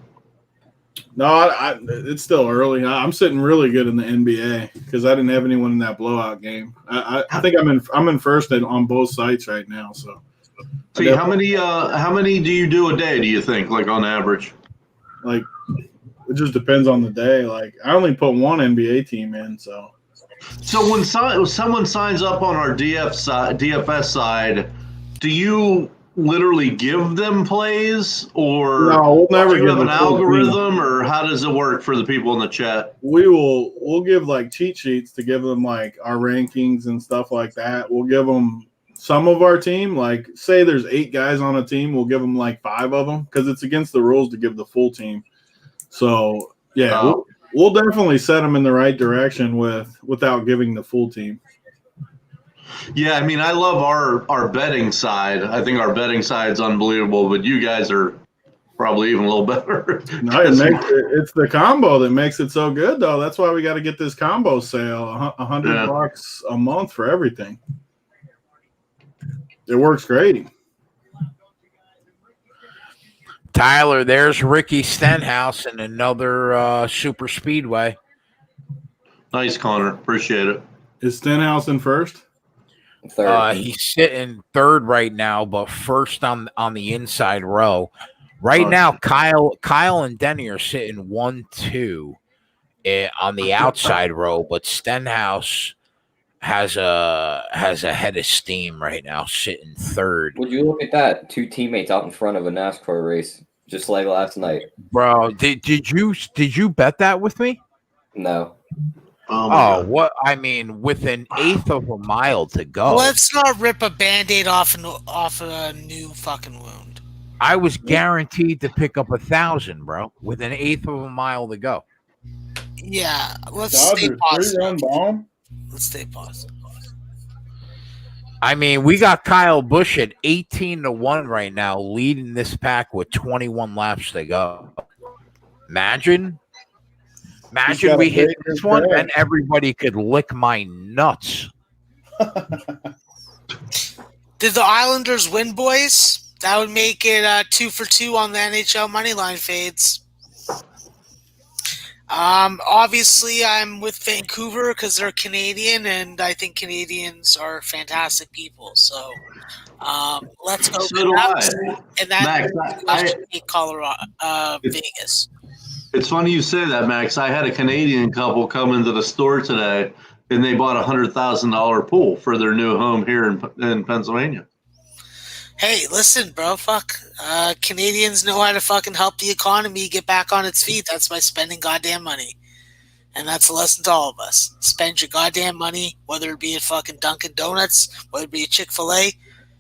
Speaker 7: No, it's still early. I'm sitting really good in the NBA because I didn't have anyone in that blowout game. I think I'm in first on both sites right now. So,
Speaker 6: T, how many do you do a day? Do you think, like on average?
Speaker 7: like, it just depends on the day. Like, I only put one NBA team in, so.
Speaker 6: So when someone signs up on our DFS side, do you literally give them plays, or
Speaker 7: No, we'll never
Speaker 6: do you
Speaker 7: give
Speaker 6: have an
Speaker 7: them full team.
Speaker 6: algorithm, or how does it work for the people in the chat?
Speaker 7: We'll give like cheat sheets to give them like our rankings and stuff like that. We'll give them some of our team. Like, say there's 8 guys on a team, we'll give them like 5 of them because it's against the rules to give the full team. So yeah, we'll definitely set them in the right direction without giving the full team.
Speaker 6: Yeah, I mean, I love our betting side. I think our betting side's unbelievable, but you guys are probably even a little better.
Speaker 7: No, it's the combo that makes it so good, though. That's why we got to get this combo sale, $100 a month for everything. It works great.
Speaker 1: Tyler, there's Ricky Stenhouse in another super speedway.
Speaker 6: Nice, Connor. Appreciate it.
Speaker 7: Is Stenhouse in first?
Speaker 4: Third.
Speaker 1: He's sitting third right now, but first on the inside row. Right now, Kyle and Denny are sitting 1-2 on the outside row, but Stenhouse has a head of steam right now, sitting third.
Speaker 4: Would you look at that? 2 teammates out in front of a NASCAR race, just like last night.
Speaker 1: Bro, did you bet that with me?
Speaker 4: No.
Speaker 6: Oh,
Speaker 1: Oh, what? I mean, with an eighth of a mile to go.
Speaker 5: Let's not rip a Band-Aid off a new fucking wound.
Speaker 1: I was guaranteed to pick up 1,000, bro, with an eighth of a mile to go.
Speaker 5: Yeah, let's stay positive.
Speaker 7: 3-run bomb.
Speaker 5: Let's stay positive.
Speaker 1: I mean, we got Kyle Busch at 18-1 right now, leading this pack with 21 laps to go. Imagine we hit this one and everybody could lick my nuts.
Speaker 5: Did the Islanders win, boys? That would make it 2 for 2 on the NHL moneyline fades. Obviously, I'm with Vancouver because they're Canadian, and I think Canadians are fantastic people. So, let's go.
Speaker 6: So do I.
Speaker 5: And that
Speaker 6: Max,
Speaker 5: Colorado, Vegas.
Speaker 6: It's funny you say that, Max. I had a Canadian couple come into the store today, and they bought a $100,000 pool for their new home here in Pennsylvania.
Speaker 5: Hey, listen, bro. Fuck. Canadians know how to fucking help the economy get back on its feet. That's by spending goddamn money. And that's a lesson to all of us. Spend your goddamn money, whether it be at fucking Dunkin' Donuts, whether it be at Chick-fil-A.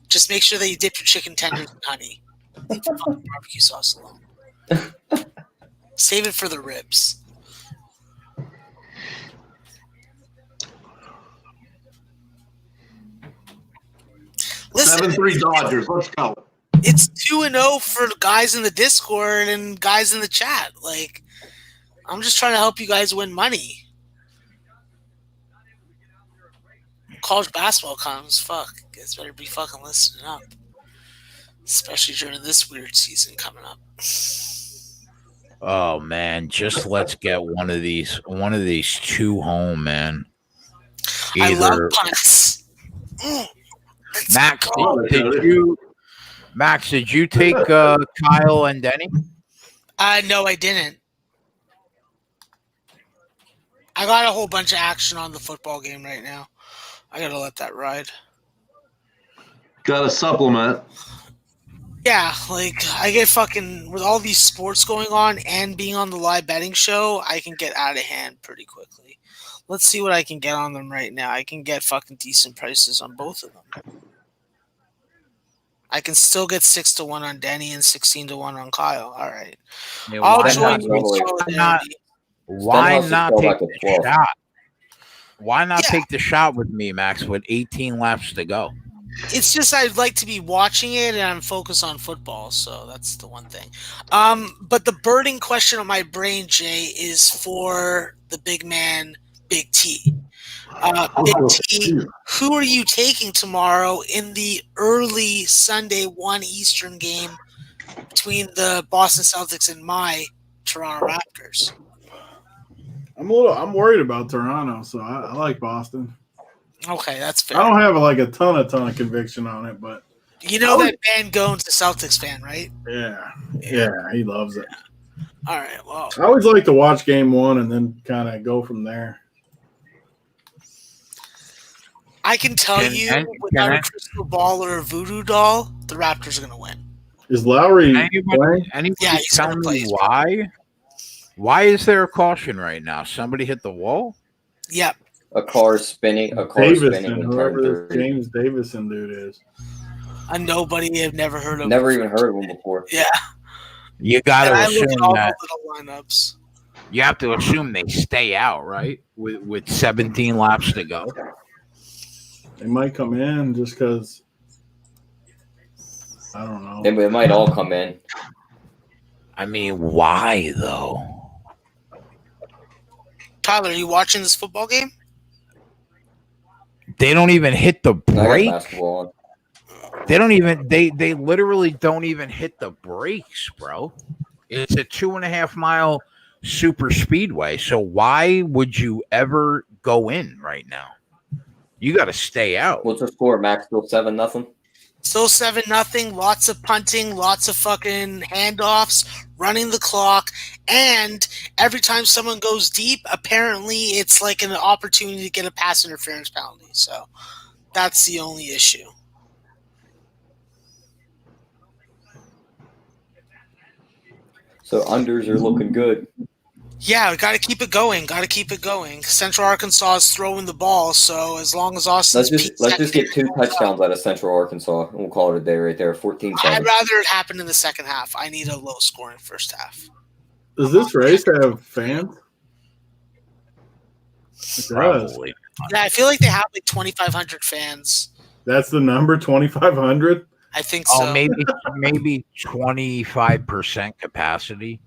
Speaker 5: Just make sure that you dip your chicken tenders in honey. Leave the fucking barbecue sauce alone. Save it for the ribs. Listen,
Speaker 6: 7-3 Dodgers. Let's go.
Speaker 5: it's 2-0 for guys in the Discord and guys in the chat. Like, I'm just trying to help you guys win money. College basketball comes, fuck. You guys better be fucking listening up. Especially during this weird season coming up.
Speaker 1: Oh man, just let's get one of these 2 home, man.
Speaker 5: I love punts.
Speaker 1: Max, did you take Kyle and Denny?
Speaker 5: No, I didn't. I got a whole bunch of action on the football game right now. I gotta let that ride.
Speaker 6: Got a supplement.
Speaker 5: Yeah, like I get fucking with all these sports going on and being on the live betting show, I can get out of hand pretty quickly. Let's see what I can get on them right now. I can get fucking decent prices on both of them. I can still get 6-1 on Denny and 16-1 on Kyle. All right,
Speaker 1: Yeah,
Speaker 5: I'll
Speaker 1: why
Speaker 5: join
Speaker 1: not,
Speaker 5: you in solidarity.
Speaker 1: why
Speaker 4: Stenhouse
Speaker 1: not
Speaker 4: is still
Speaker 1: take
Speaker 4: like a
Speaker 1: the
Speaker 4: 12.
Speaker 1: shot? Why not
Speaker 5: Yeah.
Speaker 1: take the shot with me, Max, with 18 laps to go?
Speaker 5: It's just I'd like to be watching it and I'm focused on football, so that's the one thing. But the burning question on my brain, Jay, is for the big man, Big T. Big T, who are you taking tomorrow in the early Sunday 1 Eastern game between the Boston Celtics and my Toronto Raptors?
Speaker 7: I'm worried about Toronto, so I like Boston.
Speaker 5: Okay, that's fair.
Speaker 7: I don't have like a ton of conviction on it, but
Speaker 5: You know that Van Gone's a Celtics fan, right?
Speaker 7: yeah, he loves it.
Speaker 5: All right, well,
Speaker 7: I always like to watch game one and then kind of go from there.
Speaker 5: I can tell you without a crystal ball or a voodoo doll, the Raptors are going to win.
Speaker 7: Is Lowry playing?
Speaker 1: Anybody
Speaker 5: Yeah, he's
Speaker 1: tell
Speaker 5: gonna play.
Speaker 1: me why? Why is there a caution right now? Somebody hit the wall?
Speaker 5: Yep.
Speaker 4: A car spinning. A car
Speaker 7: Davison,
Speaker 4: spinning in
Speaker 7: whoever
Speaker 4: turn
Speaker 7: this
Speaker 4: 3.
Speaker 7: James Davison dude is.
Speaker 5: A nobody I've never heard of.
Speaker 4: Never even heard of him before.
Speaker 5: Yeah.
Speaker 1: You got
Speaker 5: And
Speaker 1: to
Speaker 5: I look
Speaker 1: assume
Speaker 5: at all
Speaker 1: that
Speaker 5: the little lineups.
Speaker 1: you have to assume they stay out, right? With 17 laps to go.
Speaker 7: They might come in just because. I don't know.
Speaker 4: They might all come in.
Speaker 1: I mean, why though?
Speaker 5: Tyler, are you watching this football game?
Speaker 1: They don't even hit the
Speaker 4: I got
Speaker 1: brake.
Speaker 4: basketball on.
Speaker 1: They don't even. They literally don't even hit the brakes, bro. It's a 2.5 mile super speedway. So why would you ever go in right now? You got to stay out.
Speaker 4: What's the score, Max? Still 7-0?
Speaker 5: Still 7-0. Lots of punting, lots of fucking handoffs, running the clock, and every time someone goes deep, apparently it's like an opportunity to get a pass interference penalty. So that's the only issue.
Speaker 4: So unders are looking good.
Speaker 5: Yeah, got to keep it going. Got to keep it going. Central Arkansas is throwing the ball, so as long as Austin's
Speaker 4: Let's just get 2 touchdowns out of Central Arkansas, and we'll call it a day right there. 14-7.
Speaker 5: I'd rather it happen in the second half. I need a low-scoring first half.
Speaker 7: Does this race have fans? It does.
Speaker 1: Probably.
Speaker 5: Yeah, I feel like they have like 2,500 fans.
Speaker 7: That's the number, 2,500.
Speaker 5: I think so.
Speaker 1: Oh, maybe 25% capacity.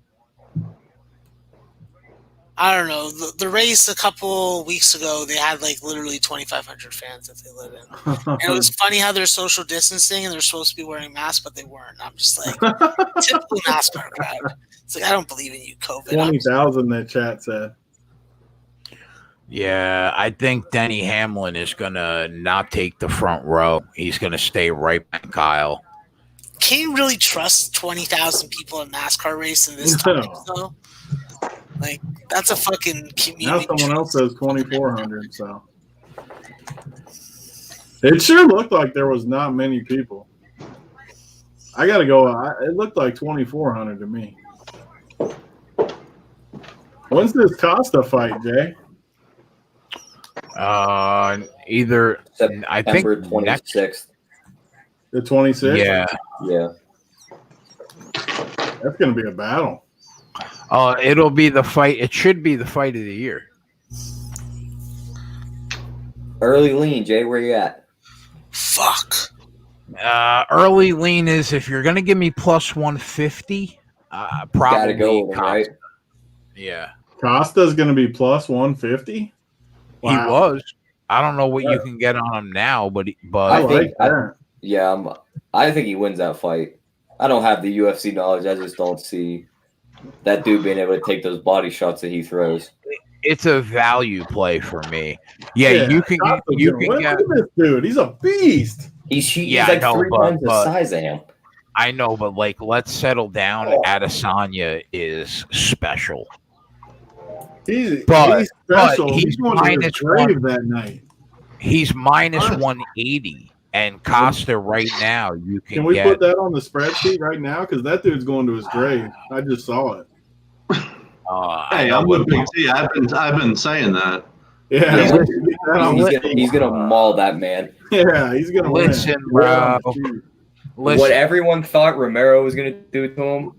Speaker 5: I don't know. The race a couple weeks ago, they had like literally 2,500 fans that they let in. And it was funny how they're social distancing and they're supposed to be wearing masks, but they weren't. I'm just like, typical NASCAR crowd. It's like, I don't believe in you, COVID.
Speaker 7: 20,000, that chat said.
Speaker 1: Yeah, I think Denny Hamlin is going to not take the front row. He's going to stay right behind Kyle.
Speaker 5: Can you really trust 20,000 people in NASCAR race in this
Speaker 7: No.
Speaker 5: time, though? Like, that's a fucking community.
Speaker 7: Now someone else says 2,400, so. It sure looked like there was not many people. I got to go. It looked like 2,400 to me. When's this Costa fight, Jay?
Speaker 1: Either I think
Speaker 4: September 26th.
Speaker 7: The 26th?
Speaker 1: Yeah.
Speaker 4: Yeah.
Speaker 7: That's going to be a battle.
Speaker 1: It'll be the fight. It should be the fight of the year.
Speaker 4: Early lean, Jay. Where you at?
Speaker 5: Fuck.
Speaker 1: Early lean is if you're going to give me plus 150, probably
Speaker 4: Gotta go with him, right?
Speaker 1: Yeah.
Speaker 7: Costa's going to be plus 150? Wow.
Speaker 1: He was. I don't know what you can get on him now, but
Speaker 7: I like that.
Speaker 4: I think he wins that fight. I don't have the UFC knowledge. I just don't see that dude being able to take those body shots that he throws.
Speaker 1: it's a value play for me. Yeah, you can
Speaker 7: Costa's
Speaker 1: get.
Speaker 7: Look at this dude. He's a beast.
Speaker 4: He's
Speaker 1: Yeah,
Speaker 4: like
Speaker 1: I know,
Speaker 4: 3 times the
Speaker 1: but-
Speaker 4: size of him.
Speaker 1: I know, but like, let's settle down. Adesanya is special.
Speaker 7: He's
Speaker 1: But
Speaker 7: special.
Speaker 1: he's
Speaker 7: He's going to
Speaker 1: minus
Speaker 7: his grave
Speaker 1: one.
Speaker 7: that night.
Speaker 1: He's minus 180 And Costa right now, you
Speaker 7: Can we
Speaker 1: get.
Speaker 7: put that on the spreadsheet right now? Because that dude's going to his grave. I just saw it.
Speaker 1: I
Speaker 6: Hey,
Speaker 1: know
Speaker 6: I'm
Speaker 1: what
Speaker 6: with Big T. I've been saying that.
Speaker 7: Yeah,
Speaker 4: Yeah.
Speaker 7: let's get that on the
Speaker 4: He's gonna maul that man.
Speaker 7: Yeah, he's gonna
Speaker 1: Listen,
Speaker 7: win.
Speaker 1: bro.
Speaker 4: What
Speaker 1: Listen,
Speaker 4: everyone thought Romero was gonna do to him,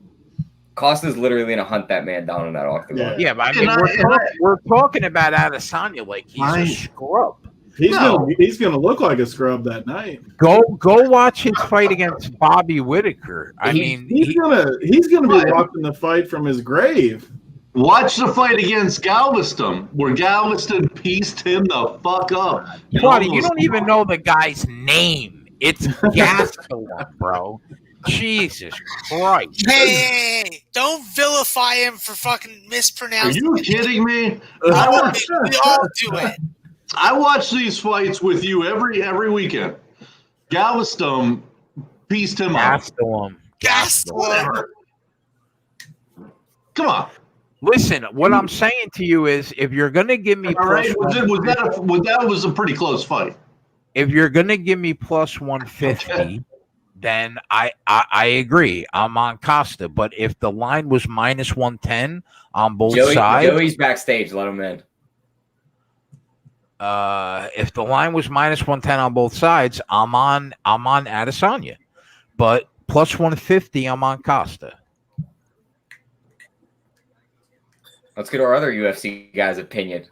Speaker 4: Costa's literally gonna hunt that man down in that octagon.
Speaker 1: yeah, but I
Speaker 6: And
Speaker 1: mean, we're talking about Adesanya like he's a
Speaker 6: Right.
Speaker 1: scrub.
Speaker 7: He's
Speaker 6: No.
Speaker 7: gonna look like a scrub that night.
Speaker 1: Go watch his fight against Bobby Whitaker. I mean,
Speaker 7: He's gonna be watching the fight from his grave.
Speaker 6: Watch the fight against Galveston, where Galveston pieced him the fuck up.
Speaker 1: Buddy, you don't even know the guy's name. It's Gastelum, bro. Jesus Christ.
Speaker 5: Hey, don't vilify him for fucking
Speaker 6: Are
Speaker 5: mispronouncing.
Speaker 6: you kidding me?
Speaker 5: We all do it.
Speaker 6: I watch these fights with you every weekend. Galveston pieced him up.
Speaker 1: Gastelum.
Speaker 6: Come on.
Speaker 1: Listen, what I'm saying to you is, if you're gonna give me
Speaker 6: All right.
Speaker 1: plus
Speaker 6: That was a pretty close fight.
Speaker 1: if you're gonna give me plus 150, then I agree. I'm on Costa. But if the line was minus 110 on both sides,
Speaker 4: Joey's backstage. Let him in.
Speaker 1: if the line was minus 110 on both sides, I'm on Adesanya. But plus 150, I'm on Costa.
Speaker 4: Let's get our other UFC guy's opinion.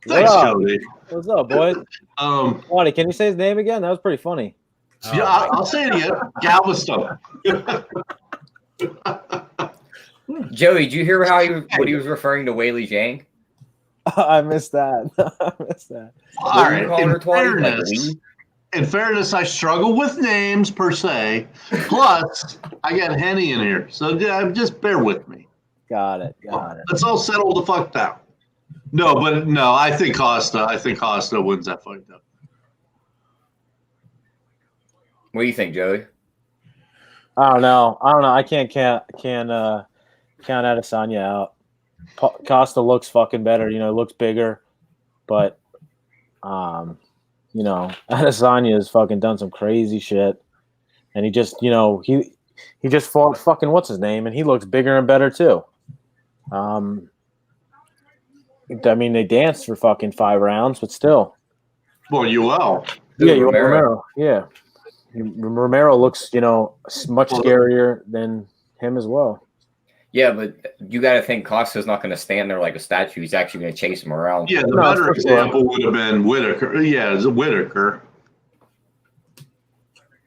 Speaker 6: Thanks,
Speaker 8: What up?
Speaker 6: Jody.
Speaker 8: What's up, boys? Ronnie, can you say his name again? That was pretty funny.
Speaker 6: Yeah, I'll say it again. Galveston.
Speaker 4: Joey, did you hear what he was referring to Weili Zhang?
Speaker 8: I missed that. I missed that.
Speaker 6: All right.
Speaker 4: calling her twice?
Speaker 6: In fairness, I struggle with names per se. Plus, I got Henny in here, so just bear with me.
Speaker 8: Got it.
Speaker 6: Let's all settle the fuck down. No, I think Costa wins that fight though.
Speaker 4: What do you think, Joey?
Speaker 8: I don't know. I can't count Adesanya out. Costa looks fucking better. Looks bigger, but Adesanya has fucking done some crazy shit, and he just he just fought fucking what's his name, and he looks bigger and better too. I mean, they danced for fucking 5 rounds, but still.
Speaker 6: Well,
Speaker 4: Romero.
Speaker 8: Yeah. Romero looks, much scarier than him as well.
Speaker 4: Yeah, but you got to think Costa's not going to stand there like a statue. He's actually going to chase him around.
Speaker 6: Yeah, the better example would have been Whitaker. Yeah, it's Whitaker.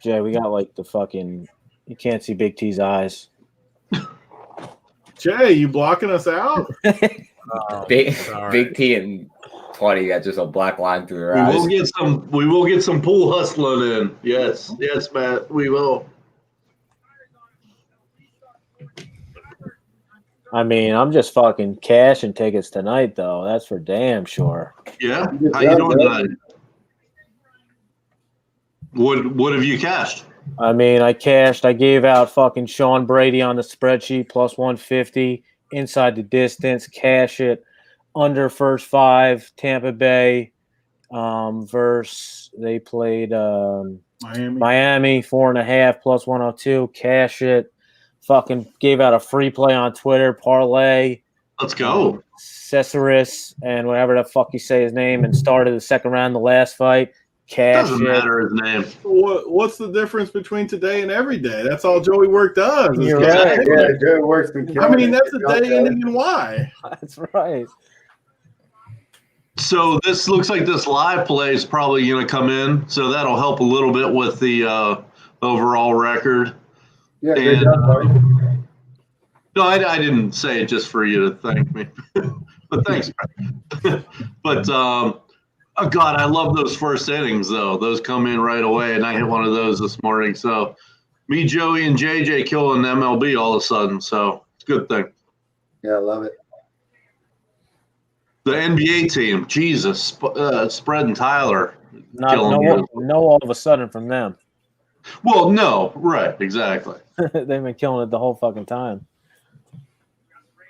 Speaker 8: Jay, we got like the fucking. You can't see Big T's eyes.
Speaker 7: Jay, you blocking us out?
Speaker 4: Big T and 20 got just a black line through their eyes.
Speaker 6: We will get some pool hustling in. Yes, Matt, we will.
Speaker 8: I mean, I'm just fucking cashing tickets tonight, though. That's for damn sure.
Speaker 6: Yeah, how you doing tonight? What have you cashed?
Speaker 8: I mean, I gave out fucking Sean Brady on the spreadsheet plus 150 inside the distance. Cash it under first 5. Tampa Bay versus they played Miami 4.5 plus 102. Cash it. Fucking gave out a free play on Twitter parlay.
Speaker 6: Let's go.
Speaker 8: Cesaris and whatever the fuck you say his name, and started the second round, the last fight. Cash
Speaker 6: Doesn't matter his name.
Speaker 7: What's the difference between today and every day? That's all Joey Work does.
Speaker 8: You're right.
Speaker 2: Yeah, Joey Work's been killing it.
Speaker 7: That's a day ending in Y.
Speaker 8: That's right.
Speaker 6: So this looks like this live play is probably going to come in, so that'll help a little bit with the overall record.
Speaker 2: Yeah,
Speaker 6: And,
Speaker 2: good job, buddy.
Speaker 6: No, I didn't say it just for you to thank me, but thanks. But oh God, I love those first innings though. Those come in right away, and I hit one of those this morning. So me, Joey, and JJ killing MLB all of a sudden. So it's a good thing.
Speaker 2: Yeah, I love it.
Speaker 6: The NBA team, Jesus, Spread and Tyler
Speaker 8: No, all of a sudden from them.
Speaker 6: Well, no, right, exactly.
Speaker 8: They've been killing it the whole fucking time.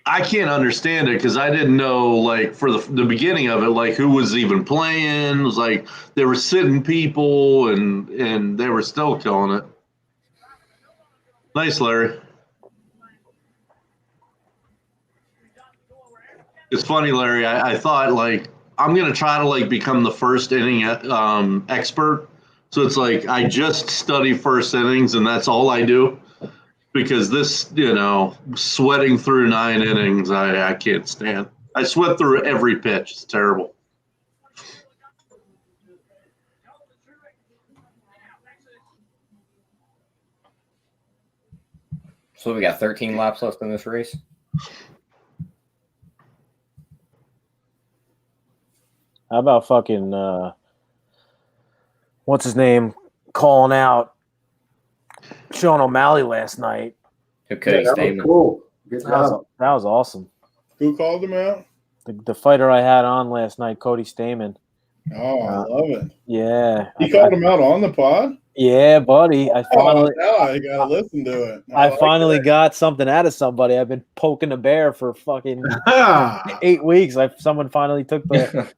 Speaker 6: I can't understand it because I didn't know, like, for the beginning of it, like, who was even playing. It was like they were sitting people and they were still killing it. Nice, Larry. It's funny, Larry. I thought, like, I'm going to try to, like, become the first inning expert. So it's like I just study first innings and that's all I do. Because this, sweating through 9 innings, I can't stand. I sweat through every pitch. It's terrible.
Speaker 4: So we got 13 laps left in this race.
Speaker 8: How about fucking what's his name calling out Sean O'Malley last night?
Speaker 4: Okay,
Speaker 2: that was cool. Good job.
Speaker 8: That was awesome.
Speaker 7: Who called him out?
Speaker 8: The fighter I had on last night, Cody Stamen.
Speaker 7: Oh, I love it.
Speaker 8: Yeah.
Speaker 7: He called him out on the pod?
Speaker 8: Yeah, buddy. I finally
Speaker 7: now I got to listen to it.
Speaker 8: I finally got something out of somebody. I've been poking the bear for fucking 8 weeks. Someone finally took the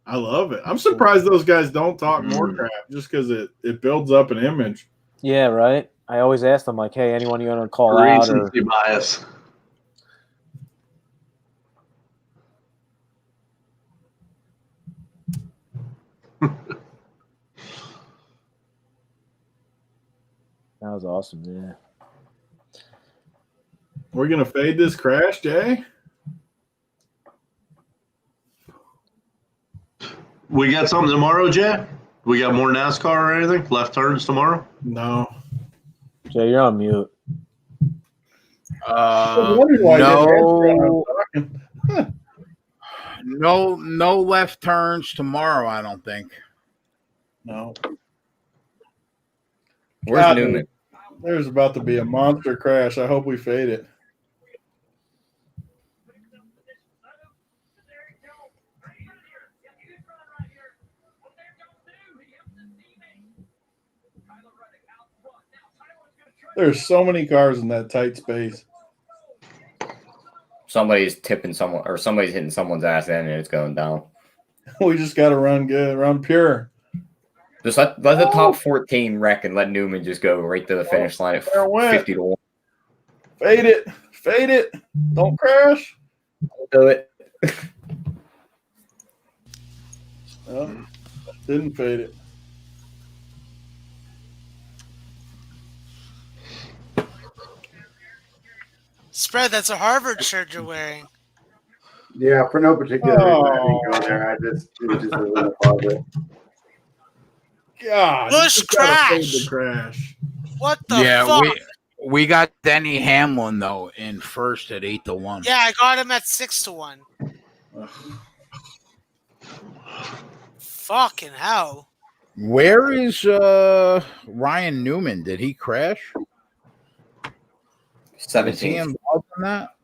Speaker 7: I love it. I'm surprised those guys don't talk more crap just because it builds up an image.
Speaker 8: Yeah, right. I always ask them, like, hey, anyone you want to call out? Or...
Speaker 6: Recency bias.
Speaker 8: That was awesome, yeah.
Speaker 7: We're going to fade this crash, Jay?
Speaker 6: We got something tomorrow, Jay? We got more NASCAR or anything? Left turns tomorrow?
Speaker 7: No.
Speaker 8: Jay, you're on mute.
Speaker 1: No left turns tomorrow, I don't think.
Speaker 7: No.
Speaker 4: Where's Newman?
Speaker 7: There's about to be a monster crash. I hope we fade it. There's so many cars in that tight space.
Speaker 4: Somebody's tipping someone, or somebody's hitting someone's ass in, and it's going down.
Speaker 7: We just got to run good, run pure.
Speaker 4: Just let the top 14 wreck and let Newman just go right to the finish line at 50 to 1.
Speaker 7: Fade it. Fade it. Don't crash.
Speaker 4: Do it.
Speaker 7: Oh, didn't fade it.
Speaker 5: Spread, that's a Harvard shirt you're wearing.
Speaker 2: Yeah, for no particular reason, I didn't go there. It just was in the closet.
Speaker 7: God,
Speaker 5: Bush crash.
Speaker 7: The crash.
Speaker 5: What the fuck?
Speaker 1: We got Denny Hamlin though in first at 8-1.
Speaker 5: Yeah, I got him at 6-1. Fucking hell.
Speaker 1: Where is Ryan Newman? Did he crash?
Speaker 4: 17.
Speaker 1: Is he involved in that?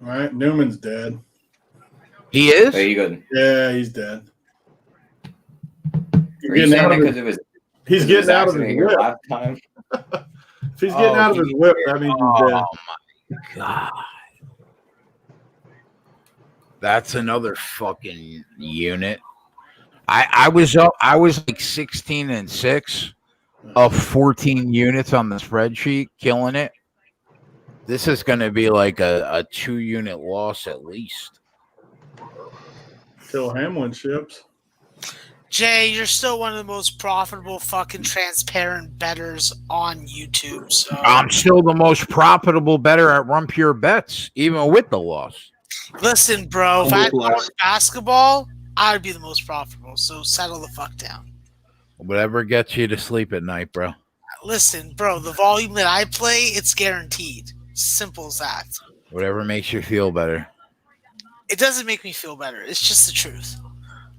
Speaker 7: All right, Newman's dead.
Speaker 1: He is?
Speaker 4: There you go.
Speaker 7: Yeah, he's dead.
Speaker 4: Are you saying because it was?
Speaker 7: He's getting out of his
Speaker 4: accident
Speaker 7: whip.
Speaker 4: last time?
Speaker 7: If he's getting out of his whip, that means he's dead.
Speaker 1: My God. That's another fucking unit. I was like 16-6 of 14 units on the spreadsheet, killing it. This is going to be like a 2-unit loss at least.
Speaker 7: Till Hamlin ships.
Speaker 5: Jay, you're still one of the most profitable fucking transparent bettors on YouTube. So
Speaker 1: I'm still the most profitable bettor at Run Pure Bets, even with the loss.
Speaker 5: listen, bro, if I had basketball, I would be the most profitable. So settle the fuck down.
Speaker 1: Whatever gets you to sleep at night, bro.
Speaker 5: Listen, bro, the volume that I play, it's guaranteed. Simple as that.
Speaker 1: Whatever makes you feel better.
Speaker 5: It doesn't make me feel better. It's just the truth.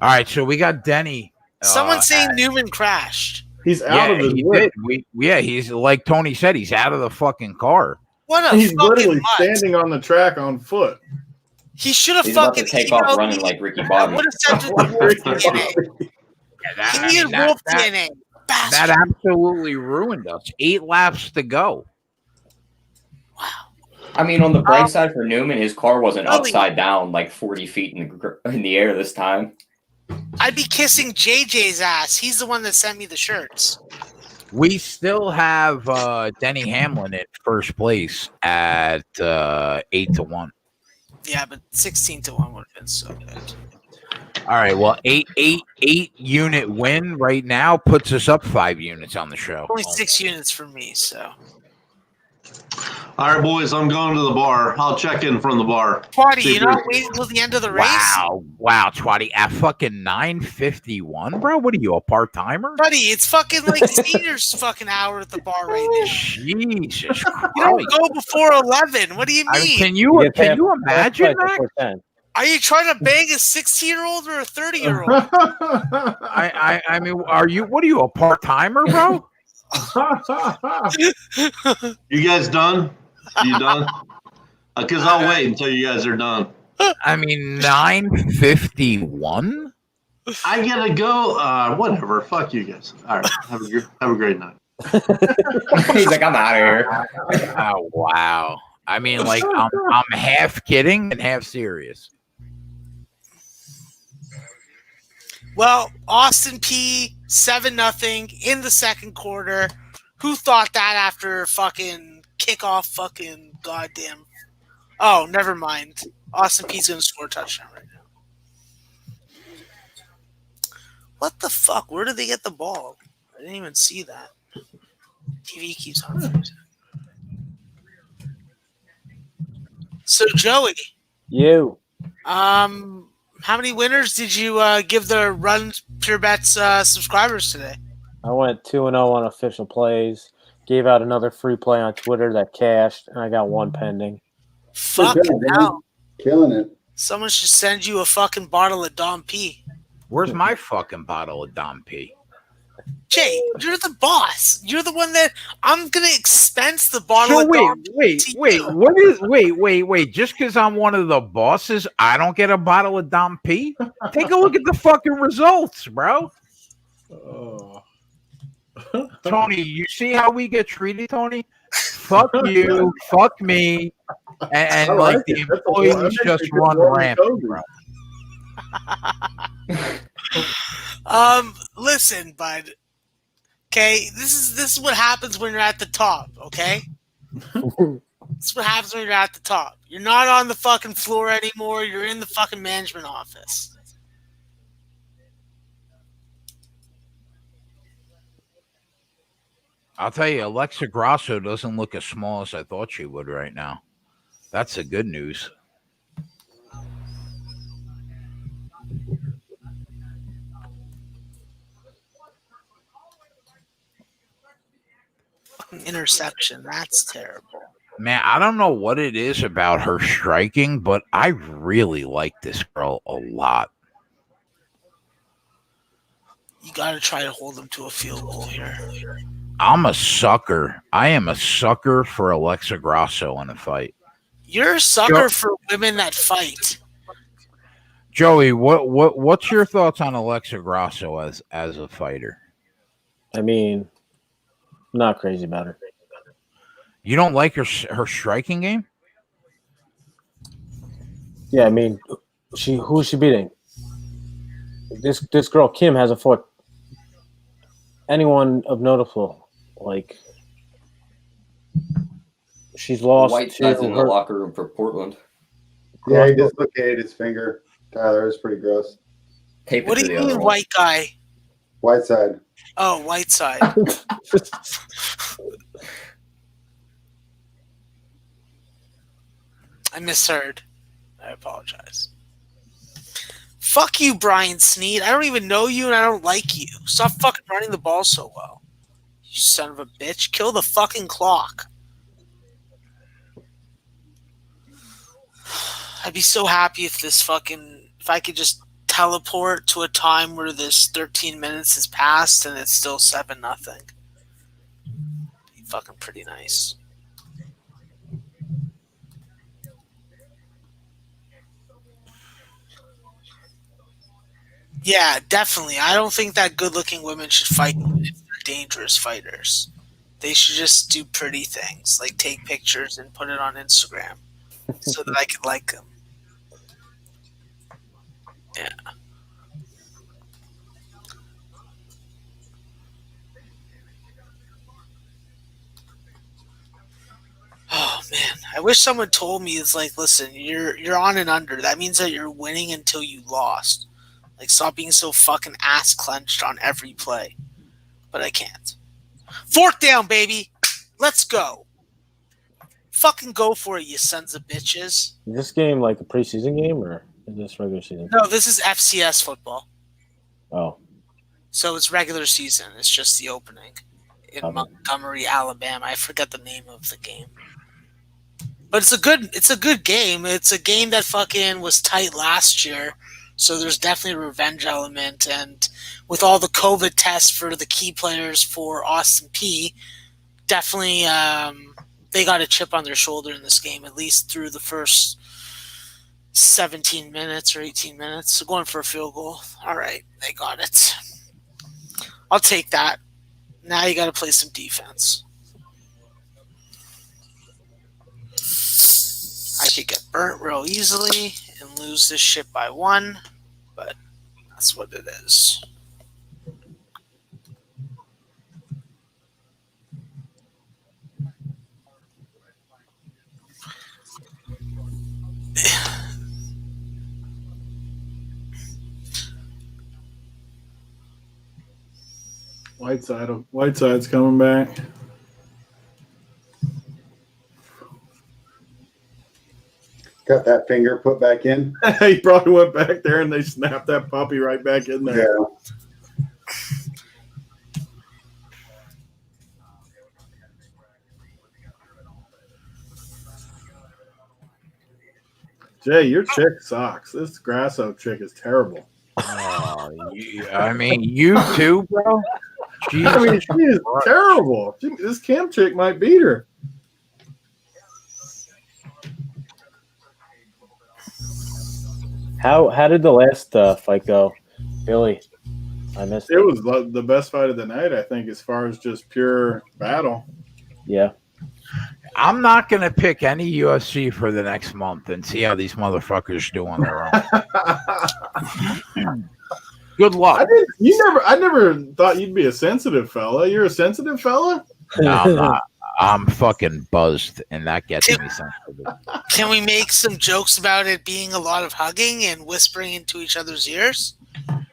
Speaker 1: All right, so we got Denny.
Speaker 5: Someone's saying Newman crashed.
Speaker 7: He's out of his whip.
Speaker 1: He's like Tony said, he's out of the fucking car.
Speaker 5: What a
Speaker 7: He's
Speaker 5: fucking
Speaker 7: literally
Speaker 5: mutt.
Speaker 7: standing on the track on foot.
Speaker 5: He should have
Speaker 4: He's about
Speaker 5: fucking
Speaker 4: to take off
Speaker 5: emailed
Speaker 4: running
Speaker 5: me.
Speaker 4: like Ricky
Speaker 5: I
Speaker 4: Bobby.
Speaker 5: would have sent him the Wolf DNA. He needed Wolf DNA.
Speaker 1: That
Speaker 5: Bastard.
Speaker 1: absolutely ruined us. 8 laps to go.
Speaker 5: Wow.
Speaker 4: I mean, on the bright side for Newman, his car wasn't
Speaker 5: Really?
Speaker 4: upside down like 40 feet in the air this time.
Speaker 5: I'd be kissing JJ's ass. He's the one that sent me the shirts.
Speaker 1: We still have Denny Hamlin in first place at 8-1.
Speaker 5: Yeah, but 16-1 would have been so good.
Speaker 1: All right, well, eight unit win right now puts us up 5 units on the show.
Speaker 5: Only 6 units for me, so.
Speaker 6: All right, boys, I'm going to the bar. I'll check in from the bar.
Speaker 5: Twatty,
Speaker 6: See if
Speaker 5: you're not
Speaker 6: we-
Speaker 5: waiting until the end of the race?
Speaker 1: Wow, Twatty, at fucking 9:51, bro. What are you, a part timer?
Speaker 5: Buddy, it's fucking like seniors fucking hour at the bar right now.
Speaker 1: Jesus Christ!
Speaker 5: You don't go before 11. What do you mean?
Speaker 1: I mean, can you imagine that?
Speaker 5: Are you trying to bang a 16-year-old or a 30-year-old?
Speaker 1: I mean, what are you, a part timer, bro?
Speaker 6: You guys done? You done? Because I'll wait until you guys are done.
Speaker 1: I mean, 9:51.
Speaker 6: I gotta go. Whatever. Fuck you guys. All right. Have a great night.
Speaker 4: He's like, I'm out of here.
Speaker 1: Oh wow! I mean, like, I'm half kidding and half serious.
Speaker 5: Well, Austin P 7-0 in the second quarter. Who thought that after fucking kickoff fucking goddamn. Oh, never mind. Austin P's going to score a touchdown right now. What the fuck? Where did they get the ball? I didn't even see that. TV keeps on freezing. So, Joey.
Speaker 8: You.
Speaker 5: How many winners did you give the Run Pure Bets subscribers today?
Speaker 8: I went 2-0 on official plays. Gave out another free play on Twitter that cashed, and I got one pending.
Speaker 5: Fucking hell.
Speaker 2: Killing it.
Speaker 5: Someone should send you a fucking bottle of Dom P.
Speaker 1: Where's my fucking bottle of Dom P?
Speaker 5: Jay, you're the boss. You're the one that I'm gonna expense the bottle.
Speaker 1: So
Speaker 5: of Dom P to
Speaker 1: wait.
Speaker 5: you.
Speaker 1: What is? Wait. Just because I'm one of the bosses, I don't get a bottle of Dom P. Take a look at the fucking results, bro. Tony, you see how we get treated, Tony? Fuck you, fuck me, and
Speaker 7: I
Speaker 1: like
Speaker 7: like
Speaker 1: the
Speaker 7: it. That's a lot. That
Speaker 1: employees
Speaker 7: makes
Speaker 1: just
Speaker 7: me feel
Speaker 1: run
Speaker 7: more
Speaker 1: rampant,
Speaker 7: cozy.
Speaker 1: bro.
Speaker 5: Listen, bud. Okay, this is what happens when you're at the top. Okay, this is what happens when you're at the top. You're not on the fucking floor anymore. You're in the fucking management office.
Speaker 1: I'll tell you, Alexa Grasso doesn't look as small as I thought she would right now. That's the good news.
Speaker 5: Interception. That's terrible.
Speaker 1: Man, I don't know what it is about her striking, but I really like this girl a lot.
Speaker 5: You got to try to hold them to a field goal here.
Speaker 1: I'm a sucker. I am a sucker for Alexa Grasso in a fight.
Speaker 5: You're a sucker for women that fight.
Speaker 1: Joey, what's your thoughts on Alexa Grasso as a fighter?
Speaker 8: I mean, not crazy about her.
Speaker 1: You don't like her striking game?
Speaker 8: Yeah, I mean, who's she beating? This girl Kim hasn't fought anyone of notable. Like, she's lost
Speaker 4: Whiteside's
Speaker 8: to
Speaker 4: in the
Speaker 8: her.
Speaker 4: locker room for Portland.
Speaker 2: Yeah, he dislocated his finger. Tyler, it's pretty gross.
Speaker 4: Tape
Speaker 5: What
Speaker 4: it
Speaker 5: do
Speaker 4: to
Speaker 5: you
Speaker 4: the
Speaker 5: mean,
Speaker 4: other one.
Speaker 5: white guy?
Speaker 2: Whiteside.
Speaker 5: Oh, white side. I misheard. I apologize. Fuck you, Brian Sneed. I don't even know you and I don't like you. Stop fucking running the ball so well. You son of a bitch. Kill the fucking clock. I'd be so happy if I could just teleport to a time where this 13 minutes has passed and it's still 7-0. Be fucking pretty nice. Yeah, definitely. I don't think that good-looking women should fight if they're dangerous fighters. They should just do pretty things, like take pictures and put it on Instagram so that I can like them. Yeah. Oh man, I wish someone told me it's like, listen, you're on and under. That means that you're winning until you lost. Like, stop being so fucking ass clenched on every play. But I can't. Fourth down, baby. Let's go. Fucking go for it, you sons of bitches.
Speaker 8: Is this game like a preseason game or is this regular season?
Speaker 5: No, this is FCS football.
Speaker 8: Oh,
Speaker 5: So it's regular season. It's just the opening in
Speaker 8: Okay.
Speaker 5: Montgomery, Alabama. I forget the name of the game. But it's a good game. It's a game that fucking was tight last year. So there's definitely a revenge element. And with all the COVID tests for the key players for Austin P, definitely they got a chip on their shoulder in this game, at least through the first 17 minutes or 18 minutes. So going for a field goal. All right, they got it. I'll take that. Now you got to play some defense. I could get burnt real easily and lose this shit by 1, but that's what it is.
Speaker 7: Whiteside's coming back.
Speaker 2: Got that finger put back in.
Speaker 7: He probably went back there and they snapped that puppy right back in there.
Speaker 2: Yeah.
Speaker 7: Jay, your chick sucks. This Grasso chick is terrible.
Speaker 1: I mean, you too, bro.
Speaker 7: I mean, she is terrible. This Cam chick might beat her.
Speaker 8: how did the last fight go, Billy? I missed
Speaker 7: It was the best fight of the night, I think, as far as just pure battle.
Speaker 8: Yeah.
Speaker 1: I'm not going to pick any UFC for the next month and see how these motherfuckers do on their own. Good luck.
Speaker 7: I never thought you'd be a sensitive fella. You're a sensitive fella?
Speaker 1: No, I'm not. I'm fucking buzzed, and that gets me sensitive.
Speaker 5: Can we make some jokes about it being a lot of hugging and whispering into each other's ears?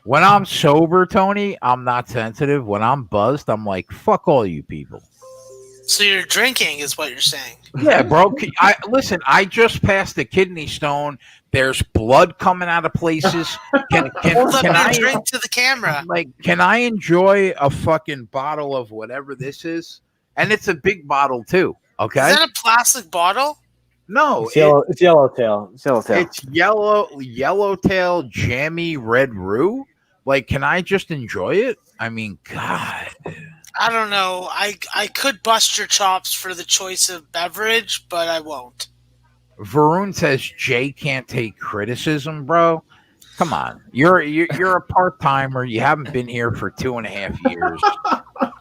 Speaker 1: When I'm sober, Tony, I'm not sensitive. When I'm buzzed, I'm like, fuck all you people.
Speaker 5: So you're drinking is what you're saying.
Speaker 1: Yeah, bro. Listen, I just passed a kidney stone. There's blood coming out of places. Can I
Speaker 5: drink to the camera?
Speaker 1: Like, can I enjoy a fucking bottle of whatever this is? And it's a big bottle too. Okay.
Speaker 5: Is that a plastic bottle?
Speaker 1: No,
Speaker 8: It's yellowtail. It's yellowtail.
Speaker 1: it's yellowtail jammy red roux. Like, can I just enjoy it? I mean, God.
Speaker 5: I don't know. I could bust your chops for the choice of beverage, but I won't.
Speaker 1: Varun says Jay can't take criticism, bro. Come on, you're a part timer. You haven't been here for 2.5 years.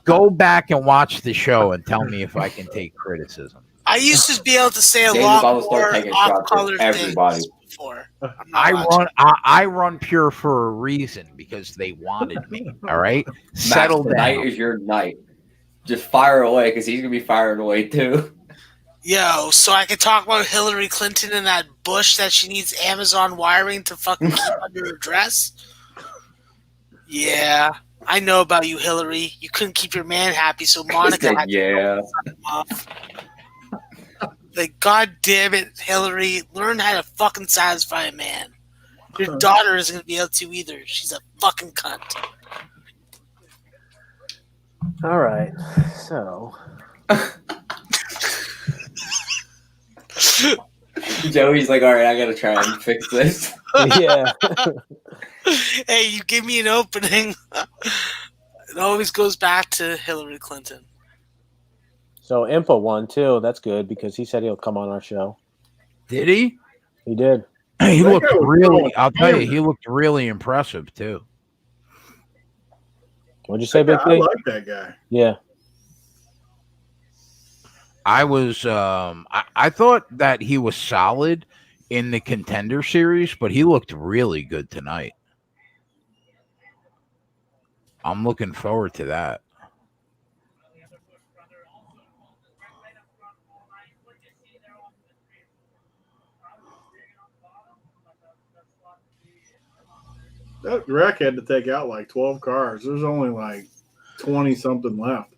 Speaker 1: Go back and watch the show and tell me if I can take criticism.
Speaker 5: I used to be able to say a
Speaker 4: James
Speaker 5: lot
Speaker 4: about to start
Speaker 5: more
Speaker 4: taking shots at
Speaker 5: off-color
Speaker 4: everybody.
Speaker 5: things before. I'm not watching.
Speaker 1: I run pure for a reason because they wanted me. All right, settle
Speaker 4: Max, tonight
Speaker 1: down.
Speaker 4: is your night. Just fire away because he's gonna be firing away too.
Speaker 5: Yo, so I could talk about Hillary Clinton and that bush that she needs Amazon wiring to fucking keep under her dress? Yeah, I know about you, Hillary. You couldn't keep your man happy, so Monica
Speaker 4: Said,
Speaker 5: had to
Speaker 4: yeah.
Speaker 5: suck him off. Like, God damn it, Hillary. Learn how to fucking satisfy a man. Your daughter isn't going to be able to either. She's a fucking cunt.
Speaker 8: All right. So
Speaker 4: Joey's like, all right, I gotta try and fix this.
Speaker 8: yeah.
Speaker 5: Hey, you give me an opening. It always goes back to Hillary Clinton.
Speaker 8: So Impa won too. That's good because he said he'll come on our show.
Speaker 1: Did he?
Speaker 8: He did.
Speaker 1: He
Speaker 7: That
Speaker 1: looked
Speaker 7: guy was
Speaker 1: really.
Speaker 7: going
Speaker 1: I'll tell you,
Speaker 7: hammer.
Speaker 1: he looked really impressive too.
Speaker 8: What'd you say,
Speaker 7: Yeah,
Speaker 8: Big
Speaker 7: I
Speaker 8: P?
Speaker 7: like that guy.
Speaker 8: Yeah.
Speaker 1: I thought that he was solid in the Contender Series, but he looked really good tonight. I'm looking forward to that.
Speaker 7: That wreck had to take out like 12 cars. There's only like 20 something left.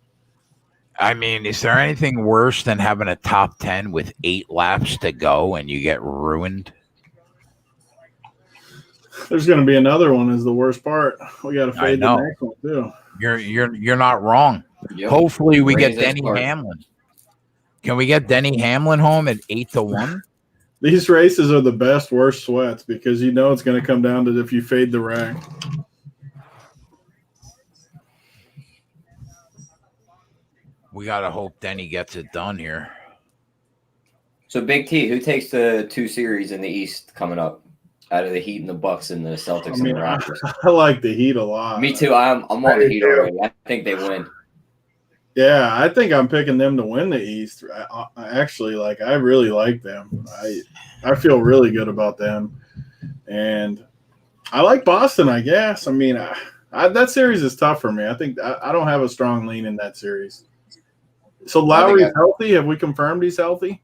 Speaker 1: I mean, is there anything worse than having a top 10 with 8 laps to go and you get ruined?
Speaker 7: There's going to be another one is the worst part. We got to
Speaker 1: I
Speaker 7: fade the
Speaker 1: know.
Speaker 7: next one too.
Speaker 1: You're not wrong.
Speaker 4: Yep.
Speaker 1: Hopefully we
Speaker 4: Raise
Speaker 1: get
Speaker 4: that
Speaker 1: Denny
Speaker 4: card.
Speaker 1: Hamlin. Can we get Denny Hamlin home at 8-1?
Speaker 7: These races are the best worst sweats because you know it's going to come down to if you fade the rack.
Speaker 1: We gotta hope Denny gets it done here.
Speaker 4: So Big T, who takes the 2 series in the East coming up out of the Heat and the Bucks and the Celtics and the Raptors?
Speaker 7: I like the Heat a lot.
Speaker 4: Me too. I'm on the Heat already. I think they win.
Speaker 7: Yeah, I think I'm picking them to win the East. I actually, like, I really like them. I feel really good about them, and I like Boston. I guess. I mean, that series is tough for me. I think I don't have a strong lean in that series. So Lowry's healthy. Have we confirmed he's healthy?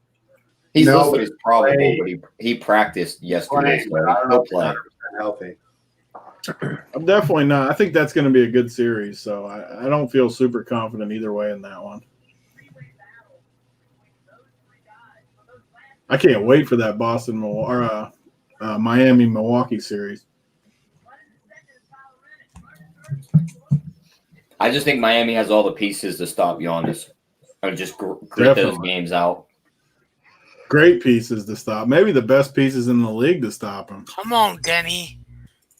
Speaker 4: He's
Speaker 2: No,
Speaker 4: listed as probable, but he practiced yesterday, so he'll play.
Speaker 2: Healthy.
Speaker 7: I'm definitely not. I think that's going to be a good series, so I don't feel super confident either way in that one. I can't wait for that Boston or Miami Milwaukee series.
Speaker 4: I just think Miami has all the pieces to stop Giannis. Or just grit
Speaker 7: Definitely.
Speaker 4: those games out.
Speaker 7: Great pieces to stop. Maybe the best pieces in the league to stop him.
Speaker 5: Come on, Denny.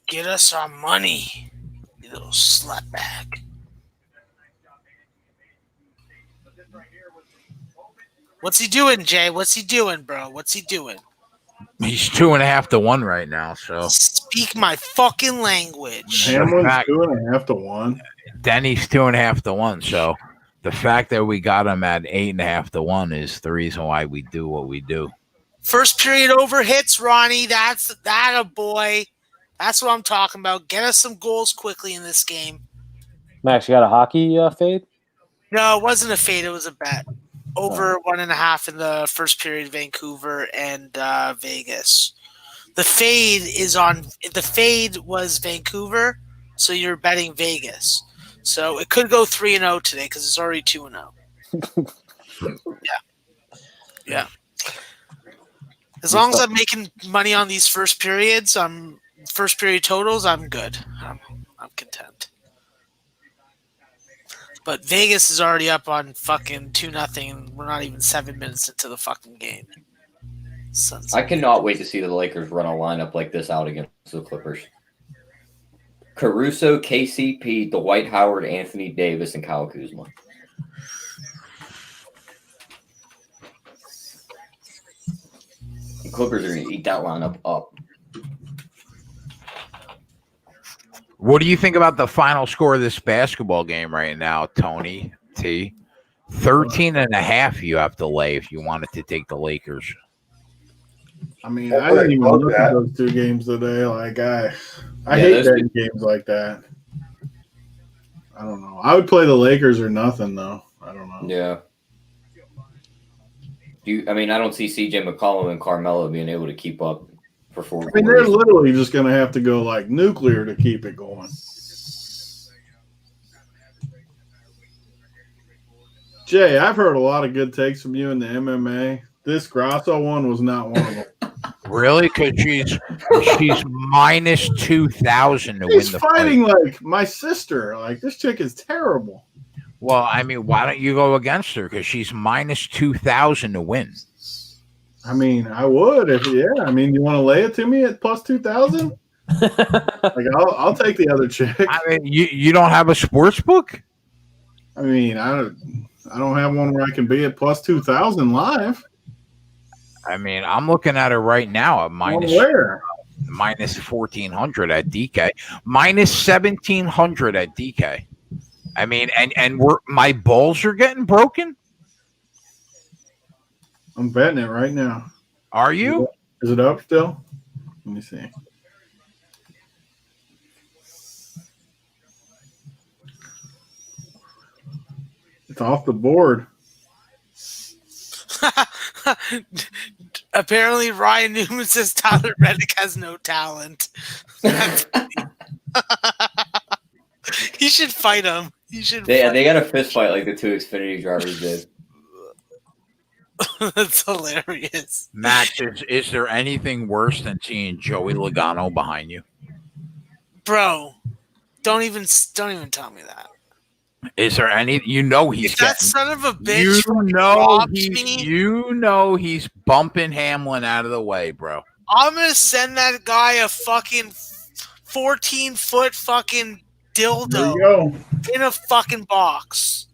Speaker 5: Get us our money, you little slutbag. What's he doing, Jay? What's he doing, bro? What's he doing?
Speaker 1: He's 2.5-1 right now. So
Speaker 5: Speak my fucking language.
Speaker 7: Hamlin's
Speaker 1: fact-
Speaker 7: 2.5-1.
Speaker 1: Denny's 2.5-1. So the fact that we got him at 8.5-1 is the reason why we do what we do.
Speaker 5: First period over hits, Ronnie. That's that a boy. That's what I'm talking about. Get us some goals quickly in this game.
Speaker 8: Max, you got a hockey fade?
Speaker 5: No, it wasn't a fade. It was a bet. Over 1.5 in the first period, Vancouver and Vegas. The fade was Vancouver, so you're betting Vegas. So it could go 3-0 today because it's already 2-0. Yeah. As long as I'm making money on these first period totals, I'm good. I'm content. But Vegas is already up on fucking 2-0. We're not even 7 minutes into the fucking game.
Speaker 4: I cannot wait to see the Lakers run a lineup like this out against the Clippers. Caruso, KCP, Dwight Howard, Anthony Davis, and Kyle Kuzma. The Clippers are going to eat that lineup up.
Speaker 1: What do you think about the final score of this basketball game right now, Tony T? 13.5 you have to lay if you wanted to take the Lakers.
Speaker 7: I mean, I didn't even look at those 2 games today. Like, I hate betting games like that. I don't know. I would play the Lakers or nothing, though. I don't know.
Speaker 4: Yeah. I don't see CJ McCollum and Carmelo being able to keep up for 4
Speaker 7: I mean, they're literally just going to have to go, like, nuclear to keep it going. Jay, I've heard a lot of good takes from you in the MMA. This Grasso one was not one of them.
Speaker 1: Really? Because she's minus 2,000 to win
Speaker 7: He's
Speaker 1: the
Speaker 7: fighting
Speaker 1: fight.
Speaker 7: like my sister. Like, this chick is terrible.
Speaker 1: Well, I mean, why don't you go against her? Because she's minus 2,000 to win.
Speaker 7: I mean, I would I mean, you want to lay it to me at plus 2,000? Like, I'll take the other chick.
Speaker 1: I mean, you don't have a sports book?
Speaker 7: I mean, I don't have one where I can be at plus 2,000 live.
Speaker 1: I mean, I'm looking at her right now at minus 1,400 at DK, minus 1,700 at DK. I mean, and my balls are getting broken.
Speaker 7: I'm betting it right now.
Speaker 1: Are you?
Speaker 7: Is it up still? Let me see. It's off the board.
Speaker 5: Apparently, Ryan Newman says Tyler Reddick has no talent. He should fight him. He should.
Speaker 4: They got a fist fight like the two Xfinity drivers did.
Speaker 5: That's hilarious.
Speaker 1: Max, is there anything worse than seeing Joey Logano behind you?
Speaker 5: Bro, don't even tell me that.
Speaker 1: Is there any? You know he's
Speaker 5: If that
Speaker 1: getting.
Speaker 5: son of a bitch
Speaker 1: You know he's bumping Hamlin out of the way, bro.
Speaker 5: I'm gonna send that guy a fucking 14-foot fucking
Speaker 7: There
Speaker 5: dildo
Speaker 7: you go.
Speaker 5: in a fucking box.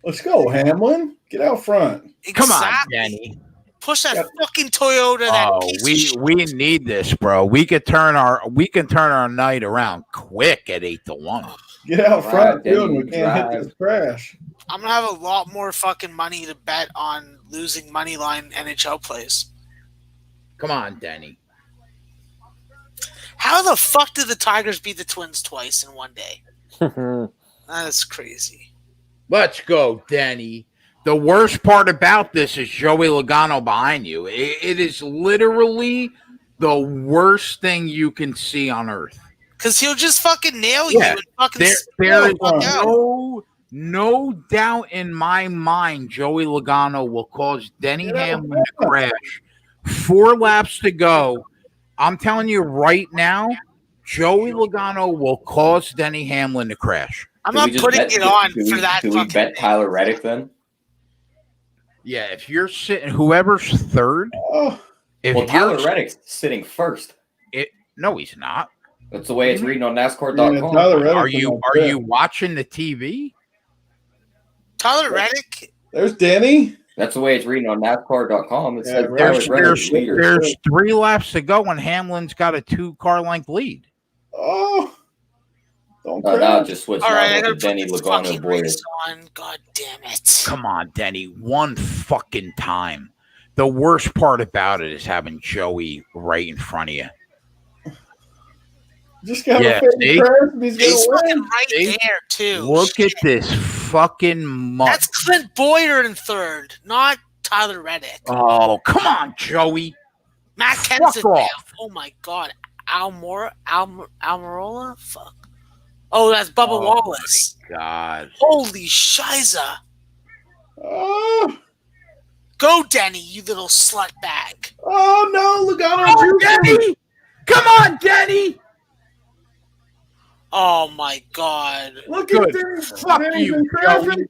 Speaker 7: Let's go, Hamlin. Get out front.
Speaker 1: Come on,
Speaker 5: Exactly.
Speaker 1: Danny.
Speaker 5: Push that fucking Toyota. That piece of shit.
Speaker 1: we need this, bro. We can turn our night around quick at 8-1.
Speaker 7: Get out
Speaker 4: Drive,
Speaker 7: front,
Speaker 4: Danny,
Speaker 7: dude. We can't hit this crash.
Speaker 5: I'm gonna have a lot more fucking money to bet on losing money line NHL plays.
Speaker 1: Come on, Danny.
Speaker 5: How the fuck did the Tigers beat the Twins twice in one day? That's crazy.
Speaker 1: Let's go, Danny. The worst part about this is Joey Logano behind you. It is literally the worst thing you can see on earth.
Speaker 5: Because he'll just fucking nail you and fucking
Speaker 1: There is no doubt in my mind Joey Logano will cause Denny Hamlin to crash. 4 laps to go. I'm telling you right now, Joey Logano will cause Denny Hamlin to crash.
Speaker 5: I'm not putting it on for that.
Speaker 4: Do we bet Tyler Reddick then?
Speaker 1: Yeah, if you're sitting, whoever's third.
Speaker 7: Oh.
Speaker 4: Tyler Reddick's sitting first.
Speaker 1: No, he's not.
Speaker 4: That's the way it's reading on NASCAR.com.
Speaker 7: Yeah,
Speaker 1: Are you watching the TV?
Speaker 5: Tyler Reddick?
Speaker 7: There's Danny.
Speaker 4: That's the way it's reading on NASCAR.com. It says
Speaker 1: There's 3 laps to go, and Hamlin's got a 2-car length lead.
Speaker 7: Oh, don't
Speaker 4: now just switch
Speaker 5: All right, I
Speaker 4: to
Speaker 5: gotta
Speaker 4: Denny
Speaker 5: put this
Speaker 4: Logano
Speaker 5: fucking
Speaker 4: boy.
Speaker 5: race on. God damn it!
Speaker 1: Come on, Denny, one fucking time. The worst part about it is having Joey right in front of you.
Speaker 7: Just got
Speaker 1: Yeah,
Speaker 7: a crash.
Speaker 5: He's fucking right there too.
Speaker 1: Look at this fucking mutt.
Speaker 5: That's Clint Boyer in third, not Tyler Reddick.
Speaker 1: Oh, come on, Joey.
Speaker 5: Matt
Speaker 1: Fuck
Speaker 5: Kenseth.
Speaker 1: off.
Speaker 5: Oh my god, Almirola. Fuck. Oh, that's Bubba Wallace.
Speaker 1: God.
Speaker 5: Holy shiza.
Speaker 7: Oh,
Speaker 5: Go, Denny, you little slut bag.
Speaker 7: oh no, Logano.
Speaker 1: Oh, Denny! Come on, Denny!
Speaker 5: Oh my god.
Speaker 7: Look
Speaker 1: Good.
Speaker 7: at this.
Speaker 1: Fuck you, Joey.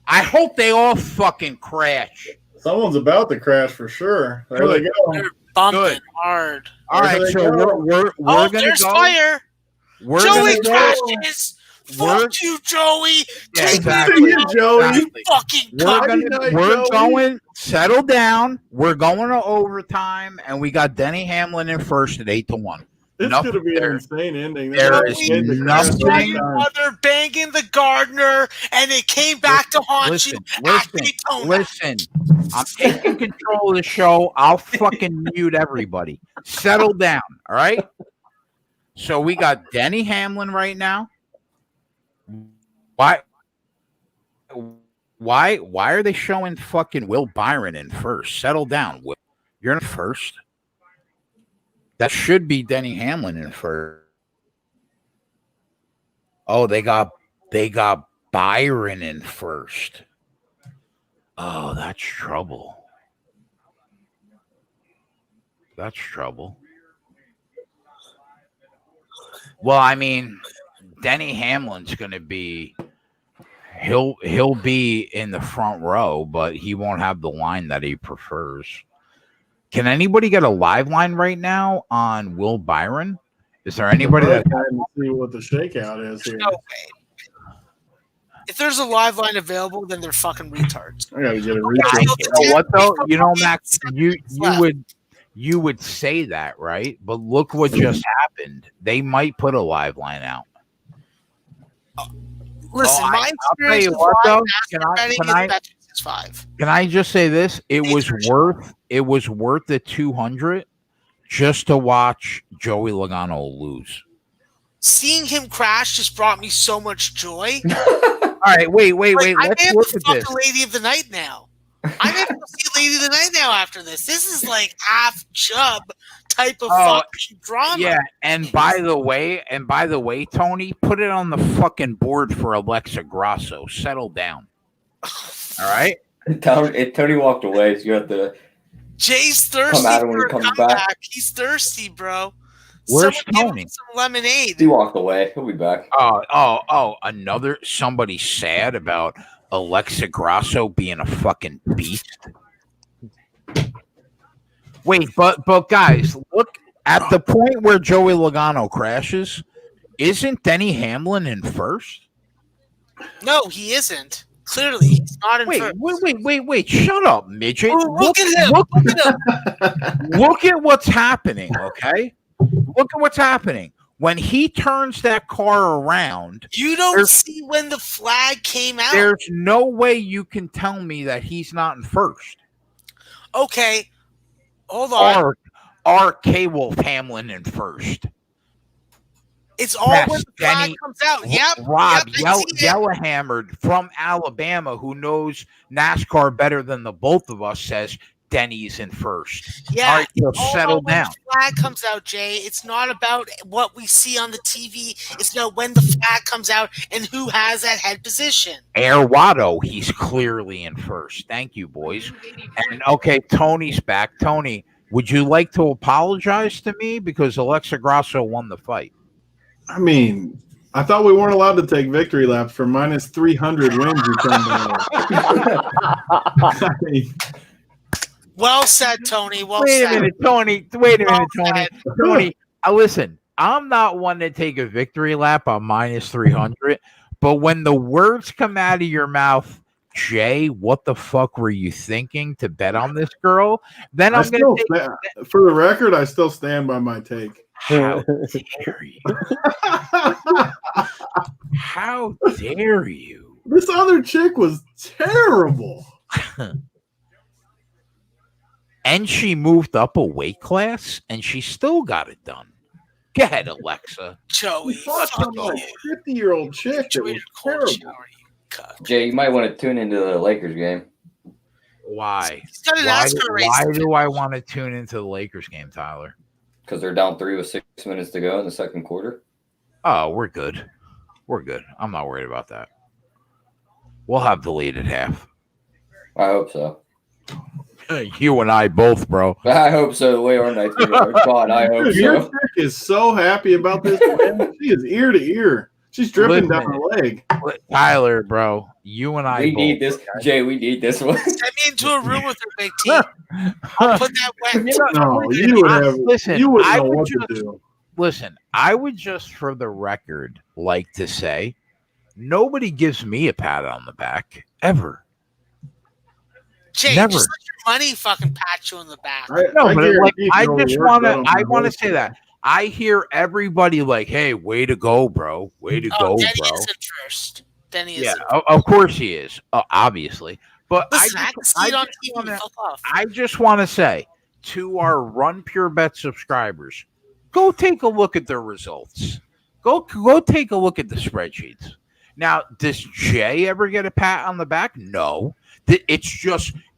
Speaker 1: I hope they all fucking crash.
Speaker 7: Someone's about to crash for sure. There
Speaker 1: Good.
Speaker 7: they go.
Speaker 5: They're bumping
Speaker 1: Good.
Speaker 5: hard.
Speaker 1: All right,
Speaker 7: There
Speaker 1: so
Speaker 7: they go.
Speaker 1: we're
Speaker 5: Oh,
Speaker 1: gonna
Speaker 5: there's
Speaker 1: go.
Speaker 5: fire.
Speaker 1: We're
Speaker 5: Joey
Speaker 1: gonna go.
Speaker 5: crashes. Fuck you, Joey.
Speaker 1: Yeah,
Speaker 5: Take
Speaker 1: exactly.
Speaker 5: me
Speaker 7: See
Speaker 5: out.
Speaker 7: you, Joey.
Speaker 1: Exactly.
Speaker 5: Fucking
Speaker 1: We're
Speaker 5: cunt.
Speaker 7: Joey.
Speaker 1: going. Settle down. We're going to overtime, and we got Denny Hamlin in first at 8-1.
Speaker 7: It's
Speaker 1: Nothing
Speaker 7: going to be
Speaker 1: there.
Speaker 7: an insane ending.
Speaker 1: There
Speaker 7: They're
Speaker 1: is
Speaker 7: gonna get the crash
Speaker 1: nothing-
Speaker 7: every
Speaker 5: Your
Speaker 7: time.
Speaker 5: mother banging the gardener, and it came back to haunt you at Daytona.
Speaker 1: Listen. I'm taking control of the show. I'll fucking mute everybody. Settle down, all right? So we got Denny Hamlin right now. Why are they showing fucking Will Byron in first? Settle down, Will. You're in first. That should be Denny Hamlin in first. Oh, they got Byron in first. Oh, that's trouble. That's trouble. Well, I mean, Denny Hamlin's going to be he'll be in the front row, but he won't have the line that he prefers. Can anybody get a live line right now on Will Byron? Is there anybody that
Speaker 7: Trying to see what the shakeout is here?
Speaker 5: No way. If there's a live line available, then they're fucking retards.
Speaker 7: I gotta get a
Speaker 1: You
Speaker 7: recheck.
Speaker 1: know what though? You know, Max, you would say that, right? But look what just happened. They might put a live line out.
Speaker 5: Listen, my
Speaker 1: I'll tell
Speaker 5: experience
Speaker 1: you
Speaker 5: with
Speaker 1: what,
Speaker 5: live
Speaker 1: though.
Speaker 5: NASCAR betting is that 5.
Speaker 1: Can I just say this? It was
Speaker 5: Nathan
Speaker 1: worth the 200 just to watch Joey Logano lose.
Speaker 5: Seeing him crash just brought me so much joy.
Speaker 1: All right, wait.
Speaker 5: I may
Speaker 1: Let's
Speaker 5: have
Speaker 1: look
Speaker 5: to
Speaker 1: at
Speaker 5: fuck
Speaker 1: this.
Speaker 5: the Lady of the Night now. I may have to see Lady of the Night now after this. This is like half chub type of fucking drama.
Speaker 1: Yeah, and by the way, Tony, put it on the fucking board for Alexa Grasso. Settle down. All right.
Speaker 4: Tony walked away, so you have to
Speaker 5: Jay's thirsty
Speaker 4: come at him when
Speaker 5: for
Speaker 4: he
Speaker 5: a
Speaker 4: comes
Speaker 5: comeback.
Speaker 4: back.
Speaker 5: He's thirsty, bro.
Speaker 1: Where's
Speaker 5: Someone give him
Speaker 1: Tony?
Speaker 5: some lemonade.
Speaker 4: He walked away. He'll be back.
Speaker 1: Another somebody sad about Alexa Grasso being a fucking beast. Wait, but guys, look at the point where Joey Logano crashes. Isn't Denny Hamlin in first?
Speaker 5: No, he isn't. Clearly, he's not in first.
Speaker 1: Wait! Shut up, midget.
Speaker 5: Oh, look at him. Look at him.
Speaker 1: Look at what's happening. Okay, look at what's happening when he turns that car around.
Speaker 5: You don't see when the flag came out.
Speaker 1: There's no way you can tell me that he's not in first.
Speaker 5: Okay, hold on.
Speaker 1: Or K-Wolf Hamlin in first.
Speaker 5: It's all
Speaker 1: Yes,
Speaker 5: when the flag
Speaker 1: Denny,
Speaker 5: comes out. Yep.
Speaker 1: Rob
Speaker 5: yep, I see it.
Speaker 1: Yellowhammered from Alabama, who knows NASCAR better than the both of us, says Denny's in first.
Speaker 5: Yeah.
Speaker 1: All right, so
Speaker 5: all
Speaker 1: settle
Speaker 5: when
Speaker 1: down.
Speaker 5: the flag comes out, Jay. It's not about what we see on the TV. It's about when the flag comes out and who has that head position.
Speaker 1: Air Watto, he's clearly in first. Thank you, boys. And okay, Tony's back. Tony, would you like to apologize to me because Alexa Grasso won the fight?
Speaker 7: I mean, I thought we weren't allowed to take victory laps for minus 300 wins. I mean,
Speaker 5: Well said, Tony. Well
Speaker 1: Wait
Speaker 5: said.
Speaker 1: a minute, Tony. Tony, listen, I'm not one to take a victory lap on minus 300, but when the words come out of your mouth, Jay, what the fuck were you thinking to bet on this girl? Then I'm going to take.
Speaker 7: For the record, I still stand by my take.
Speaker 1: How dare you? How dare you?
Speaker 7: This other chick was terrible.
Speaker 1: And she moved up a weight class, and she still got it done. Go ahead, Alexa.
Speaker 5: Joey,
Speaker 7: She fought
Speaker 5: fuck
Speaker 7: some
Speaker 5: you.
Speaker 7: like 50-year-old chick that was terrible.
Speaker 4: Jay, you might want to tune into the Lakers game.
Speaker 1: Why?
Speaker 5: He's got an NASCAR race.
Speaker 1: Why do I want to tune into the Lakers game, Tyler?
Speaker 4: Because they're down 3 with 6 minutes to go in the second quarter.
Speaker 1: Oh, we're good. We're good. I'm not worried about that. We'll have the lead at half.
Speaker 4: I hope so.
Speaker 1: You and I both, bro.
Speaker 4: I hope so. The way our nights are going. God, I hope
Speaker 7: Dude, your
Speaker 4: so.
Speaker 7: chick is so happy about this win. She is ear to ear. She's dripping down her leg.
Speaker 1: Tyler, bro, you and I
Speaker 4: We
Speaker 1: both.
Speaker 4: need this. Jay, we need this one.
Speaker 5: Send me into a room with her big team. I'll put that wet.
Speaker 7: No, you would have.
Speaker 1: Listen,
Speaker 7: you wouldn't
Speaker 1: I
Speaker 7: know
Speaker 1: would
Speaker 7: what
Speaker 1: just-
Speaker 7: to do.
Speaker 1: Listen, I would just for the record like to say nobody gives me a pat on the back ever.
Speaker 5: Jay,
Speaker 1: Never.
Speaker 5: just let your money fucking pat you on the back.
Speaker 1: No, but like,
Speaker 7: guarantee
Speaker 1: I
Speaker 7: if you
Speaker 1: just
Speaker 7: overwork
Speaker 1: want
Speaker 7: that
Speaker 1: to.
Speaker 7: on
Speaker 1: I
Speaker 7: my
Speaker 1: want to
Speaker 7: voice.
Speaker 1: say that I hear everybody like, "Hey, way to go, bro! Way to go,
Speaker 5: Denny
Speaker 1: bro!"
Speaker 5: is in first. Denny is
Speaker 1: Yeah,
Speaker 5: in
Speaker 1: of course he is, obviously. But
Speaker 5: Listen, I can see it on
Speaker 1: just
Speaker 5: TV.
Speaker 1: wanna-
Speaker 5: Fuck off.
Speaker 1: I just want to say to our Run Pure Bet subscribers, go take a look at the results. Go take a look at the spreadsheets. Now, does Jay ever get a pat on the back? No.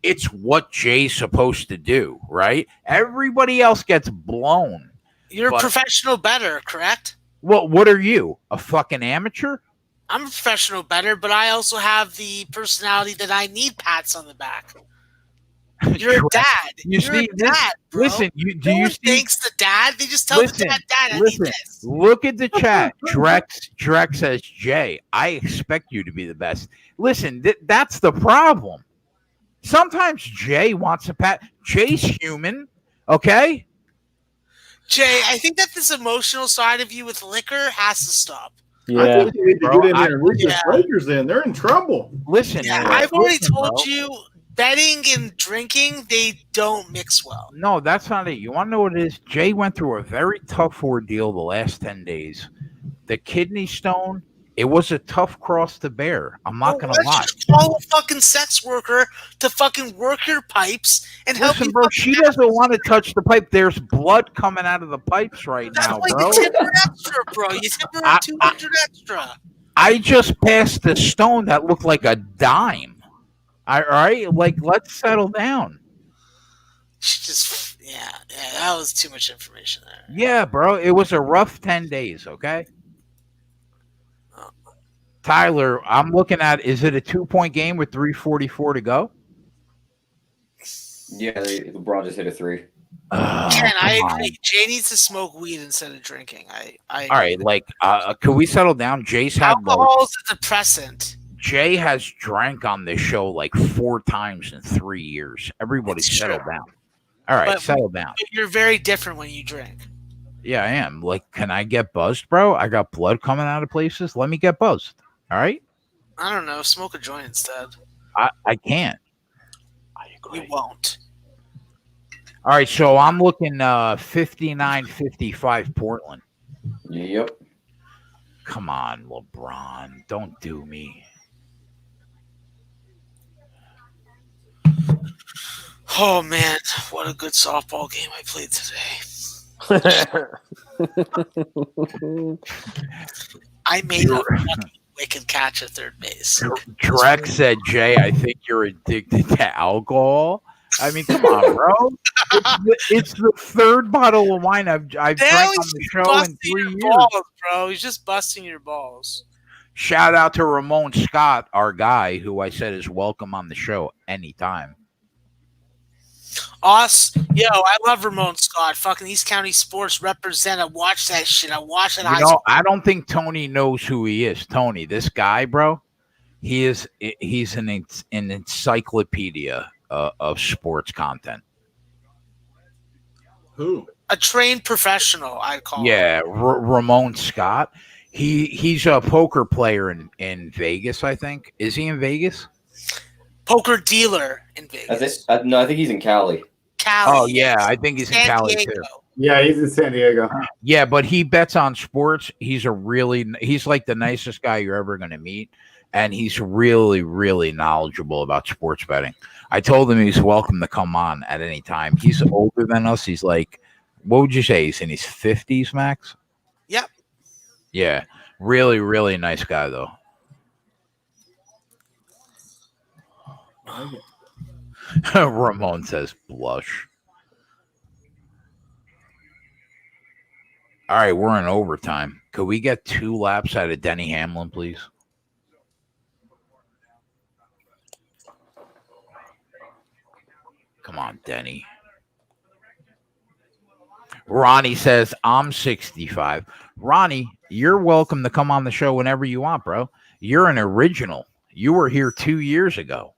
Speaker 1: It's what Jay's supposed to do, right? Everybody else gets blown.
Speaker 5: You're a
Speaker 1: but-
Speaker 5: professional bettor, correct?
Speaker 1: Well, what are you? A fucking amateur?
Speaker 5: I'm a professional bettor, but I also have the personality that I need pats on the back. You're a dad.
Speaker 1: You
Speaker 5: You're
Speaker 1: see,
Speaker 5: a dad, bro.
Speaker 1: Listen,
Speaker 5: no
Speaker 1: do you
Speaker 5: one
Speaker 1: see?
Speaker 5: thanks the dad. They just tell the
Speaker 1: Listen,
Speaker 5: dad, I need
Speaker 1: listen.
Speaker 5: this.
Speaker 1: Look at the chat. Drex says, Jay, I expect you to be the best. Listen, that's the problem. Sometimes Jay wants a pat. Jay's human, okay?
Speaker 5: Jay, I think that this emotional side of you with liquor has to stop.
Speaker 7: I
Speaker 8: Yeah.
Speaker 7: think you need to
Speaker 1: Bro,
Speaker 7: get in there and lead
Speaker 5: yeah.
Speaker 7: the Lakers in. They're in trouble.
Speaker 1: Listen,
Speaker 5: Yeah,
Speaker 1: man,
Speaker 5: I've already
Speaker 1: listen,
Speaker 5: told
Speaker 1: bro.
Speaker 5: you, betting and drinking, they don't mix well.
Speaker 1: No, that's not it. You want to know what it is? Jay went through a very tough ordeal the last 10 days. The kidney stone It was a tough cross to bear. I'm not gonna
Speaker 5: let's
Speaker 1: lie.
Speaker 5: just call a fucking sex worker to fucking work your pipes and help
Speaker 1: Listen,
Speaker 5: you.
Speaker 1: bro, she doesn't want to touch the pipe. There's blood coming out of the pipes right
Speaker 5: That's
Speaker 1: now,
Speaker 5: why
Speaker 1: bro.
Speaker 5: you tip her extra, bro. You tip her 200 extra.
Speaker 1: I just passed a stone that looked like a dime. All right, like let's settle down.
Speaker 5: She just, yeah, that was too much information there.
Speaker 1: Yeah, bro, it was a rough 10 days. Okay. Tyler, I'm looking at, is it a 2-point game with 3:44 to go?
Speaker 4: Yeah, LeBron just hit a 3.
Speaker 5: Ken, I agree. Jay needs to smoke weed instead of drinking. I
Speaker 1: All right, like, can we settle down? Jay's had
Speaker 5: alcohol is a depressant.
Speaker 1: Jay has drank on this show like 4 times in 3 years. Everybody
Speaker 5: It's
Speaker 1: settle
Speaker 5: true.
Speaker 1: down. All right,
Speaker 5: But-
Speaker 1: settle down.
Speaker 5: But you're very different when you drink.
Speaker 1: Yeah, I am. Like, can I get buzzed, bro? I got blood coming out of places. Let me get buzzed. All right?
Speaker 5: I don't know. Smoke a joint instead.
Speaker 1: I can't.
Speaker 5: We won't.
Speaker 1: All right, so I'm looking 59-55 Portland.
Speaker 4: Yep.
Speaker 1: Come on, LeBron. Don't do me.
Speaker 5: Oh, man. What a good softball game I played today. I made a fucking wicked catch at third base.
Speaker 1: Drek said, Jay, I think you're addicted to alcohol. I mean, come on, bro. It's the third bottle of wine I've drank on the show in 3 years.
Speaker 5: Balls, bro. He's just busting your balls.
Speaker 1: Shout out to Ramon Scott, our guy, who I said is welcome on the show anytime.
Speaker 5: Yo, I love Ramon Scott. Fucking East County Sports represent. I watch that shit. I watch it.
Speaker 1: I don't think Tony knows who he is. Tony, this guy, bro, he's an encyclopedia of sports content.
Speaker 7: Who?
Speaker 5: A trained professional, I'd call him.
Speaker 1: Yeah, Ramon Scott. He's a poker player in Vegas, I think. Is he in Vegas?
Speaker 5: Poker dealer in Vegas.
Speaker 4: I think he's in Cali.
Speaker 5: Cali.
Speaker 1: Oh, yeah, I think he's in
Speaker 5: San
Speaker 1: Cali,
Speaker 5: Diego.
Speaker 1: too.
Speaker 2: Yeah, he's in San Diego.
Speaker 1: Yeah, but he bets on sports. He's like the nicest guy you're ever going to meet. And he's really, really knowledgeable about sports betting. I told him he's welcome to come on at any time. He's older than us. He's like, what would you say? He's in his 50s, Max?
Speaker 5: Yep.
Speaker 1: Yeah. Really, really nice guy, though. Ramon says blush. All right, we're in overtime. Could we get 2 laps out of Denny Hamlin, please? Come on, Denny. Ronnie says, I'm 65. Ronnie, you're welcome to come on the show whenever you want, bro. You're an original. You were here 2 years ago.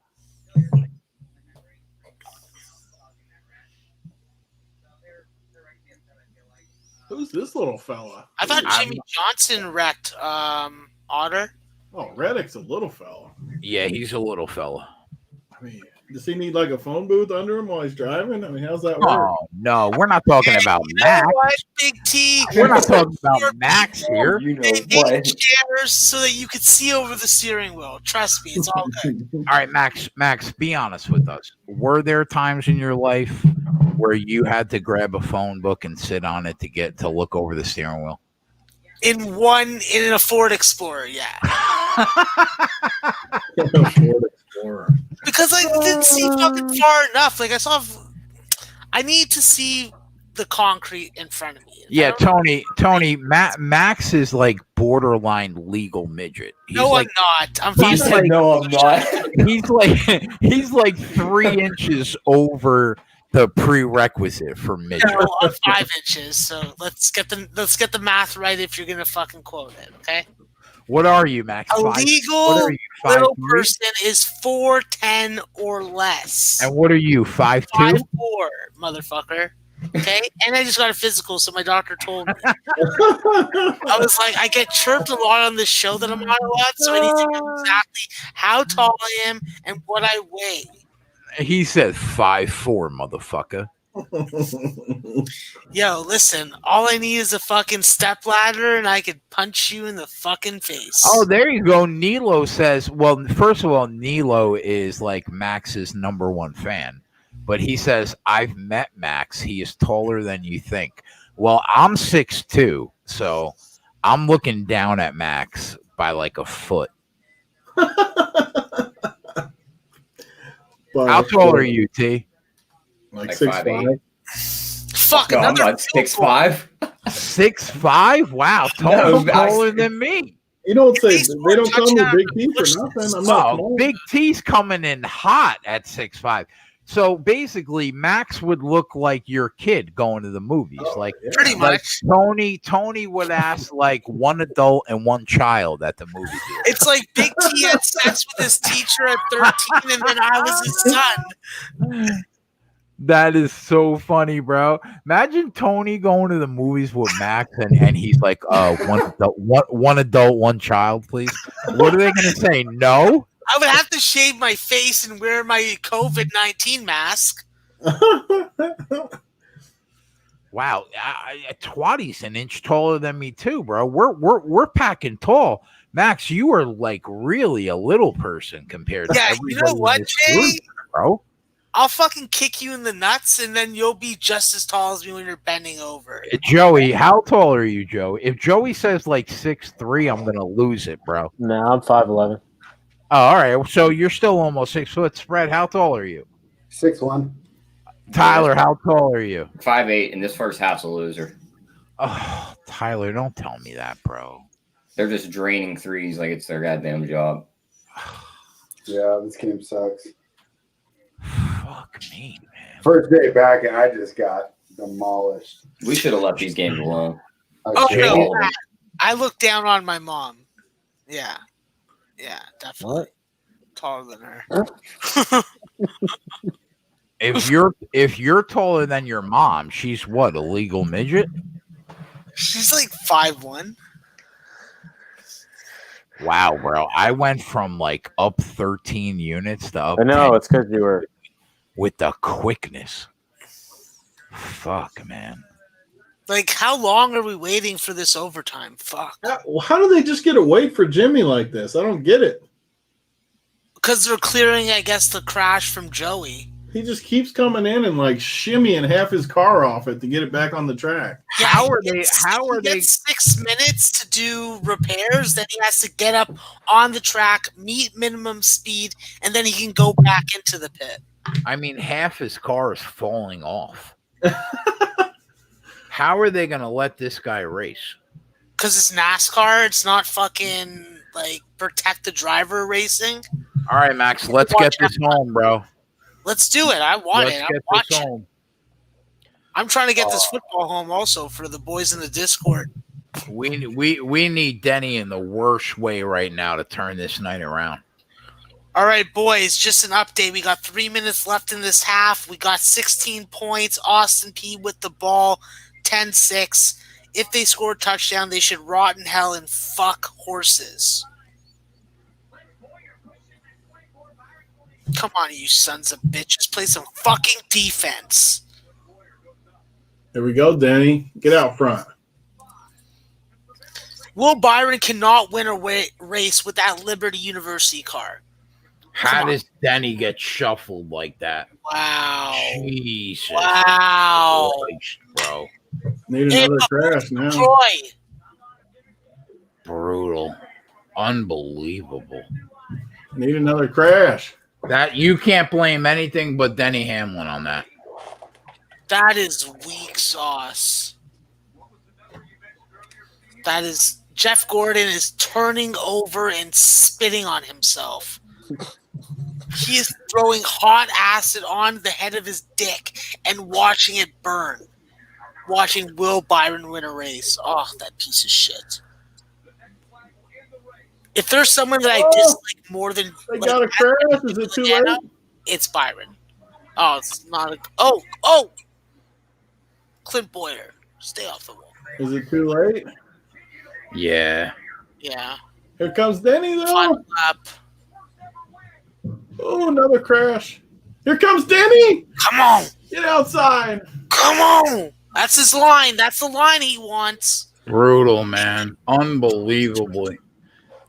Speaker 7: Who's this little fella?
Speaker 5: I thought Jimmy Johnson wrecked Otter.
Speaker 7: Oh, Reddick's a little fella.
Speaker 1: Yeah, he's a little fella.
Speaker 7: I mean, does he need like a phone booth under him while he's driving? I mean, how's that work?
Speaker 1: Oh, no, we're not talking about
Speaker 5: You know
Speaker 1: Max.
Speaker 5: what, Big T?
Speaker 1: We're not talking about Max here.
Speaker 4: You know
Speaker 5: They
Speaker 4: what?
Speaker 5: made chairs so that you could see over the steering wheel. Trust me, it's all good.
Speaker 1: All right, Max, be honest with us. Were there times in your life where you had to grab a phone book and sit on it to look over the steering wheel?
Speaker 5: In a Ford Explorer, yeah.
Speaker 7: Ford Explorer.
Speaker 5: Because I didn't see fucking far enough. Like I need to see the concrete in front of me.
Speaker 1: Yeah, Tony, Max is like borderline legal midget.
Speaker 5: No,
Speaker 1: like,
Speaker 5: I'm not. I'm
Speaker 1: he's
Speaker 5: fine.
Speaker 1: like-
Speaker 4: No, I'm not.
Speaker 1: he's like 3 inches over the prerequisite for midget.
Speaker 5: No, I'm 5 inches. So let's get the math right if you're gonna fucking quote it. Okay.
Speaker 1: What are you, Max?
Speaker 5: A
Speaker 1: 5?
Speaker 5: legal
Speaker 1: What are you,
Speaker 5: little
Speaker 1: 5'3"?
Speaker 5: person is 4'10" or less.
Speaker 1: And what are you, 5'2"?
Speaker 5: 5'4", motherfucker. Okay, and I just got a physical, so my doctor told me. I was like, I get chirped a lot on this show that I'm on a lot, so I need to know exactly how tall I am and what I weigh.
Speaker 1: He said 5'4", motherfucker.
Speaker 5: Yo, listen, all I need is a fucking step ladder and I could punch you in the fucking face.
Speaker 1: Oh, there you go. Nilo says, well, first of all, Nilo is like Max's #1 fan. But he says, I've met Max. He is taller than you think. Well, I'm 6'2", so I'm looking down at Max by like a foot. How tall are you, T?
Speaker 7: Like
Speaker 4: 5'8".
Speaker 7: 6'5".
Speaker 5: Fuck,
Speaker 4: No, I'm
Speaker 5: another
Speaker 4: not 6'5".
Speaker 1: 6'5"? Wow,
Speaker 4: No,
Speaker 1: taller than me.
Speaker 7: You don't say
Speaker 5: He's
Speaker 7: they don't come with big teeth
Speaker 5: touchdown.
Speaker 7: for nothing. I'm not
Speaker 1: Oh,
Speaker 7: small.
Speaker 1: Big T's coming in hot at 6'5". So basically, Max would look like your kid going to the movies. Like
Speaker 5: Pretty much.
Speaker 1: Tony would ask like one adult and one child at the movie theater.
Speaker 5: It's like Big T had sex with his teacher at 13 and then I was his son.
Speaker 1: That is so funny, bro. Imagine Tony going to the movies with Max and he's like, one adult, one child, please. What are they gonna say? No?
Speaker 5: I would have to shave my face and wear my COVID-19 mask.
Speaker 1: Wow, Twatty's an inch taller than me too, bro. We're packing tall. Max, you are like really a little person compared to everybody.
Speaker 5: You know what,
Speaker 1: in this
Speaker 5: Jay?
Speaker 1: group, bro?
Speaker 5: I'll fucking kick you in the nuts and then you'll be just as tall as me when you're bending over.
Speaker 1: Joey, how tall are you, Joey? If Joey says like 6'3", I'm gonna lose it, bro.
Speaker 8: No, I'm 5'11".
Speaker 1: Oh, all right. So you're still almost 6 foot. Spread, how tall are you?
Speaker 2: 6'1".
Speaker 1: Tyler, how tall are you?
Speaker 4: 5'8", and this first half's a loser.
Speaker 1: Oh, Tyler, don't tell me that, bro.
Speaker 4: They're just draining threes like it's their goddamn job.
Speaker 2: Yeah, this game sucks.
Speaker 1: Fuck me, man.
Speaker 2: First day back, and I just got demolished.
Speaker 4: We should have left these games alone.
Speaker 5: Oh,
Speaker 2: Okay.
Speaker 5: no. I look down on my mom. Yeah. Yeah, definitely.
Speaker 8: What?
Speaker 5: Taller than her.
Speaker 1: If you're taller than your mom, she's what, a legal midget?
Speaker 5: She's like 5'1".
Speaker 1: Wow, bro. I went from like up 13 units to up
Speaker 8: I know
Speaker 1: 10
Speaker 8: it's because you were.
Speaker 1: with the quickness. Fuck, man.
Speaker 5: Like, how long are we waiting for this overtime? Fuck.
Speaker 7: How do they just get a wait for Jimmy like this? I don't get it.
Speaker 5: Because they're clearing, I guess, the crash from Joey.
Speaker 7: He just keeps coming in and like shimmying half his car off it to get it back on the track.
Speaker 5: Yeah,
Speaker 1: How are
Speaker 5: he
Speaker 1: they?
Speaker 5: gets-
Speaker 1: How are
Speaker 5: he
Speaker 1: they?
Speaker 5: gets 6 minutes to do repairs. Then he has to get up on the track, meet minimum speed, and then he can go back into the pit.
Speaker 1: I mean, half his car is falling off. How are they going to let this guy race?
Speaker 5: Because it's NASCAR. It's not fucking, like, protect the driver racing.
Speaker 1: All right, Max, let's get this home, bro.
Speaker 5: Let's do it. I want
Speaker 1: Let's
Speaker 5: it. I'm
Speaker 1: get this
Speaker 5: watching.
Speaker 1: home.
Speaker 5: I'm trying to get this football home also for the boys in the Discord.
Speaker 1: We need Denny in the worst way right now to turn this night around.
Speaker 5: All right, boys, just an update. We got 3 minutes left in this half. We got 16 points. Austin P with the ball, 10-6. If they score a touchdown, they should rot in hell and fuck horses. Come on, you sons of bitches. Play some fucking defense.
Speaker 7: There we go, Danny. Get out front.
Speaker 5: Will Byron cannot win a race with that Liberty University car.
Speaker 1: How does Denny get shuffled like that?
Speaker 5: Wow.
Speaker 1: Jesus.
Speaker 5: Wow.
Speaker 1: Christ, bro.
Speaker 7: Need another crash now.
Speaker 5: Troy.
Speaker 1: Brutal. Unbelievable.
Speaker 7: Need another crash.
Speaker 1: That you can't blame anything but Denny Hamlin on that.
Speaker 5: That is weak sauce. That is Jeff Gordon is turning over and spitting on himself. He is throwing hot acid on the head of his dick and watching it burn. Watching Will Byron win a race. Oh, that piece of shit. If there's someone that I dislike more than
Speaker 7: They got a crash. Is it too late?
Speaker 5: it's Byron. Oh, it's not a oh! Clint Boyer. Stay off the wall.
Speaker 7: Is it too late?
Speaker 1: Yeah.
Speaker 5: Yeah.
Speaker 7: Here comes Denny though.
Speaker 5: Final lap.
Speaker 7: Oh, another crash. Here comes Denny.
Speaker 5: Come on.
Speaker 7: Get outside.
Speaker 5: Come on. That's his line. That's the line he wants.
Speaker 1: Brutal, man. Unbelievably.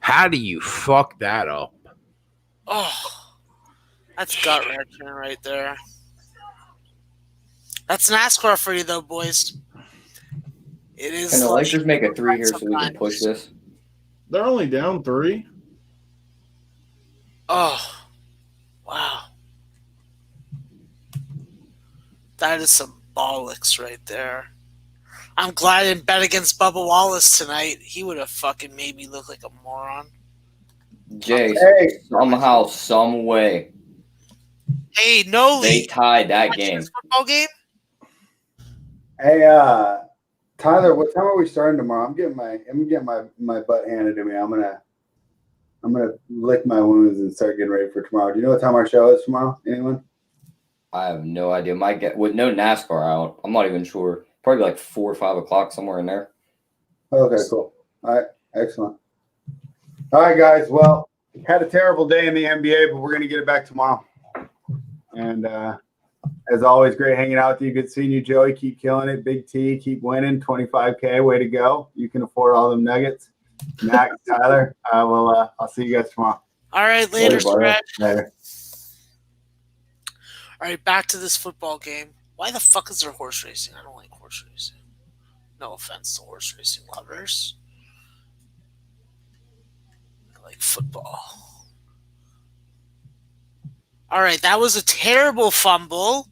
Speaker 1: How do you fuck that up?
Speaker 5: Oh, that's gut wrenching right there. That's NASCAR for you, though, boys. It is.
Speaker 4: Can the
Speaker 5: like
Speaker 4: Lakers make a 3 here so we can
Speaker 5: sometimes.
Speaker 4: push this?
Speaker 7: They're only down 3.
Speaker 5: Oh, wow. That is some bollocks right there. I'm glad I didn't bet against Bubba Wallace tonight. He would have fucking made me look like a moron.
Speaker 4: Jay,
Speaker 2: Hey.
Speaker 4: somehow, some way,
Speaker 5: Hey, no
Speaker 4: they
Speaker 5: league.
Speaker 4: tied that
Speaker 5: Watching
Speaker 4: game.
Speaker 5: this football game?
Speaker 2: Hey, Tyler, what time are we starting tomorrow? I'm getting my butt handed to me. I'm gonna lick my wounds and start getting ready for tomorrow. Do you know what time our show is tomorrow? Anyone?
Speaker 4: I have no idea. Might get with no NASCAR out. I'm not even sure. Probably like 4 or 5 o'clock, somewhere in there.
Speaker 2: Okay, cool. All right, excellent. All right, guys. Well, had a terrible day in the NBA, but we're gonna get it back tomorrow. And as always, great hanging out with you. Good seeing you, Joey. Keep killing it. Big T, keep winning. 25K, way to go. You can afford all them nuggets. Max, Tyler, I'll see you guys tomorrow.
Speaker 5: All right, later,
Speaker 4: Later, brother.
Speaker 5: Scratch.
Speaker 2: Later.
Speaker 5: All right, back to this football game. Why the fuck is there horse racing? I don't like horse racing. No offense to horse racing lovers. I like football. All right, that was a terrible fumble.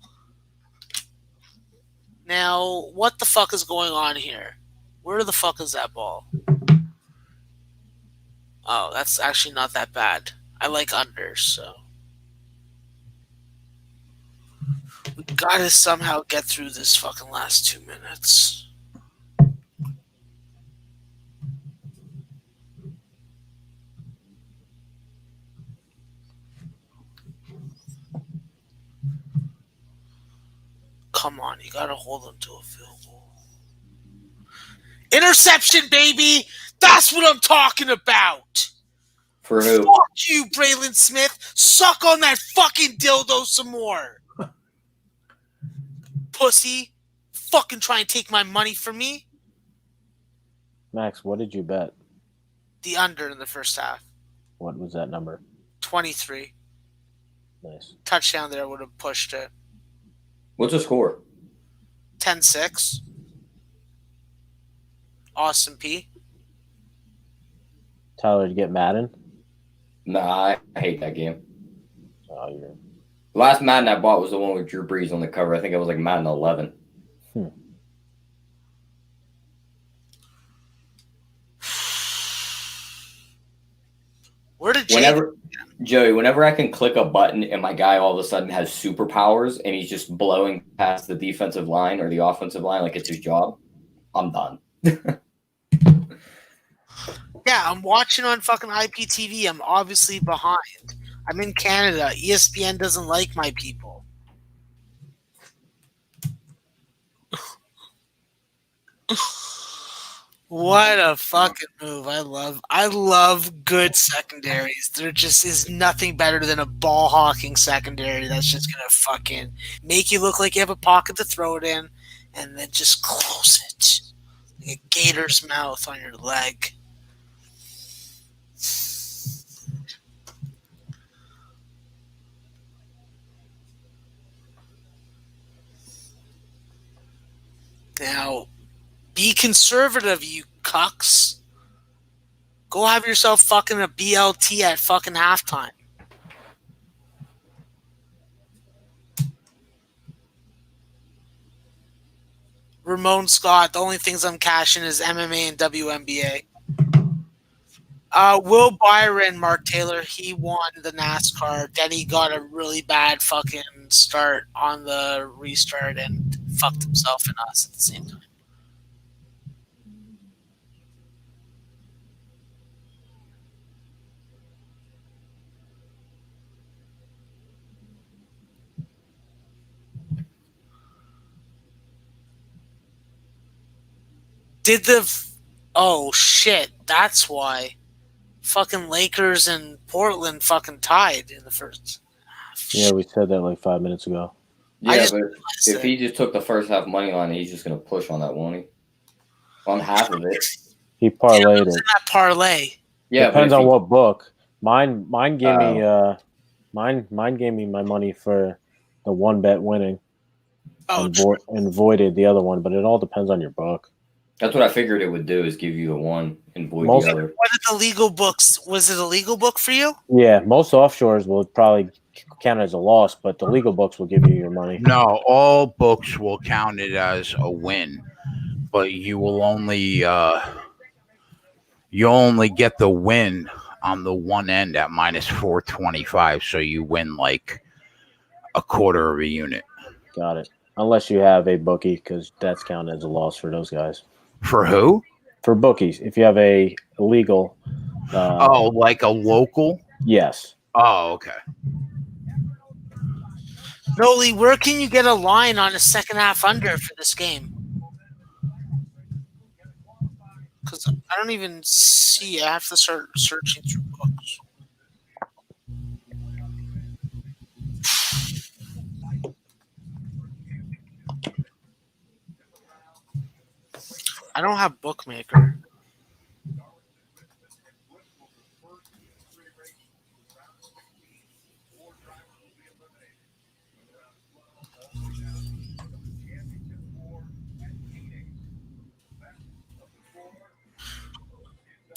Speaker 5: Now, what the fuck is going on here? Where the fuck is that ball? Oh, that's actually not that bad. I like unders, so. We gotta somehow get through this fucking last 2 minutes. Come on, you gotta hold them to a field goal. Interception, baby! That's what I'm talking about!
Speaker 4: For who?
Speaker 5: Fuck you, Braylon Smith! Suck on that fucking dildo some more! Pussy! Fucking try and take my money from me?
Speaker 8: Max, what did you bet?
Speaker 5: The under in the first half.
Speaker 8: What was that number?
Speaker 5: 23.
Speaker 8: Nice.
Speaker 5: Touchdown there would have pushed it.
Speaker 4: What's the score?
Speaker 5: 10-6. Austin P.
Speaker 8: Tyler, did you get Madden?
Speaker 4: Nah, I hate that game.
Speaker 8: Oh, you're...
Speaker 4: Last Madden I bought was the one with Drew Brees on the cover. I think it was like Madden 11.
Speaker 5: Where did Jay...
Speaker 4: Joey, whenever I can click a button and my guy all of a sudden has superpowers and he's just blowing past the defensive line or the offensive line like it's his job, I'm done.
Speaker 5: Yeah, I'm watching on fucking IPTV. I'm obviously behind. I'm in Canada. ESPN doesn't like my people. What a fucking move. I love good secondaries. There just is nothing better than a ball hawking secondary that's just gonna fucking make you look like you have a pocket to throw it in and then just close it. Like a gator's mouth on your leg. Now, be conservative, you cucks. Go have yourself fucking a BLT at fucking halftime. Ramon Scott, the only things I'm cashing is MMA and WNBA. Will Byron, Mark Taylor, he won the NASCAR. Then he got a really bad fucking start on the restart and fucked himself and us at the same time. Oh shit, that's why. Fucking Lakers and Portland fucking tied in the first.
Speaker 8: Yeah, we said that like 5 minutes ago.
Speaker 4: Yeah,
Speaker 5: just
Speaker 4: but
Speaker 5: realized
Speaker 4: if
Speaker 5: it.
Speaker 4: he just took the first half money line, he's just gonna push on that, won't he? On half of it.
Speaker 8: He parlayed
Speaker 5: It's
Speaker 8: it.
Speaker 5: not parlay.
Speaker 4: Yeah,
Speaker 8: Depends
Speaker 4: but
Speaker 8: on
Speaker 4: if
Speaker 8: what book. Mine gave me
Speaker 4: Oh.
Speaker 8: mine gave me my money for the one bet winning
Speaker 5: Oh,
Speaker 8: and voided the other one, but it all depends on your book.
Speaker 4: that's what I figured it would do is give you the one and void
Speaker 8: Most-
Speaker 4: the other.
Speaker 5: what did the legal books? Was it a legal book for you?
Speaker 8: Yeah, most offshores will probably count as a loss, but the legal books will give you your money.
Speaker 1: No, all books will count it as a win, but you'll only get the win on the one end at minus 425, so you win like a quarter of a unit.
Speaker 8: Got it. Unless you have a bookie, because that's counted as a loss for those guys.
Speaker 1: For who?
Speaker 8: For bookies, if you have a legal,
Speaker 1: Like a local?
Speaker 8: yes,
Speaker 1: Oh, okay.
Speaker 5: Noli, where can you get a line on a second half under for this game? Because I don't even see. I have to start searching through books. I don't have Bookmaker.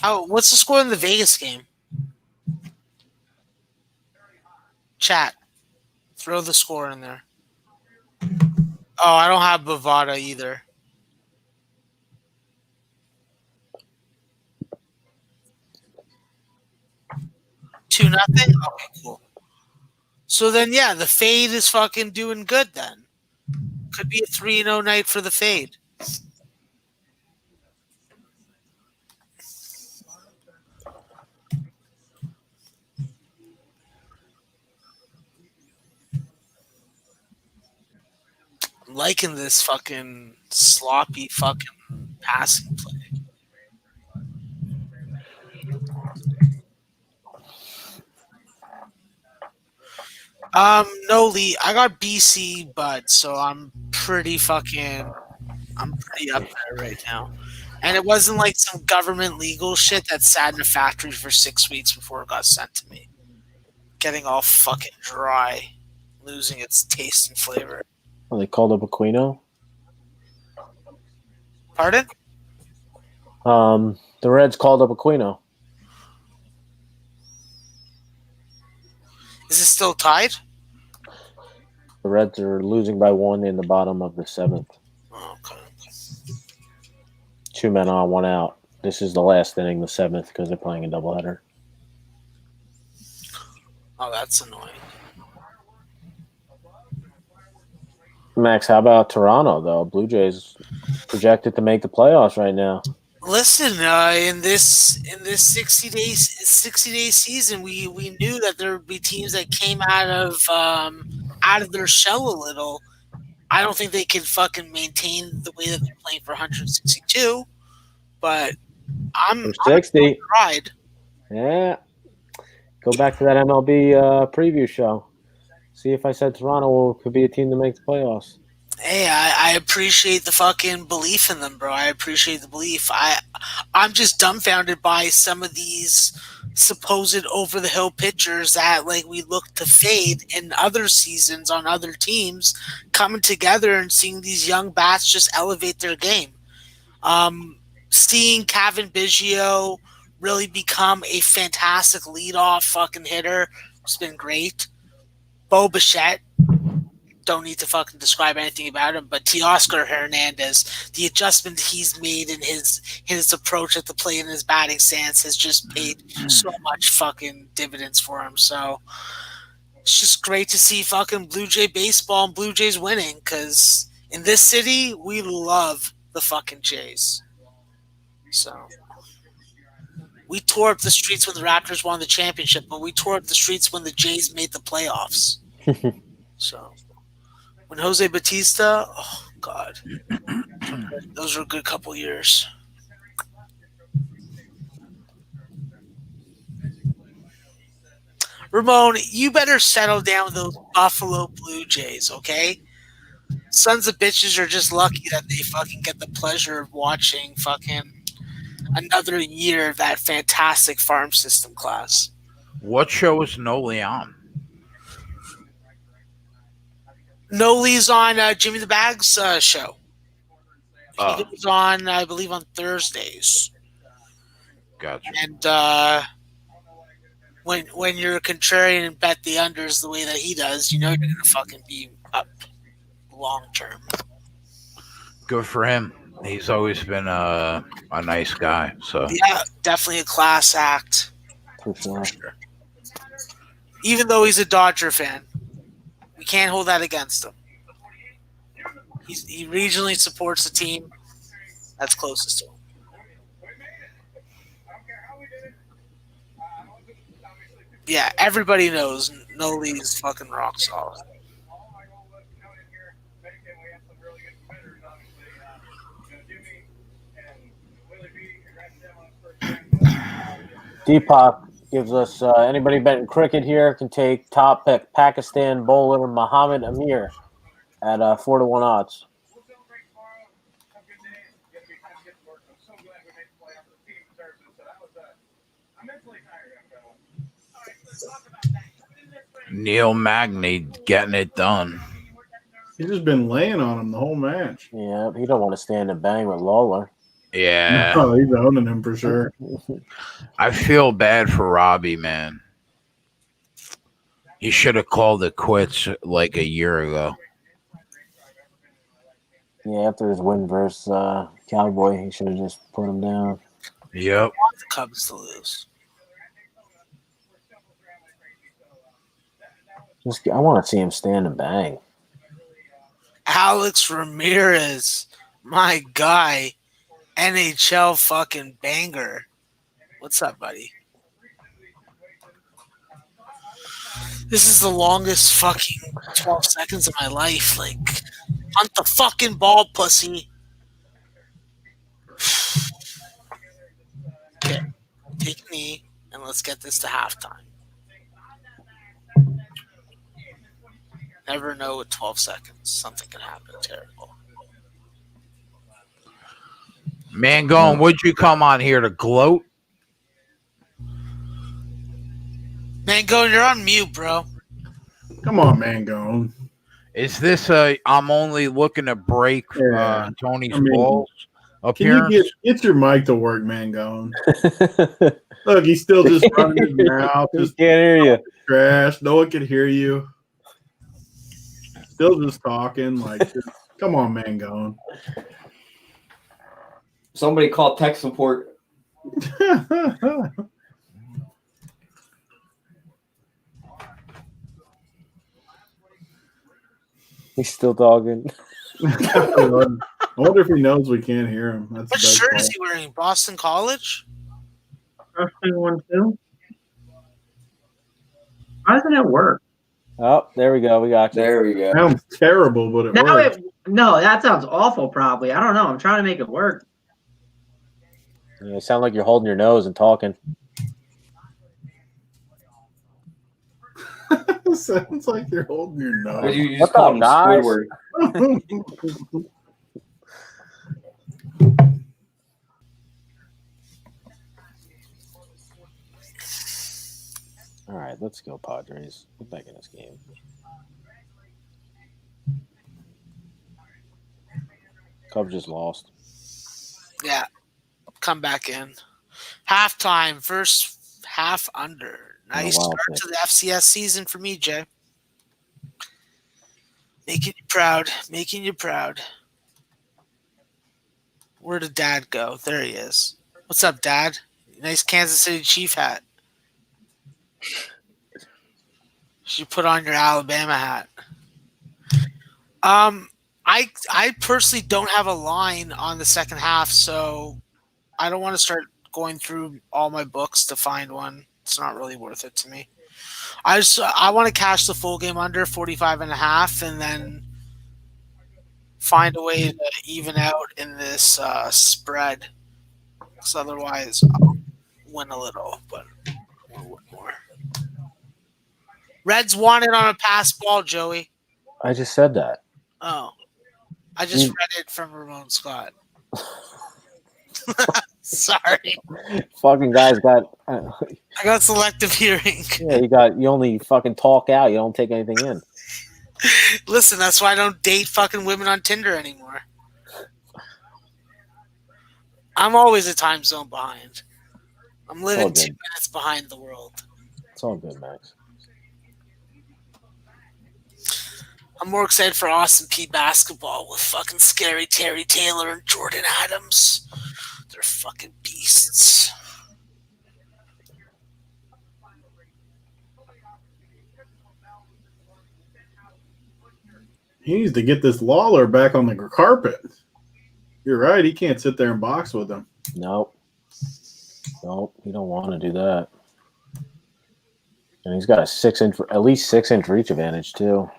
Speaker 5: Oh, what's the score in the Vegas game? Chat. Throw the score in there. Oh, I don't have Bovada either. 2-0? Okay, cool. So then, yeah, the fade is fucking doing good then. Could be a 3-0 night for the fade. I'm liking this fucking sloppy fucking passing play. No, Lee, I got BC Bud, so I'm pretty up there right now. And it wasn't like some government legal shit that sat in a factory for 6 weeks before it got sent to me. Getting all fucking dry, losing its taste and flavor.
Speaker 8: well, they called up Aquino.
Speaker 5: Pardon?
Speaker 8: The Reds called up Aquino.
Speaker 5: Is it still tied?
Speaker 8: The Reds are losing by 1 in the bottom of the 7th.
Speaker 5: Oh, okay.
Speaker 8: 2 men on, 1 out. This is the last inning, the 7th, because they're playing a doubleheader.
Speaker 5: Oh, that's annoying.
Speaker 8: Max, how about Toronto, though? Blue Jays projected to make the playoffs right now.
Speaker 5: Listen, in this 60-day season, we knew that there would be teams that came out of their shell a little. I don't think they can fucking maintain the way that they're playing for 162, but I'm
Speaker 8: 60.
Speaker 5: tried.
Speaker 8: Yeah. Go back to that MLB preview show. See if I said Toronto could be a team to make the playoffs.
Speaker 5: Hey, I appreciate the fucking belief in them, bro. I appreciate the belief. I'm just dumbfounded by some of these supposed over-the-hill pitchers that like we look to fade in other seasons on other teams coming together and seeing these young bats just elevate their game. Seeing Kevin Biggio really become a fantastic leadoff fucking hitter has been great. Bo Bichette, don't need to fucking describe anything about him, but Teoscar Hernandez, the adjustment he's made in his approach at the plate and his batting stance has just paid so much fucking dividends for him. So it's just great to see fucking Blue Jay baseball and Blue Jays winning, because in this city, we love the fucking Jays. So we tore up the streets when the Raptors won the championship, but we tore up the streets when the Jays made the playoffs. So when Jose Bautista, oh God, those were a good couple years. Ramon, you better settle down with those Buffalo Blue Jays, okay? sons of bitches are just lucky that they fucking get the pleasure of watching fucking another year of that fantastic farm system class.
Speaker 1: What show is Noli on?
Speaker 5: Noli's on Jimmy the Bags show. He
Speaker 1: Oh.
Speaker 5: goes on, I believe, on Thursdays.
Speaker 1: Gotcha.
Speaker 5: And when you're a contrarian and bet the unders the way that he does, you know you're gonna fucking be up long term.
Speaker 1: Good for him. He's always been a nice guy. So
Speaker 5: Yeah, definitely a class act.
Speaker 8: For sure.
Speaker 5: Even though he's a Dodger fan, we can't hold that against him. He regionally supports the team that's closest to him. Yeah, everybody knows Noli's fucking rock solid.
Speaker 8: Deepak gives us anybody betting cricket here can take top pick Pakistan bowler Muhammad Amir at 4-1 odds.
Speaker 1: Neil Magny getting it done.
Speaker 7: He's just been laying on him the whole match.
Speaker 8: Yeah, he don't want to stand and bang with Lawler.
Speaker 1: Yeah.
Speaker 7: Oh, he's owning him for sure.
Speaker 1: I feel bad for Robbie, man. He should have called it quits like a year ago.
Speaker 8: Yeah, after his win versus Cowboy, he should have just put him down.
Speaker 1: Yep.
Speaker 5: I want the Cubs to lose.
Speaker 8: I want to see him stand and bang.
Speaker 5: Alex Ramirez, my guy, NHL fucking banger. What's up, buddy? This is the longest fucking 12 seconds of my life. Like, hunt the fucking ball, pussy. Okay, take a knee and let's get this to halftime. Never know with 12 seconds. Something can happen terrible.
Speaker 1: Mangone, would you come on here to gloat?
Speaker 5: Mango, you're on mute, bro.
Speaker 7: Come on, Mangone.
Speaker 1: Is this I'm only looking to break Tony's balls
Speaker 7: Can
Speaker 1: appearance?
Speaker 7: you get your mic to work, Mangone? Look, he's still just running his mouth. Just
Speaker 8: Can't hear you.
Speaker 7: trash. No one can hear you. Still just talking. Come on, Mangone.
Speaker 4: Somebody call tech support.
Speaker 8: He's still talking.
Speaker 7: I wonder if he knows we can't hear him. That's
Speaker 5: What
Speaker 7: the best
Speaker 5: shirt
Speaker 7: part.
Speaker 5: is he wearing? Boston College?
Speaker 3: Freshman 1-2. How doesn't it work?
Speaker 8: Oh, there we go. We got you.
Speaker 4: There we go.
Speaker 7: Sounds terrible, but it
Speaker 3: Now
Speaker 7: works.
Speaker 3: no, that sounds awful. Probably. I don't know. I'm trying to make it work.
Speaker 8: You sound like you're holding your nose and talking.
Speaker 7: Sounds like you're holding your nose.
Speaker 4: You just
Speaker 8: What's
Speaker 4: called
Speaker 8: up,
Speaker 4: him
Speaker 8: guys?
Speaker 4: Squidward.
Speaker 8: All right, let's go, Padres. Get back in this game. Cubs just lost.
Speaker 5: Yeah. Come back in. Halftime, first half under. Nice
Speaker 8: wow,
Speaker 5: start
Speaker 8: pick.
Speaker 5: to the FCS season for me, Jay. Making you proud. Making you proud. Where did Dad go? There he is. What's up, Dad? Nice Kansas City Chief hat. You put on your Alabama hat. I personally don't have a line on the second half, so I don't want to start going through all my books to find one. It's not really worth it to me. I want to cash the full game under 45.5 and then find a way to even out in this spread. Because otherwise I'll win a little, but we'll win more. Reds won it on a pass ball, Joey.
Speaker 8: I just said that.
Speaker 5: Oh. I just read it from Ramon Scott. Sorry.
Speaker 8: Fucking guy's got.
Speaker 5: I got selective hearing.
Speaker 8: Yeah, you only fucking talk out. You don't take anything in.
Speaker 5: Listen, that's why I don't date fucking women on Tinder anymore. I'm always a time zone behind. I'm living 2 minutes behind the world.
Speaker 8: It's all good, Max.
Speaker 5: I'm more excited for Austin P basketball with fucking Scary Terry Taylor and Jordan Adams. They're fucking beasts.
Speaker 7: He needs to get this Lawler back on the carpet. You're right. He can't sit there and box with him.
Speaker 8: Nope, you don't want to do that. And he's got a at least 6 inch reach advantage too.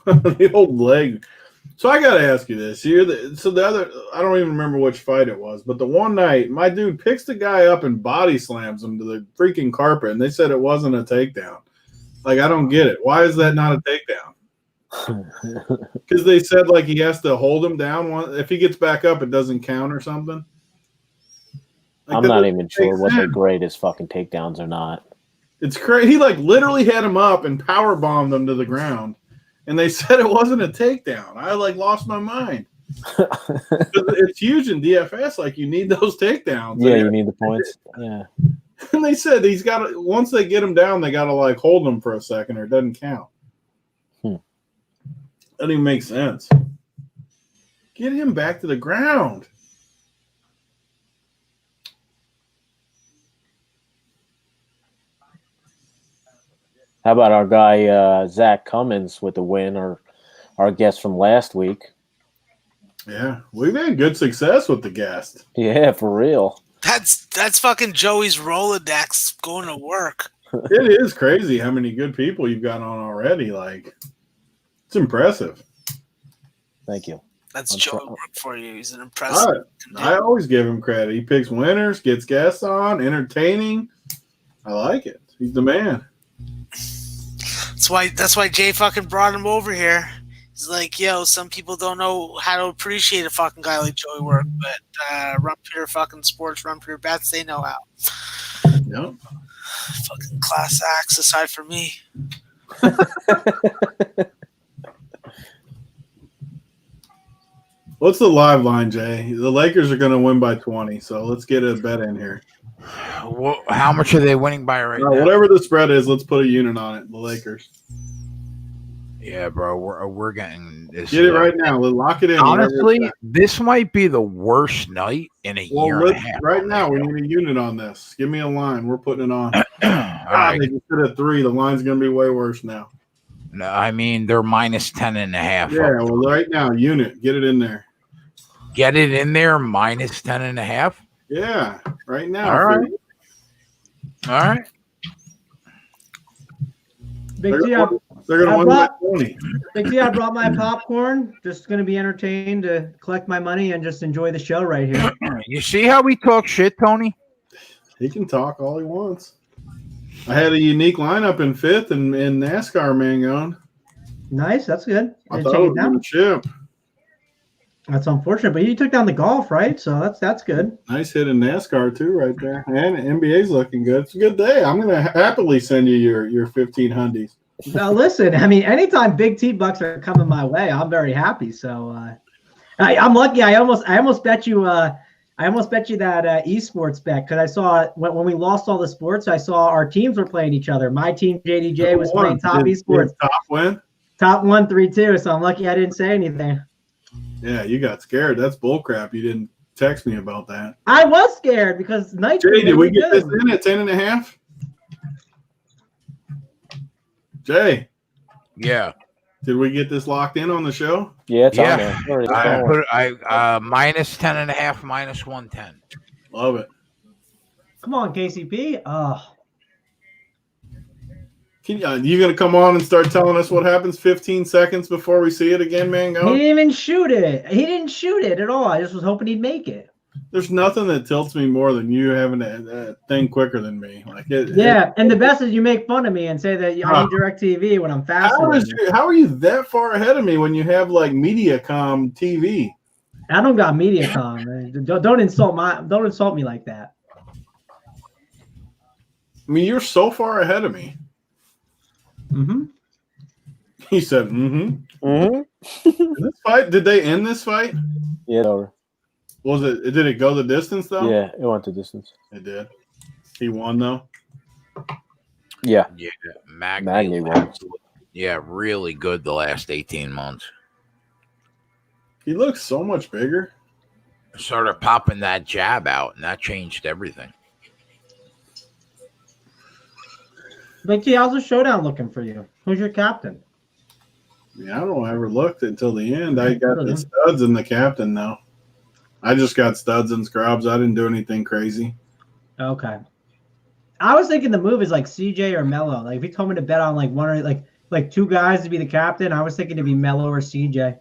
Speaker 7: The old leg. So I got to ask you this. I don't even remember which fight it was, but the one night my dude picks the guy up and body slams him to the freaking carpet, and they said it wasn't a takedown. Like, I don't get it. Why is that not a takedown? Because they said like he has to hold him down. If he gets back up, it doesn't count or something. Like,
Speaker 8: I'm not even sure what the greatest fucking takedowns are not.
Speaker 7: It's crazy. He like literally had him up and power bombed him to the ground. And they said it wasn't a takedown. I like lost my mind. It's huge in DFS. Like, you need those takedowns.
Speaker 8: Yeah, you need the points. Yeah.
Speaker 7: And they said he's got to, once they get him down, they got to like hold him for a second or it doesn't count. Doesn't even make sense. Get him back to the ground.
Speaker 8: How about our guy Zach Cummins with the win, or our guest from last week?
Speaker 7: Yeah, we've had good success with the guest.
Speaker 8: Yeah, for real.
Speaker 5: That's fucking Joey's Rolodex going to work.
Speaker 7: It is crazy how many good people you've got on already. Like, it's impressive.
Speaker 8: Thank you.
Speaker 5: That's Joey work for you. He's an impressive.
Speaker 7: I always give him credit. He picks winners, gets guests on, entertaining. I like it. He's the man.
Speaker 5: That's why Jay fucking brought him over here. He's like, yo, some people don't know how to appreciate a fucking guy like Joey Work, but Run Peter fucking Sports, Run Peter Bets, they know how.
Speaker 7: Yep.
Speaker 5: Fucking class acts aside from me.
Speaker 7: What's the live line, Jay? The Lakers are going to win by 20, so let's get a bet in here.
Speaker 1: Well, how much are they winning by right now?
Speaker 7: Whatever the spread is, let's put a unit on it. The Lakers.
Speaker 1: Yeah, bro, we're getting this.
Speaker 7: Get it right now. Let's lock it in.
Speaker 1: Honestly, this might be the worst night in a year and a half.
Speaker 7: Right now, we need a unit on this. Give me a line. We're putting it on.
Speaker 1: All right.
Speaker 7: They just hit a 3. The line's going to be way worse now.
Speaker 1: No, I mean, they're minus 10.5.
Speaker 7: Yeah, well, right now, unit. Get it in there.
Speaker 1: Get it in there, minus 10.5.
Speaker 7: Yeah, right now.
Speaker 1: All right. All right.
Speaker 3: Big T,
Speaker 7: They're going to win by 20.
Speaker 3: Big T, I brought my popcorn. Just going to be entertained to collect my money and just enjoy the show right here.
Speaker 1: You see how we talk shit, Tony?
Speaker 7: He can talk all he wants. I had a unique lineup in 5th and in NASCAR, man, going.
Speaker 3: Nice. That's good.
Speaker 7: I
Speaker 3: Didn't
Speaker 7: thought
Speaker 3: take
Speaker 7: it
Speaker 3: it
Speaker 7: was
Speaker 3: down.
Speaker 7: going to chip.
Speaker 3: That's unfortunate, but you took down the golf, right? So that's good.
Speaker 7: Nice hit in NASCAR, too, right there. And NBA's looking good. It's a good day. I'm going to happily send you your 15 hundies.
Speaker 3: Now, listen, I mean, anytime Big T bucks are coming my way, I'm very happy. So I'm lucky. I almost bet you that esports bet because I saw when we lost all the sports, I saw our teams were playing each other. My team, JDJ, was playing Top Esports.
Speaker 7: Top win?
Speaker 3: Top 1-3-2. So I'm lucky I didn't say anything.
Speaker 7: Yeah, you got scared. That's bullcrap. You didn't text me about that.
Speaker 3: I was scared because night.
Speaker 7: Jay, did we get this in at 10.5? Jay.
Speaker 1: Yeah.
Speaker 7: Did we get this locked in on the show?
Speaker 8: Yeah, it's
Speaker 1: Yeah.
Speaker 8: on there. Already
Speaker 1: I
Speaker 8: going.
Speaker 1: put it, minus 10.5, minus 110.
Speaker 7: Love it.
Speaker 3: Come on, KCP. Oh,
Speaker 7: You going to come on and start telling us what happens 15 seconds before we see it again, man?
Speaker 3: he didn't even shoot it. He didn't shoot it at all. I just was hoping he'd make it.
Speaker 7: There's nothing that tilts me more than you having a thing quicker than me. Like
Speaker 3: and the best is you make fun of me and say that I need DirecTV when I'm faster.
Speaker 7: How are you that far ahead of me when you have like MediaCom TV?
Speaker 3: I don't got MediaCom. Man. Don't insult me like that.
Speaker 7: I mean, you're so far ahead of me.
Speaker 3: Mm-hmm.
Speaker 7: He said, mm-hmm.
Speaker 8: Mm-hmm.
Speaker 7: This fight, did they end this fight?
Speaker 8: Yeah, over.
Speaker 7: Did it go the distance though?
Speaker 8: Yeah, it went the distance.
Speaker 7: It did. He won though.
Speaker 8: Yeah.
Speaker 1: Yeah,
Speaker 8: Magny won.
Speaker 1: Yeah, really good the last 18 months.
Speaker 7: He looks so much bigger.
Speaker 1: Started popping that jab out, and that changed everything.
Speaker 3: But how's the showdown looking for you? Who's your captain?
Speaker 7: Yeah, I don't ever looked until the end. I got the studs and the captain now. I just got studs and scrubs. I didn't do anything crazy.
Speaker 3: Okay. I was thinking the move is like CJ or Melo. Like if you told me to bet on like one or like two guys to be the captain, I was thinking to be Melo or CJ.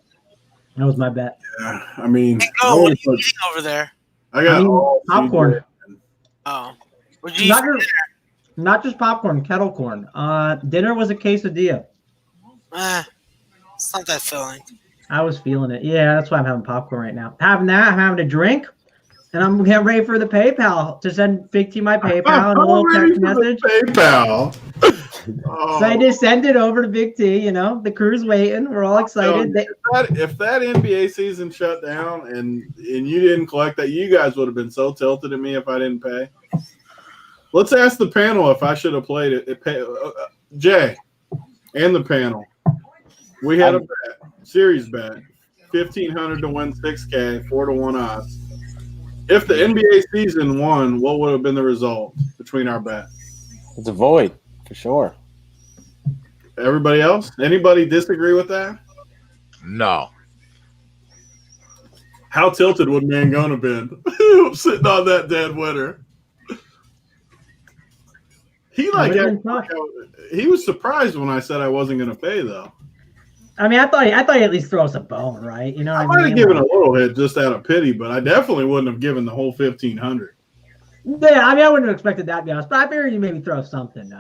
Speaker 3: That was my bet.
Speaker 7: Yeah, I mean,
Speaker 5: Oh, what are you eating over there?
Speaker 7: I got all
Speaker 3: popcorn.
Speaker 7: CJ.
Speaker 5: Oh, what'd you eat for dinner?
Speaker 3: Not just popcorn, kettle corn. Dinner was a quesadilla.
Speaker 5: It's not that filling.
Speaker 3: I was feeling it. Yeah, that's why I'm having popcorn right now. Having that, I'm having a drink, and I'm getting ready for the PayPal to send Big T my PayPal and a little text message.
Speaker 7: PayPal.
Speaker 3: So I just send it over to Big T. You know, the crew's waiting. We're all excited.
Speaker 7: If that NBA season shut down and you didn't collect that, you guys would have been so tilted at me if I didn't pay. Let's ask the panel if I should have played it. Jay and the panel. We had a bet, series bet, 1,500 to win 6K, 4-1 odds. If the NBA season won, what would have been the result between our bet?
Speaker 8: It's a void for sure.
Speaker 7: Everybody else? Anybody disagree with that?
Speaker 1: No.
Speaker 7: How tilted would Mangone have been sitting on that dead winner? He was surprised when I said I wasn't going to pay though.
Speaker 3: I mean, I thought he'd at least throw us a bone, right? You know,
Speaker 7: I might have given a little hit just out of pity, but I definitely wouldn't have given the whole 1,500.
Speaker 3: Yeah, I mean, I wouldn't have expected that to be honest, but I figured you maybe throw something.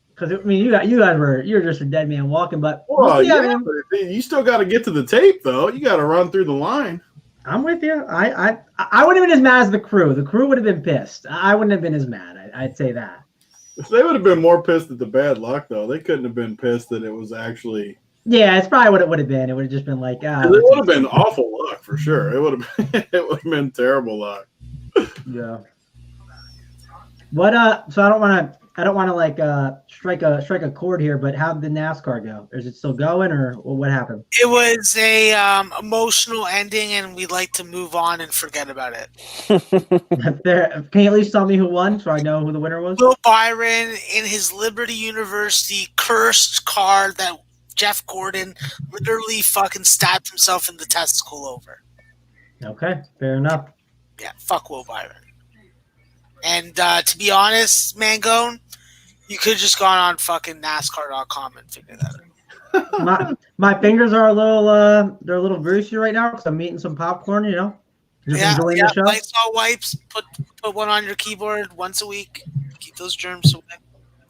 Speaker 3: Because I mean, you guys were just a dead man walking, but
Speaker 7: but you still got to get to the tape though. You got to run through the line.
Speaker 3: I'm with you. I wouldn't have been as mad as the crew. The crew would have been pissed. I wouldn't have been as mad. I'd say that.
Speaker 7: If they would have been more pissed at the bad luck though, they couldn't have been pissed that it was actually.
Speaker 3: Yeah, it's probably what it would have been. It would have just been like,
Speaker 7: it would have been awful luck for sure. It would have been terrible luck.
Speaker 3: Yeah. What so I don't want to like strike a chord here, but how did the NASCAR go? Is it still going or what happened?
Speaker 5: It was a emotional ending, and we'd like to move on and forget about it.
Speaker 3: Can you at least tell me who won so I know who the winner was?
Speaker 5: Will Byron in his Liberty University cursed car that Jeff Gordon literally fucking stabbed himself in the testicle over.
Speaker 3: Okay, fair enough.
Speaker 5: Yeah, fuck Will Byron. And to be honest, Mangone, you could have just gone on fucking NASCAR.com and figured that
Speaker 3: out. my fingers are a little greasy right now because I'm eating some popcorn, you know. Just enjoying the show.
Speaker 5: Lysol wipes, put one on your keyboard once a week. Keep those germs away.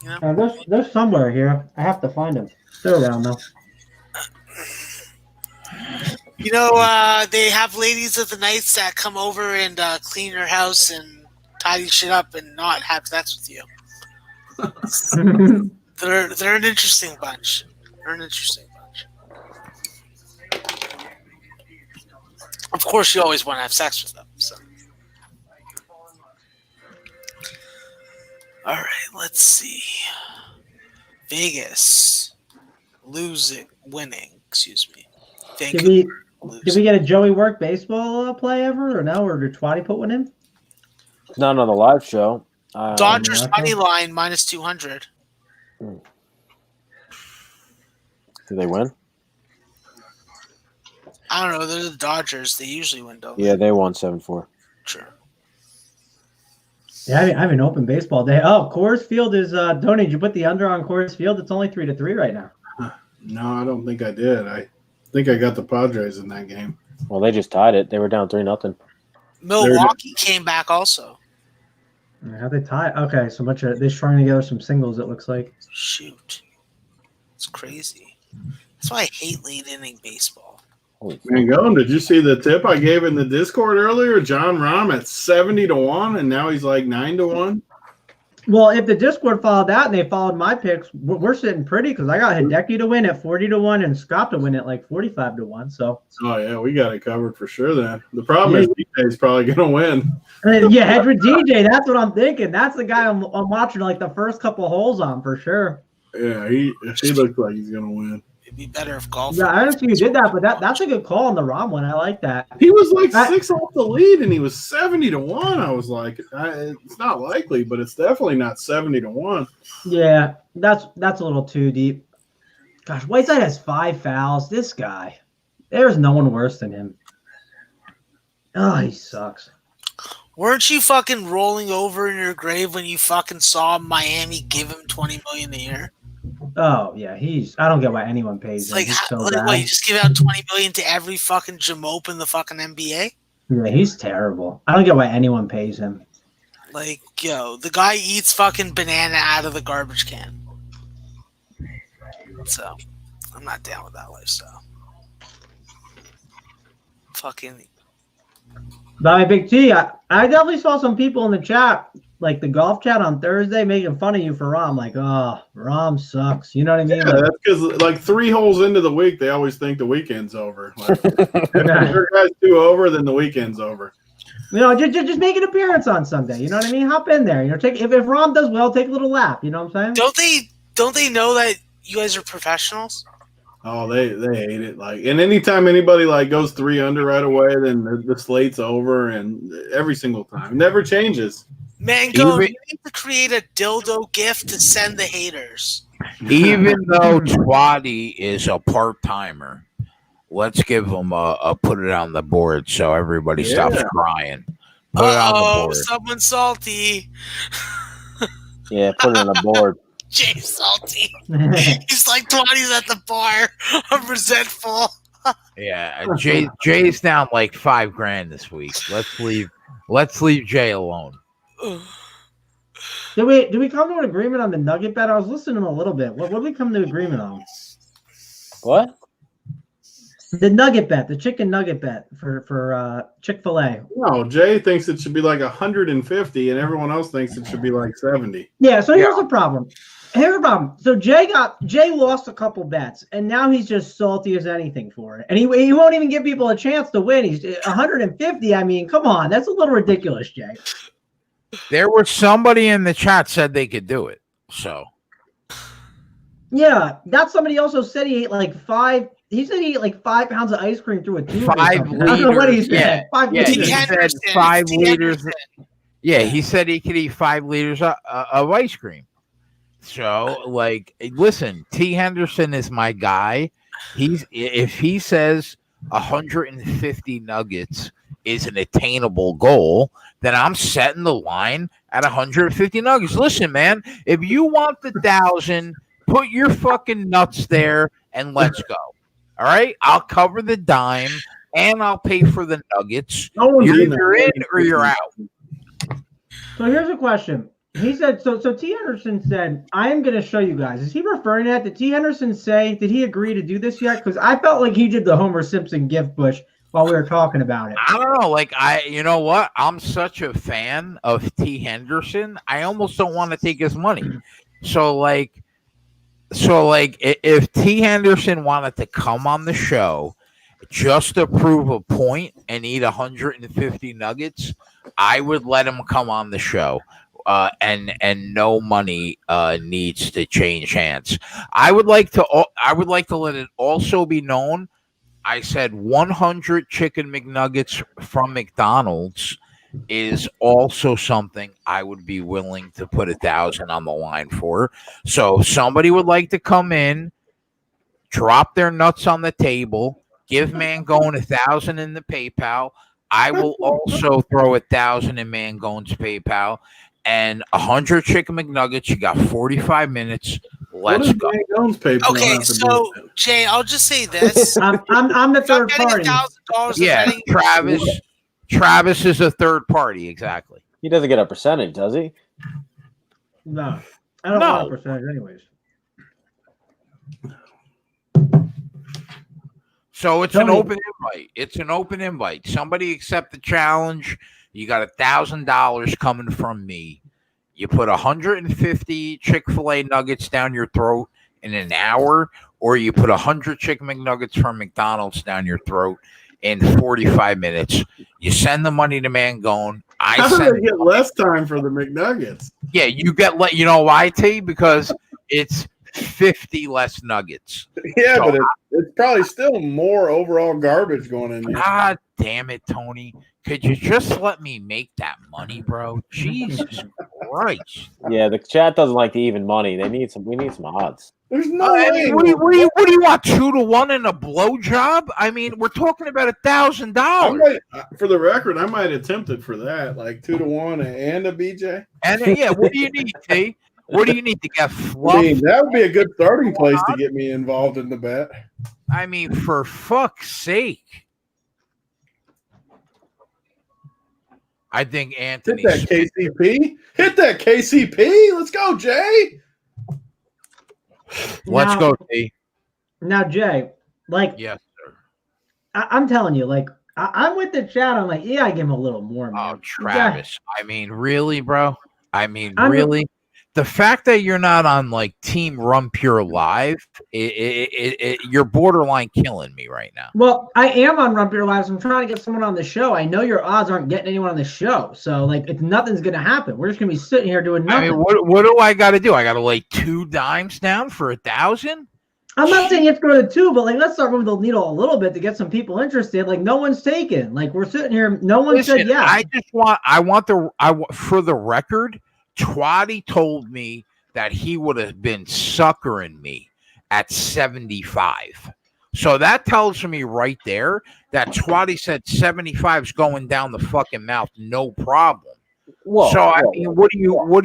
Speaker 5: You know?
Speaker 3: There's somewhere here. I have to find them. They're around though.
Speaker 5: You know, they have ladies of the nights that come over and clean your house and tidy shit up and not have sex with you. They're an interesting bunch. Of course, you always want to have sex with them. So, all right, let's see. Vegas winning. Excuse me.
Speaker 3: Did we get a Joey Work baseball play ever, or no? Or did Twatty put one in?
Speaker 8: Not on the live show.
Speaker 5: Dodgers money line minus 200.
Speaker 8: Did they win?
Speaker 5: I don't know. They're the Dodgers. They usually win, don't they?
Speaker 8: Yeah, they won 7-4.
Speaker 5: Sure.
Speaker 3: Yeah, I haven't opened baseball day. Oh, Coors Field is Tony, did you put the under on Coors Field? It's only 3-3 right now.
Speaker 7: No, I don't think I did. I think I got the Padres in that game.
Speaker 8: Well, they just tied it. They were down 3-0.
Speaker 5: Milwaukee came back also.
Speaker 3: How they tie? Okay, so much they strung together some singles. It looks like.
Speaker 5: Shoot, it's crazy. That's why I hate late inning baseball.
Speaker 7: Mangone, did you see the tip I gave in the Discord earlier? John Rahm at 70-1, and now he's like 9-1.
Speaker 3: Well, if the Discord followed that and they followed my picks, we're sitting pretty because I got Hideki to win at 40-1 and Scott to win at like 45-1 . So.
Speaker 7: Oh yeah, we got it covered for sure. Then the problem is DJ's probably gonna win.
Speaker 3: Yeah, head with DJ. That's what I'm thinking. That's the guy I'm watching like the first couple holes on for sure.
Speaker 7: Yeah, he looks like he's gonna win.
Speaker 5: It'd be better if golf.
Speaker 3: Yeah, I don't see you did that, but that's a good call on the Rom one. I like that.
Speaker 7: He was like 6 off the lead, and he was 70-1. I was like, it's not likely, but it's definitely not 70-1.
Speaker 3: Yeah, that's a little too deep. Gosh, Whiteside has 5 fouls. This guy, there's no one worse than him. Oh, he sucks.
Speaker 5: Weren't you fucking rolling over in your grave when you fucking saw Miami give him $20 million a year?
Speaker 3: Oh yeah, I don't get why anyone pays him.
Speaker 5: Like,
Speaker 3: He's so
Speaker 5: like
Speaker 3: bad.
Speaker 5: what, you just give out $20 million to every fucking jamope in the fucking NBA?
Speaker 3: Yeah, he's terrible. I don't get why anyone pays him.
Speaker 5: Like, yo, the guy eats fucking banana out of the garbage can. So, I'm not down with that lifestyle. Fucking.
Speaker 3: By Big T, I definitely saw some people in the chat, like the golf chat on Thursday, making fun of you for Rom. Like, oh, Rom sucks. You know what I mean?
Speaker 7: Yeah, that's because like 3 holes into the week, they always think the weekend's over. Like, if your guy's 2 over, then the weekend's over.
Speaker 3: You know, just make an appearance on Sunday. You know what I mean? Hop in there. You know, if Rom does well, take a little lap. You know what I'm saying?
Speaker 5: Don't they know that you guys are professionals?
Speaker 7: Oh, they hate it. Like, and anytime anybody like goes 3 under right away, then the slate's over, and every single time, it never changes.
Speaker 5: Mango, you need to create a dildo gift to send the haters.
Speaker 1: Even though Twatty is a part-timer, let's give him a put it on the board so everybody stops crying. Put it on the board.
Speaker 5: Someone's salty.
Speaker 8: Yeah, put it on the board.
Speaker 5: Jay's salty. He's like, Twatty's at the bar. I'm resentful.
Speaker 1: Yeah, Jay's down like $5,000 this week. Let's leave Jay alone.
Speaker 3: Did we come to an agreement on the Nugget bet? I was listening a little bit. What did we come to agreement on?
Speaker 8: What?
Speaker 3: The Nugget bet, the chicken nugget bet for Chick-fil-A.
Speaker 7: No, Jay thinks it should be like 150, and everyone else thinks it should be like 70.
Speaker 3: Yeah, so here's the problem. So Jay lost a couple bets, and now he's just salty as anything for it. And he won't even give people a chance to win. He's 150. I mean, come on, that's a little ridiculous, Jay.
Speaker 1: There was somebody in the chat said they could do it. So
Speaker 3: yeah, that somebody also said he ate like 5. He said he ate like 5 pounds of ice cream through a tube.
Speaker 1: 5 liters.
Speaker 3: I don't know what he said.
Speaker 1: Yeah,
Speaker 3: 5
Speaker 1: he
Speaker 3: liters.
Speaker 1: said 5 liters. Yeah, he said he could eat 5 liters of ice cream. So, like, listen, T. Henderson is my guy. If he says 150 nuggets is an attainable goal, then I'm setting the line at 150 nuggets. Listen, man, if you want the 1,000, put your fucking nuts there and let's go. All right, I'll cover the dime and I'll pay for the nuggets. You're either in or you're out.
Speaker 3: So here's a question. He said, so T. Henderson said, I am going to show you guys. Is he referring to that? Did T. Henderson say, did he agree to do this yet? Because I felt like he did the Homer Simpson gift push while we were talking about it.
Speaker 1: I don't know. Like, you know what? I'm such a fan of T. Henderson. I almost don't want to take his money. So, if T. Henderson wanted to come on the show just to prove a point and eat 150 nuggets, I would let him come on the show. And no money needs to change hands. I would like to let it also be known. I said 100 chicken McNuggets from McDonald's is also something I would be willing to put 1,000 on the line for. So if somebody would like to come in, drop their nuts on the table, give Mangone 1,000 in the PayPal. I will also throw 1,000 in Mangone's PayPal. And 100 chicken McNuggets. You got 45 minutes. Let's go.
Speaker 5: Okay, so
Speaker 3: Jay,
Speaker 5: I'll just say this:
Speaker 3: I'm the third party.
Speaker 1: Yeah, Travis is a third party, exactly.
Speaker 8: He doesn't get a percentage, does he?
Speaker 3: No, I don't
Speaker 1: No.
Speaker 3: want a percentage anyways.
Speaker 1: So it's
Speaker 3: Tony.
Speaker 1: an open invite. It's an open invite. Somebody accept the challenge. You got $1,000 coming from me. You put 150 Chick-fil-A nuggets down your throat in an hour, or you put 100 Chicken McNuggets from McDonald's down your throat in 45 minutes. You send the money to Mangone.
Speaker 7: How do they get less time for the McNuggets?
Speaker 1: Yeah, you get you know why, T? Because it's 50 less nuggets.
Speaker 7: Yeah,
Speaker 1: So
Speaker 7: but it's probably still more overall garbage going in there.
Speaker 1: God damn it, Tony. Could you just let me make that money, bro? Jesus Christ.
Speaker 8: Yeah, the chat doesn't like the even money. We need some odds.
Speaker 7: There's no way.
Speaker 1: What do you want? 2-1 and a blowjob? I mean, we're talking about $1,000.
Speaker 7: For the record, I might attempt it for that, like 2-1 and a BJ.
Speaker 1: And yeah, what do you need, T? What do you need to get
Speaker 7: I
Speaker 1: fluff?
Speaker 7: mean, that would be a good starting place to get me involved in the bet.
Speaker 1: I mean, for fuck's sake. I think Anthony.
Speaker 7: Hit that KCP. Hit that KCP. Let's go, Jay.
Speaker 1: Let's go, T.
Speaker 3: Now, Jay, like,
Speaker 1: Yes, sir.
Speaker 3: I'm telling you, like, I'm with the chat. I'm like, yeah, I give him a little more, man.
Speaker 1: Oh, Travis. I mean, really, bro? I mean,
Speaker 3: I'm-
Speaker 1: really? The fact that you're not on like Team Run Pure Live, you're borderline killing me right now.
Speaker 3: Well, I am on Run Your Lives. I'm trying to get someone on the show. I know your odds aren't getting anyone on the show. So, like, nothing's going to happen. We're just going to be sitting here doing nothing.
Speaker 1: I mean, what do I got to do? I got to lay 2 dimes down for 1,000?
Speaker 3: I'm not saying you have to go to 2, but, like, let's start moving the needle a little bit to get some people interested. Like, no one's taken. Like, we're sitting here. No one said yes.
Speaker 1: For the record, Twatty told me that he would have been suckering me at 75. So that tells me right there that Twatty said 75 is going down the fucking mouth, no problem.
Speaker 8: Whoa,
Speaker 1: So I mean, what do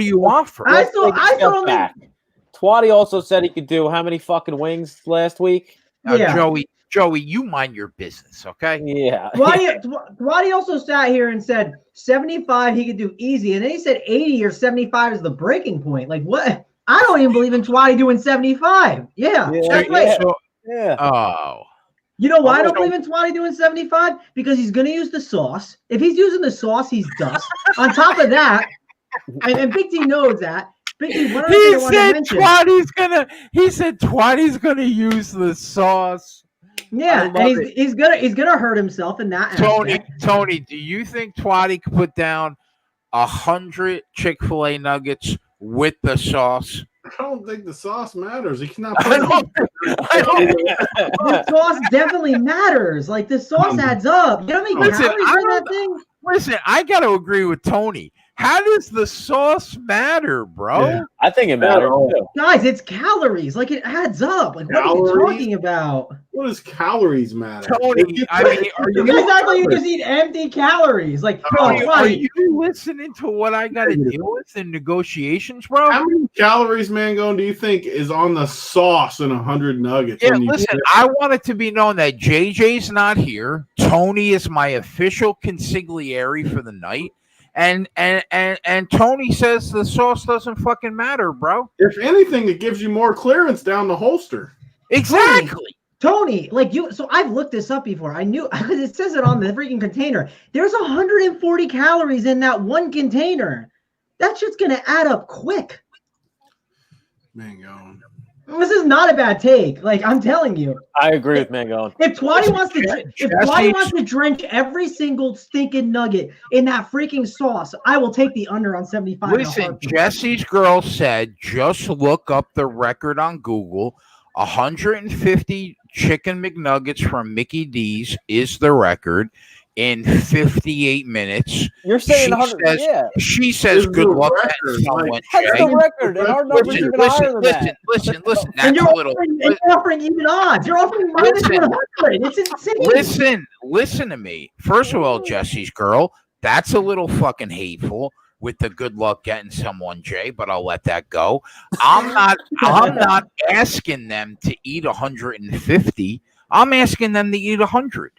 Speaker 1: you want for
Speaker 3: I
Speaker 1: it?
Speaker 3: still don't think.
Speaker 8: Twatty also said he could do how many fucking wings last week?
Speaker 3: Yeah.
Speaker 1: Joey, you mind your business, okay?
Speaker 8: Yeah.
Speaker 3: Twatty also sat here and said 75 he could do easy, and then he said 80 or 75 is the breaking point. Like, what? I don't even believe in Twatty doing 75. Yeah, that's right.
Speaker 8: Yeah.
Speaker 1: Oh.
Speaker 3: You know why I don't believe in Twatty doing 75? Because he's going to use the sauce. If he's using the sauce, he's dust. On top of that, and Big T knows that. Big T, one other thing I want to mention.
Speaker 1: He said Twatty's gonna use the sauce.
Speaker 3: Yeah, and he's gonna hurt himself in that.
Speaker 1: Tony, do you think Twatty could put down 100 Chick-fil-A nuggets with the sauce?
Speaker 7: I don't think the sauce matters. He cannot.
Speaker 3: The sauce definitely matters. Like, the sauce adds up. You know how many calories in that thing?
Speaker 1: Listen, I got to agree with Tony. How does the sauce matter, bro?
Speaker 7: Yeah.
Speaker 8: I think it matters too.
Speaker 3: Guys, it's calories. Like, it adds up. Like, what are you talking about?
Speaker 7: What does calories matter?
Speaker 1: Tony, I mean, are you
Speaker 3: Exactly, you just eat empty calories. Like,
Speaker 1: are you listening to what I got to deal with in negotiations, bro?
Speaker 7: How many calories, Mangone, do you think is on the sauce in 100 nuggets?
Speaker 1: Yeah, listen, I want it to be known that JJ's not here. Tony is my official consigliere for the night. And Tony says the sauce doesn't fucking matter, bro.
Speaker 7: If anything, it gives you more clearance down the holster.
Speaker 1: Exactly.
Speaker 3: Tony, like you, so I've looked this up before. I knew because it says it on the freaking container. There's 140 calories in that one container. That shit's gonna add up quick.
Speaker 7: Mangone.
Speaker 3: This is not a bad take. Like, I'm telling you.
Speaker 8: I agree with Mangone.
Speaker 3: If Twatty wants to drench every single stinking nugget in that freaking sauce, I will take the under on 75.
Speaker 1: Listen, Jesse's girl said just look up the record on Google. 150 chicken McNuggets from Mickey D's is the record in 58 minutes.
Speaker 8: You're saying 100?
Speaker 1: She says good luck at someone.
Speaker 8: That's the record, and our number's even higher than that.
Speaker 1: Listen.
Speaker 3: And
Speaker 1: That's a little.
Speaker 3: you're offering even odds. You're offering minus 100. It's insane.
Speaker 1: Listen to me. First of all, Jesse's girl, that's a little fucking hateful with the good luck getting someone, Jay, but I'll let that go. I'm not asking them to eat 150. I'm asking them to eat 100.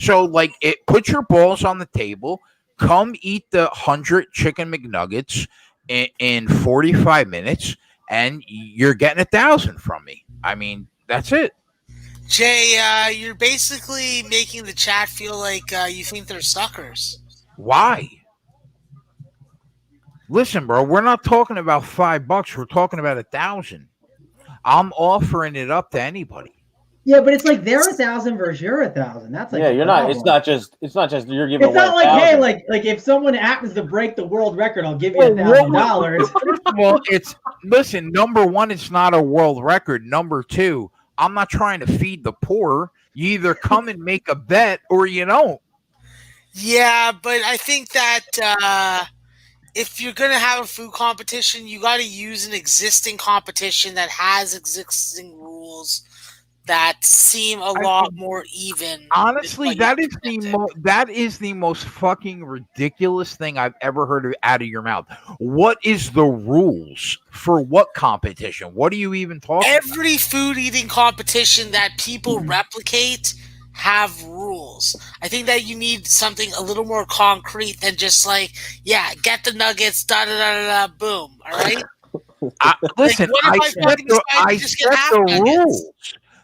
Speaker 1: So, like, put your balls on the table. Come eat the 100 chicken McNuggets in 45 minutes, and you're getting 1,000 from me. I mean, that's it.
Speaker 5: Jay, you're basically making the chat feel like you think they're suckers.
Speaker 1: Why? Listen, bro, we're not talking about $5. We're talking about 1,000. I'm offering it up to anybody.
Speaker 3: Yeah, but it's like they're 1,000 versus you're 1,000. That's like
Speaker 8: you're not. It's not just you're giving.
Speaker 3: It's not
Speaker 8: away
Speaker 3: like, hey,
Speaker 8: 1,000.
Speaker 3: like if someone happens to break the world record, I'll give you $1,000.
Speaker 1: First of all, listen. Number one, it's not a world record. Number two, I'm not trying to feed the poor. You either come and make a bet or you don't.
Speaker 5: Yeah, but I think that if you're going to have a food competition, you got to use an existing competition that has existing rules that seem a lot more even.
Speaker 1: Honestly, that is the most fucking ridiculous thing I've ever heard out of your mouth. What is the rules for what competition? What are you even talking about?
Speaker 5: Every food eating competition that people replicate have rules. I think that you need something a little more concrete than just like, yeah, get the nuggets, da da da da, da boom. All right.
Speaker 1: Listen, I set the rules.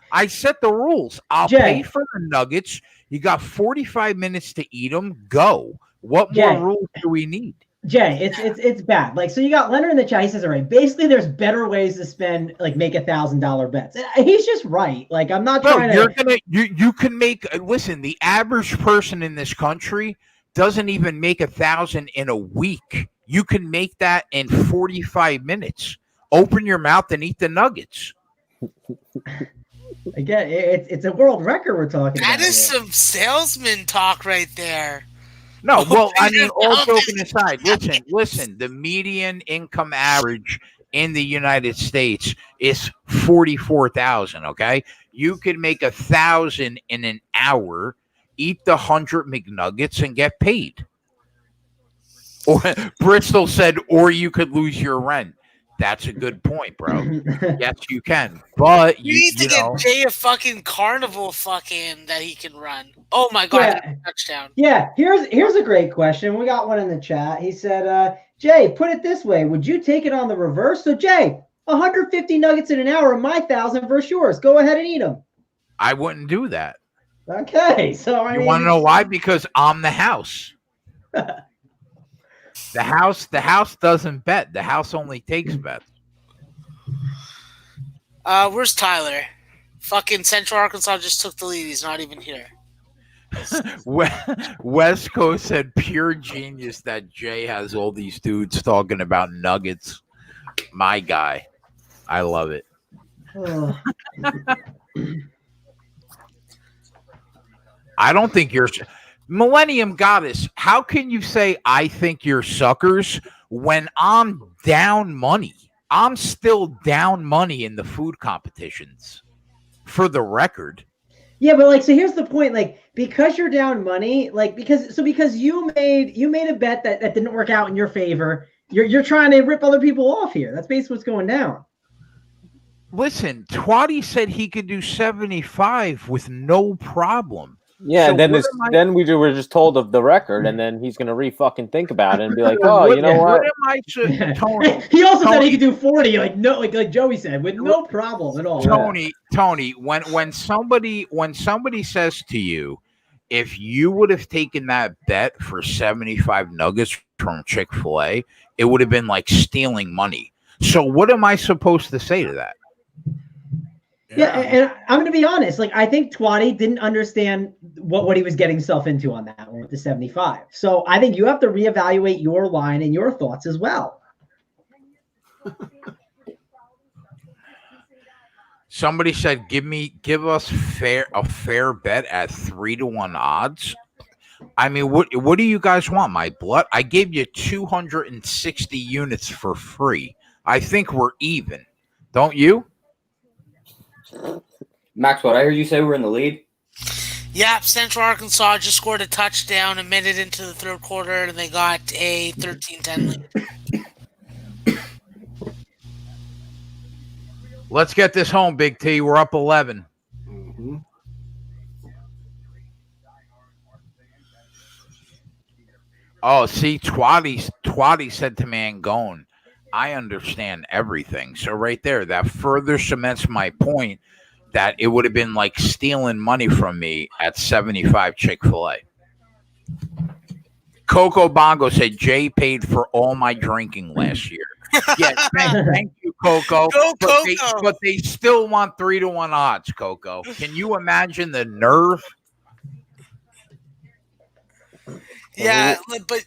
Speaker 1: I set the rules. I'll pay for the nuggets. You got 45 minutes to eat them. Go. What more rules do we need?
Speaker 3: Jay, it's bad. Like, so you got Leonard in the chat. He says, all right, basically there's better ways to spend, like, make $1,000 bets. He's just right. Like, I'm not trying to.
Speaker 1: You can make. Listen, the average person in this country doesn't even make 1,000 in a week. You can make that in 45 minutes. Open your mouth and eat the nuggets.
Speaker 3: Again, it's a world record we're talking about.
Speaker 5: That is some salesman talk right there.
Speaker 1: No, well, I mean, all joking aside, listen, the median income average in the United States is 44,000, okay? You could make 1,000 in an hour, eat the 100 McNuggets, and get paid. Or Bristol said, or you could lose your rent. That's a good point, bro. Yes, you can. But
Speaker 5: you need to get Jay a fucking carnival fucking that he can run. Oh my god, touchdown.
Speaker 3: Yeah, here's a great question. We got one in the chat. He said, Jay, put it this way. Would you take it on the reverse? So Jay, 150 nuggets in an hour, my 1,000 versus yours. Go ahead and eat them.
Speaker 1: I wouldn't do that.
Speaker 3: Okay. So I
Speaker 1: mean, want to know why? Because I'm the house. The house doesn't bet. The house only takes bets.
Speaker 5: Where's Tyler? Fucking Central Arkansas just took the lead. He's not even here.
Speaker 1: West Coast said pure genius that Jay has all these dudes talking about nuggets. My guy. I love it. I don't think you're Millennium Goddess. How can you say I think you're suckers when I'm down money? I'm still down money in the food competitions, for the record.
Speaker 3: Yeah, but like, so here's the point. Like, because you're down money, like because you made a bet that didn't work out in your favor. You're trying to rip other people off here. That's basically what's going down.
Speaker 1: Listen, Twatty said he could do 75 with no problem.
Speaker 8: Yeah, so then we were just told of the record, and then he's gonna re-fucking think about it and be like, "Oh, you know what?"
Speaker 3: Tony, he also said he could do 40, like Joey said, with no problem at all.
Speaker 1: Tony, when somebody says to you, if you would have taken that bet for 75 nuggets from Chick-fil-A, it would have been like stealing money. So what am I supposed to say to that?
Speaker 3: Yeah, and I'm going to be honest. Like, I think Twatty didn't understand what he was getting himself into on that one with the 75. So I think you have to reevaluate your line and your thoughts as well.
Speaker 1: Somebody said, give us a fair bet at 3-1 odds. I mean, what do you guys want? My blood? I gave you 260 units for free. I think we're even. Don't you?
Speaker 4: Max, what I heard you say we're in the lead?
Speaker 5: Yep, Central Arkansas just scored a touchdown a minute into the third quarter, and they got a 13-10 lead.
Speaker 1: Let's get this home, Big T. We're up 11.
Speaker 7: Mm-hmm.
Speaker 1: Oh, see, Twatty said to Mangone, I understand everything. So right there, that further cements my point that it would have been like stealing money from me at 75 Chick-fil-A. Coco Bongo said Jay paid for all my drinking last year. Yeah, thank you, Coco.
Speaker 5: Go,
Speaker 1: But they still want 3-1 odds, Coco. Can you imagine the nerve?
Speaker 5: Yeah, but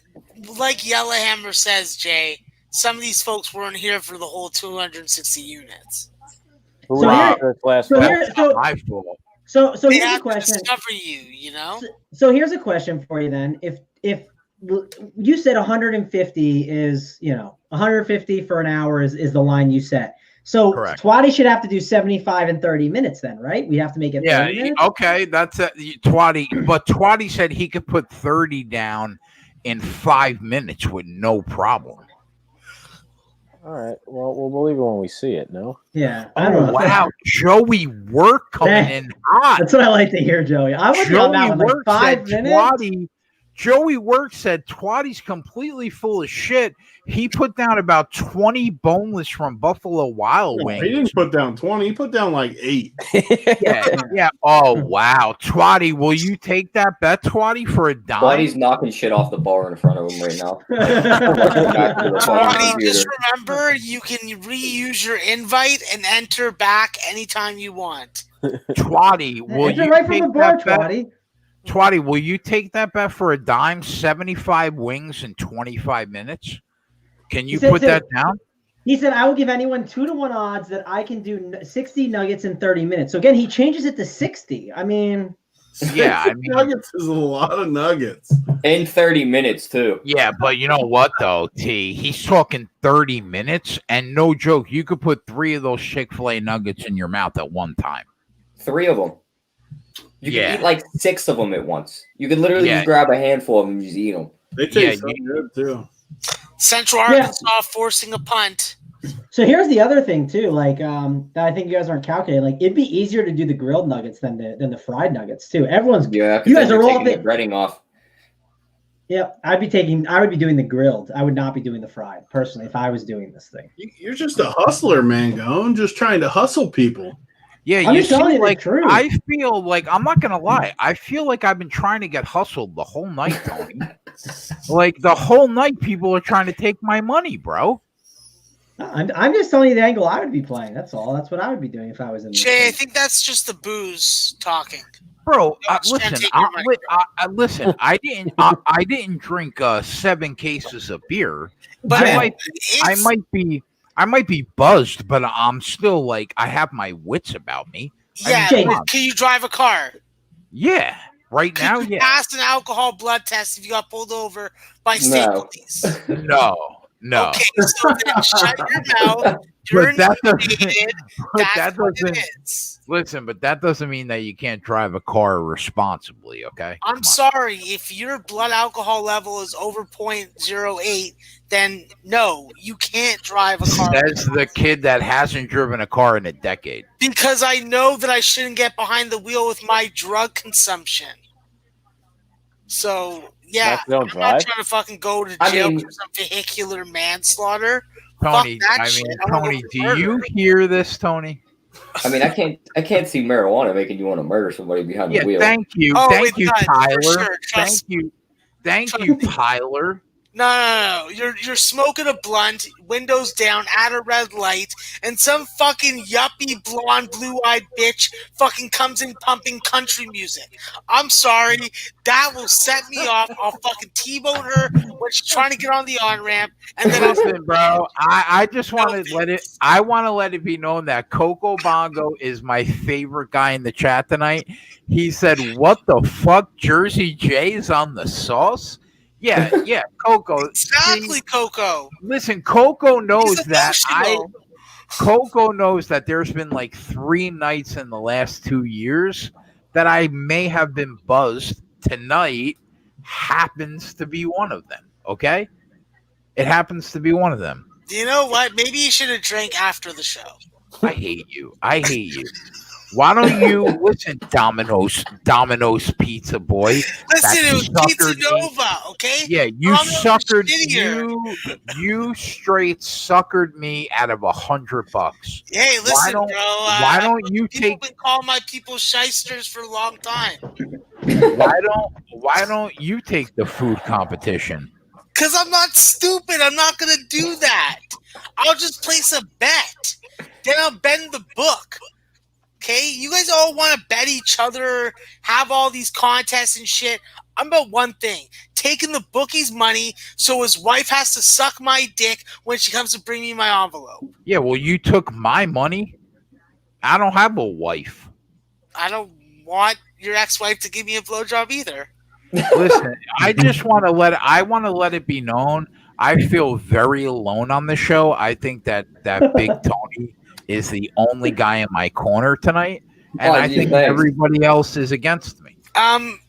Speaker 5: like Yellowhammer says, Jay, some of these folks weren't here for the whole 260 units.
Speaker 8: Who
Speaker 3: So
Speaker 8: was
Speaker 3: here-
Speaker 8: this last
Speaker 3: so
Speaker 8: night?
Speaker 3: here-
Speaker 1: That's not my fault.
Speaker 3: So
Speaker 5: They
Speaker 3: here's a
Speaker 5: have to
Speaker 3: question.
Speaker 5: discover you know?
Speaker 3: So here's a question for you then. If you said 150 is, 150 for an hour is the line you set. So
Speaker 1: Correct.
Speaker 3: Twatty should have to do 75 in 30 minutes then, right? We have to make it 30
Speaker 1: Yeah,
Speaker 3: minutes?
Speaker 1: okay, that's it. Twatty, but Twatty said he could put 30 down in 5 minutes with no problem.
Speaker 8: All right. Well, we'll believe it when we see it. No.
Speaker 3: Yeah. I don't know.
Speaker 1: Wow, Joey Work coming in hot.
Speaker 3: That's what I like to hear, Joey. I was on that one, like
Speaker 1: Work
Speaker 3: 5
Speaker 1: said
Speaker 3: minutes.
Speaker 1: Joey Work said Twatty's completely full of shit. He put down about 20 boneless from Buffalo Wild
Speaker 7: No,
Speaker 1: Wings.
Speaker 7: he didn't put down 20. He put down like 8.
Speaker 1: Yeah. Oh, wow. Twatty, will you take that bet, Twatty, for a dime?
Speaker 4: Buddy's knocking shit off the bar in front of him right now. Back to the fucking
Speaker 5: Twatty, just
Speaker 4: computer.
Speaker 5: remember, you can reuse your invite and enter back anytime you want.
Speaker 1: Twatty, will
Speaker 3: Enter
Speaker 1: you
Speaker 3: right from
Speaker 1: take
Speaker 3: the bar,
Speaker 1: that bet?
Speaker 3: Twatty.
Speaker 1: Twatty, will you take that bet for a dime? 75 wings in 25 minutes? Can you
Speaker 3: He said
Speaker 1: put
Speaker 3: to-
Speaker 1: that down?
Speaker 3: He said, I will give anyone 2-1 odds that I can do 60 nuggets in 30 minutes. So again, he changes it to 60. I mean,
Speaker 1: Yeah, I mean,
Speaker 7: Nuggets is a lot of nuggets.
Speaker 4: In 30 minutes, too.
Speaker 1: yeah, but you know what though, T? He's talking 30 minutes, and no joke, you could put 3 of those Chick-fil-A nuggets in your mouth at one time.
Speaker 4: 3 of them. You
Speaker 1: Yeah.
Speaker 4: can eat like 6 of them at once. You could literally
Speaker 1: Yeah.
Speaker 4: just grab a handful of them and just eat them.
Speaker 7: They
Speaker 1: Yeah,
Speaker 7: taste so good too.
Speaker 5: Central
Speaker 3: Yeah.
Speaker 5: Arkansas forcing a punt.
Speaker 3: so here's the other thing too, like that I think you guys aren't calculating. Like it'd be easier to do the grilled nuggets than the fried nuggets too. Everyone's
Speaker 4: Yeah, 'cause
Speaker 3: You
Speaker 4: then
Speaker 3: guys
Speaker 4: you're
Speaker 3: are all
Speaker 4: taking the breading off.
Speaker 3: Yep, I would be doing the grilled. I would not be doing the fried personally if I was doing this thing.
Speaker 7: You're just a hustler, Mangone, just trying to hustle people.
Speaker 1: Yeah,
Speaker 3: I'm
Speaker 1: you
Speaker 3: just telling
Speaker 1: see,
Speaker 3: you the
Speaker 1: like,
Speaker 3: truth.
Speaker 1: I feel like, I'm not going to lie, I feel like I've been trying to get hustled the whole night, Tony. Like, the whole night, people are trying to take my money, bro.
Speaker 3: I'm just telling you the angle I would be playing. That's all. That's what I would be doing if I was in this
Speaker 5: Jay, I
Speaker 3: thing.
Speaker 5: think that's just the booze talking.
Speaker 1: Bro,
Speaker 5: Don't try and
Speaker 1: listen,
Speaker 5: take your money.
Speaker 1: listen, I didn't drink 7 cases of beer.
Speaker 5: But
Speaker 1: I might be buzzed, but I'm still like, I have my wits about me.
Speaker 5: yeah,
Speaker 3: Jay,
Speaker 5: but can you drive a car?
Speaker 1: Yeah, right
Speaker 5: Could
Speaker 1: now,
Speaker 5: you
Speaker 1: yeah.
Speaker 5: pass an alcohol blood test if you got pulled over by state
Speaker 4: No.
Speaker 5: police?
Speaker 1: No.
Speaker 5: Okay, so then shut your mouth. You're
Speaker 1: But that doesn't,
Speaker 5: inebriated.
Speaker 1: but
Speaker 5: That's
Speaker 1: that
Speaker 5: what
Speaker 1: doesn't
Speaker 5: it is.
Speaker 1: listen, but that doesn't mean that you can't drive a car responsibly, okay? Come
Speaker 5: I'm
Speaker 1: on.
Speaker 5: sorry, if your blood alcohol level is over 0.08, then no, you can't drive a car.
Speaker 1: Says the kid that hasn't driven a car in a decade.
Speaker 5: Because I know that I shouldn't get behind the wheel with my drug consumption. So, yeah,
Speaker 8: That's don't
Speaker 5: I'm not
Speaker 8: drive.
Speaker 5: trying to fucking go to
Speaker 4: I
Speaker 5: jail
Speaker 4: mean-
Speaker 5: for some vehicular manslaughter.
Speaker 1: Tony,
Speaker 5: that
Speaker 1: I
Speaker 5: shit.
Speaker 1: mean,
Speaker 5: I wanna
Speaker 1: Tony,
Speaker 5: go
Speaker 1: do
Speaker 5: for
Speaker 1: you
Speaker 5: murder.
Speaker 1: hear this, Tony?
Speaker 4: I mean, I can't see marijuana making you want to murder somebody behind
Speaker 1: Yeah,
Speaker 4: the wheel.
Speaker 1: thank you.
Speaker 5: Oh,
Speaker 1: Thank
Speaker 5: it
Speaker 1: you,
Speaker 5: does, for
Speaker 1: Tyler.
Speaker 5: sure. Trust
Speaker 1: Thank you, Tyler.
Speaker 5: No. You're smoking a blunt, windows down, at a red light, and some fucking yuppie blonde, blue-eyed bitch fucking comes in pumping country music. I'm sorry, that will set me off. I'll fucking T-bone her when she's trying to get on the on-ramp, and then I'll
Speaker 1: Listen, bro, I just want to let it be known that Coco Bongo is my favorite guy in the chat tonight. He said, "What the fuck, Jersey Jay's on the sauce?" Yeah, Coco.
Speaker 5: exactly,
Speaker 1: See,
Speaker 5: Coco.
Speaker 1: listen, Coco knows
Speaker 5: He's
Speaker 1: that
Speaker 5: emotional.
Speaker 1: Coco knows that there's been like 3 nights in the last 2 years that I may have been buzzed. Tonight happens to be one of them. Okay, it happens to be one of them.
Speaker 5: You know what? Maybe you should have drank after the show.
Speaker 1: I hate you. Why don't you listen, Domino's Pizza Boy?
Speaker 5: Listen, it was Pizza
Speaker 1: suckered me.
Speaker 5: Nova, okay?
Speaker 1: Yeah, you
Speaker 5: Domino's is
Speaker 1: suckered
Speaker 5: shittier.
Speaker 1: you straight suckered me out of $100.
Speaker 5: Hey, listen, bro.
Speaker 1: Why don't you
Speaker 5: people
Speaker 1: take
Speaker 5: been calling my people shysters for a long time.
Speaker 1: why don't you take the food competition?
Speaker 5: Because I'm not stupid. I'm not going to do that. I'll just place a bet. Then I'll bend the book. Okay? You guys all want to bet each other, have all these contests and shit. I'm about one thing. Taking the bookie's money so his wife has to suck my dick when she comes to bring me my envelope.
Speaker 1: Yeah, well, you took my money. I don't have a wife.
Speaker 5: I don't want your ex-wife to give me a blowjob either.
Speaker 1: Listen, I just want to let it be known. I feel very alone on the show. I think that Big Tony is the only guy in my corner tonight, and I think everybody else is against me.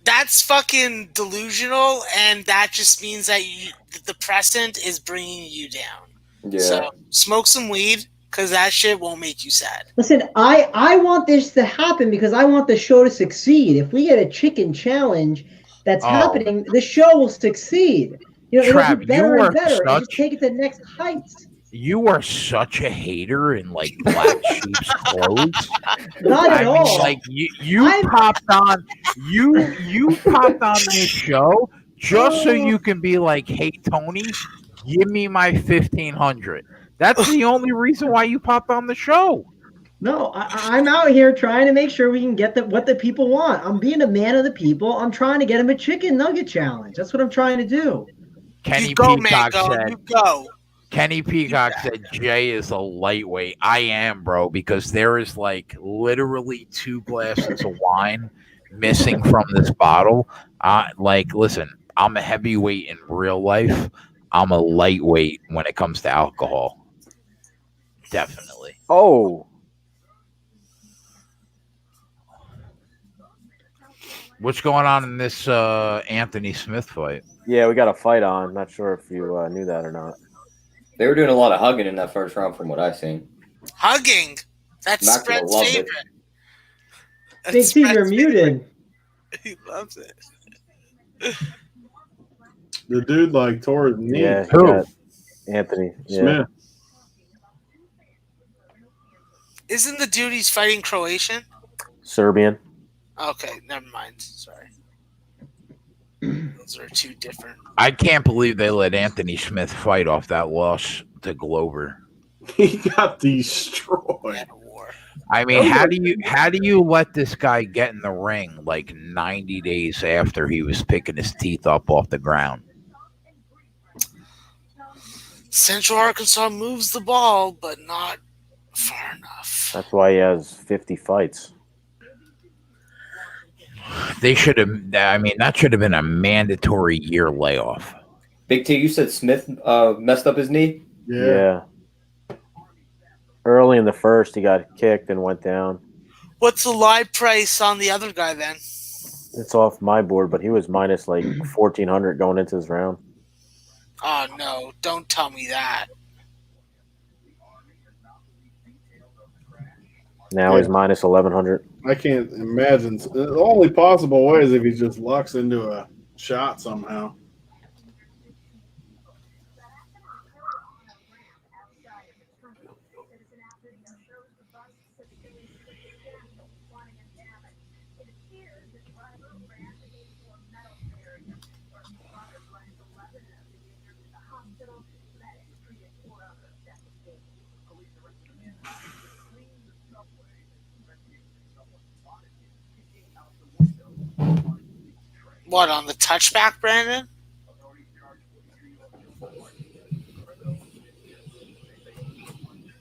Speaker 5: That's fucking delusional, and that just means that the precedent is bringing you down.
Speaker 4: Yeah.
Speaker 5: So smoke some weed, because that shit won't make you sad.
Speaker 9: Listen, I want this to happen because I want the show to succeed. If we get a chicken challenge that's happening, the show will succeed. You know, it'll be better and better, and just take it to the next heights.
Speaker 1: You are such a hater in like black sheep's clothes.
Speaker 9: Not at all.
Speaker 1: Like you popped on this show just so you can be like, hey Tony, give me my 1,500. That's the only reason why you popped on the show.
Speaker 9: No, I'm out here trying to make sure we can get what the people want. I'm being a man of the people. I'm trying to get him a chicken nugget challenge. That's what I'm trying to do.
Speaker 1: Kenny Peacock said Jay is a lightweight. I am, bro, because there is like literally 2 glasses of wine missing from this bottle. Like, listen, I'm a heavyweight in real life. I'm a lightweight when it comes to alcohol. Definitely.
Speaker 8: Oh.
Speaker 1: What's going on in this Anthony Smith fight?
Speaker 8: Yeah, we got a fight on. Not sure if you knew that or not.
Speaker 4: They were doing a lot of hugging in that first round from what I've seen.
Speaker 5: Hugging? That's
Speaker 4: Maxwell
Speaker 5: Spread's favorite.
Speaker 9: Big T, you're muted.
Speaker 5: He loves it.
Speaker 7: The dude like tore his knee.
Speaker 8: Yeah,
Speaker 1: Who?
Speaker 8: Anthony
Speaker 7: Smith.
Speaker 5: Isn't the dude he's fighting Croatian?
Speaker 8: Serbian.
Speaker 5: Okay, never mind. Sorry. Those are 2 different.
Speaker 1: I can't believe they let Anthony Smith fight off that loss to Glover.
Speaker 7: He got destroyed.
Speaker 1: I mean, how do you let this guy get in the ring like 90 days after he was picking his teeth up off the ground?
Speaker 5: Central Arkansas moves the ball, but not far enough.
Speaker 8: That's why he has 50 fights.
Speaker 1: They should have. I mean, that should have been a mandatory year layoff.
Speaker 4: Big T, you said Smith messed up his knee?
Speaker 8: Yeah. Early in the first, he got kicked and went down.
Speaker 5: What's the live price on the other guy then?
Speaker 8: It's off my board, but he was minus like 1,400 going into this round.
Speaker 5: Oh, no. Don't tell me that.
Speaker 8: Now he's minus 1,100.
Speaker 7: I can't imagine. The only possible way is if he just lucks into a shot somehow.
Speaker 5: What, on the touchback, Brandon?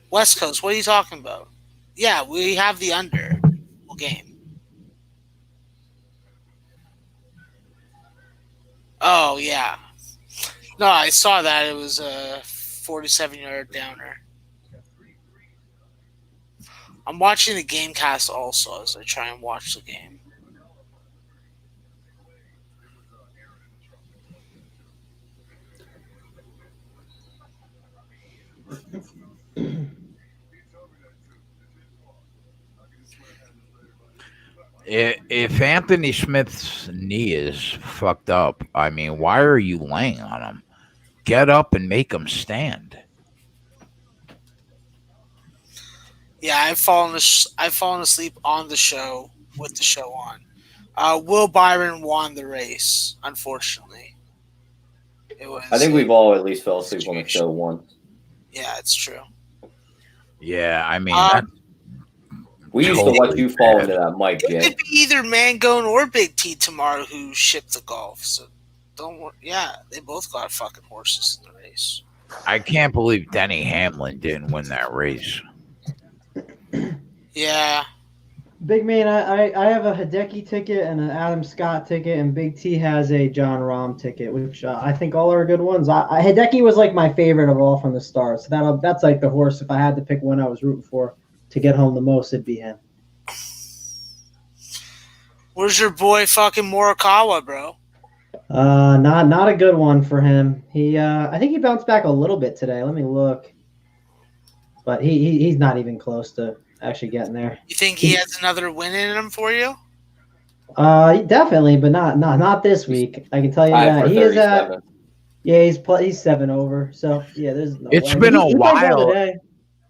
Speaker 5: West Coast, what are you talking about? Yeah, we have the under game. Oh, yeah. No, I saw that. It was a 47-yard downer. I'm watching the game cast also as I try and watch the game.
Speaker 1: If Anthony Smith's knee is fucked up, I mean, why are you laying on him? Get up and make him stand.
Speaker 5: Yeah, I've fallen asleep on the show with the show on. Will Byron won the race, unfortunately.
Speaker 4: I think we've all at least fell asleep on the show once.
Speaker 5: Yeah, it's true.
Speaker 1: Yeah, I mean,
Speaker 4: we used to let you fall into that mic, Jay.
Speaker 5: It could be either Mangone or Big T tomorrow who shipped the golf. So don't worry. Yeah, they both got fucking horses in the race.
Speaker 1: I can't believe Denny Hamlin didn't win that race.
Speaker 5: Yeah.
Speaker 9: Big man, I have a Hideki ticket and an Adam Scott ticket, and Big T has a John Rahm ticket, which I think all are good ones. Hideki was like my favorite of all from the start, so that's like the horse. If I had to pick one I was rooting for to get home the most, it'd be him.
Speaker 5: Where's your boy fucking Morikawa, bro?
Speaker 9: Not a good one for him. I think he bounced back a little bit today. Let me look, but he's not even close to actually getting there.
Speaker 5: You think he has another win in him for you?
Speaker 9: Definitely, but not this week. I can tell you that he is at. Yeah, he's 7 over. So yeah, there's no
Speaker 1: It's
Speaker 9: way.
Speaker 1: been a
Speaker 9: He played well
Speaker 1: while.
Speaker 9: today.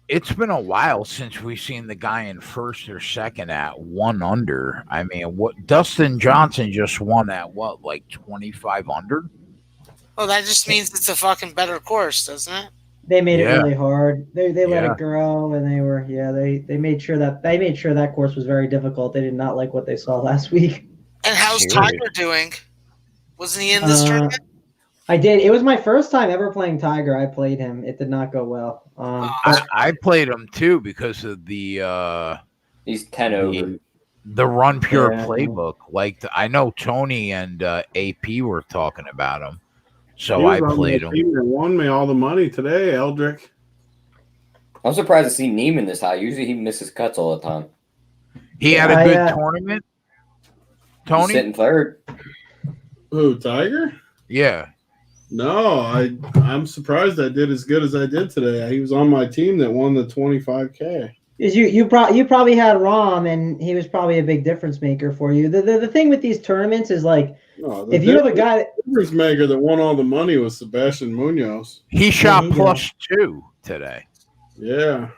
Speaker 1: It's been a while since we've seen the guy in first or second at 1 under. I mean, what Dustin Johnson just won at what, like 25 under?
Speaker 5: Oh, that just means it's a fucking better course, doesn't it?
Speaker 9: They made it
Speaker 1: Yeah.
Speaker 9: really hard. They let
Speaker 1: Yeah.
Speaker 9: it grow, and they made sure that course was very difficult. They did not like what they saw last week.
Speaker 5: And how's
Speaker 1: Serious.
Speaker 5: Tiger doing? Wasn't he in this tournament?
Speaker 9: I did. It was my first time ever playing Tiger. I played him. It did not go well.
Speaker 1: I played him too because of the
Speaker 4: He's 10 over.
Speaker 1: the Run Pure
Speaker 9: Yeah.
Speaker 1: playbook. Like I know Tony and AP were talking about him, so
Speaker 7: He was
Speaker 1: I
Speaker 7: on
Speaker 1: played
Speaker 7: the
Speaker 1: him.
Speaker 7: team that won me all the money today, Eldrick.
Speaker 4: I'm surprised to see Neiman this high. Usually he misses cuts all the time.
Speaker 1: He had a good tournament.
Speaker 4: He's
Speaker 1: Tony,
Speaker 4: sitting third.
Speaker 7: Who, Tiger?
Speaker 1: yeah.
Speaker 7: No, I'm surprised I did as good as I did today. He was on my team that won the 25K.
Speaker 9: Is you probably had Rahm, and he was probably a big difference maker for you. The thing with these tournaments is like,
Speaker 7: No,
Speaker 9: if you have a guy,
Speaker 7: difference maker that won all the money was Sebastian Munoz.
Speaker 1: He shot
Speaker 9: he got-
Speaker 1: +2 today.
Speaker 7: Yeah.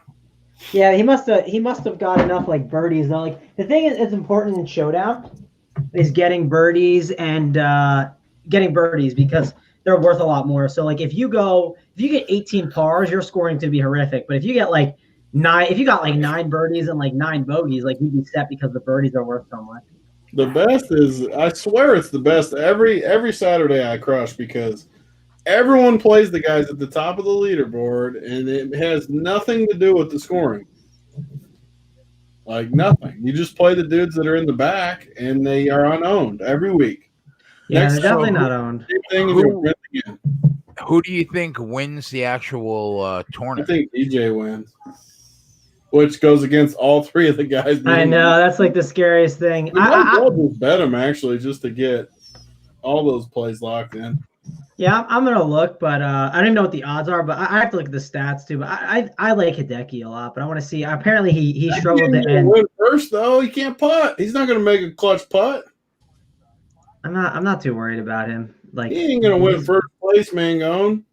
Speaker 9: yeah, he must have got enough like birdies though. Like the thing is important in Showdown is getting birdies because they're worth a lot more. So like if you get 18 pars, your scoring to be horrific. But if you get like 9 birdies and like 9 bogeys, like you'd be set because the birdies are worth so much.
Speaker 7: The best is, I swear it's the best. Every Saturday I crush because everyone plays the guys at the top of the leaderboard, and it has nothing to do with the scoring. Like nothing. You just play the dudes that are in the back, and they are unowned every week.
Speaker 9: Yeah,
Speaker 7: Next
Speaker 9: they're definitely
Speaker 7: time,
Speaker 9: not owned.
Speaker 7: Same thing is you'll win again.
Speaker 1: Who do you think wins the actual
Speaker 7: I
Speaker 1: tournament?
Speaker 7: think DJ wins, which goes against all 3 of the guys.
Speaker 9: I know that's like the scariest thing.
Speaker 7: We might well just bet them actually, just to get all those plays locked in.
Speaker 9: Yeah, I'm gonna look, but I don't even know what the odds are. But I have to look at the stats too. But I like Hideki a lot, but I want to see. Apparently, he struggled to end.
Speaker 7: Win first though, he can't putt. He's not gonna make a clutch putt.
Speaker 9: I'm not too worried about him. Like
Speaker 7: He ain't gonna win first place, Mangone.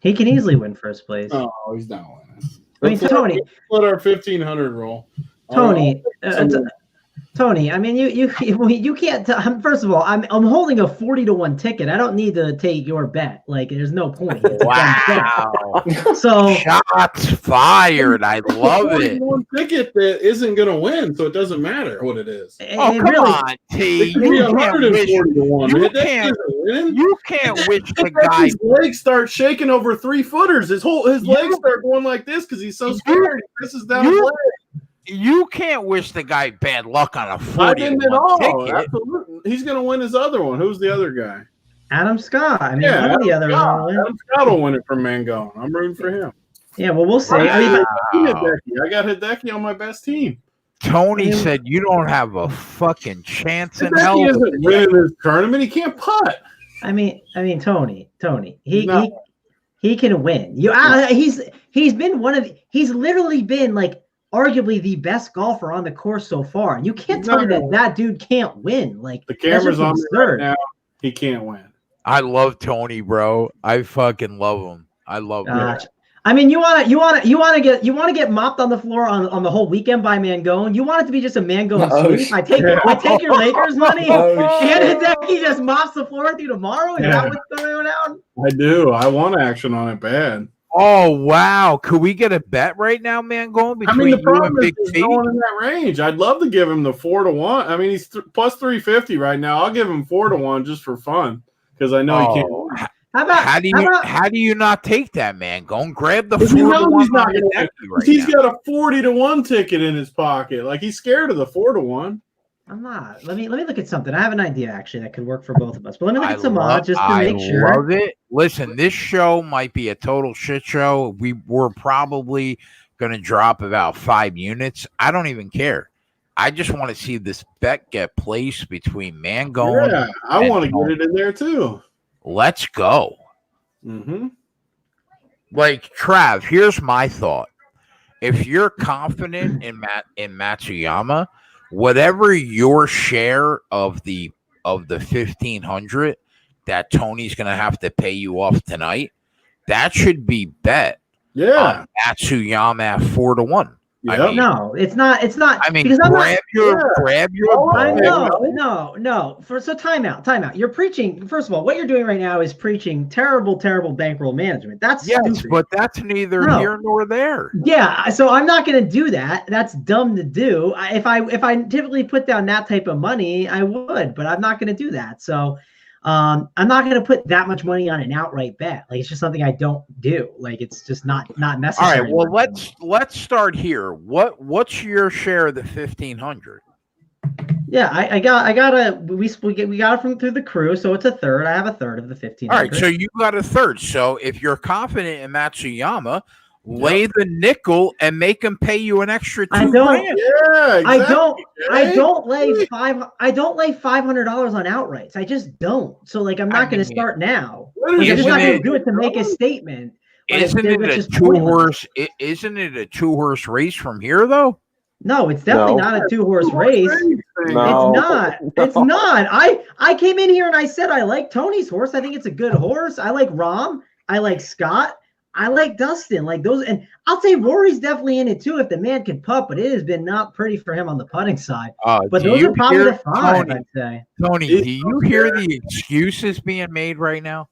Speaker 9: he can easily win first place.
Speaker 7: No, he's not winning.
Speaker 9: I mean, Tony.
Speaker 7: Let our 1500 roll.
Speaker 9: Tony, Tony, I mean, you can't. First of all, I'm holding a 40-1 ticket. I don't need to take your bet. Like, there's no point.
Speaker 1: Wow.
Speaker 9: So
Speaker 1: Shots fired. I love it.
Speaker 7: One ticket that isn't gonna win, so it doesn't matter what it is.
Speaker 1: Oh, come on, T.
Speaker 7: It could be
Speaker 1: You can't wish,
Speaker 7: 140 to 1.
Speaker 1: you
Speaker 7: That
Speaker 1: can't-
Speaker 7: isn't winning.
Speaker 1: you can't wish the guy.
Speaker 7: His legs start shaking over 3-footers. His legs start going like this because he's so scared. He pisses down his leg.
Speaker 1: You can't wish the guy bad luck on a
Speaker 7: I
Speaker 1: 40
Speaker 7: didn't at all.
Speaker 1: ticket.
Speaker 7: Absolutely. He's gonna win his other one. Who's the other guy?
Speaker 9: Adam Scott. I mean,
Speaker 7: Yeah,
Speaker 9: one of the other.
Speaker 7: Adam Scott will win it from Mangone. I'm rooting for him.
Speaker 9: Yeah, well, we'll see. I mean,
Speaker 7: I got Hideki on my best team.
Speaker 1: Tony said you don't have a fucking chance in hell.
Speaker 7: Hideki isn't winning this tournament. He can't putt.
Speaker 9: I mean, Tony,
Speaker 7: No.
Speaker 9: he can win. He's literally been like
Speaker 3: arguably the best golfer on the course so far. You can't tell me that dude can't win. Like,
Speaker 7: the camera's on me right now. He can't win.
Speaker 1: I love Tony, bro. I fucking love him. I love him.
Speaker 3: I mean, you want to get mopped on the floor on the whole weekend by Mangone. You want it to be just a Mangone sweep. I take your Lakers money, and Hideki just mops the floor with you tomorrow. Is that what's going on?
Speaker 7: I do. I want action on it bad.
Speaker 1: Oh wow! Could we get a bet right now, Mangone? Between
Speaker 7: the
Speaker 1: you
Speaker 7: problem
Speaker 1: and Big
Speaker 7: is
Speaker 1: T?
Speaker 7: going in that range. I'd love to give him the 4-1. I mean, he's plus 350 right now. I'll give him 4-1 just for fun because I know he can't win.
Speaker 1: How do you not take that, man? Go and grab the 4-1.
Speaker 7: He's got a 40-1 ticket in his pocket. Like, he's scared of the 4-1.
Speaker 3: I'm not. Let me look at something. I have an idea actually that could work for both of us. But let me look at some odds just to make sure.
Speaker 1: I love it. Listen, this show might be a total shit show. We're probably going to drop about 5 units. I don't even care. I just want to see this bet get placed between Mangone.
Speaker 7: Yeah, I want to get it in there too.
Speaker 1: Let's go.
Speaker 7: Mm-hmm.
Speaker 1: Like, Trav, here's my thought. If you're confident in Matsuyama, whatever your share of the 1,500 that Tony's going to have to pay you off tonight, that should be bet.
Speaker 7: Yeah.
Speaker 1: Matsuyama at 4-1.
Speaker 7: Yep.
Speaker 1: I mean,
Speaker 3: no, it's not. I mean,
Speaker 1: grab your.
Speaker 3: No. So time out. You're preaching. First of all, what you're doing right now is preaching terrible bankroll management. That's stupid.
Speaker 1: But that's neither here nor there.
Speaker 3: Yeah, so I'm not going to do that. That's dumb to do. If I typically put down that type of money, I would, but I'm not going to do that. So. I'm not going to put that much money on an outright bet. Like, it's just something I don't do. Like, it's just not necessary.
Speaker 1: All right. Well, let's start here. What's your share of the 1,500?
Speaker 3: Yeah, we got it from through the crew, so it's a third. I have a third of the 1,500.
Speaker 1: All right, so you got a third. So if you're confident in Matsuyama, lay the nickel and make him pay you an extra $2,000.
Speaker 7: Yeah, exactly.
Speaker 3: I don't lay $500 on outrights. I just don't. So like, I'm not going to start now. I'm just not going to do it to make a statement.
Speaker 1: Isn't it a 2-horse? Isn't it a 2-horse race from here though?
Speaker 3: No, it's definitely not a 2-horse race.
Speaker 8: No.
Speaker 3: It's not. I came in here and I said I like Tony's horse. I think it's a good horse. I like Rahm. I like Scott. I like Dustin, like those, and I'll say Rory's definitely in it too if the man can putt, but it has been not pretty for him on the putting side. But those are probably the 5, I'd say.
Speaker 1: Tony, do you hear the excuses being made right now?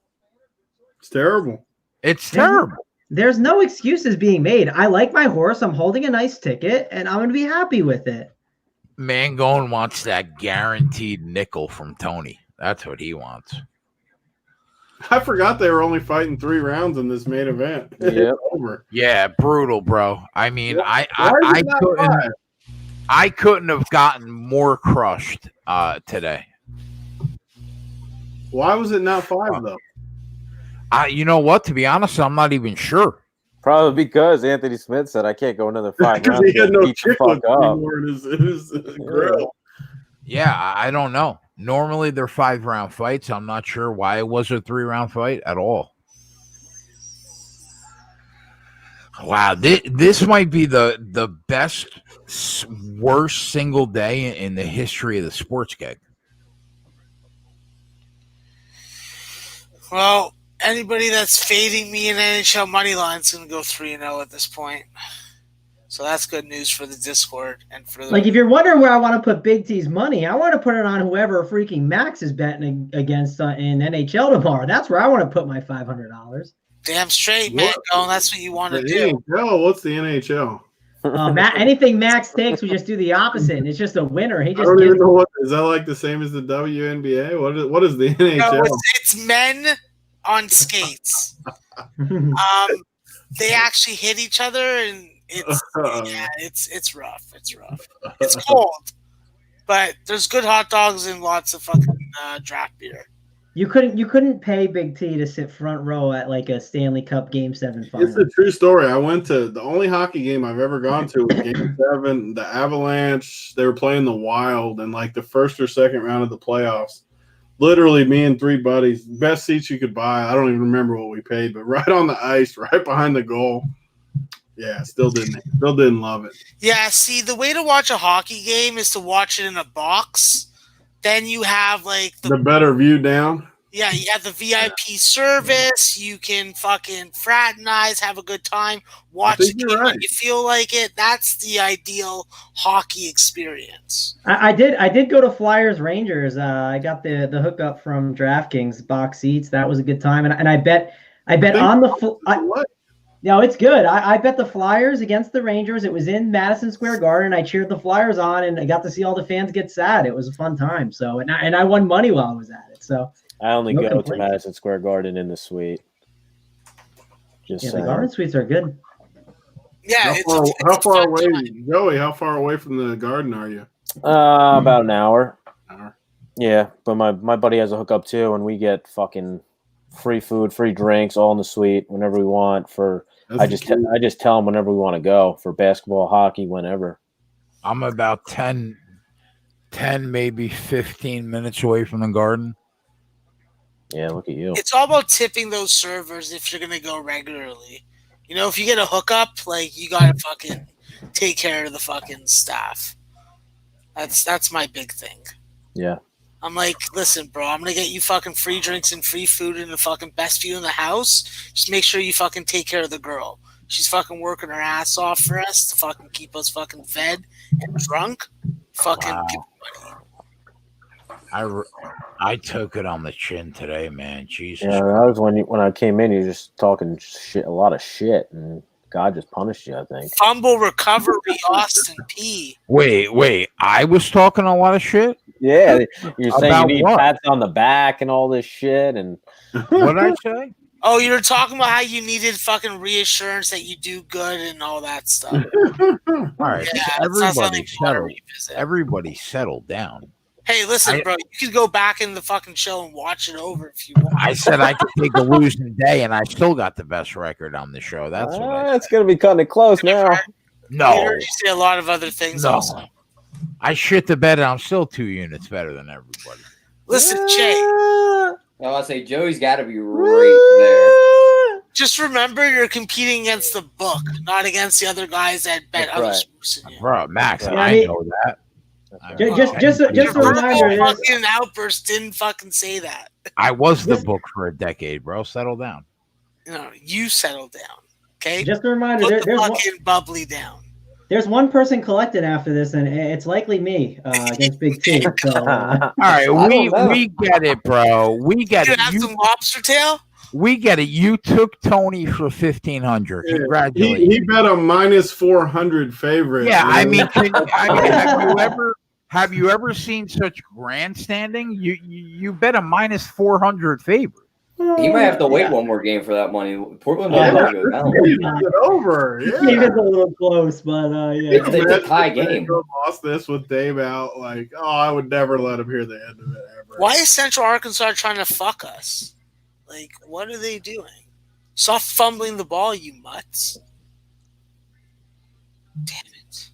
Speaker 7: It's terrible.
Speaker 1: It's terrible.
Speaker 3: There's no excuses being made. I like my horse. I'm holding a nice ticket, and I'm going to be happy with it.
Speaker 1: Mangone wants that guaranteed nickel from Tony. That's what he wants.
Speaker 7: I forgot they were only fighting 3 rounds in this main event.
Speaker 8: Yeah,
Speaker 7: over.
Speaker 1: Yeah, brutal, bro. I mean,
Speaker 7: Why
Speaker 1: I couldn't have gotten more crushed today.
Speaker 7: Why was it not 5 though?
Speaker 1: You know what? To be honest, I'm not even sure.
Speaker 8: Probably because Anthony Smith said I can't go another 5 rounds.
Speaker 7: Because he had no
Speaker 8: beat the fuck
Speaker 7: chicken
Speaker 8: up.
Speaker 7: anymore in his grill.
Speaker 1: Yeah, I don't know. Normally they're 5-round fights. I'm not sure why it was a 3-round fight at all. Wow, this might be the best, worst single day in the history of the sports gig.
Speaker 5: Well, anybody that's fading me in NHL money line is going to go 3-0 at this point. So that's good news for the Discord and for the.
Speaker 3: Like, if you're wondering where I want to put Big T's money, I want to put it on whoever freaking Max is betting against in NHL tomorrow. That's where I want to put my $500.
Speaker 5: Damn straight, man. That's what you want to do.
Speaker 7: NHL? What's the NHL?
Speaker 3: Anything Max takes, we just do the opposite, and it's just a winner. He just
Speaker 7: I don't even know what is that like the same as the WNBA? What is the NHL?
Speaker 5: No, it's men on skates. They actually hit each other and. It's rough. It's rough. It's cold, but there's good hot dogs and lots of fucking draft beer.
Speaker 3: You couldn't pay Big T to sit front row at like a Stanley Cup Game 7 final.
Speaker 7: It's a true story. I went to the only hockey game I've ever gone to was Game 7. The Avalanche, they were playing the Wild in like the first or second round of the playoffs. Literally, me and 3 buddies, best seats you could buy. I don't even remember what we paid, but right on the ice, right behind the goal. Yeah, still didn't love it.
Speaker 5: Yeah, see, the way to watch a hockey game is to watch it in a box. Then you have like
Speaker 7: The better view down.
Speaker 5: Yeah, you have the VIP service. You can fucking fraternize, have a good time, watch the game when you feel like it. That's the ideal hockey experience.
Speaker 9: I did go to Flyers Rangers. I got the hookup from DraftKings box seats. That was a good time, and I bet on the no, it's good. I bet the Flyers against the Rangers. It was in Madison Square Garden. I cheered the Flyers on, and I got to see all the fans get sad. It was a fun time. So, and I won money while I was at it. So
Speaker 8: I only go to Madison Square Garden in the suite.
Speaker 9: The Garden suites are good.
Speaker 5: Yeah,
Speaker 7: how far away, Joey? How far away from the Garden are you?
Speaker 8: About an hour. Yeah, but my buddy has a hookup too, and we get fucking free food, free drinks, all in the suite whenever we want. I just tell him whenever we want to go for basketball, hockey, whenever.
Speaker 1: I'm about 10, maybe 15 minutes away from the Garden.
Speaker 8: Yeah, look at you.
Speaker 5: It's all about tipping those servers if you're gonna go regularly. You know, if you get a hookup, like you gotta fucking take care of the fucking staff. That's my big thing.
Speaker 8: Yeah.
Speaker 5: I'm like, listen, bro, I'm gonna get you fucking free drinks and free food and the fucking best view in the house. Just make sure you fucking take care of the girl. She's fucking working her ass off for us to fucking keep us fucking fed and drunk. Fucking give money.
Speaker 1: I took it on the chin today, man. Jesus.
Speaker 8: Yeah, that was when I came in. You were just talking shit, a lot of shit, and God just punished you. I think.
Speaker 5: Fumble recovery, Austin P.
Speaker 1: Wait. I was talking a lot of shit.
Speaker 8: Yeah, you're saying
Speaker 1: About
Speaker 8: you need
Speaker 1: what?
Speaker 8: pats on the back and all this shit, and
Speaker 1: What did I say?
Speaker 5: Oh, you're talking about how you needed fucking reassurance that you do good and all that stuff.
Speaker 1: All right,
Speaker 5: Yeah,
Speaker 1: everybody settled down.
Speaker 5: Hey, listen, bro, you could go back in the fucking show and watch it over if you want.
Speaker 1: I said I could take a losing day, and I still got the best record on the show. That's what I said.
Speaker 8: It's gonna be cutting it close now.
Speaker 1: No,
Speaker 5: I heard you say a lot of other things also.
Speaker 1: I shit the bed, and I'm still 2 units better than everybody.
Speaker 5: Listen, Jay.
Speaker 4: I say Joey's got to be right there.
Speaker 5: Just remember, you're competing against the book, not against the other guys that bet other sports than you.
Speaker 1: Bro, Max, I know that.
Speaker 9: Just a reminder.
Speaker 5: Fucking outburst didn't fucking say that.
Speaker 1: I was the book for a decade, bro. Settle down.
Speaker 5: No, you settle down. Okay.
Speaker 9: Just a reminder.
Speaker 5: Put the fucking bubbly down.
Speaker 9: There's one person collected after this, and it's likely me against Big T. So,
Speaker 1: all right, we get it, bro. We get
Speaker 5: you
Speaker 1: it.
Speaker 5: Have some lobster tail?
Speaker 1: We get it. You took Tony for 1,500. Congratulations.
Speaker 7: He bet a minus 400 favorite.
Speaker 1: Yeah, I mean, have you ever seen such grandstanding? You bet a minus 400 favorite.
Speaker 4: He might have to wait one more game for that money. Portland might have to go down.
Speaker 7: Get over. Yeah.
Speaker 9: He was a little close, but yeah.
Speaker 4: It's a tie game.
Speaker 7: Lost this with Dave out. Like, I would never let him hear the end of it ever.
Speaker 5: Why is Central Arkansas trying to fuck us? Like, what are they doing? Stop fumbling the ball, you mutts. Damn it.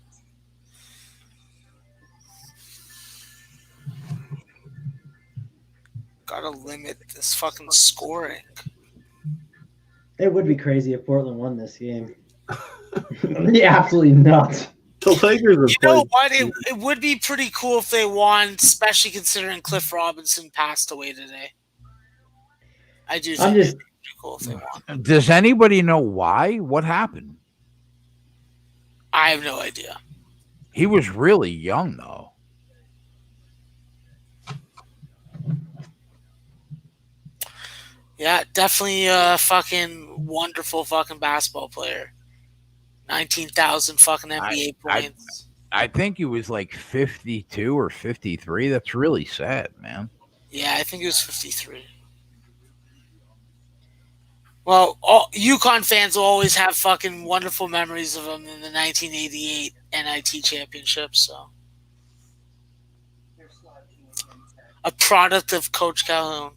Speaker 5: Gotta limit this fucking scoring.
Speaker 9: It would be crazy if Portland won this game. Yeah, absolutely nuts.
Speaker 7: The Lakers are
Speaker 5: You know what? It would be pretty cool if they won, especially considering Cliff Robinson passed away today. I do think it'd be pretty cool if they won.
Speaker 1: Does anybody know why? What happened?
Speaker 5: I have no idea.
Speaker 1: He was really young, though.
Speaker 5: Yeah, definitely a fucking wonderful fucking basketball player. 19,000 fucking NBA points.
Speaker 1: I think he was like 52 or 53. That's really sad, man.
Speaker 5: Yeah, I think it was 53. Well, UConn fans will always have fucking wonderful memories of him in the 1988 NIT championship. So, a product of Coach Calhoun.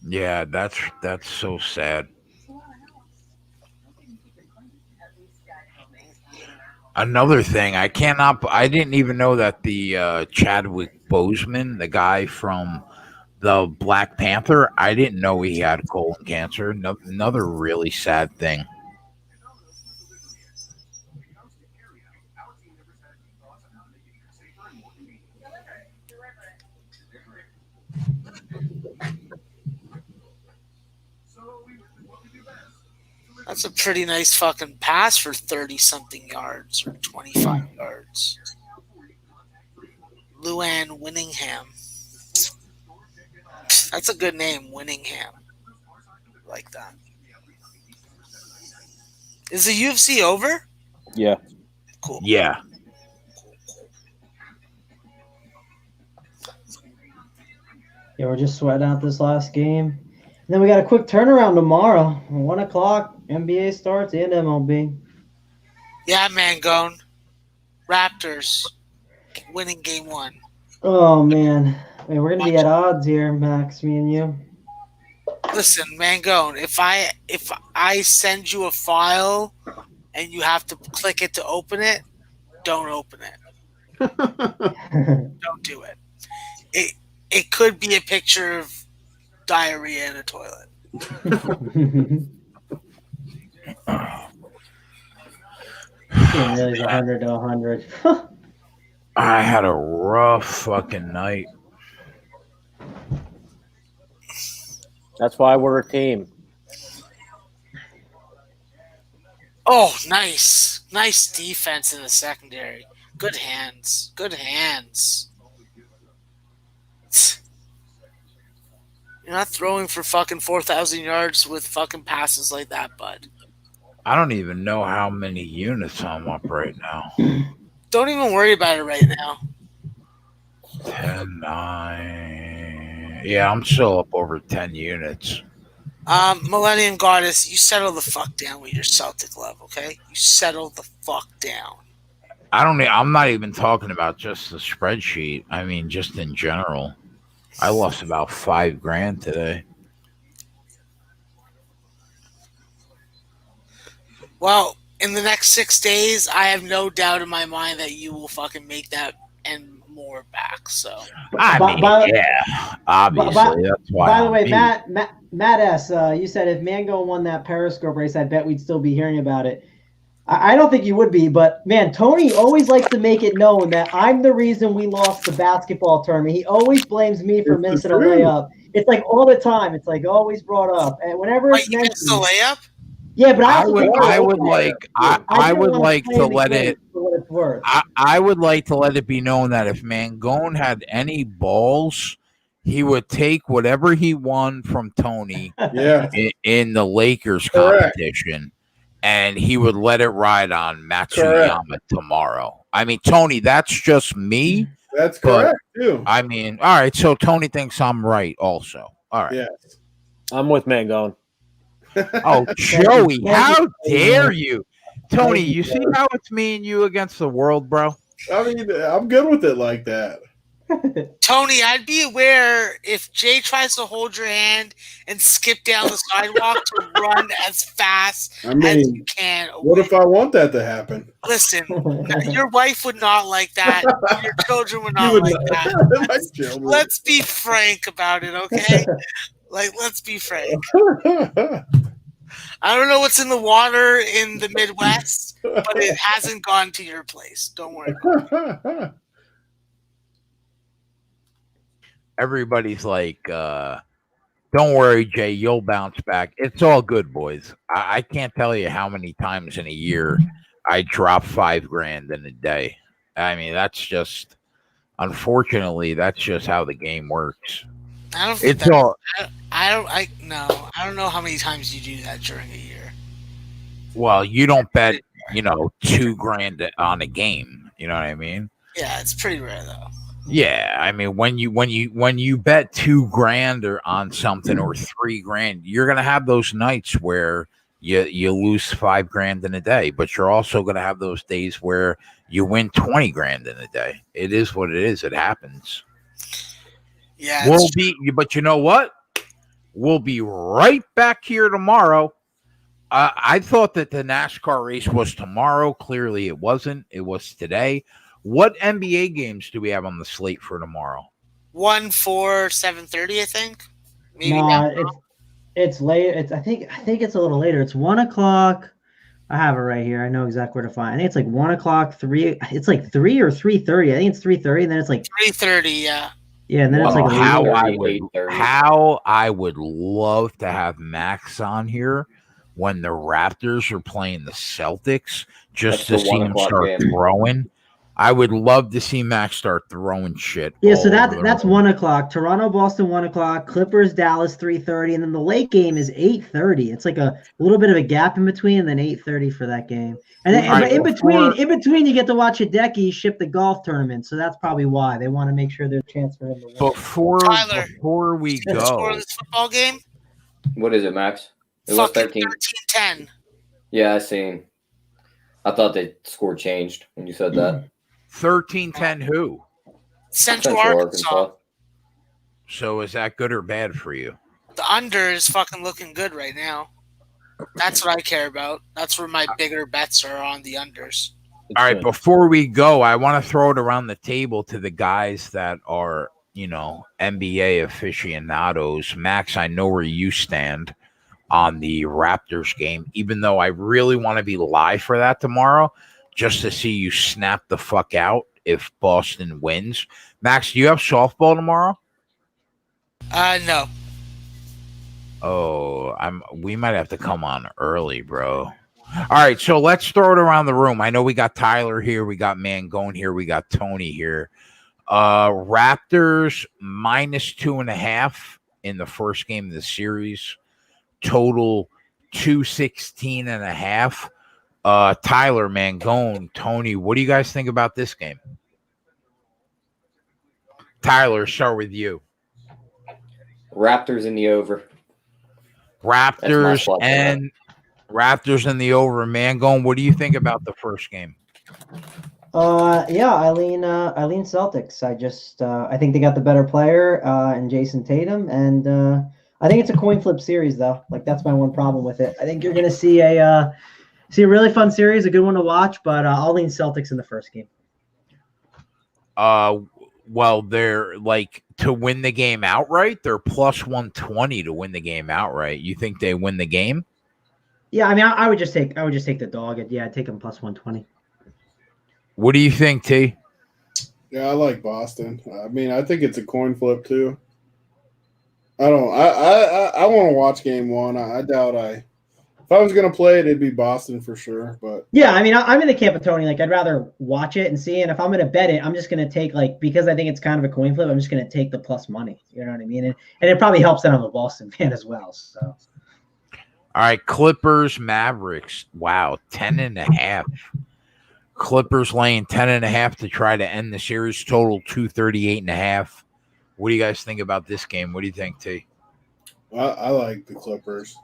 Speaker 1: Yeah, that's so sad. Another thing, I didn't even know that the Chadwick Boseman, the guy from the Black Panther, I didn't know he had colon cancer. Another really sad thing.
Speaker 5: That's a pretty nice fucking pass for 30-something yards or 25 yards. Luann Winningham. That's a good name, Winningham. Like that. Is the UFC over?
Speaker 8: Yeah.
Speaker 5: Cool.
Speaker 1: Yeah.
Speaker 9: Yeah, we're just sweating out this last game. And then we got a quick turnaround tomorrow. 1 o'clock, NBA starts and MLB.
Speaker 5: Yeah, Mangone. Raptors winning game 1.
Speaker 9: Oh, man. Wait, we're going to be at odds here, Max, me and you.
Speaker 5: Listen, Mangone, if I send you a file and you have to click it to open it, don't open it. Don't do it. It could be a picture of diarrhea in a toilet.
Speaker 9: It really is 100 to 100.
Speaker 1: I had a rough fucking night.
Speaker 8: That's why we're a team.
Speaker 5: Oh, nice. Nice defense in the secondary. Good hands. Good hands. You're not throwing for fucking 4,000 yards with fucking passes like that, bud.
Speaker 1: I don't even know how many units I'm up right now.
Speaker 5: Don't even worry about it right now.
Speaker 1: 10, 9. Yeah, I'm still up over 10 units.
Speaker 5: Millennium Goddess, you settle the fuck down with your Celtic love, okay? You settle the fuck down.
Speaker 1: I'm not even talking about just the spreadsheet. I mean, just in general. I lost about $5,000 today.
Speaker 5: Well, in the next 6 days, I have no doubt in my mind that you will fucking make that and more back. So,
Speaker 1: yeah, obviously that's why.
Speaker 9: By the way, Matt S., you said if Mango won that Periscope race, I bet we'd still be hearing about it. I don't think you would be, but man, Tony always likes to make it known that I'm the reason we lost the basketball tournament. He always blames me for missing a layup. It's like all the time. It's like always brought up, and whenever it's mentioned,
Speaker 5: missed the layup.
Speaker 9: Yeah, but
Speaker 1: I would like to let it. I would like to let it be known that if Mangone had any balls, he would take whatever he won from Tony in the Lakers competition, and he would let it ride on Matsuyama tomorrow. I mean, Tony, that's just me.
Speaker 7: That's correct too.
Speaker 1: I mean, all right. So Tony thinks I'm right, also. All right.
Speaker 7: Yes,
Speaker 8: I'm with Mangone.
Speaker 1: Oh, Joey, how dare you? Tony, you see how it's me and you against the world, bro?
Speaker 7: I mean, I'm good with it like that.
Speaker 5: Tony, I'd be aware if Jay tries to hold your hand and skip down the sidewalk to run as fast as you can.
Speaker 7: What if I want that to happen?
Speaker 5: Listen, your wife would not like that. Your children would not like that. Let's be frank about it, okay? Like, let's be frank. I don't know what's in the water in the Midwest, but it hasn't gone to your place. Don't worry about it.
Speaker 1: Everybody's like, don't worry, Jay, you'll bounce back. It's all good, boys. I can't tell you how many times in a year I drop $5,000 in a day. I mean, that's just, unfortunately, that's just how the game works.
Speaker 5: I don't think I don't know how many times you do that during a year.
Speaker 1: Well, you don't bet, $2,000 on a game. You know what I mean?
Speaker 5: Yeah, it's pretty rare though.
Speaker 1: Yeah, I mean, when you bet $2,000 or on something or $3,000, you're gonna have those nights where you lose $5,000 in a day, but you're also gonna have those days where you win $20,000 in a day. It is what it is. It happens.
Speaker 5: Yeah,
Speaker 1: but you know what? We'll be right back here tomorrow. I thought that the NASCAR race was tomorrow. Clearly, it wasn't. It was today. What NBA games do we have on the slate for tomorrow?
Speaker 5: 1 for 7:30, I think. Maybe
Speaker 9: it's late. I think it's a little later. It's 1 o'clock. I have it right here. I know exactly where to find. I think it's like 1 o'clock, 3. It's like 3 or 3:30. I think it's 3:30. And then it's like
Speaker 5: 3:30. Yeah.
Speaker 9: Yeah, and then it's like
Speaker 1: how I would love to have Max on here when the Raptors are playing the Celtics just
Speaker 4: That's
Speaker 1: to
Speaker 4: the
Speaker 1: see
Speaker 4: 1
Speaker 1: him
Speaker 4: o'clock
Speaker 1: start
Speaker 4: game.
Speaker 1: throwing. I would love to see Max start throwing shit.
Speaker 3: Yeah, so
Speaker 1: all over the
Speaker 3: that's
Speaker 1: room.
Speaker 3: 1 o'clock. Toronto, Boston, 1 o'clock. Clippers, Dallas, 3:30, and then the late game is 8:30. It's like a little bit of a gap in between, and then 8:30 for that game. And then,
Speaker 1: All
Speaker 3: but
Speaker 1: right, before-
Speaker 3: in between, you get to watch Hideki ship the golf tournament. So that's probably why they want to make sure there's a chance for him to win.
Speaker 5: Tyler,
Speaker 1: Before we
Speaker 5: the score
Speaker 1: go,
Speaker 5: of this football game?
Speaker 4: What is it, Max? It was
Speaker 5: Fucking
Speaker 4: 13.
Speaker 5: 13-10.
Speaker 4: Yeah, I seen. I thought the score changed when you said that.
Speaker 1: 13-10 who?
Speaker 5: Central Arkansas.
Speaker 1: So is that good or bad for you?
Speaker 5: The under is fucking looking good right now. That's what I care about. That's where my bigger bets are on the unders.
Speaker 1: All right, before we go, I want to throw it around the table to the guys that are, NBA aficionados. Max, I know where you stand on the Raptors game, even though I really want to be live for that tomorrow just to see you snap the fuck out if Boston wins. Max, do you have softball tomorrow?
Speaker 5: No.
Speaker 1: Oh, we might have to come on early, bro. All right, so let's throw it around the room. I know we got Tyler here, we got Mangone here, we got Tony here. Raptors -2.5 in the first game of the series. Total 216.5. Tyler, Mangone, Tony, what do you guys think about this game? Tyler, start with you.
Speaker 4: Raptors in the over.
Speaker 1: Raptors in the over. Mangone, what do you think about the first game?
Speaker 3: Yeah, I lean Celtics. I think they got the better player in Jason Tatum, and I think it's a coin flip series though. Like that's my one problem with it. I think you're gonna see a really fun series, a good one to watch, but I'll lean Celtics in the first game.
Speaker 1: Well, they're like to win the game outright. They're +120 to win the game outright. You think they win the game?
Speaker 3: Yeah, I mean, I would just take the dog. I'd take them +120.
Speaker 1: What do you think, T?
Speaker 7: Yeah, I like Boston. I mean, I think it's a coin flip too. I want to watch game one. I doubt if I was going to play it, it'd be Boston for sure. But
Speaker 3: yeah, I mean, I'm in the camp of Tony. Like, I'd rather watch it and see. And if I'm going to bet it, I'm just going to take because I think it's kind of a coin flip. I'm just going to take the plus money. You know what I mean? And it probably helps that I'm a Boston fan as well. So.
Speaker 1: All right, Clippers, Mavericks. Wow, 10.5. Clippers laying 10.5 to try to end the series. Total 238.5. What do you guys think about this game? What do you think, T?
Speaker 7: I like the Clippers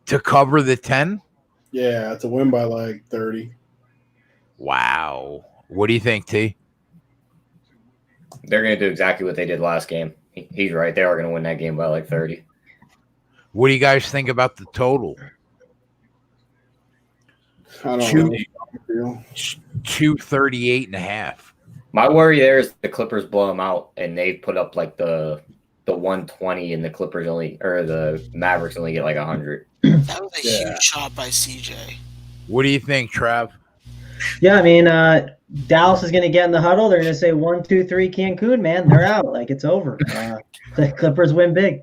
Speaker 1: to cover the 10.
Speaker 7: Yeah, to win by like 30.
Speaker 1: Wow. What do you think, T?
Speaker 4: They're going to do exactly what they did last game. He's right. They are going to win that game by like 30.
Speaker 1: What do you guys think about the total?
Speaker 7: I don't know.
Speaker 1: 238.5.
Speaker 4: My worry there is the Clippers blow them out and they put up like the 120 and the Mavericks only get like 100.
Speaker 5: That was a huge shot by CJ.
Speaker 1: What do you think, Trav?
Speaker 3: Yeah, I mean, Dallas is going to get in the huddle. They're going to say 1, 2, 3, Cancun, man. They're out. Like, it's over. The Clippers win big.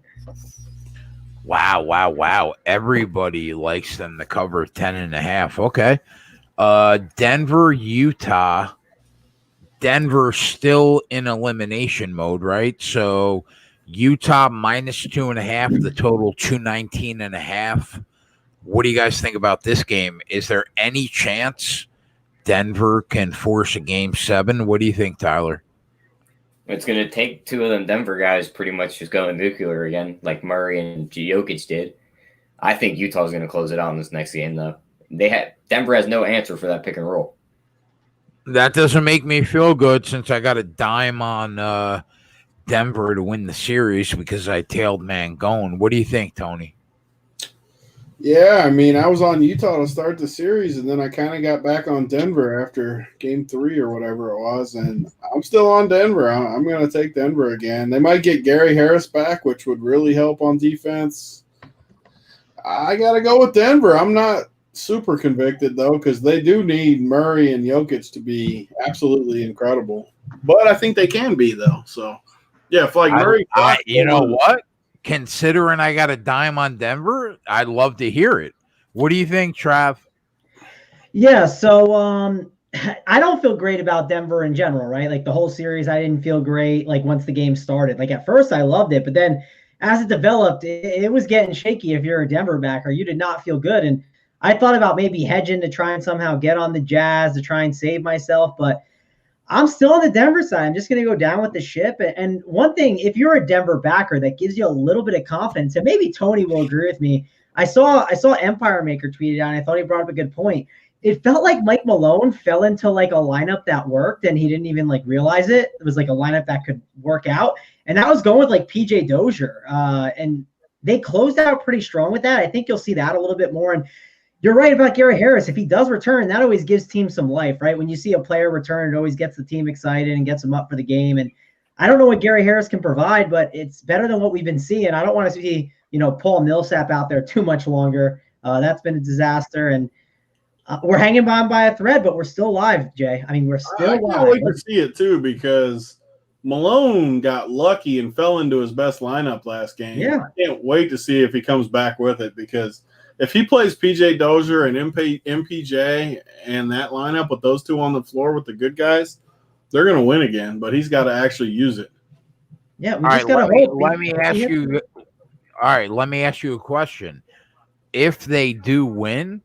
Speaker 1: Wow. Everybody likes them to cover 10.5. Okay. Denver, Utah. Denver still in elimination mode, right? So Utah -2.5, the total 219.5. What do you guys think about this game? Is there any chance Denver can force a game 7? What do you think, Tyler?
Speaker 4: It's going to take two of them Denver guys pretty much just going nuclear again, like Murray and Jokic did. I think Utah's going to close it out in this next game, though. Denver has no answer for that pick and roll.
Speaker 1: That doesn't make me feel good since I got a dime on Denver to win the series because I tailed Mangone. What do you think, Tony?
Speaker 7: Yeah, I mean, I was on Utah to start the series, and then I kind of got back on Denver after game 3 or whatever it was, and I'm still on Denver. I'm going to take Denver again. They might get Gary Harris back, which would really help on defense. I got to go with Denver. I'm not super convicted, though, because they do need Murray and Jokic to be absolutely incredible. But I think they can be, though. So, yeah, if like Murray –
Speaker 1: you know what? Considering I got a dime on Denver, I'd love to hear it. What do you think, Trav?
Speaker 3: Yeah, so I don't feel great about Denver in general, right? Like the whole series, I didn't feel great. Like once the game started, like at first I loved it, but then as it developed, it was getting shaky. If you're a Denver backer, you did not feel good. And I thought about maybe hedging to try and somehow get on the Jazz to try and save myself, but I'm still on the Denver side. I'm just going to go down with the ship. And one thing, if you're a Denver backer, that gives you a little bit of confidence, and maybe Tony will agree with me. I saw Empire Maker tweet it out, and I thought he brought up a good point. It felt like Mike Malone fell into like a lineup that worked, and he didn't even like realize it. It was like a lineup that could work out, and that was going with like PJ Dozier, and they closed out pretty strong with that. I think you'll see that a little bit more. And you're right about Gary Harris. If he does return, that always gives teams some life, right? When you see a player return, it always gets the team excited and gets them up for the game. And I don't know what Gary Harris can provide, but it's better than what we've been seeing. I don't want to see, Paul Millsap out there too much longer. That's been a disaster. And we're hanging on by a thread, but we're still live, Jay. I mean, we're still live. I
Speaker 7: can't wait to see it, too, because Malone got lucky and fell into his best lineup last game.
Speaker 3: Yeah.
Speaker 7: I can't wait to see if he comes back with it, because if he plays PJ Dozier and MPJ and that lineup with those two on the floor with the good guys, they're going to win again, but he's got to actually use it.
Speaker 3: Yeah, we just got to hope.
Speaker 1: Let me ask you. All right, let me ask you a question. If they do win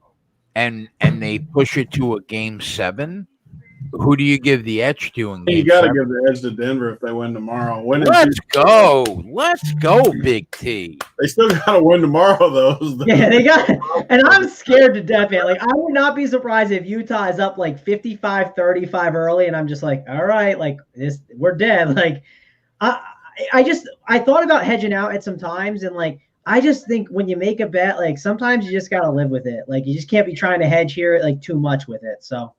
Speaker 1: and they push it to a game 7, who do you give the edge to in game 7?
Speaker 7: You got to give the edge to Denver if they win tomorrow.
Speaker 1: Let's go, Big T.
Speaker 7: They still got to win tomorrow, though.
Speaker 3: Yeah, they got it. And I'm scared to death, man. Like, I would not be surprised if Utah is up like 55-35 early, and I'm just like, all right, like we're dead. Like, I thought about hedging out at some times, and like I just think when you make a bet, like sometimes you just gotta live with it. Like you just can't be trying to hedge here like too much with it. So,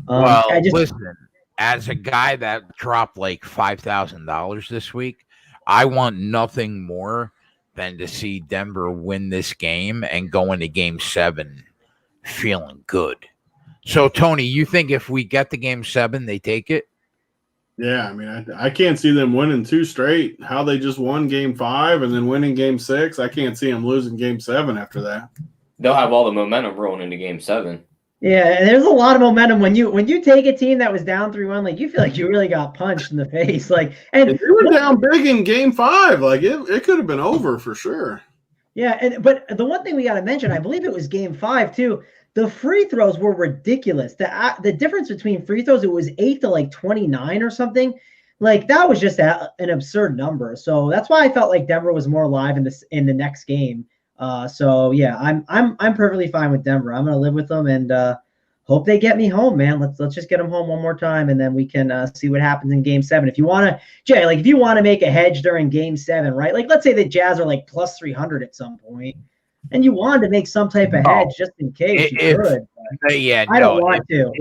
Speaker 1: listen, as a guy that dropped like $5,000 this week, I want nothing more than to see Denver win this game and go into game 7 feeling good. So, Tony, you think if we get to game 7, they take it?
Speaker 7: Yeah, I mean, I can't see them winning 2 straight. How they just won game 5 and then winning game 6, I can't see them losing game 7 after that.
Speaker 4: They'll have all the momentum rolling into game 7.
Speaker 3: Yeah, and there's a lot of momentum when you take a team that was down 3-1, like you feel like you really got punched in the face. Like, and
Speaker 7: they were down big in game 5. Like it could have been over for sure.
Speaker 3: Yeah, but the one thing we got to mention, I believe it was game 5 too. The free throws were ridiculous. The difference between free throws, it was 8 to like 29 or something. Like that was just an absurd number. So that's why I felt like Denver was more alive in the next game. So yeah, I'm perfectly fine with Denver. I'm gonna live with them and hope they get me home, man. Let's just get them home one more time, and then we can see what happens in game 7. If you want to, Jay, like if you want to make a hedge during game 7, right? Like let's say the Jazz are like plus 300 at some point. And you wanted to make some type of hedge just in case you could. I don't want to.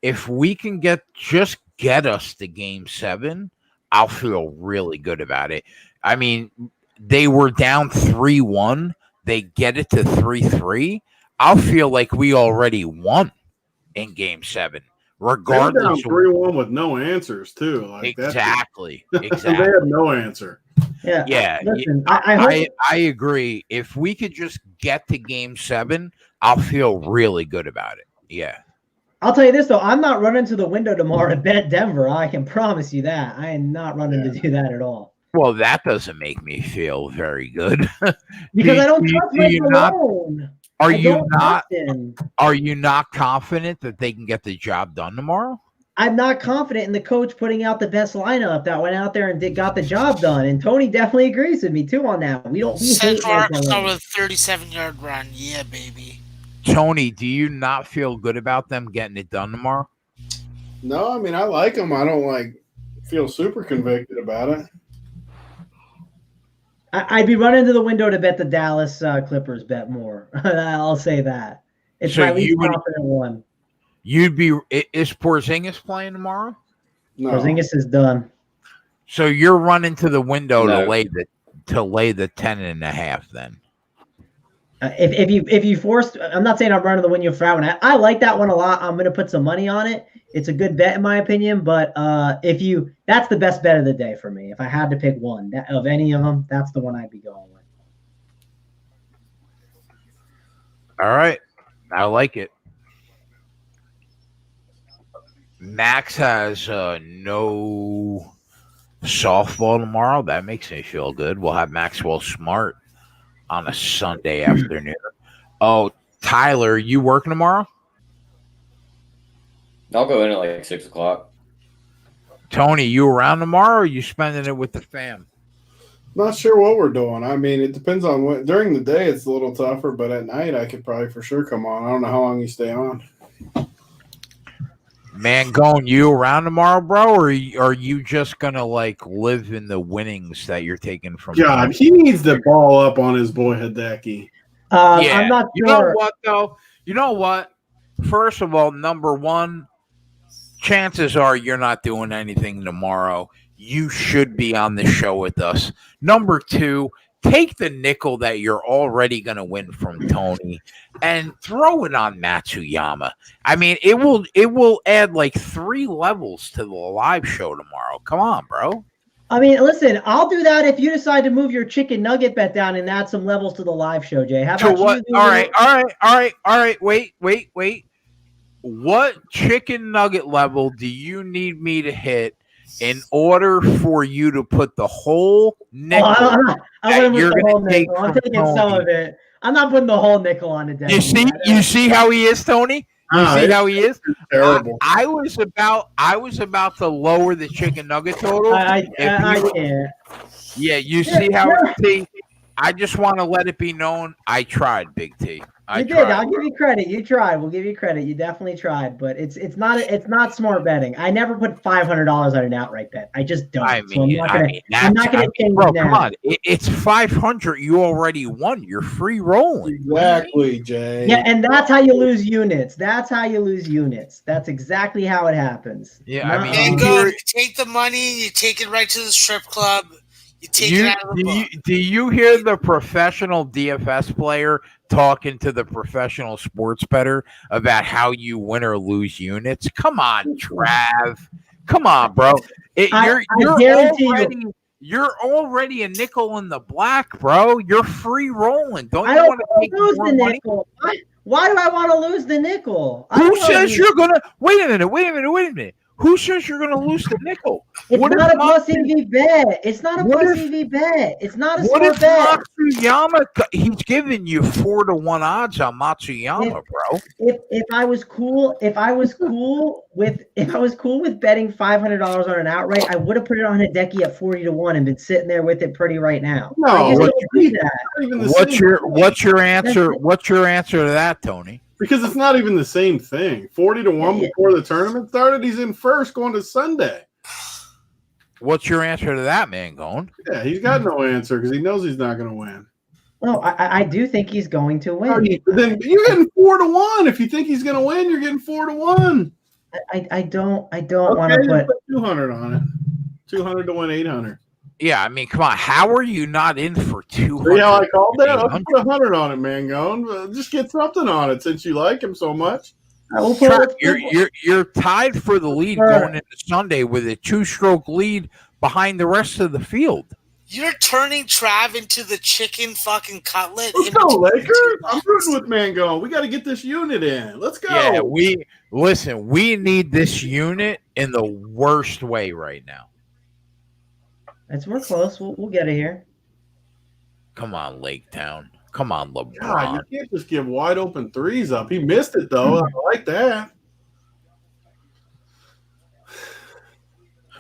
Speaker 1: If we can get us to game 7, I'll feel really good about it. I mean, they were down 3-1. They get it to 3-3. I'll feel like we already won in game 7. Regardless,
Speaker 7: they were down 3-1 with no answers too. Like
Speaker 1: exactly.
Speaker 7: They had no answer.
Speaker 3: Yeah. Listen,
Speaker 1: I agree. If we could just get to game 7, I'll feel really good about it. Yeah.
Speaker 3: I'll tell you this though, I'm not running to the window tomorrow to bet Denver. I can promise you that. I am not running to do that at all.
Speaker 1: Well, that doesn't make me feel very good.
Speaker 3: Because I don't trust Mike Malone.
Speaker 1: Are you not confident that they can get the job done tomorrow?
Speaker 3: I'm not confident in the coach putting out the best lineup that went out there and got the job done. And Tony definitely agrees with me too on that. We hate
Speaker 5: Arkansas with a 37-yard run. Yeah, baby.
Speaker 1: Tony, do you not feel good about them getting it done tomorrow?
Speaker 7: No, I mean I like them. I don't feel super convicted about it.
Speaker 3: I'd be running to the window to bet the Dallas Clippers bet more. I'll say that. It's my least confident one.
Speaker 1: Is Porzingis playing tomorrow?
Speaker 7: No.
Speaker 3: Porzingis is done.
Speaker 1: So you're running to the window to lay the 10.5 then.
Speaker 3: If you forced, I'm not saying I'm running the window for that one. I like that one a lot. I'm going to put some money on it. It's a good bet in my opinion, but that's the best bet of the day for me. If I had to pick one of any of them, that's the one I'd be going with.
Speaker 1: All right. I like it. Max has no softball tomorrow. That makes me feel good. We'll have Maxwell Smart on a Sunday afternoon. Oh, Tyler, you working tomorrow?
Speaker 4: I'll go in at like 6 o'clock.
Speaker 1: Tony, you around tomorrow or are you spending it with the fam?
Speaker 7: Not sure what we're doing. I mean, it depends on what. During the day, it's a little tougher, but at night, I could probably for sure come on. I don't know how long you stay on.
Speaker 1: Man, going you around tomorrow, bro, or are you just gonna like live in the winnings that you're taking from?
Speaker 7: God, he needs to ball up on his boy Hideki.
Speaker 1: Yeah,
Speaker 9: I'm not sure.
Speaker 1: You know what though? You know what? First of all, number one, chances are you're not doing anything tomorrow. You should be on the show with us. Number two, take the nickel that you're already going to win from Tony and throw it on Matsuyama. I mean, it will add like 3 levels to the live show tomorrow. Come on, bro.
Speaker 9: I mean, listen, I'll do that if you decide to move your chicken nugget bet down and add some levels to the live show, Jay. How about
Speaker 1: what?
Speaker 9: you?
Speaker 1: All right. Wait. What chicken nugget level do you need me to hit in order for you to put the whole nickel?
Speaker 9: I'm taking some of it. I'm not putting the whole nickel on it.
Speaker 1: You see how he is, Tony? You see how he is?
Speaker 7: Terrible.
Speaker 1: I was about to lower the chicken nugget total.
Speaker 9: I can't.
Speaker 1: Yeah, you see how T? I just want to let it be known I tried, Big T.
Speaker 9: You did. I'll give you credit. You tried. We'll give you credit. You definitely tried, but it's not smart betting. I never put $500 on an outright bet. I just don't. I'm not gonna change
Speaker 1: bro,
Speaker 9: now.
Speaker 1: come on. It's 500. You already won. You're free rolling.
Speaker 7: Exactly, Jay.
Speaker 9: Yeah, and that's how you lose units. That's exactly how it happens.
Speaker 1: Yeah, I mean,
Speaker 5: you take the money, you take it right to the strip club. You take it out of the book.
Speaker 1: Do you hear the professional DFS player talking to the professional sports bettor about how you win or lose units? Come on, Trav. Come on, bro. You're already a nickel in the black, bro. You're free rolling. Don't you want to take
Speaker 9: lose
Speaker 1: more
Speaker 9: the
Speaker 1: money?
Speaker 9: nickel? Why do I want to lose the nickel?
Speaker 1: Who says you're gonna? Wait a minute. Who says you're going to lose the nickel?
Speaker 9: It's not a plus EV bet. It's not a plus EV bet. It's not a smart bet.
Speaker 1: Matsuyama, he's giving you 4-1 odds on Matsuyama, bro.
Speaker 9: If I was cool with betting $500 on an outright, I would have put it on Hideki at 40-1 and been sitting there with it pretty right now.
Speaker 7: No,
Speaker 1: what's your answer? What's your answer to that, Tony?
Speaker 7: Because it's not even the same thing. 40-1 before the tournament started. He's in first going to Sunday.
Speaker 1: What's your answer to that, man? Going?
Speaker 7: Yeah, he's got no answer because he knows he's not going to win.
Speaker 9: No, I do think he's going to win.
Speaker 7: Then you're getting 4-1. If you think he's going to win, you're getting 4-1.
Speaker 9: I don't want to put
Speaker 7: 200 on it. 200 to win 800.
Speaker 1: Yeah, I mean, come on. How are you not in for 200?
Speaker 7: Yeah, I called that. I'll put 100 on it, man. Going, just get something on it since you like him so much.
Speaker 1: You're tied for the lead going into Sunday with a 2-stroke lead behind the rest of the field.
Speaker 5: You're turning Trav into the chicken fucking cutlet.
Speaker 7: Let's go, Lakers. I'm rooting with Mango. We got to get this unit in. Let's go.
Speaker 1: Yeah, we need this unit in the worst way right now.
Speaker 9: We're close. We'll get it here.
Speaker 1: Come on, Lake Town. Come on, LeBron.
Speaker 7: God, you can't just give wide open threes up. He missed it though. I like that.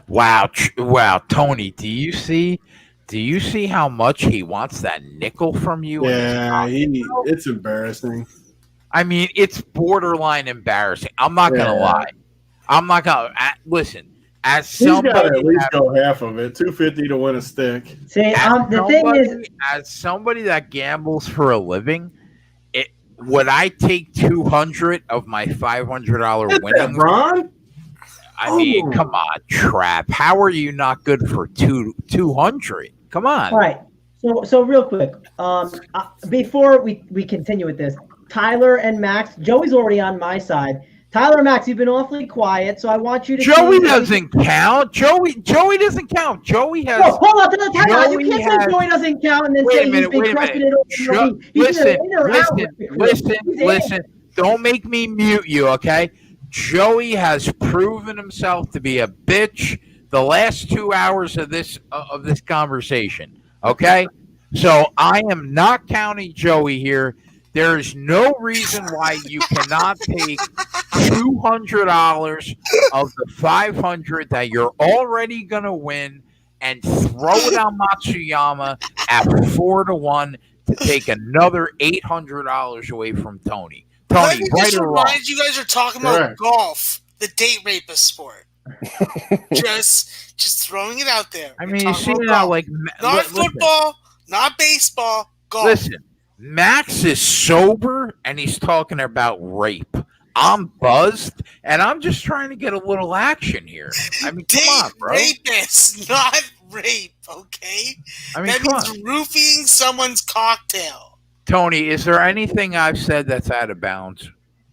Speaker 1: Wow, Tony. Do you see how much he wants that nickel from you?
Speaker 7: Yeah, it's embarrassing.
Speaker 1: I mean, it's borderline embarrassing. I'm not gonna lie. I'm not gonna listen. As somebody,
Speaker 7: he's got to at least go half of it. 250 to win a stick.
Speaker 9: See, the thing is,
Speaker 1: as somebody that gambles for a living, would I take 200 of my $500 winning?
Speaker 7: Ron?
Speaker 1: I mean, come on, Trap. How are you not good for 200? Come on.
Speaker 9: All right. So real quick, before we continue with this, Tyler and Max, Joey's already on my side. Tyler Max, you've been awfully quiet, so I want you to.
Speaker 1: Joey doesn't count. Joey doesn't count. Joey has.
Speaker 9: No, hold on, time out. You
Speaker 1: Joey
Speaker 9: can't
Speaker 1: has-
Speaker 9: say Joey doesn't count and then
Speaker 1: Wait a
Speaker 9: say
Speaker 1: minute,
Speaker 9: he's
Speaker 1: wait
Speaker 9: been
Speaker 1: a
Speaker 9: crushing
Speaker 1: minute.
Speaker 9: it over the He's either in or out with the crew. He's in.
Speaker 1: Listen. Don't make me mute you, okay? Joey has proven himself to be a bitch the last 2 hours of this conversation, okay? So I am not counting Joey here. There is no reason why you cannot take $200 of the $500 that you're already gonna win and throw it on Matsuyama at 4-1 to take another $800 away from Tony.
Speaker 5: Let
Speaker 1: Tony,
Speaker 5: me
Speaker 1: right
Speaker 5: just
Speaker 1: or wrong?
Speaker 5: remind you guys are talking about
Speaker 7: Correct.
Speaker 5: golf, the date rapist sport. just throwing it out there.
Speaker 1: I
Speaker 5: We're
Speaker 1: mean, you
Speaker 5: talking
Speaker 1: see
Speaker 5: about
Speaker 1: now,
Speaker 5: golf.
Speaker 1: like,
Speaker 5: not
Speaker 1: listen,
Speaker 5: football, not baseball, golf.
Speaker 1: listen, Max is sober and he's talking about rape. I'm buzzed and I'm just trying to get a little action here. I mean, come
Speaker 5: Date
Speaker 1: on, bro.
Speaker 5: rapist, not rape. Okay,
Speaker 1: I mean,
Speaker 5: that
Speaker 1: come
Speaker 5: means
Speaker 1: on.
Speaker 5: roofing someone's cocktail.
Speaker 1: Tony, is there anything I've said that's out of bounds?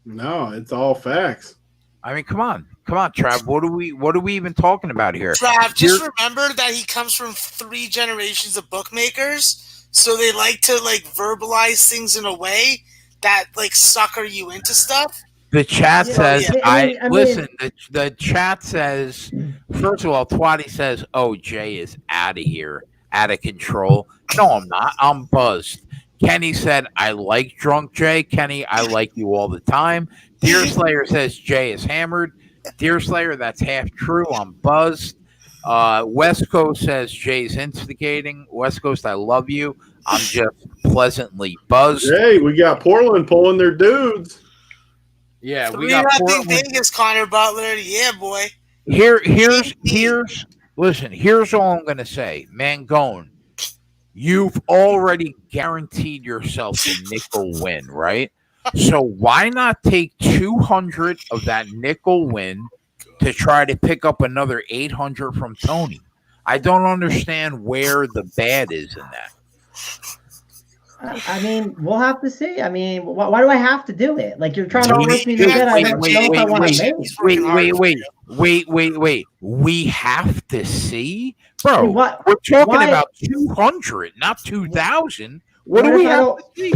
Speaker 7: No, it's all facts.
Speaker 1: I mean, come on, Trav. What are we even talking about here?
Speaker 5: Trav, just remember that he comes from 3 generations of bookmakers, so they like to like verbalize things in a way that like sucker you into stuff.
Speaker 1: The chat says,
Speaker 9: I mean-
Speaker 1: listen, the chat says, first of all, Twatty says, oh, Jay is out of here, out of control. No, I'm not. I'm buzzed. Kenny said, I like drunk Jay. Kenny, I like you all the time. Deer Slayer says Jay is hammered. Deer Slayer, that's half true. I'm buzzed. West Coast says Jay's instigating. West Coast, I love you. I'm just pleasantly buzzed.
Speaker 7: Hey, we got Portland pulling their dudes.
Speaker 1: Yeah, we
Speaker 5: 3-0
Speaker 1: got Portland.
Speaker 5: Vegas, Connor Butler. Yeah, boy.
Speaker 1: Here's all I'm gonna say. Mangone, you've already guaranteed yourself the nickel win, right? So why not take 200 of that nickel win to try to pick up another 800 from Tony? I don't understand where the bad is in that.
Speaker 9: I mean, we'll have to see. I mean, why do I have to do it? Like, you're trying to force me to do it. I don't know if I want to make.
Speaker 1: Wait. We have to see? Bro,
Speaker 9: I mean, what-
Speaker 1: we're talking
Speaker 9: why-
Speaker 1: about 200, not 2,000. What do
Speaker 9: What
Speaker 1: we
Speaker 9: if I
Speaker 1: have
Speaker 9: don't-
Speaker 1: to see?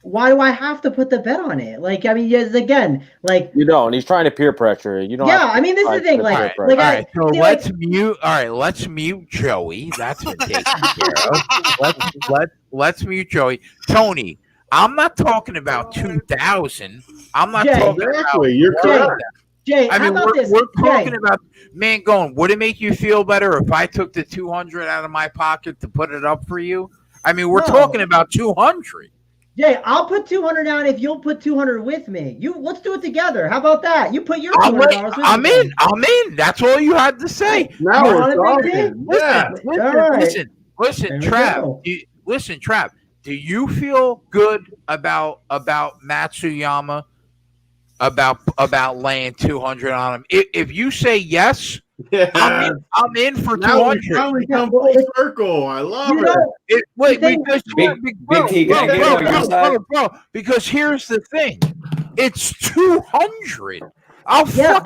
Speaker 9: Why do I have to put the bet on it? Like, I mean, yes, again, like,
Speaker 8: You don't. He's trying to peer pressure. You don't.
Speaker 9: yeah,
Speaker 8: have to
Speaker 9: I mean, this is the
Speaker 8: try
Speaker 9: thing.
Speaker 8: to
Speaker 9: Like,
Speaker 8: peer
Speaker 1: All
Speaker 8: pressure.
Speaker 9: like,
Speaker 1: right, so
Speaker 9: see,
Speaker 1: let's
Speaker 9: like-
Speaker 1: mute. All right, let's mute Joey. That's been taken care of. Let's mute Joey. Tony, I'm not talking about 2,000. I'm not
Speaker 9: Jay,
Speaker 1: talking
Speaker 7: Exactly.
Speaker 1: about.
Speaker 7: You're
Speaker 9: Jay,
Speaker 7: correct.
Speaker 9: Jay,
Speaker 1: I
Speaker 9: how
Speaker 1: mean,
Speaker 9: about this?
Speaker 1: we're talking
Speaker 9: Jay,
Speaker 1: about, man, going, would it make you feel better if I took the 200 out of my pocket to put it up for you? I mean, we're
Speaker 9: No.
Speaker 1: talking about 200.
Speaker 9: Jay, I'll put 200 down if you'll put 200 with me. Let's do it together. How about that? You put your $200 with me.
Speaker 1: I'm in. That's all you had to say.
Speaker 7: Now
Speaker 9: You
Speaker 7: we're
Speaker 9: want a big
Speaker 7: talking. Yeah.
Speaker 9: All right.
Speaker 1: Listen,
Speaker 9: There we
Speaker 1: Trav.
Speaker 9: go.
Speaker 1: Trav. Do you feel good about Matsuyama? About laying 200 on him? If you say yes,
Speaker 7: Yeah.
Speaker 1: I'm in for
Speaker 7: Now we
Speaker 1: 200.
Speaker 7: finally come full circle. I love
Speaker 9: You
Speaker 7: it.
Speaker 9: know,
Speaker 1: Wait,
Speaker 9: the thing-
Speaker 1: because
Speaker 4: Big T, can I get on your side?
Speaker 1: bro, because here's the thing, it's 200. I'll
Speaker 9: Yeah,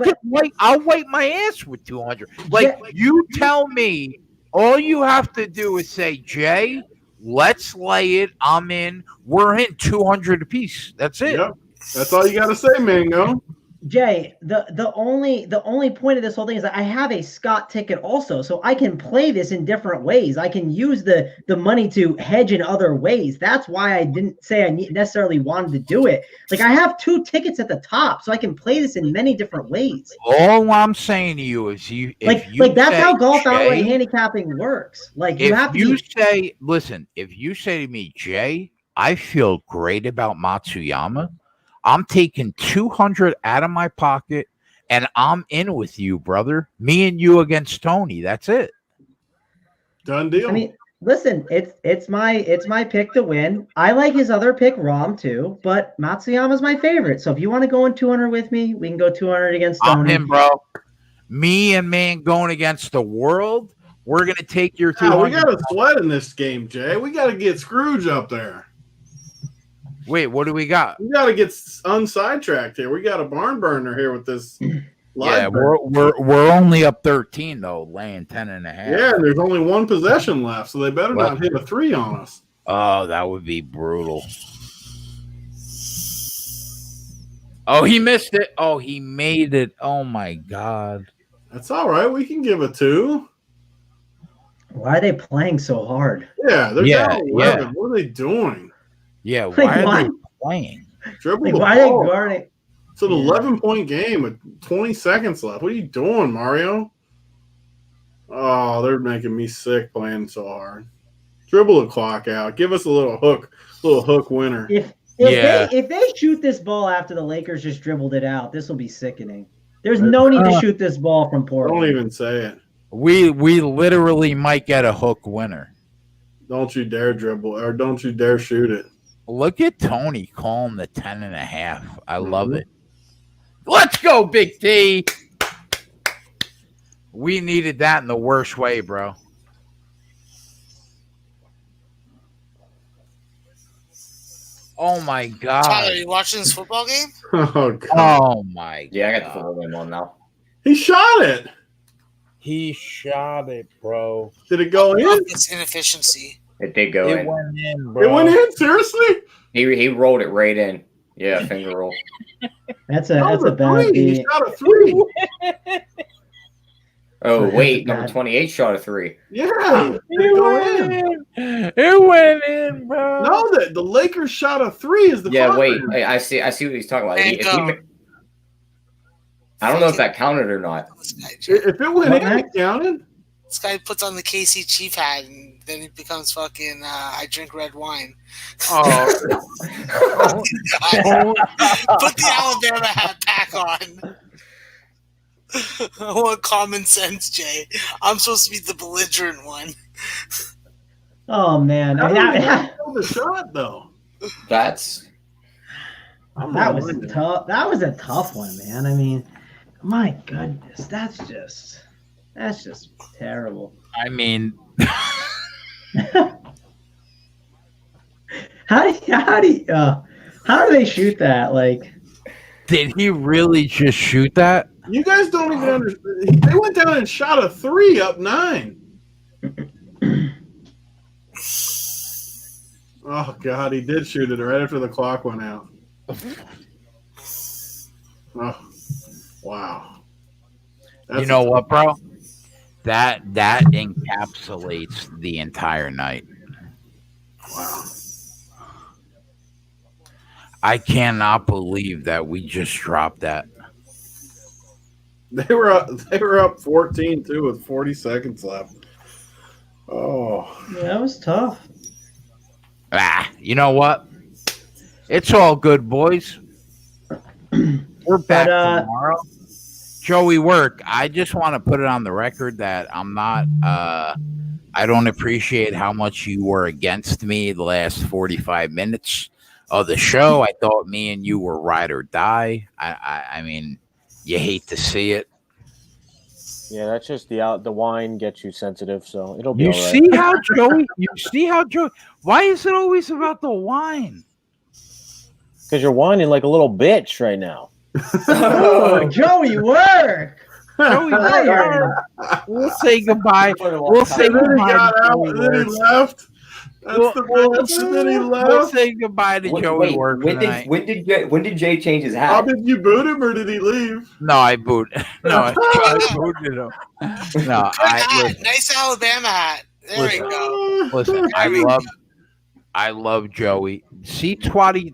Speaker 1: I'll wipe my ass with 200. Like, you tell me, all you have to do is say, Jay, let's lay it. I'm in. We're in 200 apiece. That's it.
Speaker 7: Yep. That's all you got to say, Mango.
Speaker 9: Jay, the only point of this whole thing is that I have a Scott ticket also, so I can play this in different ways. I can use the money to hedge in other ways. That's why I didn't say I necessarily wanted to do it. Like, I have 2 tickets at the top, so I can play this in many different ways.
Speaker 1: All I'm saying to you is
Speaker 9: Like that's
Speaker 1: say,
Speaker 9: how golf outright
Speaker 1: Jay,
Speaker 9: handicapping works. Like, you have
Speaker 1: if
Speaker 9: to
Speaker 1: you
Speaker 9: be,
Speaker 1: say, listen, if you say to me, Jay, I feel great about Matsuyama, I'm taking 200 out of my pocket and I'm in with you, brother. Me and you against Tony. That's it.
Speaker 7: Done deal.
Speaker 9: I mean, listen, it's my pick to win. I like his other pick, Rom, too, but Matsuyama's my favorite. So if you want to go in 200 with me, we can go 200 against
Speaker 1: I'm
Speaker 9: Tony.
Speaker 1: in, bro. Me and man going against the world. We're gonna take your 200.
Speaker 7: we got to sweat in this game, Jay. We got to get Scrooge up there.
Speaker 1: Wait, what do we got?
Speaker 7: We got to get unsidetracked here. We got a barn burner here with this.
Speaker 1: Yeah, we're only up 13 though, laying 10.5.
Speaker 7: Yeah, and there's only one possession left, so they better not hit a 3 on us.
Speaker 1: Oh, that would be brutal. Oh, he missed it. Oh, he made it. Oh my God.
Speaker 7: That's all right. We can give a 2.
Speaker 3: Why are they playing so hard?
Speaker 7: Yeah, they're down 11. Yeah. What are they doing?
Speaker 1: Yeah, why are they playing?
Speaker 7: Dribble the
Speaker 3: why
Speaker 7: ball.
Speaker 3: are they guarding?
Speaker 7: It's an 11-point game with 20 seconds left. What are you doing, Mario? Oh, they're making me sick playing so hard. Dribble the clock out. Give us a little hook winner.
Speaker 3: If they shoot this ball after the Lakers just dribbled it out, this will be sickening. There's no need to shoot this ball from Portland.
Speaker 7: Don't even say it.
Speaker 1: We literally might get a hook winner.
Speaker 7: Don't you dare dribble, or don't you dare shoot it.
Speaker 1: Look at Tony calling the 10.5. I love it. Let's go, Big T. We needed that in the worst way, bro. Oh my God!
Speaker 5: Tyler, are you watching this football game?
Speaker 7: Oh God!
Speaker 1: Oh my God!
Speaker 4: Yeah, I got the football game on now.
Speaker 7: He shot it.
Speaker 1: He shot it, bro.
Speaker 7: Did it go in?
Speaker 5: It's inefficiency.
Speaker 4: It did go in.
Speaker 1: It went in, bro.
Speaker 7: It went in. Seriously?
Speaker 4: He rolled it right in. Yeah, finger roll.
Speaker 3: That's a bad
Speaker 7: He
Speaker 3: beat.
Speaker 7: shot a 3.
Speaker 4: Oh wait, number 28 shot a 3.
Speaker 7: Yeah, did it go in?
Speaker 1: It went in, bro.
Speaker 7: No, the Lakers shot a 3. Is the
Speaker 4: Yeah,
Speaker 7: fire.
Speaker 4: wait. I see what he's talking about. I don't know if that counted or not.
Speaker 7: If it went in, it counted.
Speaker 5: This guy puts on the KC Chief hat and then he becomes fucking. I drink red wine.
Speaker 1: Oh,
Speaker 5: Put the Alabama hat back on. I want common sense, Jay. I'm supposed to be the belligerent one.
Speaker 3: Oh man,
Speaker 7: That was the shot though.
Speaker 3: that was tough. That was a tough one, man. I mean, my goodness, that's just terrible.
Speaker 1: I mean,
Speaker 3: how do they shoot that? Like,
Speaker 1: did he really just shoot that?
Speaker 7: You guys don't even understand. They went down and shot a 3 up 9. Oh God, he did shoot it right after the clock went out. Oh, wow.
Speaker 1: You know what, bro? That encapsulates the entire night.
Speaker 7: Wow.
Speaker 1: I cannot believe that we just dropped that.
Speaker 7: They were up 14 too with 40 seconds left. Oh,
Speaker 3: yeah, that was tough.
Speaker 1: You know what? It's all good, boys. We're back tomorrow. Joey Work, I just want to put it on the record that I'm not I don't appreciate how much you were against me the last 45 minutes of the show. I thought me and you were ride or die. I mean, you hate to see it.
Speaker 8: Yeah, that's just the wine gets you sensitive, so it'll be
Speaker 1: You
Speaker 8: all right.
Speaker 1: see how Joey? You see how Joey? Why is it always about the wine?
Speaker 8: Because you're whining like a little bitch right now.
Speaker 3: Oh, Joey Work.
Speaker 1: Joey Work. We'll say goodbye. We'll say
Speaker 7: and then he
Speaker 1: goodbye.
Speaker 7: got out,
Speaker 1: Joey
Speaker 7: and then he
Speaker 1: Work.
Speaker 7: left. That's the best. And then he left.
Speaker 1: We'll say goodbye to Joey
Speaker 4: Wait,
Speaker 1: Work tonight.
Speaker 4: when did Jay change his
Speaker 7: How
Speaker 4: hat?
Speaker 7: did you boot him, or did he leave?
Speaker 1: No, I boot. No, I booted him. No, listen,
Speaker 5: Nice Alabama hat. There we go.
Speaker 1: listen. I love Joey. See, Twatty,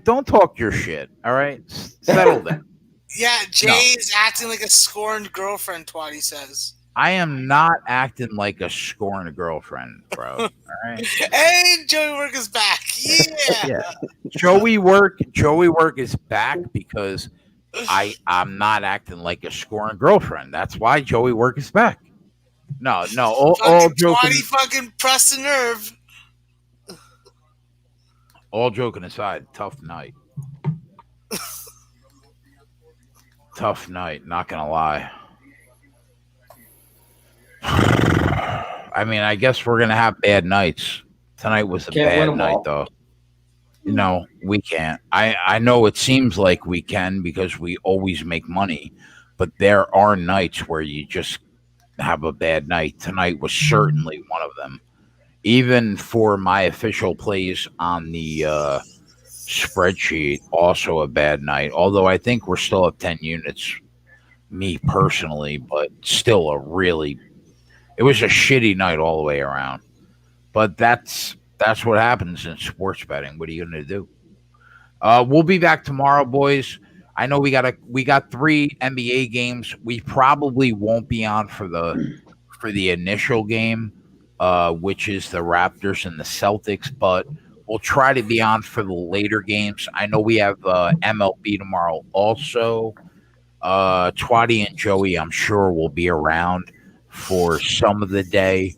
Speaker 1: don't talk your shit. All right, settle down.
Speaker 5: Yeah, Jay is acting like a scorned girlfriend, Twatty says.
Speaker 1: I am not acting like a scorned girlfriend, bro. All right.
Speaker 5: Hey, Joey Work is back. Yeah.
Speaker 1: Joey Work is back because I'm not acting like a scorned girlfriend. That's why Joey Work is back. No. All joking.
Speaker 5: Twatty fucking pressed the nerve.
Speaker 1: All joking aside, tough night. Tough night. Not gonna lie. I mean, I guess we're gonna have bad nights. Tonight was a
Speaker 4: Can't win
Speaker 1: bad
Speaker 4: 'em
Speaker 1: night,
Speaker 4: all.
Speaker 1: though. No, we can't. I know it seems like we can because we always make money, but there are nights where you just have a bad night. Tonight was certainly one of them. Even for my official plays on the spreadsheet, also a bad night. Although I think we're still up 10 units, me personally, but still it was a shitty night all the way around. But that's what happens in sports betting. What are you going to do? We'll be back tomorrow, boys. I know we got 3 NBA games. We probably won't be on for the initial game, which is the Raptors and the Celtics, but we'll try to be on for the later games. I know we have MLB tomorrow also. Twatty and Joey, I'm sure, will be around for some of the day.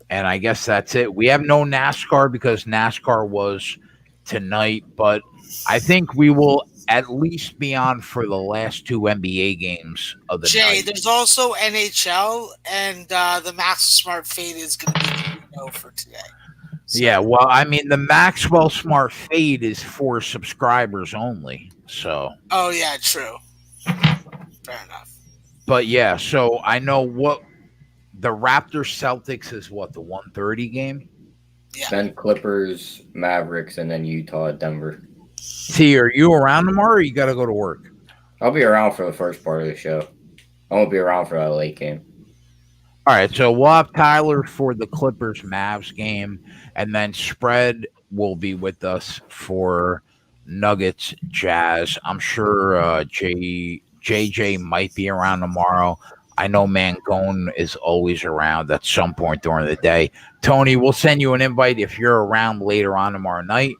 Speaker 1: And I guess that's it. We have no NASCAR because NASCAR was tonight, but I think we will at least be on for the last 2 NBA games of the night.
Speaker 5: There's also NHL, and the Max Smart Fade is going to be for today. So.
Speaker 1: Yeah, well, I mean, the Maxwell Smart Fade is for subscribers only. So.
Speaker 5: Oh yeah, true. Fair enough.
Speaker 1: But yeah, so I know what the Raptors Celtics is. What, the 1:30 game?
Speaker 5: Yeah.
Speaker 4: Then Clippers, Mavericks, and then Utah, Denver.
Speaker 1: T, are you around tomorrow or you got to go to work?
Speaker 4: I'll be around for the first part of the show. I won't be around for that late game.
Speaker 1: All right, so we'll have Tyler for the Clippers Mavs game, and then Spread will be with us for Nuggets Jazz. I'm sure JJ might be around tomorrow. I know Mangone is always around at some point during the day. Tony, we'll send you an invite if you're around later on tomorrow night.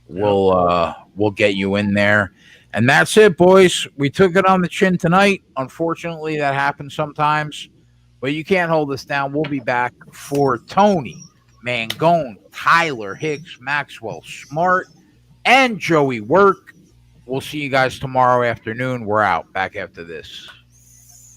Speaker 1: We'll get you in there. And that's it, boys. We took it on the chin tonight. Unfortunately, that happens sometimes. But you can't hold us down. We'll be back for Tony, Mangone, Tyler, Hicks, Maxwell, Smart, and Joey Work. We'll see you guys tomorrow afternoon. We're out. Back after this.